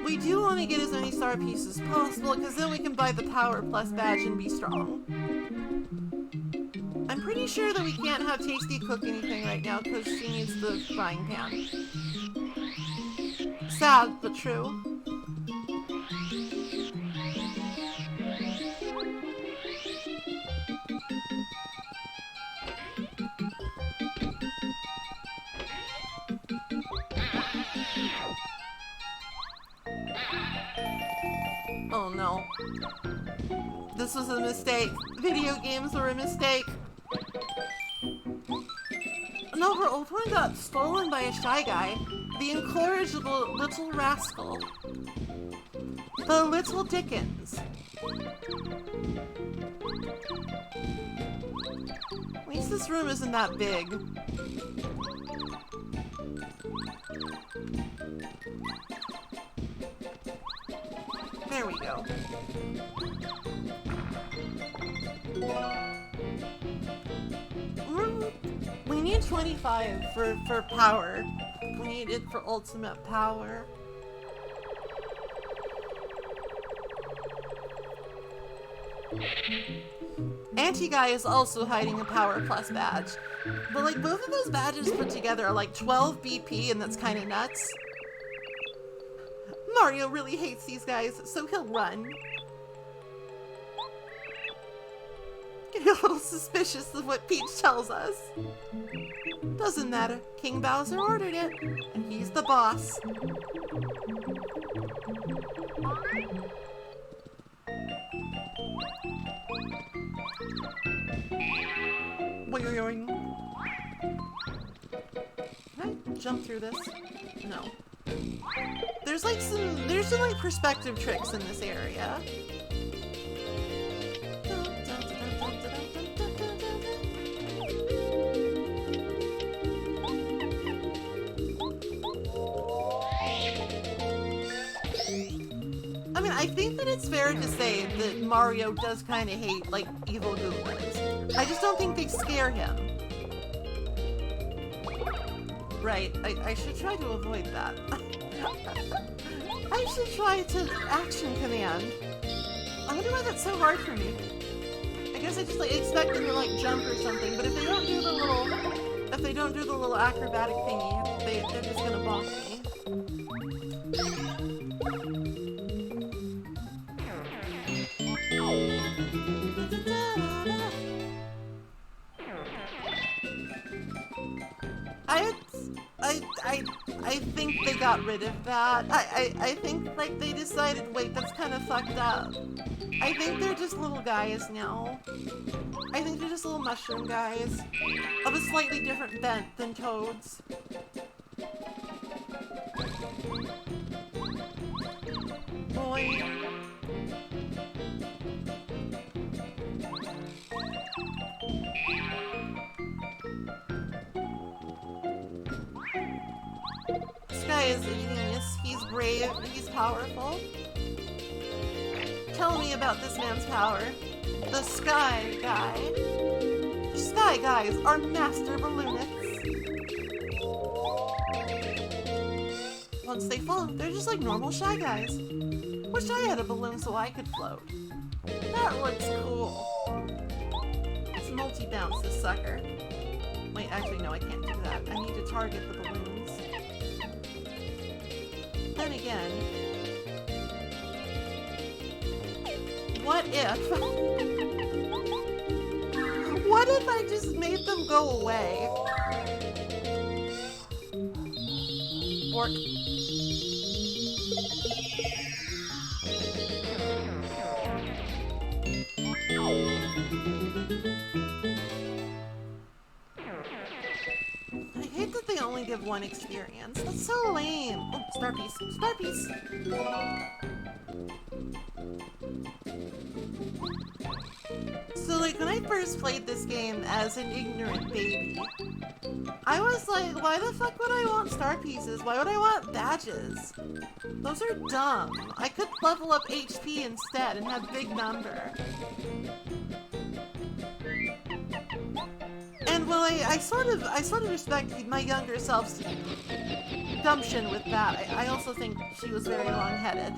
We do want to get as many star pieces as possible, because then we can buy the Power Plus badge and be strong. I'm pretty sure that we can't have Tasty cook anything right now, because she needs the frying pan. Sad, but true. Oh no. This was a mistake. Video games were a mistake. An overold one got stolen by a shy guy. The incorrigible little rascal. The little Dickens. At least this room isn't that big. There we go. We need 25 for power. We need it for ultimate power. Anti-Guy is also hiding a Power Plus badge. But like both of those badges put together are like 12 BP, and that's kind of nuts. Mario really hates these guys, so he'll run. Get a little suspicious of what Peach tells us. Doesn't matter. King Bowser ordered it, and he's the boss. Boing. Can I jump through this? No. There's some like perspective tricks in this area. I mean, I think that it's fair to say that Mario does kind of hate, like, evil goblins. I just don't think they scare him. Right, I should try to avoid that. I should try to action command. I wonder why that's so hard for me. I guess I just like expect them to like jump or something, but if they don't do the little acrobatic thingy, they're just gonna bonk me. I think they got rid of that. I think like they decided, wait, that's kind of fucked up. I think they're just little guys now. I think they're just little mushroom guys of a slightly different bent than toads. Boy. This guy is a genius. He's brave, he's powerful. tell me about this man's power. The Sky Guy. Sky Guys are master balloonists. Once they float, they're just like normal Shy Guys. Wish I had a balloon so I could float. That looks cool. Let's multi-bounce this sucker. Wait, actually, no, I can't do that. I need to target the balloons. Then again, what if... what if I just made them go away? Bork. I hate that they only give one experience. That's so lame. Oh, star piece. Star piece. So, like, when I first played this game as an ignorant baby, I was like, why the fuck would I want star pieces? Why would I want badges? Those are dumb. I could level up HP instead and have big number. And well, I sort of respect my younger self's gumption with that. I also think she was very long-headed.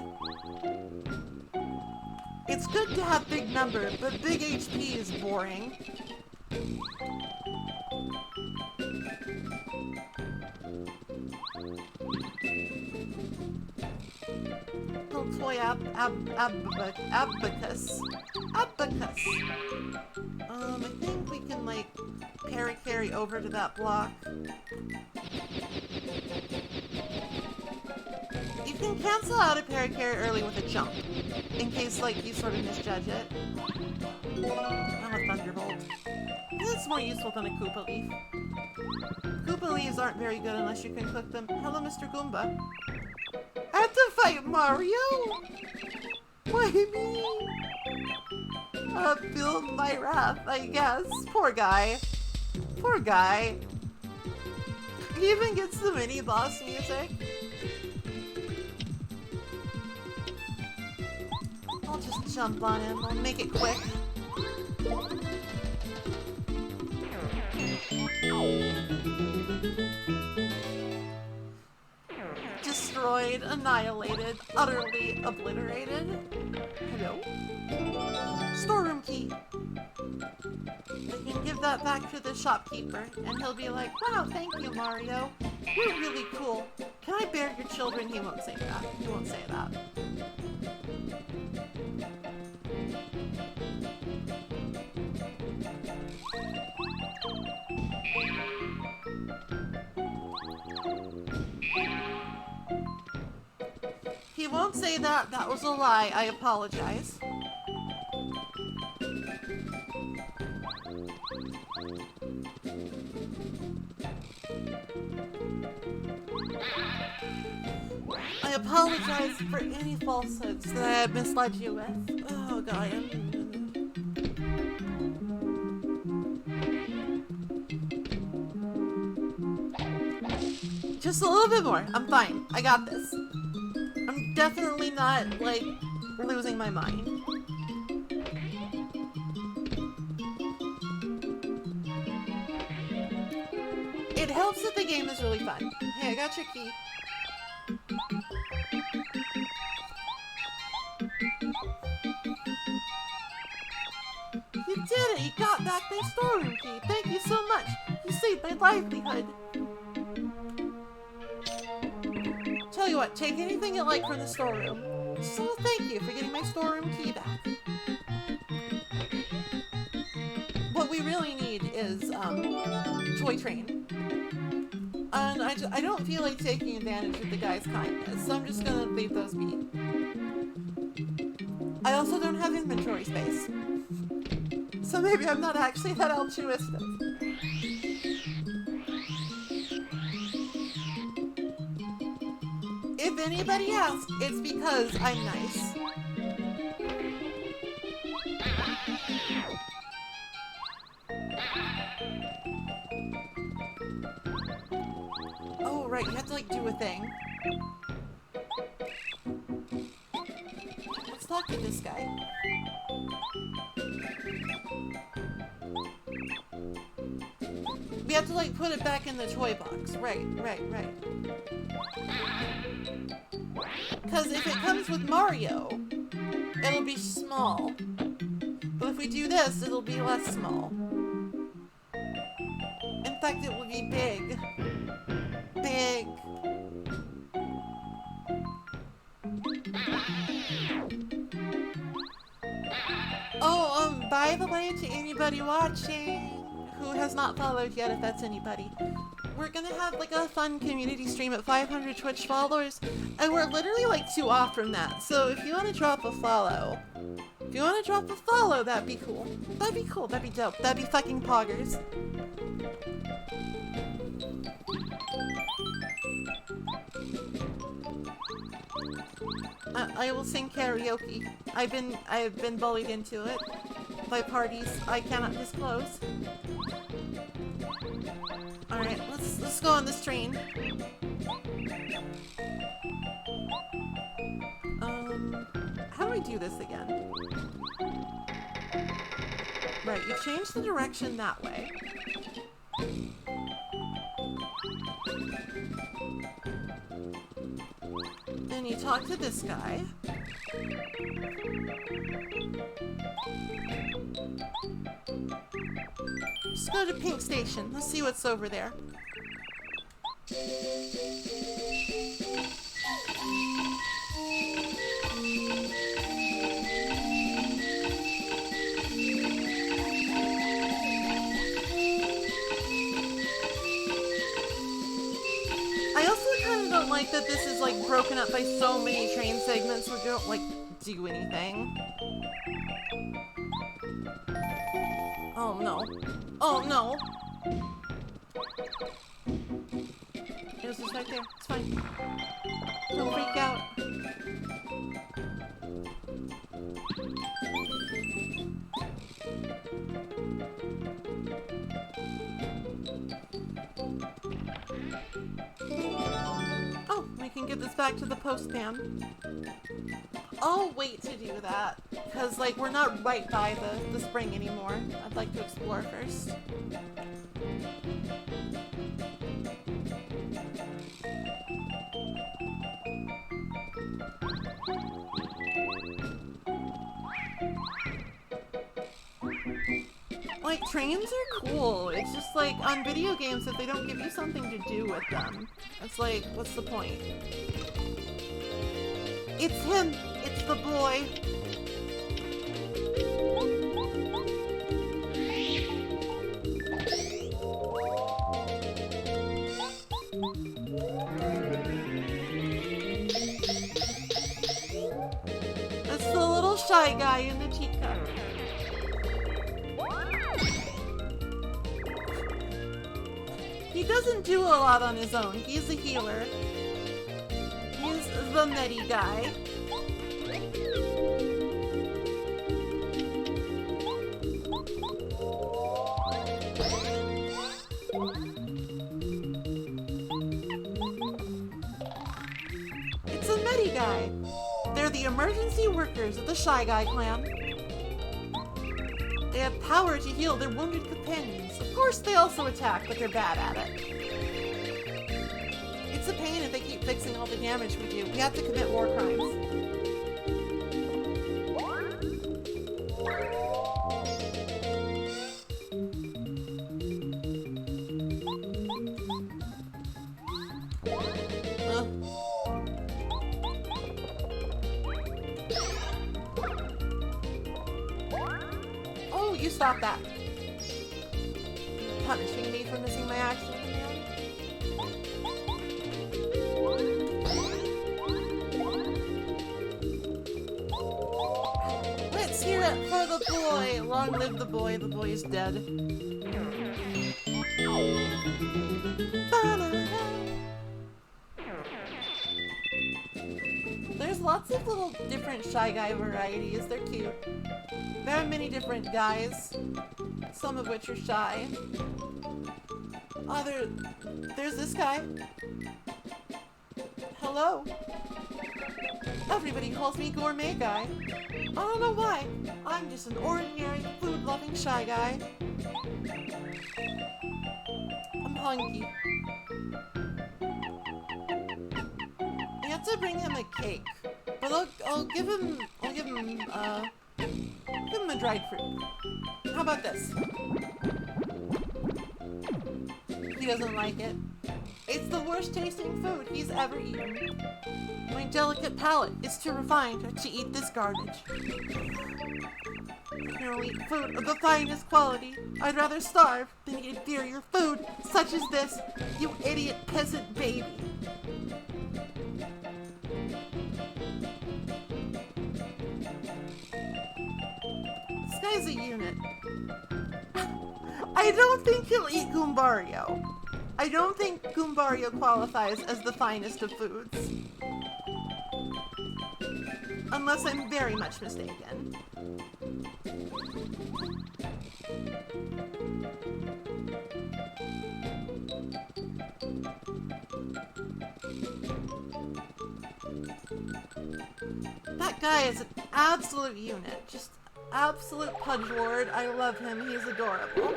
It's good to have big number, but big HP is boring. Little toy abacus. Abacus. I think we can, like, paracarry over to that block. You can cancel out a paracarry early with a jump, in case, like, you sort of misjudge it. I'm a Thunderbolt. It's more useful than a Koopa Leaf. Koopa Leaves aren't very good unless you can cook them. Hello, Mr. Goomba. I have to fight Mario? Why me? Build my wrath, I guess. Poor guy. Poor guy. He even gets the mini-boss music. I'll just jump on him. I'll make it quick. Destroyed, annihilated, utterly obliterated. Hello? Storeroom key. We can give that back to the shopkeeper, and he'll be like, wow, thank you, Mario. You're really cool. Can I bear your children? He won't say that. He won't say that. He won't say that. That was a lie. I apologize. I apologize for any falsehoods that I have misled you with. Oh god. Just a little bit more. I'm fine. I got this. I'm definitely not, like, losing my mind. It helps that the game is really fun. Hey, I got your key. You did it! You got back my storeroom key! Thank you so much! You saved my livelihood! Tell you what, take anything you like from the storeroom. So thank you for getting my storeroom key back. What we really need is, Toy Train. And I don't feel like taking advantage of the guy's kindness, so I'm just gonna leave those be. I also don't have inventory space. So maybe I'm not actually that altruistic. If anybody asks, it's because I'm nice. Oh, right, you have to, like, do a thing. Let's talk talk to this guy. We have to like put it back in the toy box. Right. Because if it comes with Mario, it'll be small. But if we do this, it'll be less small. In fact, it will be big. Big. Oh, by the way, to anybody watching who has not followed yet, if that's anybody, we're gonna have like a fun community stream at 500 Twitch followers, and we're literally like 2 off from that. So if you want to drop a follow, that'd be cool. That'd be cool. That'd be dope. That'd be fucking poggers. I will sing karaoke. I've been bullied into it by parties I cannot disclose. All right, let's go on this train. How do I do this again? Right, you change the direction that way. Then you talk to this guy. Let's go to Pink Station. Let's see what's over there. I also kind of don't like that this is like broken up by so many train segments where you don't like do anything. Oh no. Oh no! It was just right there. It's fine. Don't freak out. Oh, we can give this back to the postman. I'll wait to do that, because, like, we're not right by the spring anymore. I'd like to explore first. Like, trains are cool. It's just, like, on video games, if they don't give you something to do with them, it's like, what's the point? It's him! It's the boy! It's the little shy guy in the teacup. He doesn't do a lot on his own. He's a healer. He's the Medi guy. It's a Medi guy. They're the emergency workers of the Shy Guy clan. They have power to heal their wounded companions. Of course, they also attack, but they're bad at it. It's a pain if they keep fixing all the damage we do. We have to commit war crimes. Oh, you stop that. Punishing me for missing my action command? Let's hear it for the boy. Long live the boy. The boy is dead. There's lots of little different Shy Guy varieties. They're cute. There are many different guys, some of which are shy. Oh, there's this guy. Hello. Everybody calls me Gourmet Guy. I don't know why. I'm just an ordinary, food-loving shy guy. I'm hungry. I have to bring him a cake, but I'll give him a dried fruit. How about this? He doesn't like it. It's the worst tasting food he's ever eaten. My delicate palate is too refined to eat this garbage. You'll eat food of the finest quality. I'd rather starve than eat inferior food such as this, you idiot peasant baby. This guy's a unit. I don't think he'll eat Goombario. I don't think Goombario qualifies as the finest of foods. Unless I'm very much mistaken. That guy is an absolute unit. Just absolute pudgelord. I love him. He's adorable.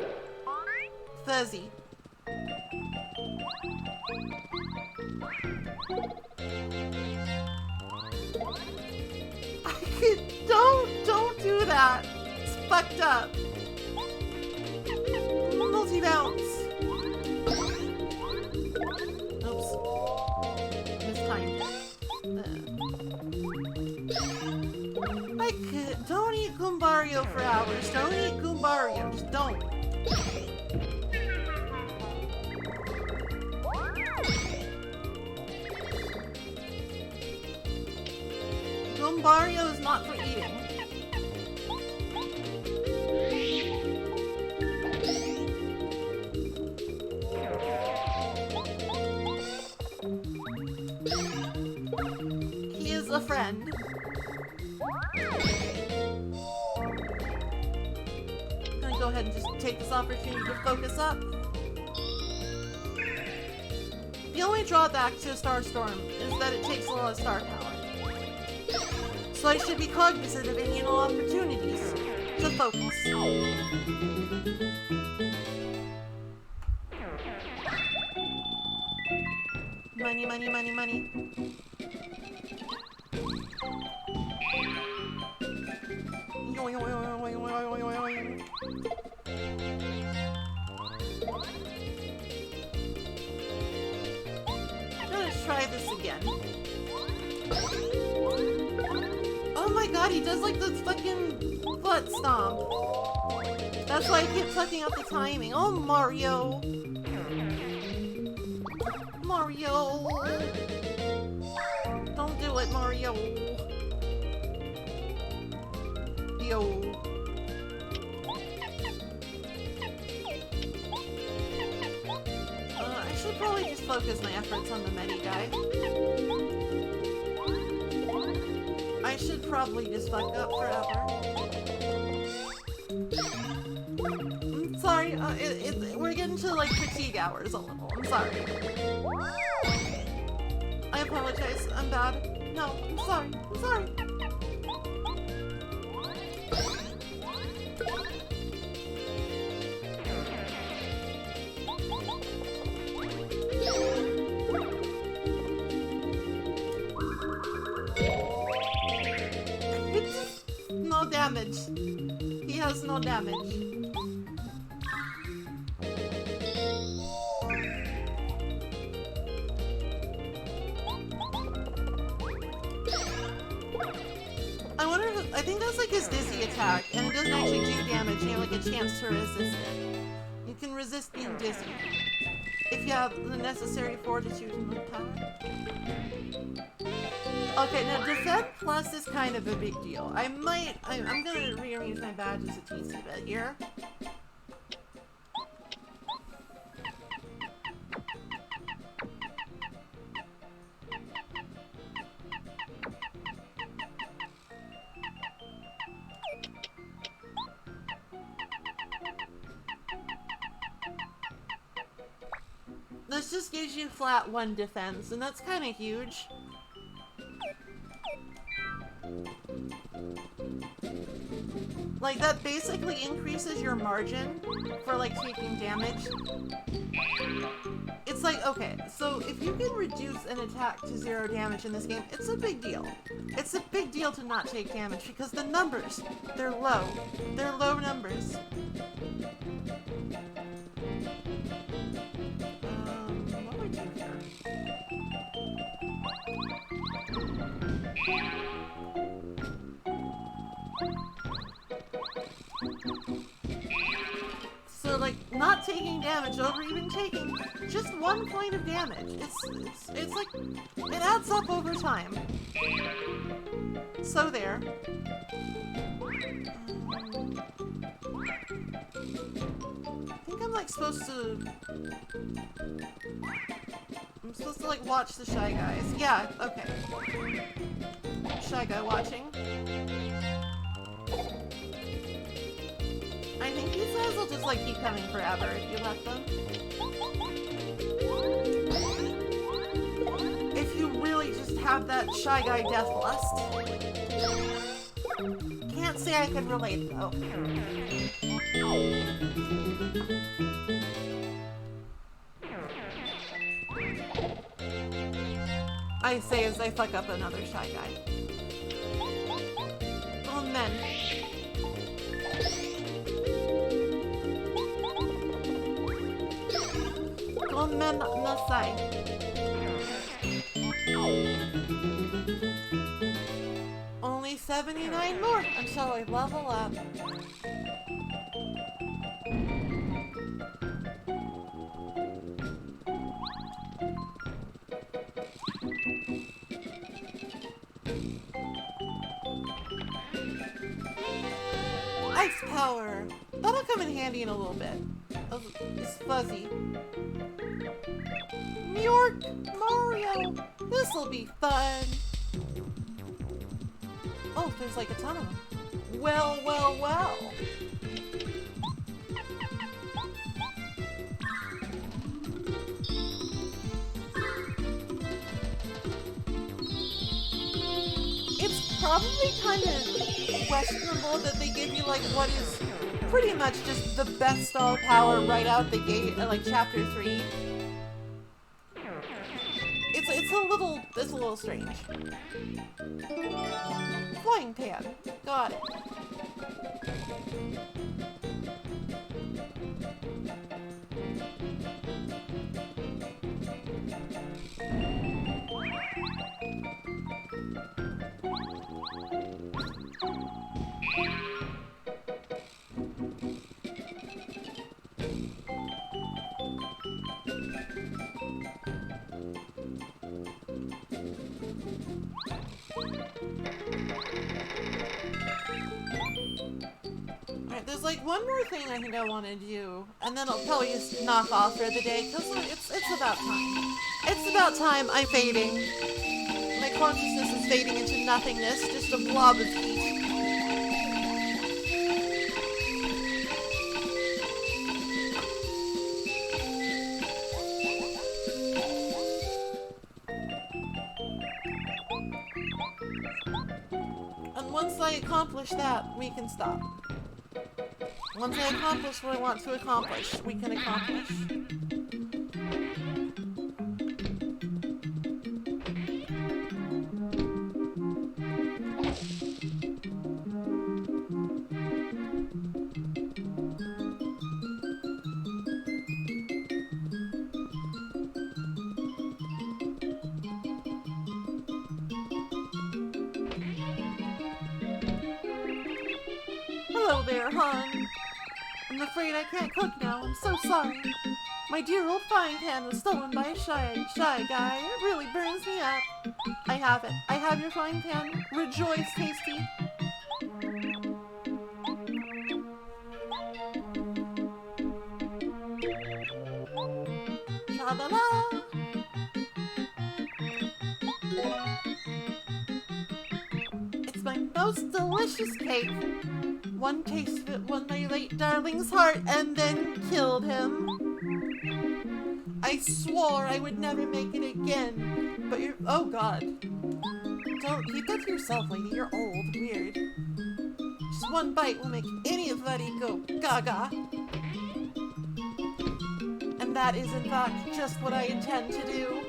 Fuzzy. Don't do that. It's fucked up. Multi-bounce. Oops. Mistimed. Don't eat Goombario for hours. Don't eat Goombario. Just don't. Goombario is not for eating. He is a friend. I'm gonna go ahead and just take this opportunity to focus up. The only drawback to Starstorm is that it takes a lot of star power. So I should be cognizant of any and all opportunities to focus. Money, money, money, money. Let's try this again. Oh my god, he does like this fucking butt stomp. That's why I keep sucking up the timing. Oh, Mario. Mario. Don't do it, Mario. Yo. I should probably just focus my efforts on the Medi guy. I should probably just fuck up forever. I'm sorry, we're getting to like fatigue hours a little. I'm sorry. I apologize. I'm bad. No, I'm sorry. I'm sorry. No damage. He has no damage. I wonder if, I think that's like his dizzy attack, and it doesn't actually do damage, you have like a chance to resist it. You can resist being dizzy, if you have the necessary fortitude and willpower. Okay, now Defend Plus is kind of a big deal. I'm gonna rearrange my badges a teensy bit here. This just gives you flat 1 defense, and that's kind of huge. Like, that basically increases your margin for, like, taking damage. It's like, okay, so if you can reduce an attack to 0 damage in this game, it's a big deal. It's a big deal to not take damage because the numbers, they're low. They're low numbers. What do we do here? So, like, not taking damage over even taking just 1 point of damage. It's like, it adds up over time. So there. I think I'm, like, supposed to... I'm supposed to, like, watch the Shy Guys. Yeah, okay. Shy Guy watching. I think these guys will just, like, keep coming forever if you let them. If you really just have that Shy Guy death lust. Can't say I can relate, though. I say as I fuck up another Shy Guy. Oh, men. Gomen nasai. Only 79 more until I level up. Ice power! That'll come in handy in a little bit. It's fuzzy. New York! Mario! This'll be fun! Oh, there's like a ton of them. Well, well, well! It's probably kind of questionable that they give you like what is pretty much just the best star power right out the gate at like chapter 3. It's a little strange. Flying pan. Got it. Alright, there's like one more thing I think I want to do, and then I'll probably just knock off for the day, because it's about time. It's about time I'm fading. My consciousness is fading into nothingness, just a blob of heat. And once I accomplish that, we can stop. Once I accomplish what I want to accomplish, we can accomplish. Hello there, hon. I'm afraid I can't cook now. I'm so sorry. My dear old frying pan was stolen by a shy guy. It really burns me up. I have it. I have your frying pan. Rejoice, Tasty. La-la-la. It's my most delicious cake. One taste of it won my late darling's heart and then killed him. I swore I would never make it again, but you're— oh god. Don't keep that to yourself, lady. You're old. Weird. Just one bite will make anybody go gaga. And that is, in fact, just what I intend to do.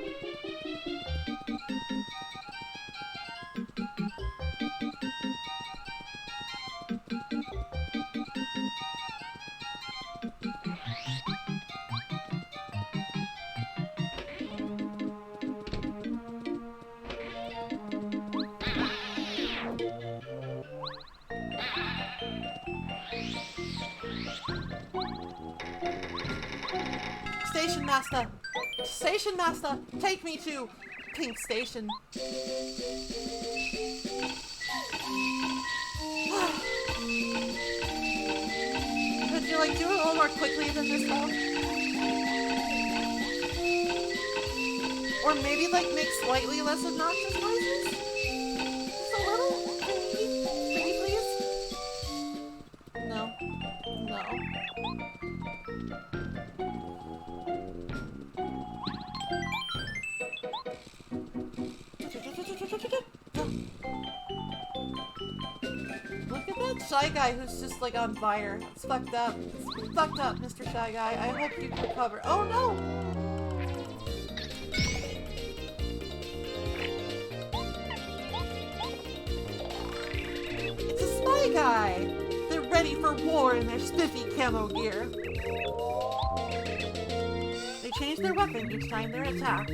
Station Master! Station Master! Take me to Pink Station. Could you, like, do it a little more quickly than this, though? Or maybe, like, make slightly less obnoxious noises? Just a little? Pretty please? No. No. Look at that Shy Guy who's just like on fire. It's fucked up. It's fucked up, Mr. Shy Guy. I hope you can recover. Oh no! It's a Spy Guy! They're ready for war in their spiffy camo gear. They change their weapon each time they're attacked.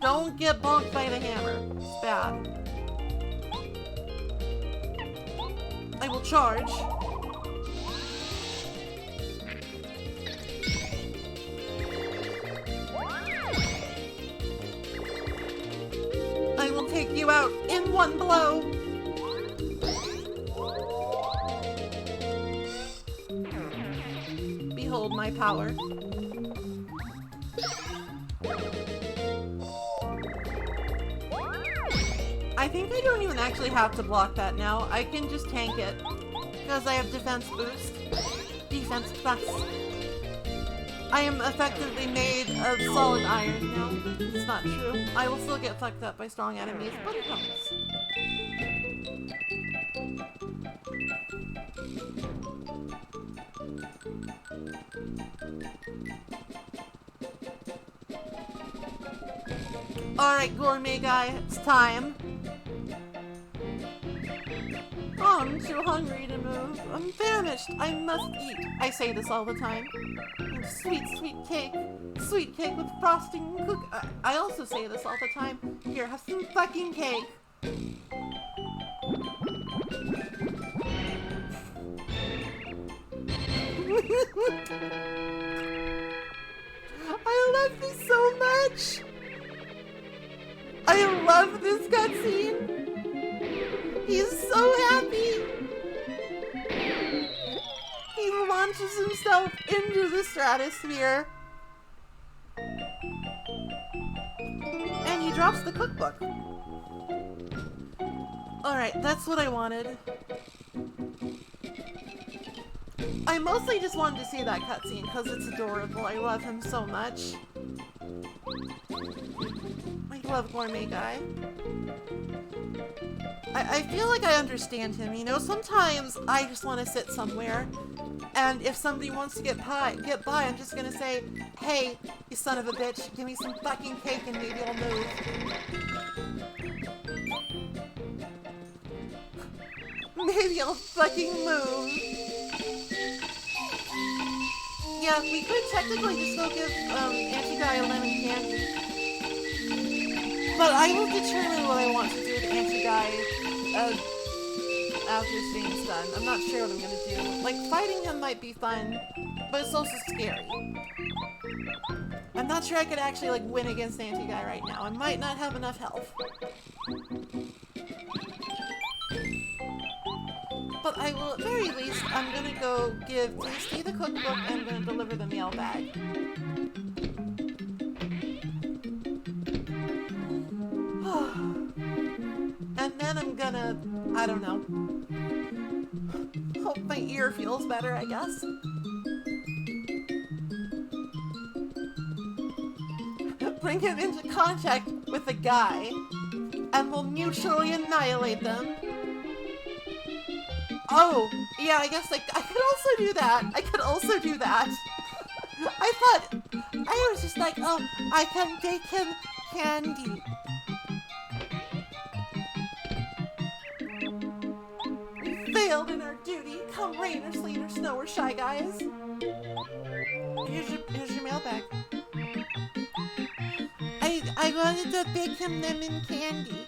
Don't get bonked by the hammer. It's bad. I will charge. I will take you out in one blow. Behold my power. I think I don't even actually have to block that now. I can just tank it. Because I have defense boost. Defense plus. I am effectively made of solid iron now. It's not true. I will still get fucked up by strong enemies, but it helps. Alright, Gourmet Guy, it's time. Oh, I'm too hungry to move. I'm famished. I must eat. I say this all the time. And sweet, sweet cake. Sweet cake with frosting and cook. I also say this all the time. Here, have some fucking cake. I love this so much. I love this cutscene. He's so happy. He launches himself into the stratosphere. And he drops the cookbook. Alright, that's what I wanted. I mostly just wanted to see that cutscene because it's adorable. I love him so much. I love Gourmet Guy. I feel like I understand him, you know? Sometimes I just want to sit somewhere, and if somebody wants to get by, I'm just gonna say, hey, you son of a bitch, give me some fucking cake and maybe I'll move. Maybe I'll fucking move. Yeah, we could technically just go give Anti-Guy a lemon candy. But I will determine what I want to do with Anti-Guy after stream's done. I'm not sure what I'm gonna do. Like, fighting him might be fun, but it's also scary. I'm not sure I could actually, like, win against Anti-Guy right now. I might not have enough health. But I will, at very least, I'm gonna go give Tasty the cookbook and I'm gonna deliver the mail bag. And then I'm gonna, I don't know, hope my ear feels better, I guess. Bring him into contact with the guy, and we'll mutually annihilate them. Oh, yeah, I guess I could also do that. I could also do that. I thought, I was just like, oh, I can bake him candy. We failed in our duty, come rain or sleet or snow or shy guys. Here's your mailbag. I wanted to bake him lemon candy.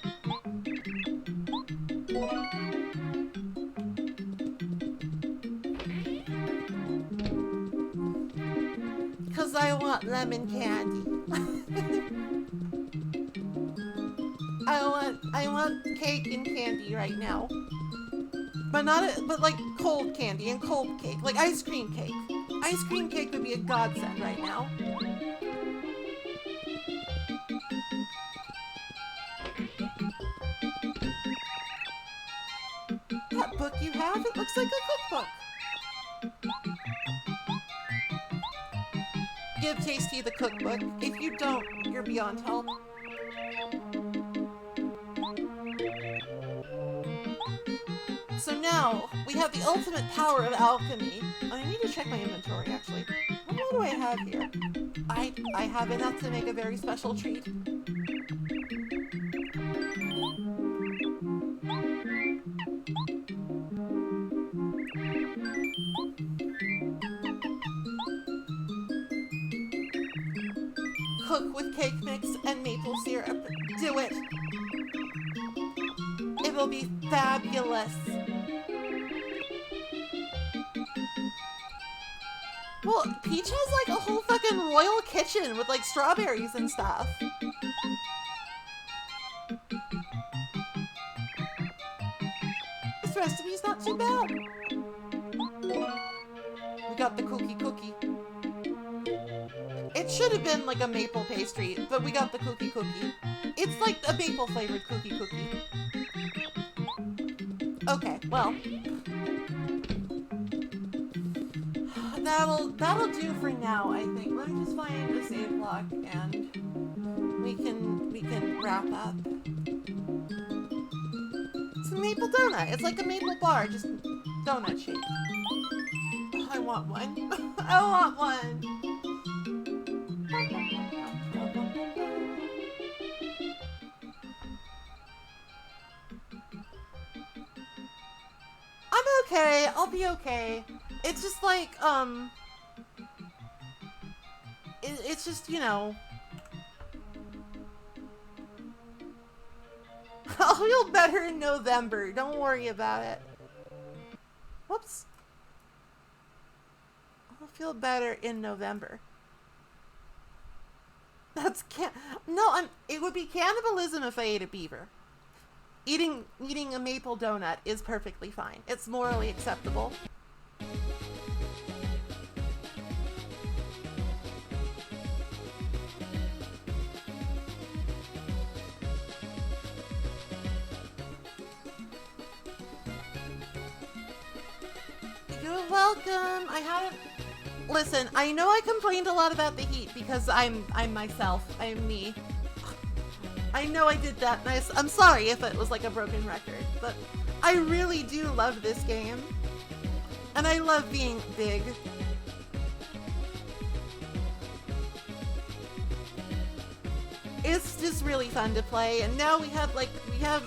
Cause I want lemon candy. I want cake and candy right now. But but like cold candy and cold cake, like ice cream cake. Ice cream cake would be a godsend right now. That book you have, it looks like a cookbook. Give Tasty the cookbook. If you don't, you're beyond help. So now, we have the ultimate power of alchemy. I need to check my inventory, actually. What do I have here? I have enough to make a very special treat. Cook with cake mix and maple syrup. Do it. It'll be fabulous. Well, Peach has like a whole fucking royal kitchen with like strawberries and stuff. This recipe's not too bad. We got the cookie. It should have been like a maple pastry, but we got the cookie. It's like a maple flavored cookie. Okay, well. That'll do for now, I think. Let me just find a save block and we can wrap up. It's a maple donut. It's like a maple bar, just donut shape. I want one. I want one. I'm okay. I'll be okay. It's just like, it's just, you know, I'll feel better in November. Don't worry about it. Whoops. I'll feel better in November. That's it would be cannibalism if I ate a beaver. Eating a maple donut is perfectly fine. It's morally acceptable. You're welcome. I haven't... Listen, I know I complained a lot about the heat because I'm myself. I'm me. I know I did that. I'm sorry if it was like a broken record, but I really do love this game. And I love being big. It's just really fun to play, and now we have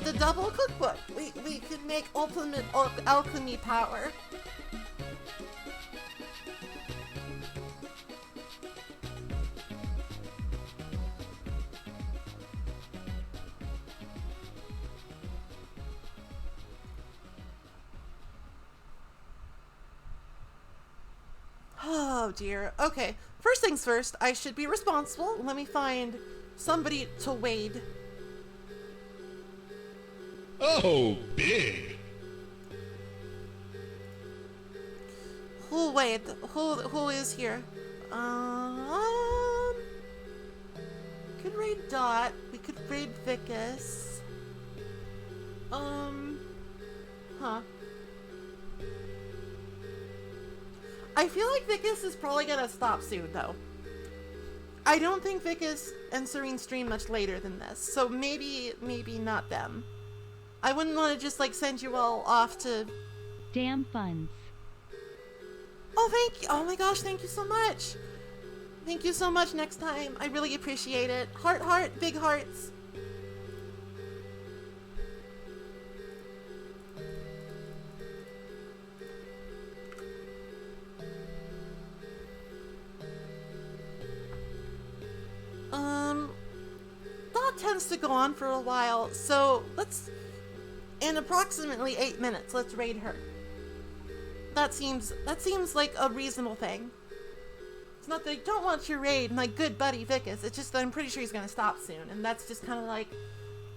the double cookbook. We can make ultimate alchemy power. Oh dear. Okay, first things first, I should be responsible. Let me find somebody to wade.
Oh, big.
Who is here? Could raid Dot. We could raid Vicus. Huh. I feel like Vicus is probably gonna stop soon, though. I don't think Vicus and Serene stream much later than this, so maybe not them. I wouldn't want to just, like, send you all off to
Damn funds.
Oh, thank you. Oh my gosh, thank you so much. Thank you so much next time. I really appreciate it. Heart, heart, big hearts. That tends to go on for a while, so let's, in approximately 8 minutes, let's raid her. That seems like a reasonable thing. It's not that I don't want your raid, my good buddy Vicus. It's just that I'm pretty sure he's gonna stop soon, and that's just kind of like,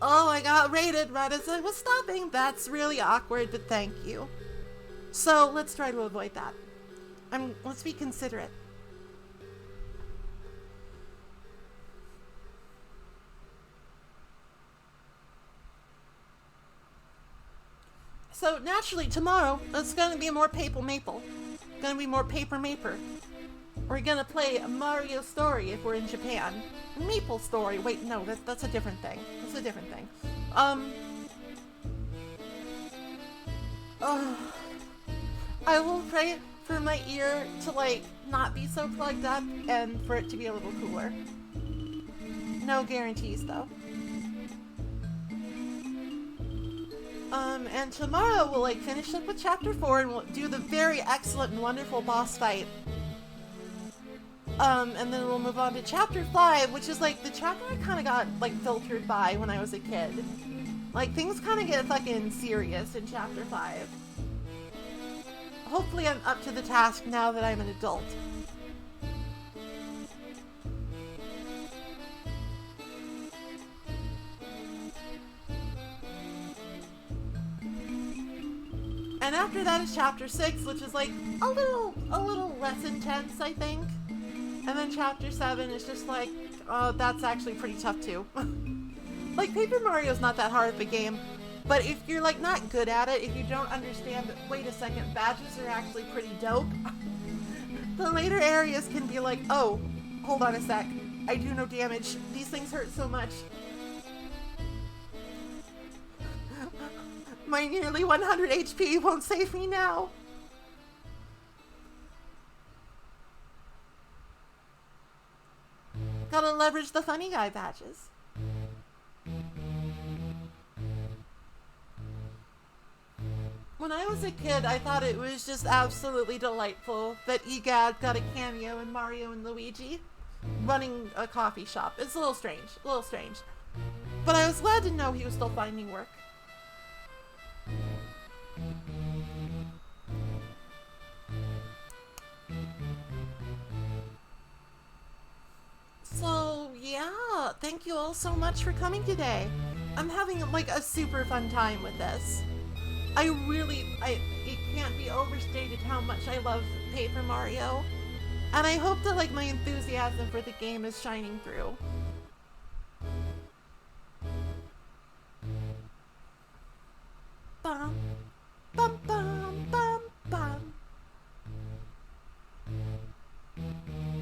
oh, I got raided right as I was stopping. That's really awkward, but thank you. So let's try to avoid that. Let's be considerate. So naturally, tomorrow it's gonna be more Paper Maple. Gonna be more Paper Maper. We're gonna play Mario Story if we're in Japan. Maple Story. Wait, no, that's a different thing. That's a different thing. I will pray for my ear to like not be so plugged up and for it to be a little cooler. No guarantees though. And tomorrow we'll like finish up with chapter 4 and we'll do the very excellent and wonderful boss fight. And then we'll move on to chapter 5, which is like the chapter I kind of got like filtered by when I was a kid. Like things kind of get fucking serious in chapter 5. Hopefully I'm up to the task now that I'm an adult. And after that is chapter 6, which is like a little less intense, I think. And then chapter 7 is just like, oh, that's actually pretty tough too. Like Paper Mario's not that hard of a game, but if you're like not good at it, if you don't understand that, wait a second, badges are actually pretty dope, the later areas can be like, oh, hold on a sec, I do no damage. These things hurt so much. My nearly 100 HP won't save me now. Gotta leverage the funny guy badges. When I was a kid, I thought it was just absolutely delightful that EGAD got a cameo in Mario and Luigi running a coffee shop. It's a little strange, But I was glad to know he was still finding work. So, yeah, thank you all so much for coming today. I'm having, like, a super fun time with this. It can't be overstated how much I love Paper Mario. And I hope that, like, my enthusiasm for the game is shining through. Bum, bum, bum, bum, bum.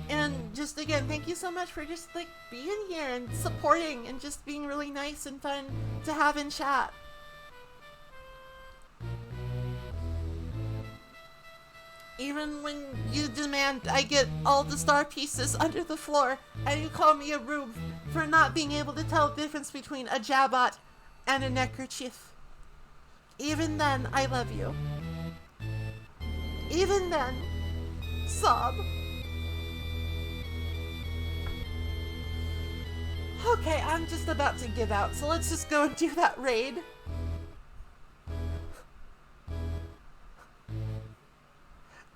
And just again, thank you so much for just like being here and supporting and just being really nice and fun to have in chat. Even when you demand I get all the star pieces under the floor and you call me a rube for not being able to tell the difference between a jabot and a neckerchief. Even then, I love you. Even then, sob. Okay, I'm just about to give out, so let's just go and do that raid.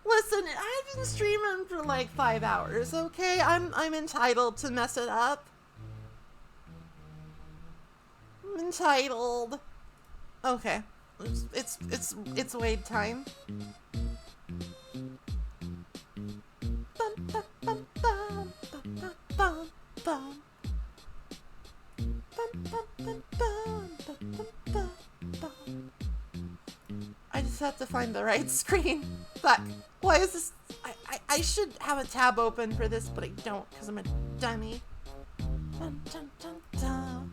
Listen, I've been streaming for like 5 hours, okay? I'm entitled to mess it up. I'm entitled. Okay. It's Wade time. Bum, bum, bum, bum, bum, bum, bum. I just have to find the right screen. Fuck. Why is this? I should have a tab open for this, but I don't because I'm a dummy. Dun, dun, dun, dun.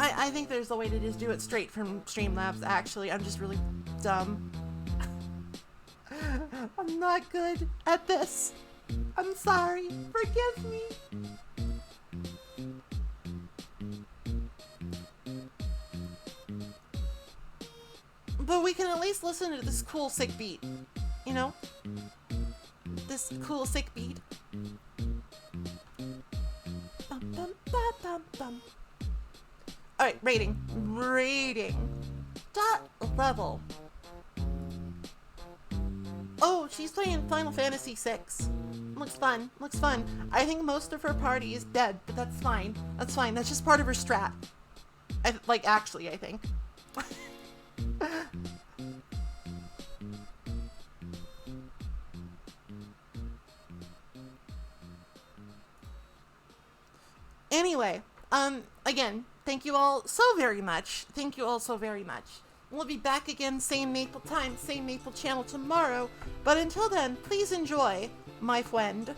I think there's a way to just do it straight from Streamlabs, actually. I'm just really dumb. I'm not good at this. I'm sorry. Forgive me. But we can at least listen to this cool, sick beat. You know? This cool, sick beat. Bum, bum, ba, bum, bum. Alright, rating. Dot level. Oh, she's playing Final Fantasy VI. Looks fun. I think most of her party is dead, but that's fine. That's just part of her strat. Actually, I think. Anyway, again, thank you all so very much. We'll be back again, same Maple time, same Maple channel tomorrow. But until then, please enjoy, my friend.